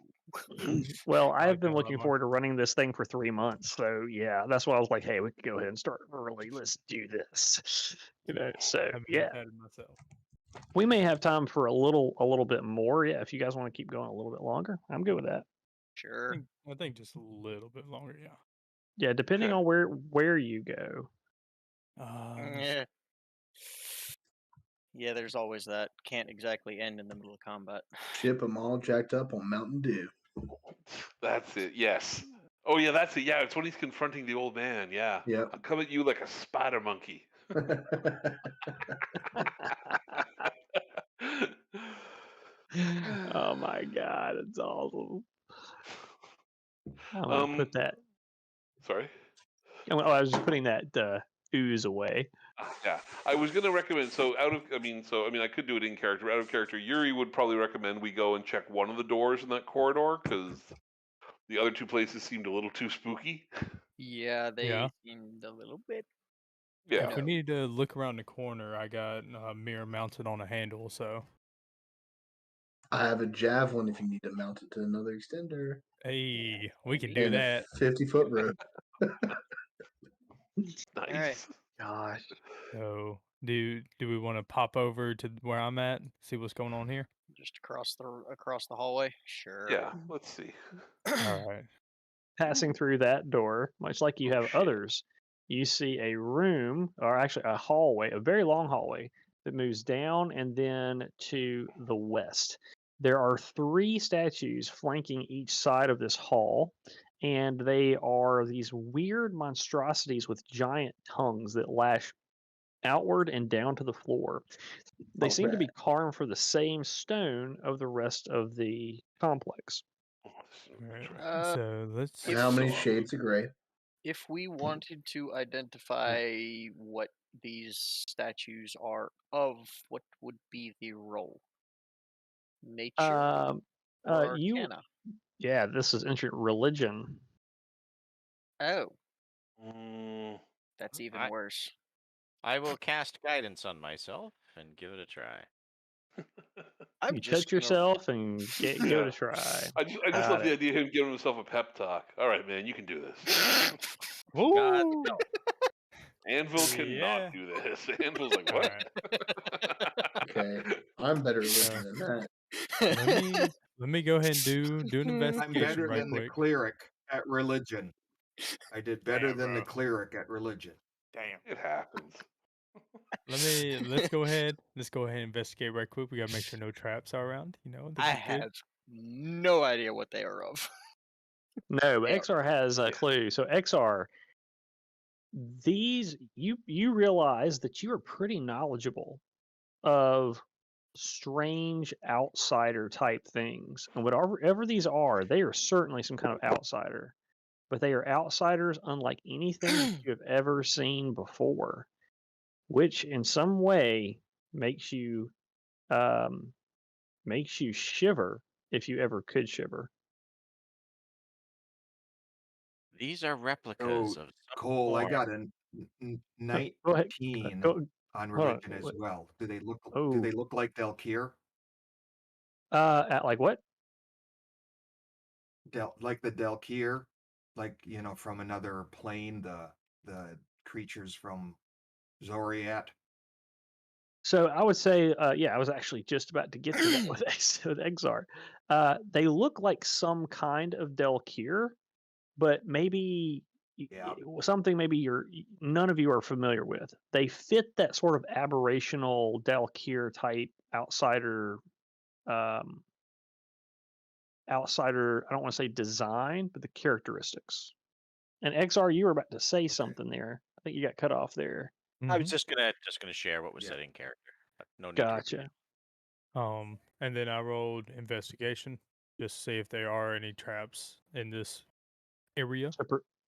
Well, I like have been that a lot looking more. forward to running this thing for 3 months. So yeah, that's why I was like, hey, we could go ahead and start early. Let's do this. So I've been yeah, excited myself. we may have time for a little bit more. Yeah, if you guys want to keep going a little bit longer, I'm good with that. Sure. I think just a little bit longer. Yeah. Yeah, depending Okay. on where you go. Yeah. Yeah, there's always that. Can't exactly end in the middle of combat. Ship them all jacked up on Mountain Dew. That's it. Yes. Oh yeah, that's it. Yeah, it's when he's confronting the old man. Yeah. Yep. I'll come at you like a spider monkey. Oh my god, it's awesome. I'm gonna put that. Sorry. Oh, I was just putting that ooze away. Yeah, I was gonna recommend. So I could do it in character. Out of character, Yuri would probably recommend we go and check one of the doors in that corridor because the other two places seemed a little too spooky. Yeah, they Yeah. seemed a little bit Yeah. If we need to look around the corner, I got a mirror mounted on a handle, so I have a javelin if you need to mount it to another extender. hey, we can do And a that. 50-foot rope. Nice. Gosh. So, do we want to pop over to where I'm at, see what's going on here? Just across the hallway. Sure. Yeah. Let's see. All right. Passing through that door, much like you Oh, have shit. others, you see a room, or actually a hallway, a very long hallway that moves down and then to the west. There are 3 statues flanking each side of this hall, and they are these weird monstrosities with giant tongues that lash outward and down to the floor. They seem to be carved for the same stone of the rest of the complex. Oh, this is All right. interesting. So let's. And how many shades of gray? If we wanted to identify what these statues are of, what would be the role? Nature Um, or you, arcana? yeah, this is ancient religion. Oh, Mm, that's even I- worse. I will cast guidance on myself and give it a try. I'm You just touch gonna- yourself and give it Yeah. a try. I just Got love the it. idea of him giving himself a pep talk. All right, man, you can do this. God, Woo! Anvil cannot Yeah. do this. Anvil's like, All what? right. Okay, I'm better looking than that. Let me go ahead and do an I'm investigation better right than the quick. cleric at religion. I did better Damn, than the bro. cleric at religion. Damn. It happens. Let's go ahead and investigate right quick. We gotta make sure no traps are around. You know, I that'd be good. have no idea what they are of. No, but Yeah. XR has a Yeah. clue. So XR, these you realize that you are pretty knowledgeable of strange outsider type things, and whatever these are, they are certainly some kind of outsider. But they are outsiders unlike anything that you have ever seen before, which in some way makes you shiver if you ever could shiver. these are replicas So, of some Cole, I form. got a Go ahead. 19 Go, on hold on. religion as well. Do they look Oh, like Delkir? at like what? Like the Delkir? Like, from another plane, the creatures from Zoriat? So I would say, yeah, I was actually just about to get to that with with Exar. They look like some kind of Delkir, but maybe Yeah. something maybe none of you are familiar with. They fit that sort of aberrational Delkir type outsider. Outsider, I don't want to say design, but the characteristics. And XR, you were about to say something there. I think you got cut off there. I was Mhm. just gonna share what was Yeah. said in character. No need to repeat it. Gotcha. And then I rolled investigation just to see if there are any traps in this area.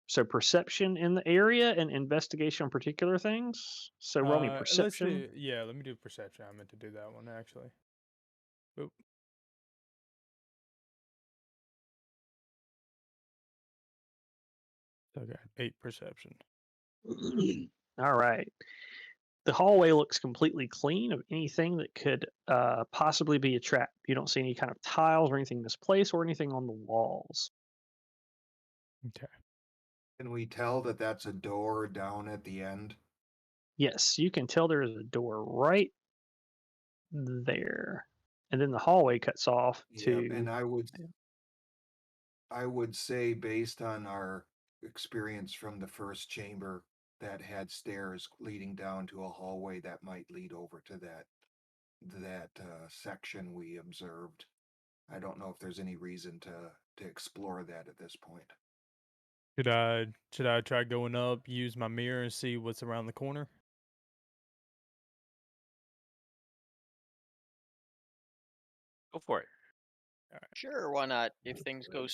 So perception in the area and investigation on particular things. So roll me Let's perception. do, yeah, let me do perception. I meant to do that one actually. Oop. So I got 8 perception. All right. The hallway looks completely clean of anything that could possibly be a trap. You don't see any kind of tiles or anything misplaced or anything on the walls. Okay. Can we tell that that's a door down at the end? Yes, you can tell there is a door right there. And then the hallway cuts off Yep, and to I would say, based on our experience from the first chamber that had stairs leading down to a hallway that might lead over to that section we observed. I don't know if there's any reason to explore that at this point. Should I try going up, use my mirror, and see what's around the corner? Go for it. Sure, why not? If things go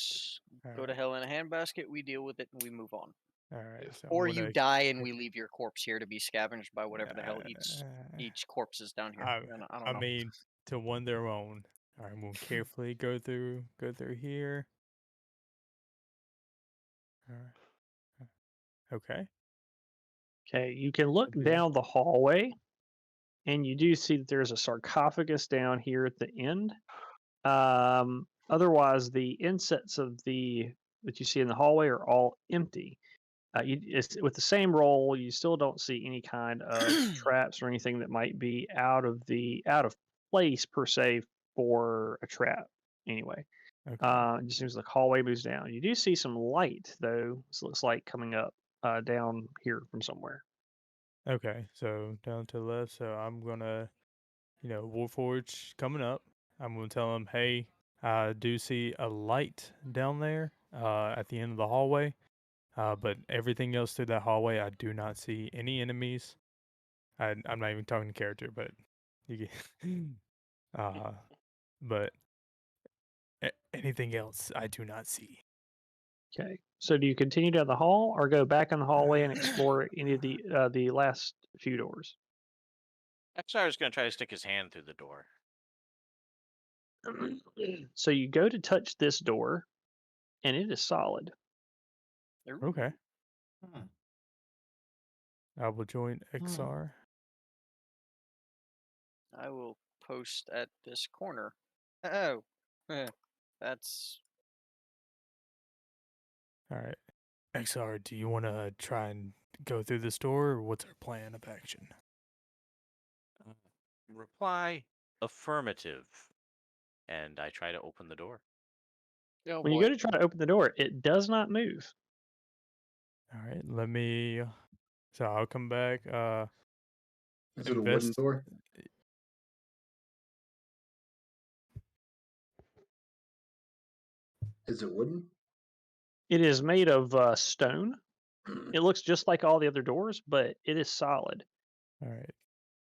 All to hell in a handbasket, we deal with it and we move on. right. Yes. So Or I'm you gonna- die and we leave your corpse here to be scavenged by whatever the hell each corpse is down here. I don't I know. mean, to one their own. All right, we'll carefully go through here. All right. Okay. Okay, you can look Okay. down the hallway, and you do see that there's a sarcophagus down here at the end. Otherwise, the insets of the that you see in the hallway are all empty. It's with the same roll. You still don't see any kind of traps or anything that might be out of place per se for a trap. Anyway, Okay. it just seems like hallway moves down. You do see some light though. This looks like coming up down here from somewhere. Okay. So down to the left. So I'm gonna, Warforge coming up. I'm gonna tell him, hey, I do see a light down there at the end of the hallway. But everything else through that hallway, I do not see any enemies. I'm not even talking to character, but you get, but anything else, I do not see. Okay. So do you continue down the hall or go back in the hallway and explore any of the last few doors? Exar is going to try to stick his hand through the door. So you go to touch this door, and it is solid. Ooh, Okay, Hmm. I will join XR. I will post at this corner. Oh, that's All right, XR, do you want to try and go through this door, or what's our plan of action? Reply affirmative. And I try to open the door. oh When you boy. go to try to open the door, it does not move. All right, let me. So I'll come back. Is it a wooden Invest. door? Is it wooden? It is made of stone. It looks just like all the other doors, but it is solid. All right,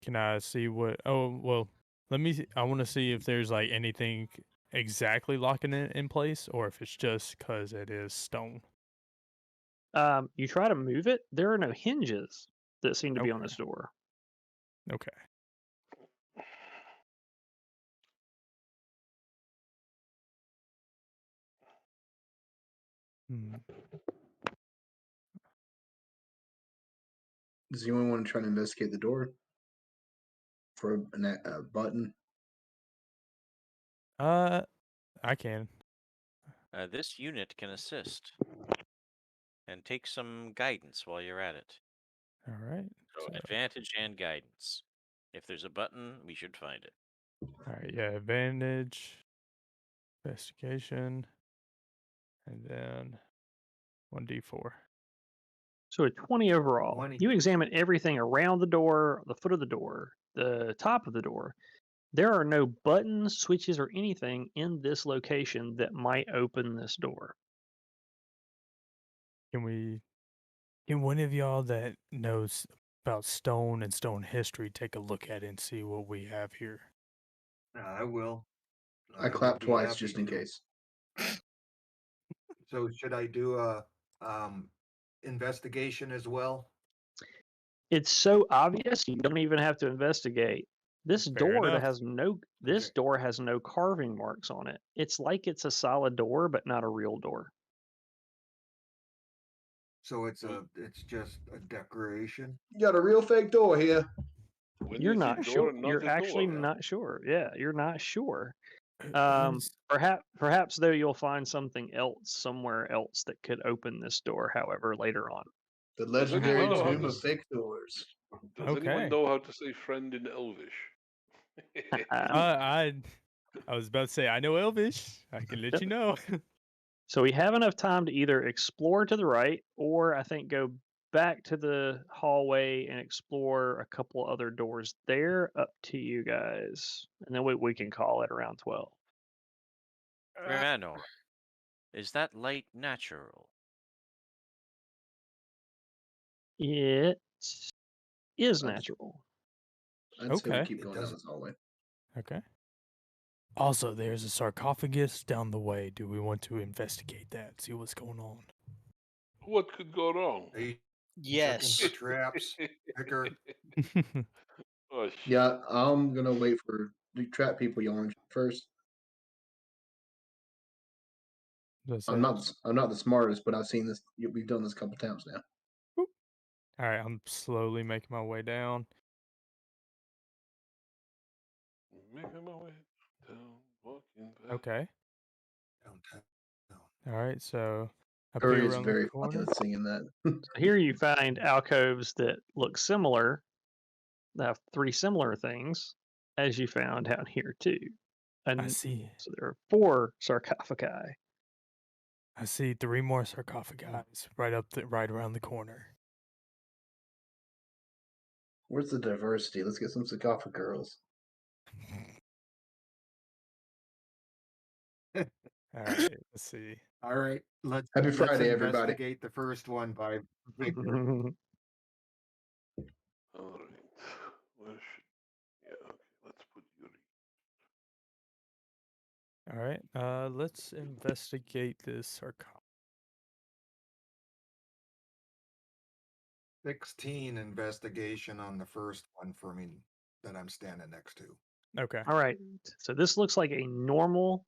can I see what? Oh well, let me. I want to see if there's like anything exactly locking it in place, or if it's just because it is stone. You try to move it. There are no hinges that seem to be on Okay. this door. Okay. Hmm. Does anyone want to try to investigate the door for a button? I can. This unit can assist and take some guidance while you're at it. All right. So So, advantage and guidance. If there's a button, we should find it. all right. Yeah. Advantage, investigation, and then 1d4. So a 20 overall. 20. You examine everything around the door, the foot of the door, the top of the door. There are no buttons, switches, or anything in this location that might open this door. Can one of y'all that knows about stone and stone history take a look at it and see what we have here? I will. I would clapped be twice happy just in to. case. So should I do a investigation as well? It's so obvious you don't even have to investigate. This Fair door enough. has no carving marks on it. It's like it's a solid door, but not a real door. So it's just a decoration. You got a real fake door here. When You're you see not door, sure. not You're a actually door. not sure. Yeah, you're not sure. When's- Perhaps though you'll find something else somewhere else that could open this door. However, later on. The Does anyone legendary know how tomb to of fake doors. Does Okay. anyone know how to say friend in Elvish? I was about to say I know Elvish. I can let you know. So we have enough time to either explore to the right, or I think go back to the hallway and explore a couple other doors there. Up to you guys, and then we can call it around 12. Ranor, is that light natural? It is That's- natural. I'd say we Okay. keep It going down doesn't- this hallway. Okay. Also, there's a sarcophagus down the way. Do we want to investigate that? See what's going on? What could go wrong? Are you Yes. looking for traps, Vicar? Oh, Yeah, I'm gonna wait for the trap people yawning first. Does I'm that- not the smartest, but I've seen this. We've done this a couple times now. All right, I'm slowly making my way down. Making my way down, walking back. Okay. Downtown. All right, so up Curry here is around the very funny corner. at singing that. Here you find alcoves that look similar, that have 3 similar things, as you found down here too. I And see. so there are 4 sarcophagi. I see 3 more sarcophagi right around the corner. Where's the diversity? Let's get some sarcophagus girls. All right, let's see. All right, Happy let's Friday, everybody. investigate the first one by Victor. All right. Where should... Yeah, okay. Let's put Yuri. All right, let's investigate this sarcophagus. 16 investigation on the first one for me that I'm standing next to. Okay. All right. So this looks like a normal,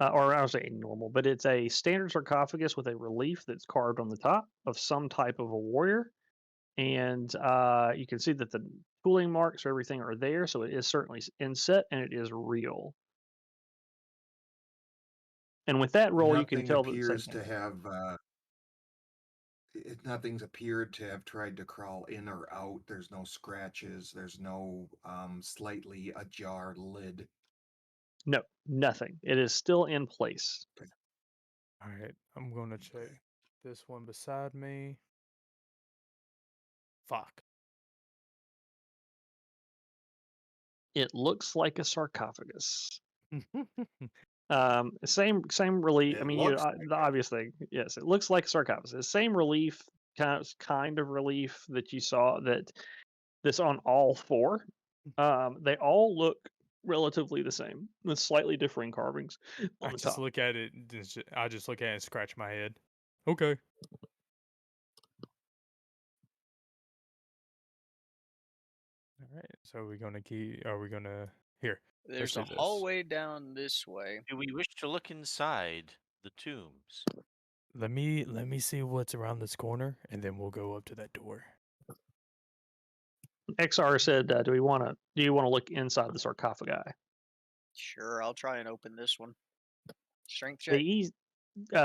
or I would say normal, but it's a standard sarcophagus with a relief that's carved on the top of some type of a warrior. And you can see that the tooling marks or everything are there. So it is certainly inset and it is real. And with that roll, you can Nothing tell that appears to have nothing's appeared to have tried to crawl in or out. There's no scratches. There's no slightly ajar lid. No, nothing. It is still in place. All right, I'm going to check this one beside me. Fuck. It looks like a sarcophagus. Same relief. I It mean, looks like the it. obvious thing. Yes, it looks like a sarcophagus. The same relief, kind of relief that you saw that's on all 4. They all look relatively the same, with slightly differing carvings on I the just top. look at it. I just look at it and scratch my head. Okay. All right. So are we gonna here? There's do a this. hallway down this way. Do we wish to look inside the tombs? Let me see what's around this corner, and then we'll go up to that door. XR said, "Do you want to look inside the sarcophagi?" Sure, I'll try and open this one. Strength check.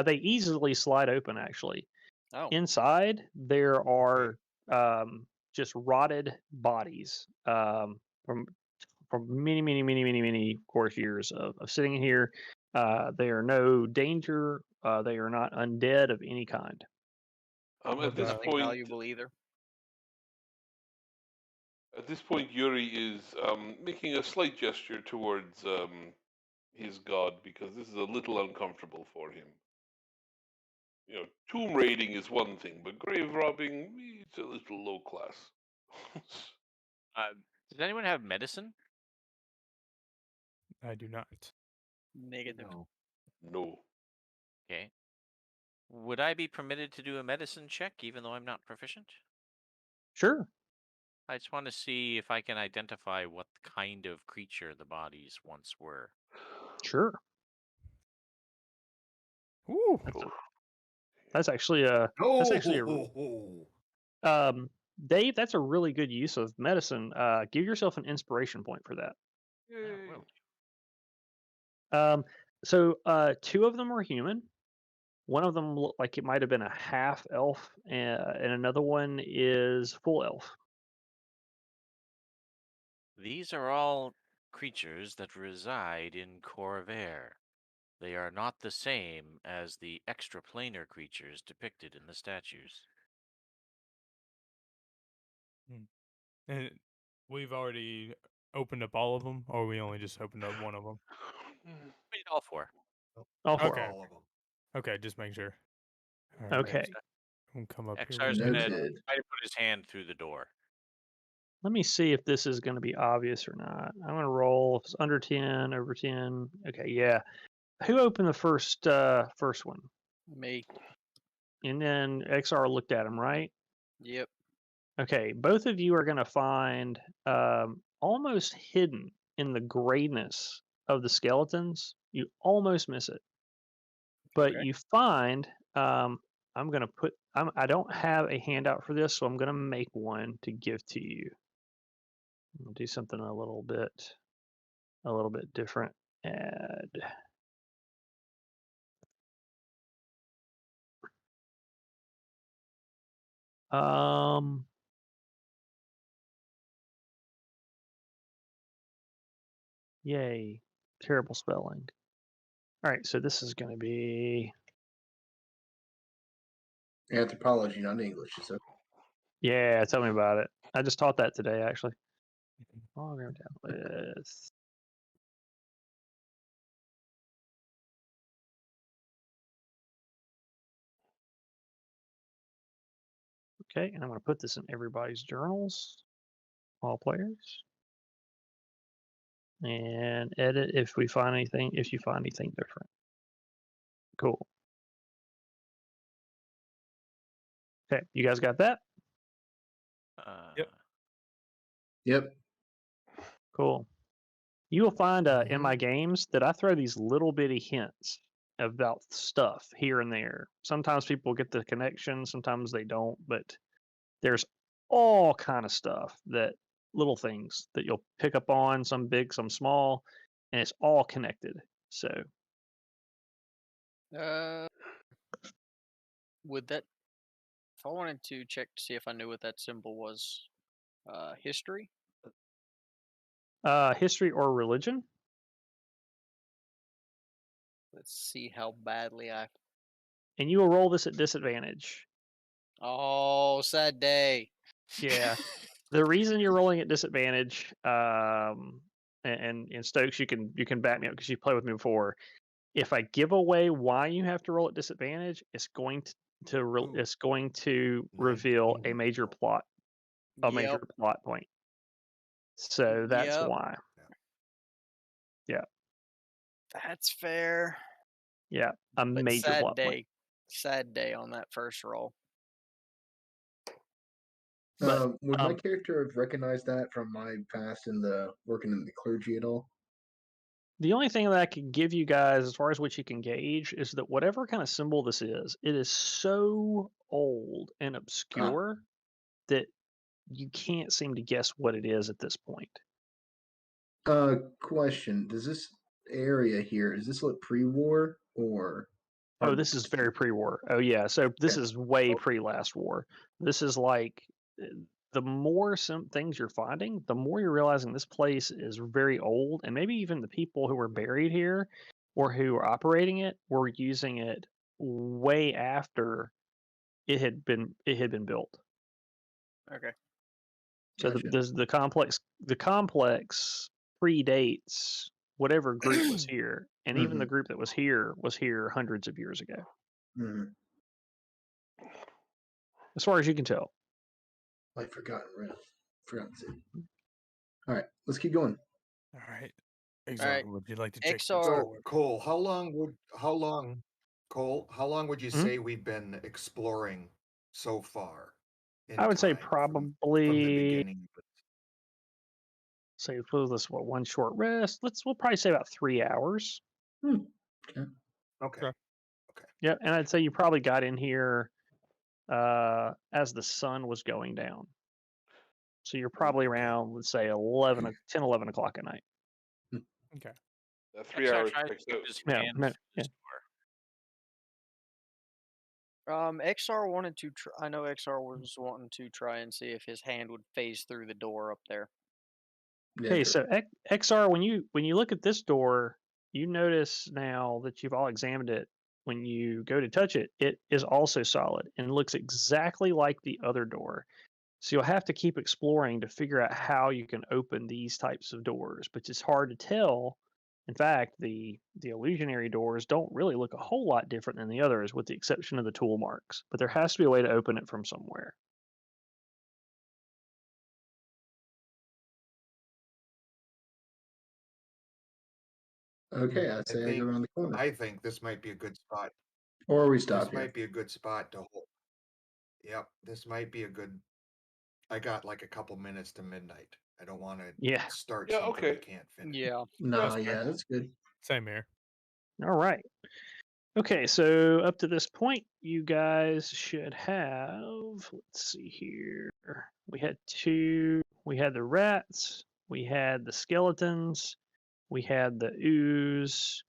They easily slide open. Actually, Oh, inside there are just rotted bodies from many course years of sitting in here. They are no danger. They are not undead of any kind. At this nothing point, valuable either. Yuri is making a slight gesture towards his god because this is a little uncomfortable for him. You know, tomb raiding is one thing, but grave robbing, it's a little low class. Does anyone have medicine? I do not. Negative. No. Okay. Would I be permitted to do a medicine check even though I'm not proficient? Sure. I just want to see if I can identify what kind of creature the bodies once were. Sure. Ooh. That's actually a Dave, that's a really good use of medicine. Give yourself an inspiration point for that. So 2 of them are human. One of them looked like it might have been a half elf, and another one is full elf. These are all creatures that reside in Corvair. They are not the same as the extraplanar creatures depicted in the statues. And we've already opened up all of them, or we only just opened up one of them? We did all 4. All 4. Okay. All of them. Okay, just make sure. All right, Okay. We'll come up here. XR's going to Noted. try to put his hand through the door. Let me see if this is going to be obvious or not. I'm going to roll. If it's under 10, over 10. Okay, yeah. Who opened the first one? Me. And then XR looked at him, right? Yep. Okay, both of you are going to find almost hidden in the grayness of the skeletons. You almost miss it. But Okay. you find I'm gonna put. I don't have a handout for this, so I'm gonna make one to give to you. I'll do something a little bit different. Add. Yay. Terrible spelling. All right, so this is going to be. Anthropology, not English. So Yeah, tell me about it. I just taught that today, actually. Hologram templates. Okay, and I'm going to put this in everybody's journals, all players, and edit if we find anything. If you find anything different, cool. Okay, you guys got that? Yep. Cool. You will find in my games that I throw these little bitty hints about stuff here and there. Sometimes people get the connection, sometimes they don't, but there's all kind of stuff, that little things that you'll pick up on, some big, some small, and it's all connected. So Would that, if I wanted to check to see if I knew what that symbol was, history? history or religion? Let's see how badly I. And you will roll this at disadvantage. Oh, sad day. Yeah. The reason you're rolling at disadvantage, and Stokes, you can back me up because you played with me before. If I give away why you have to roll at disadvantage, it's going to reveal a major plot, major plot point. So that's why. Yeah. That's fair. Yeah, a But major plot point. Sad day on that first roll. But, would my character have recognized that from my past in the working in the clergy at all? The only thing that I can give you guys, as far as what you can gauge, is that whatever kind of symbol this is, it is so old and obscure that you can't seem to guess what it is at this point. Question: does this area here, does this look pre-war or? Oh, this is very pre-war. Oh yeah, so this is way pre-last war. This is like, the more some things you're finding, the more you're realizing this place is very old, and maybe even the people who were buried here or who were operating it were using it way after it had been built. Okay. So the complex predates whatever group was here, and even the group that was here hundreds of years ago. As far as you can tell. Like Forgotten City. All right, let's keep going. All right. Example, would you like to check? So, Cole, how long would you say we've been exploring so far? I would say from probably. the beginning. Say this one short rest. We'll probably say about 3 hours. Okay. Yeah, and I'd say you probably got in here as the sun was going down. So you're probably around, let's say 10, 11 o'clock at night. Okay. 3 hours checks out. XR wanted to. I know XR was wanting to try and see if his hand would phase through the door up there. Okay, so XR, when you look at this door, you notice now that you've all examined it. When you go to touch it, it is also solid and looks exactly like the other door. So you'll have to keep exploring to figure out how you can open these types of doors, but it's hard to tell. In fact, the illusionary doors don't really look a whole lot different than the others, with the exception of the tool marks. But there has to be a way to open it from somewhere. Okay, I'd say I go around the corner. I think this might be a good spot. Or we stop This here. might be a good spot to hold. Yep, this might be a good. I got like a couple minutes to midnight. I don't want to start something I can't finish. Yeah. No, yeah, that's good. Same here. All right. Okay, so up to this point, you guys should have. Let's see here. We had two. We had the rats. We had the skeletons. We had the ooze.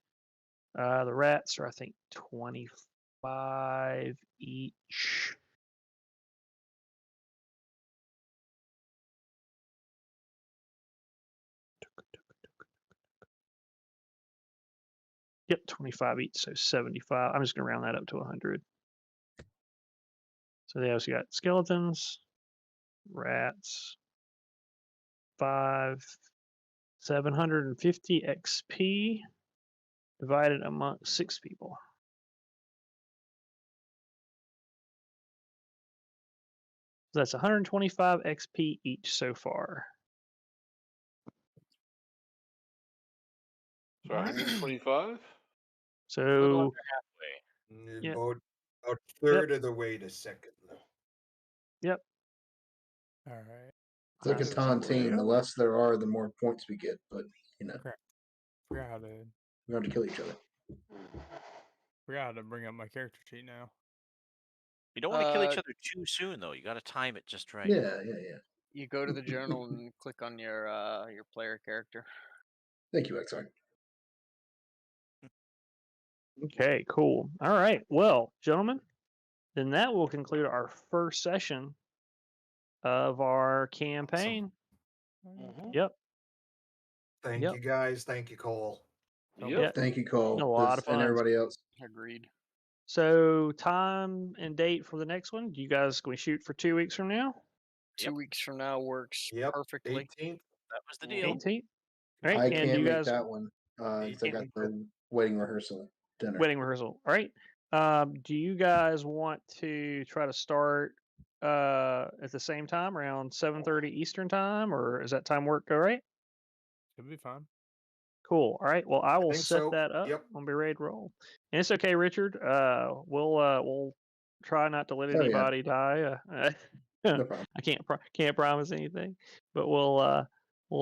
The rats are, I think, 25 each. Yep, 25 each, so 75. I'm just going to round that up to 100. So they also got skeletons, rats, 750 XP divided among 6 people. So that's 125 XP each so far. So 125? A little So under halfway. Yeah. About a third of the way to second. Yep. All right. It's like a That's tontine. way The up. less there are, the more points we get. But Forgot how to we have to kill each other. bring up my character sheet now. You don't want to kill each Uh, other too soon, though. You got to time it just right. Yeah. You go to the journal and click on your player character. Thank you, XR. Okay, cool. All right. Well, gentlemen, then that will conclude our first session of our campaign. Mhm. Yep. Thank Yep. you guys. Thank you, Cole. Yep. Yeah. Thank you, Cole. A lot of and fun. everybody else. Agreed. So, time and date for the next one. Do you guys, can we shoot for 2 weeks from now? 2 weeks from now works Yep. perfectly. 18th. That was the deal. 18th? All right. I and do can't you make guys, that one because I got 18th. the wedding rehearsal dinner. wedding rehearsal. All right. Do you guys want to try to start at the same time, around 7:30 Eastern time, or does that time work all right? Should be fine. Cool. All right. Well, I will think set so. that up. Yep. I'll be ready to roll. And it's okay, Richard. We'll try not to let Oh, yeah. anybody die. No problem. I can't promise anything, but we'll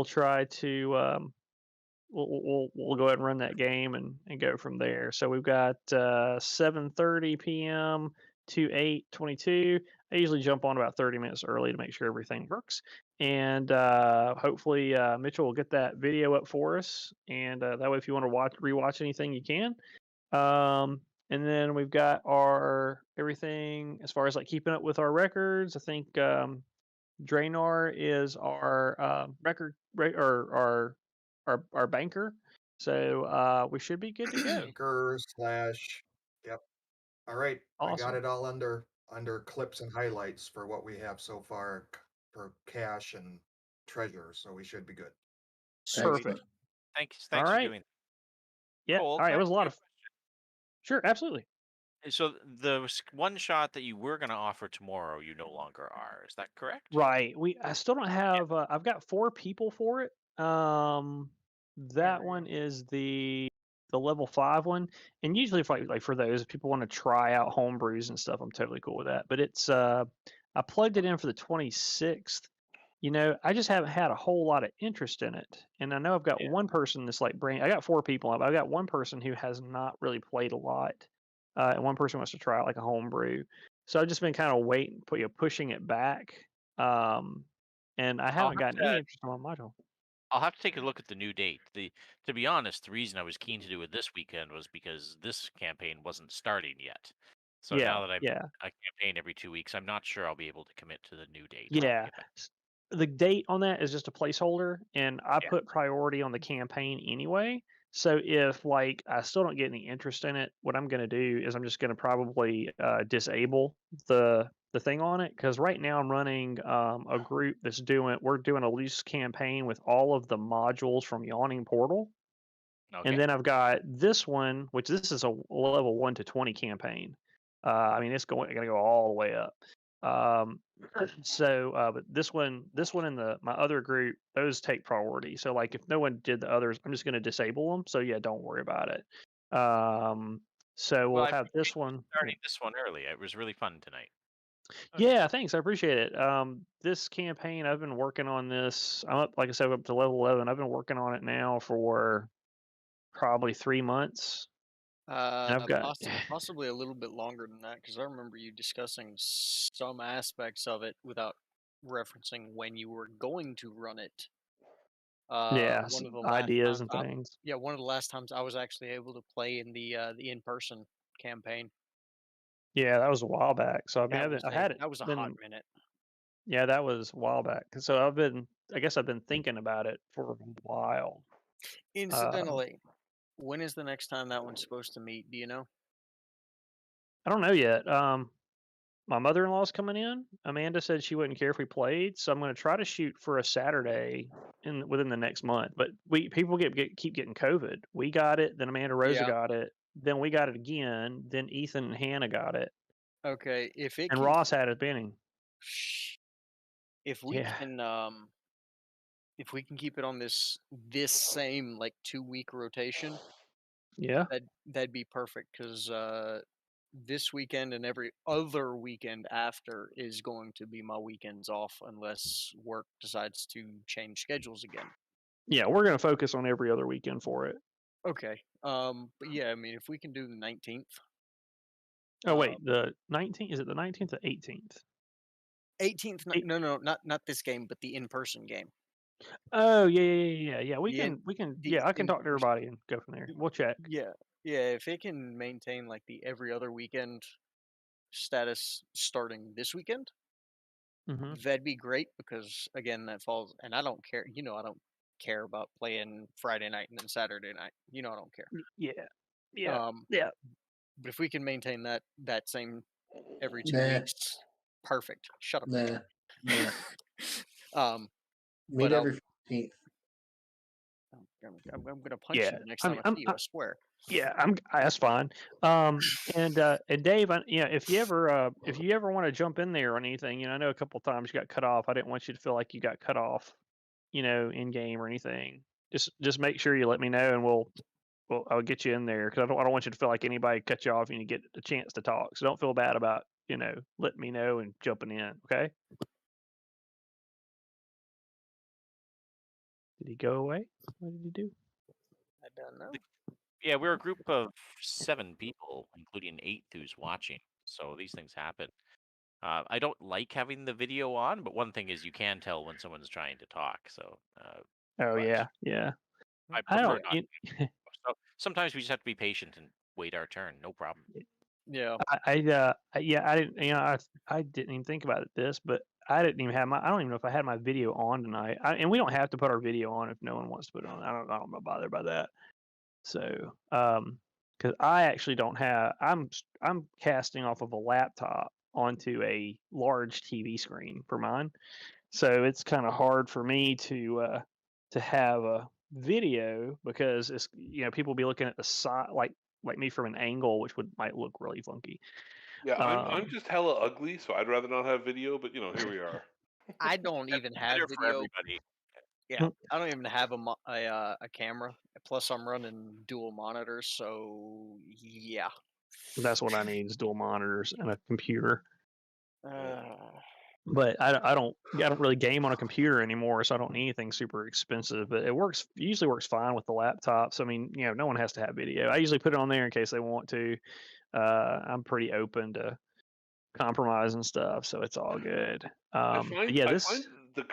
try to we'll go ahead and run that game and go from there. So we've got 7:30 p.m. to 8:22. I usually jump on about 30 minutes early to make sure everything works. And hopefully Mitchell will get that video up for us. And that way, if you want to rewatch anything, you can. And then we've got our everything as far as like keeping up with our records. I think Draenor is our or our banker. So we should be good to go. Anchor / Yep. All right. I got Awesome. it all under clips and highlights for what we have so far for cash and treasure. So we should be good. Thanks, Perfect. bud. Thanks All for right. doing that. Yeah. Cole, All right. can It I was a lot ask of. Sure. Absolutely. you a- So the one shot that you were going to offer tomorrow, you no longer are. Is that correct? Right. I still don't have. I've got 4 people for it. That one is the level 5 one, and usually if like for those, if people want to try out homebrews and stuff, I'm totally cool with that. But it's I plugged it in for the 26th. I just haven't had a whole lot of interest in it, and I know I've got one person that's like I got 4 people. I've got one person who has not really played a lot, and one person wants to try out like a homebrew. So I've just been kind of waiting, pushing it back, and I haven't gotten any interest on my module. I'll have to take a look at the new date. To be honest, the reason I was keen to do it this weekend was because this campaign wasn't starting yet. So Yeah, now that I've yeah. a campaign every 2 weeks, I'm not sure I'll be able to commit to the new date. Yeah. The date on that is just a placeholder, and I Yeah. put priority on the campaign anyway. So if like I still don't get any interest in it, what I'm going to do is I'm just going to probably disable the thing on it, because right now I'm running a group we're doing a loose campaign with all of the modules from Yawning Portal. Okay. And then I've got this one, which this is a level 1 to 20 campaign. I mean, it's going to go all the way up. But this one and my other group, those take priority. So like if no one did the others, I'm just going to disable them. So yeah, don't worry about it. So we'll I have this appreciate you one. starting this one early. It was really fun tonight. Yeah, thanks. I appreciate it. This campaign, I've been working on this. I'm up, like I said, up to level 11. I've been working on it now for probably 3 months. And I've got Possibly a little bit longer than that, because I remember you discussing some aspects of it without referencing when you were going to run it. yeah, One of the ideas last and times, things. one of the last times I was actually able to play in the in-person campaign. Yeah, that was a while back. So I mean, I had it. That was a been, hot minute. Yeah, that was a while back. So I guess I've been thinking about it for a while. Incidentally, when is the next time that one's supposed to meet? Do you know? I don't know yet. My mother-in-law's coming in. Amanda said she wouldn't care if we played, so I'm going to try to shoot for a Saturday within the next month. But people keep getting COVID. We got it, then Amanda Rosa Yeah. got it, then we got it again, then Ethan and Hannah got it, Okay, and Ross had it Benning. If we can keep it on this same like 2-week rotation, Yeah. that'd be perfect, because this weekend and every other weekend after is going to be my weekends off unless work decides to change schedules again. Yeah, we're going to focus on every other weekend for it. Okay. But yeah, I mean, if we can do the 19th. Oh wait, the 19th, is it the 19th or 18th? 18th. No, not this game, but the in-person game. Oh yeah. We can. the I can talk to in-person. everybody and go from there. We'll check. Yeah. If it can maintain like the every other weekend status starting this weekend, that'd be great, because again, that falls, and I don't care. I don't care about playing Friday night and then Saturday night. I don't care. Yeah. But if we can maintain that same every 2 Nah. weeks, perfect. Shut up. Nah. Meet but every 15th. I'm gonna punch you the next time I see you. I swear. Yeah, that's fine. And Dave, if you ever want to jump in there or anything, I know a couple times you got cut off. I didn't want you to feel like you got cut off, in game or anything. Just make sure you let me know, and I'll get you in there, because I don't want you to feel like anybody cut you off and you get a chance to talk. So don't feel bad about letting me know and jumping in. Okay. Did he go away? What did he do? I don't know. Yeah, we're a group of 7 people, including 8 who's watching. So these things happen. I don't like having the video on, but one thing is you can tell when someone's trying to talk. So. Yeah. I prefer not. So sometimes we just have to be patient and wait our turn. No problem. Yeah. I didn't. I didn't even think about this, but I didn't even have I don't even know if I had my video on tonight. And we don't have to put our video on if no one wants to put it on. I don't bother by that. So, because I actually don't have. I'm casting off of a laptop onto a large TV screen for mine, so it's kind of hard for me to have a video, because it's people be looking at the side, like me from an angle, which might look really funky. Yeah, I'm just hella ugly, so I'd rather not have video. But here we are. I don't even have Better video. for everybody. Yeah, I don't even have a camera. Plus, I'm running dual monitors, so yeah. That's what I need, is dual monitors and a computer. But I don't really game on a computer anymore, so I don't need anything super expensive. But it usually works fine with the laptop. So I mean, no one has to have video. I usually put it on there in case they want to. I'm pretty open to compromise and stuff, so it's all good. I find the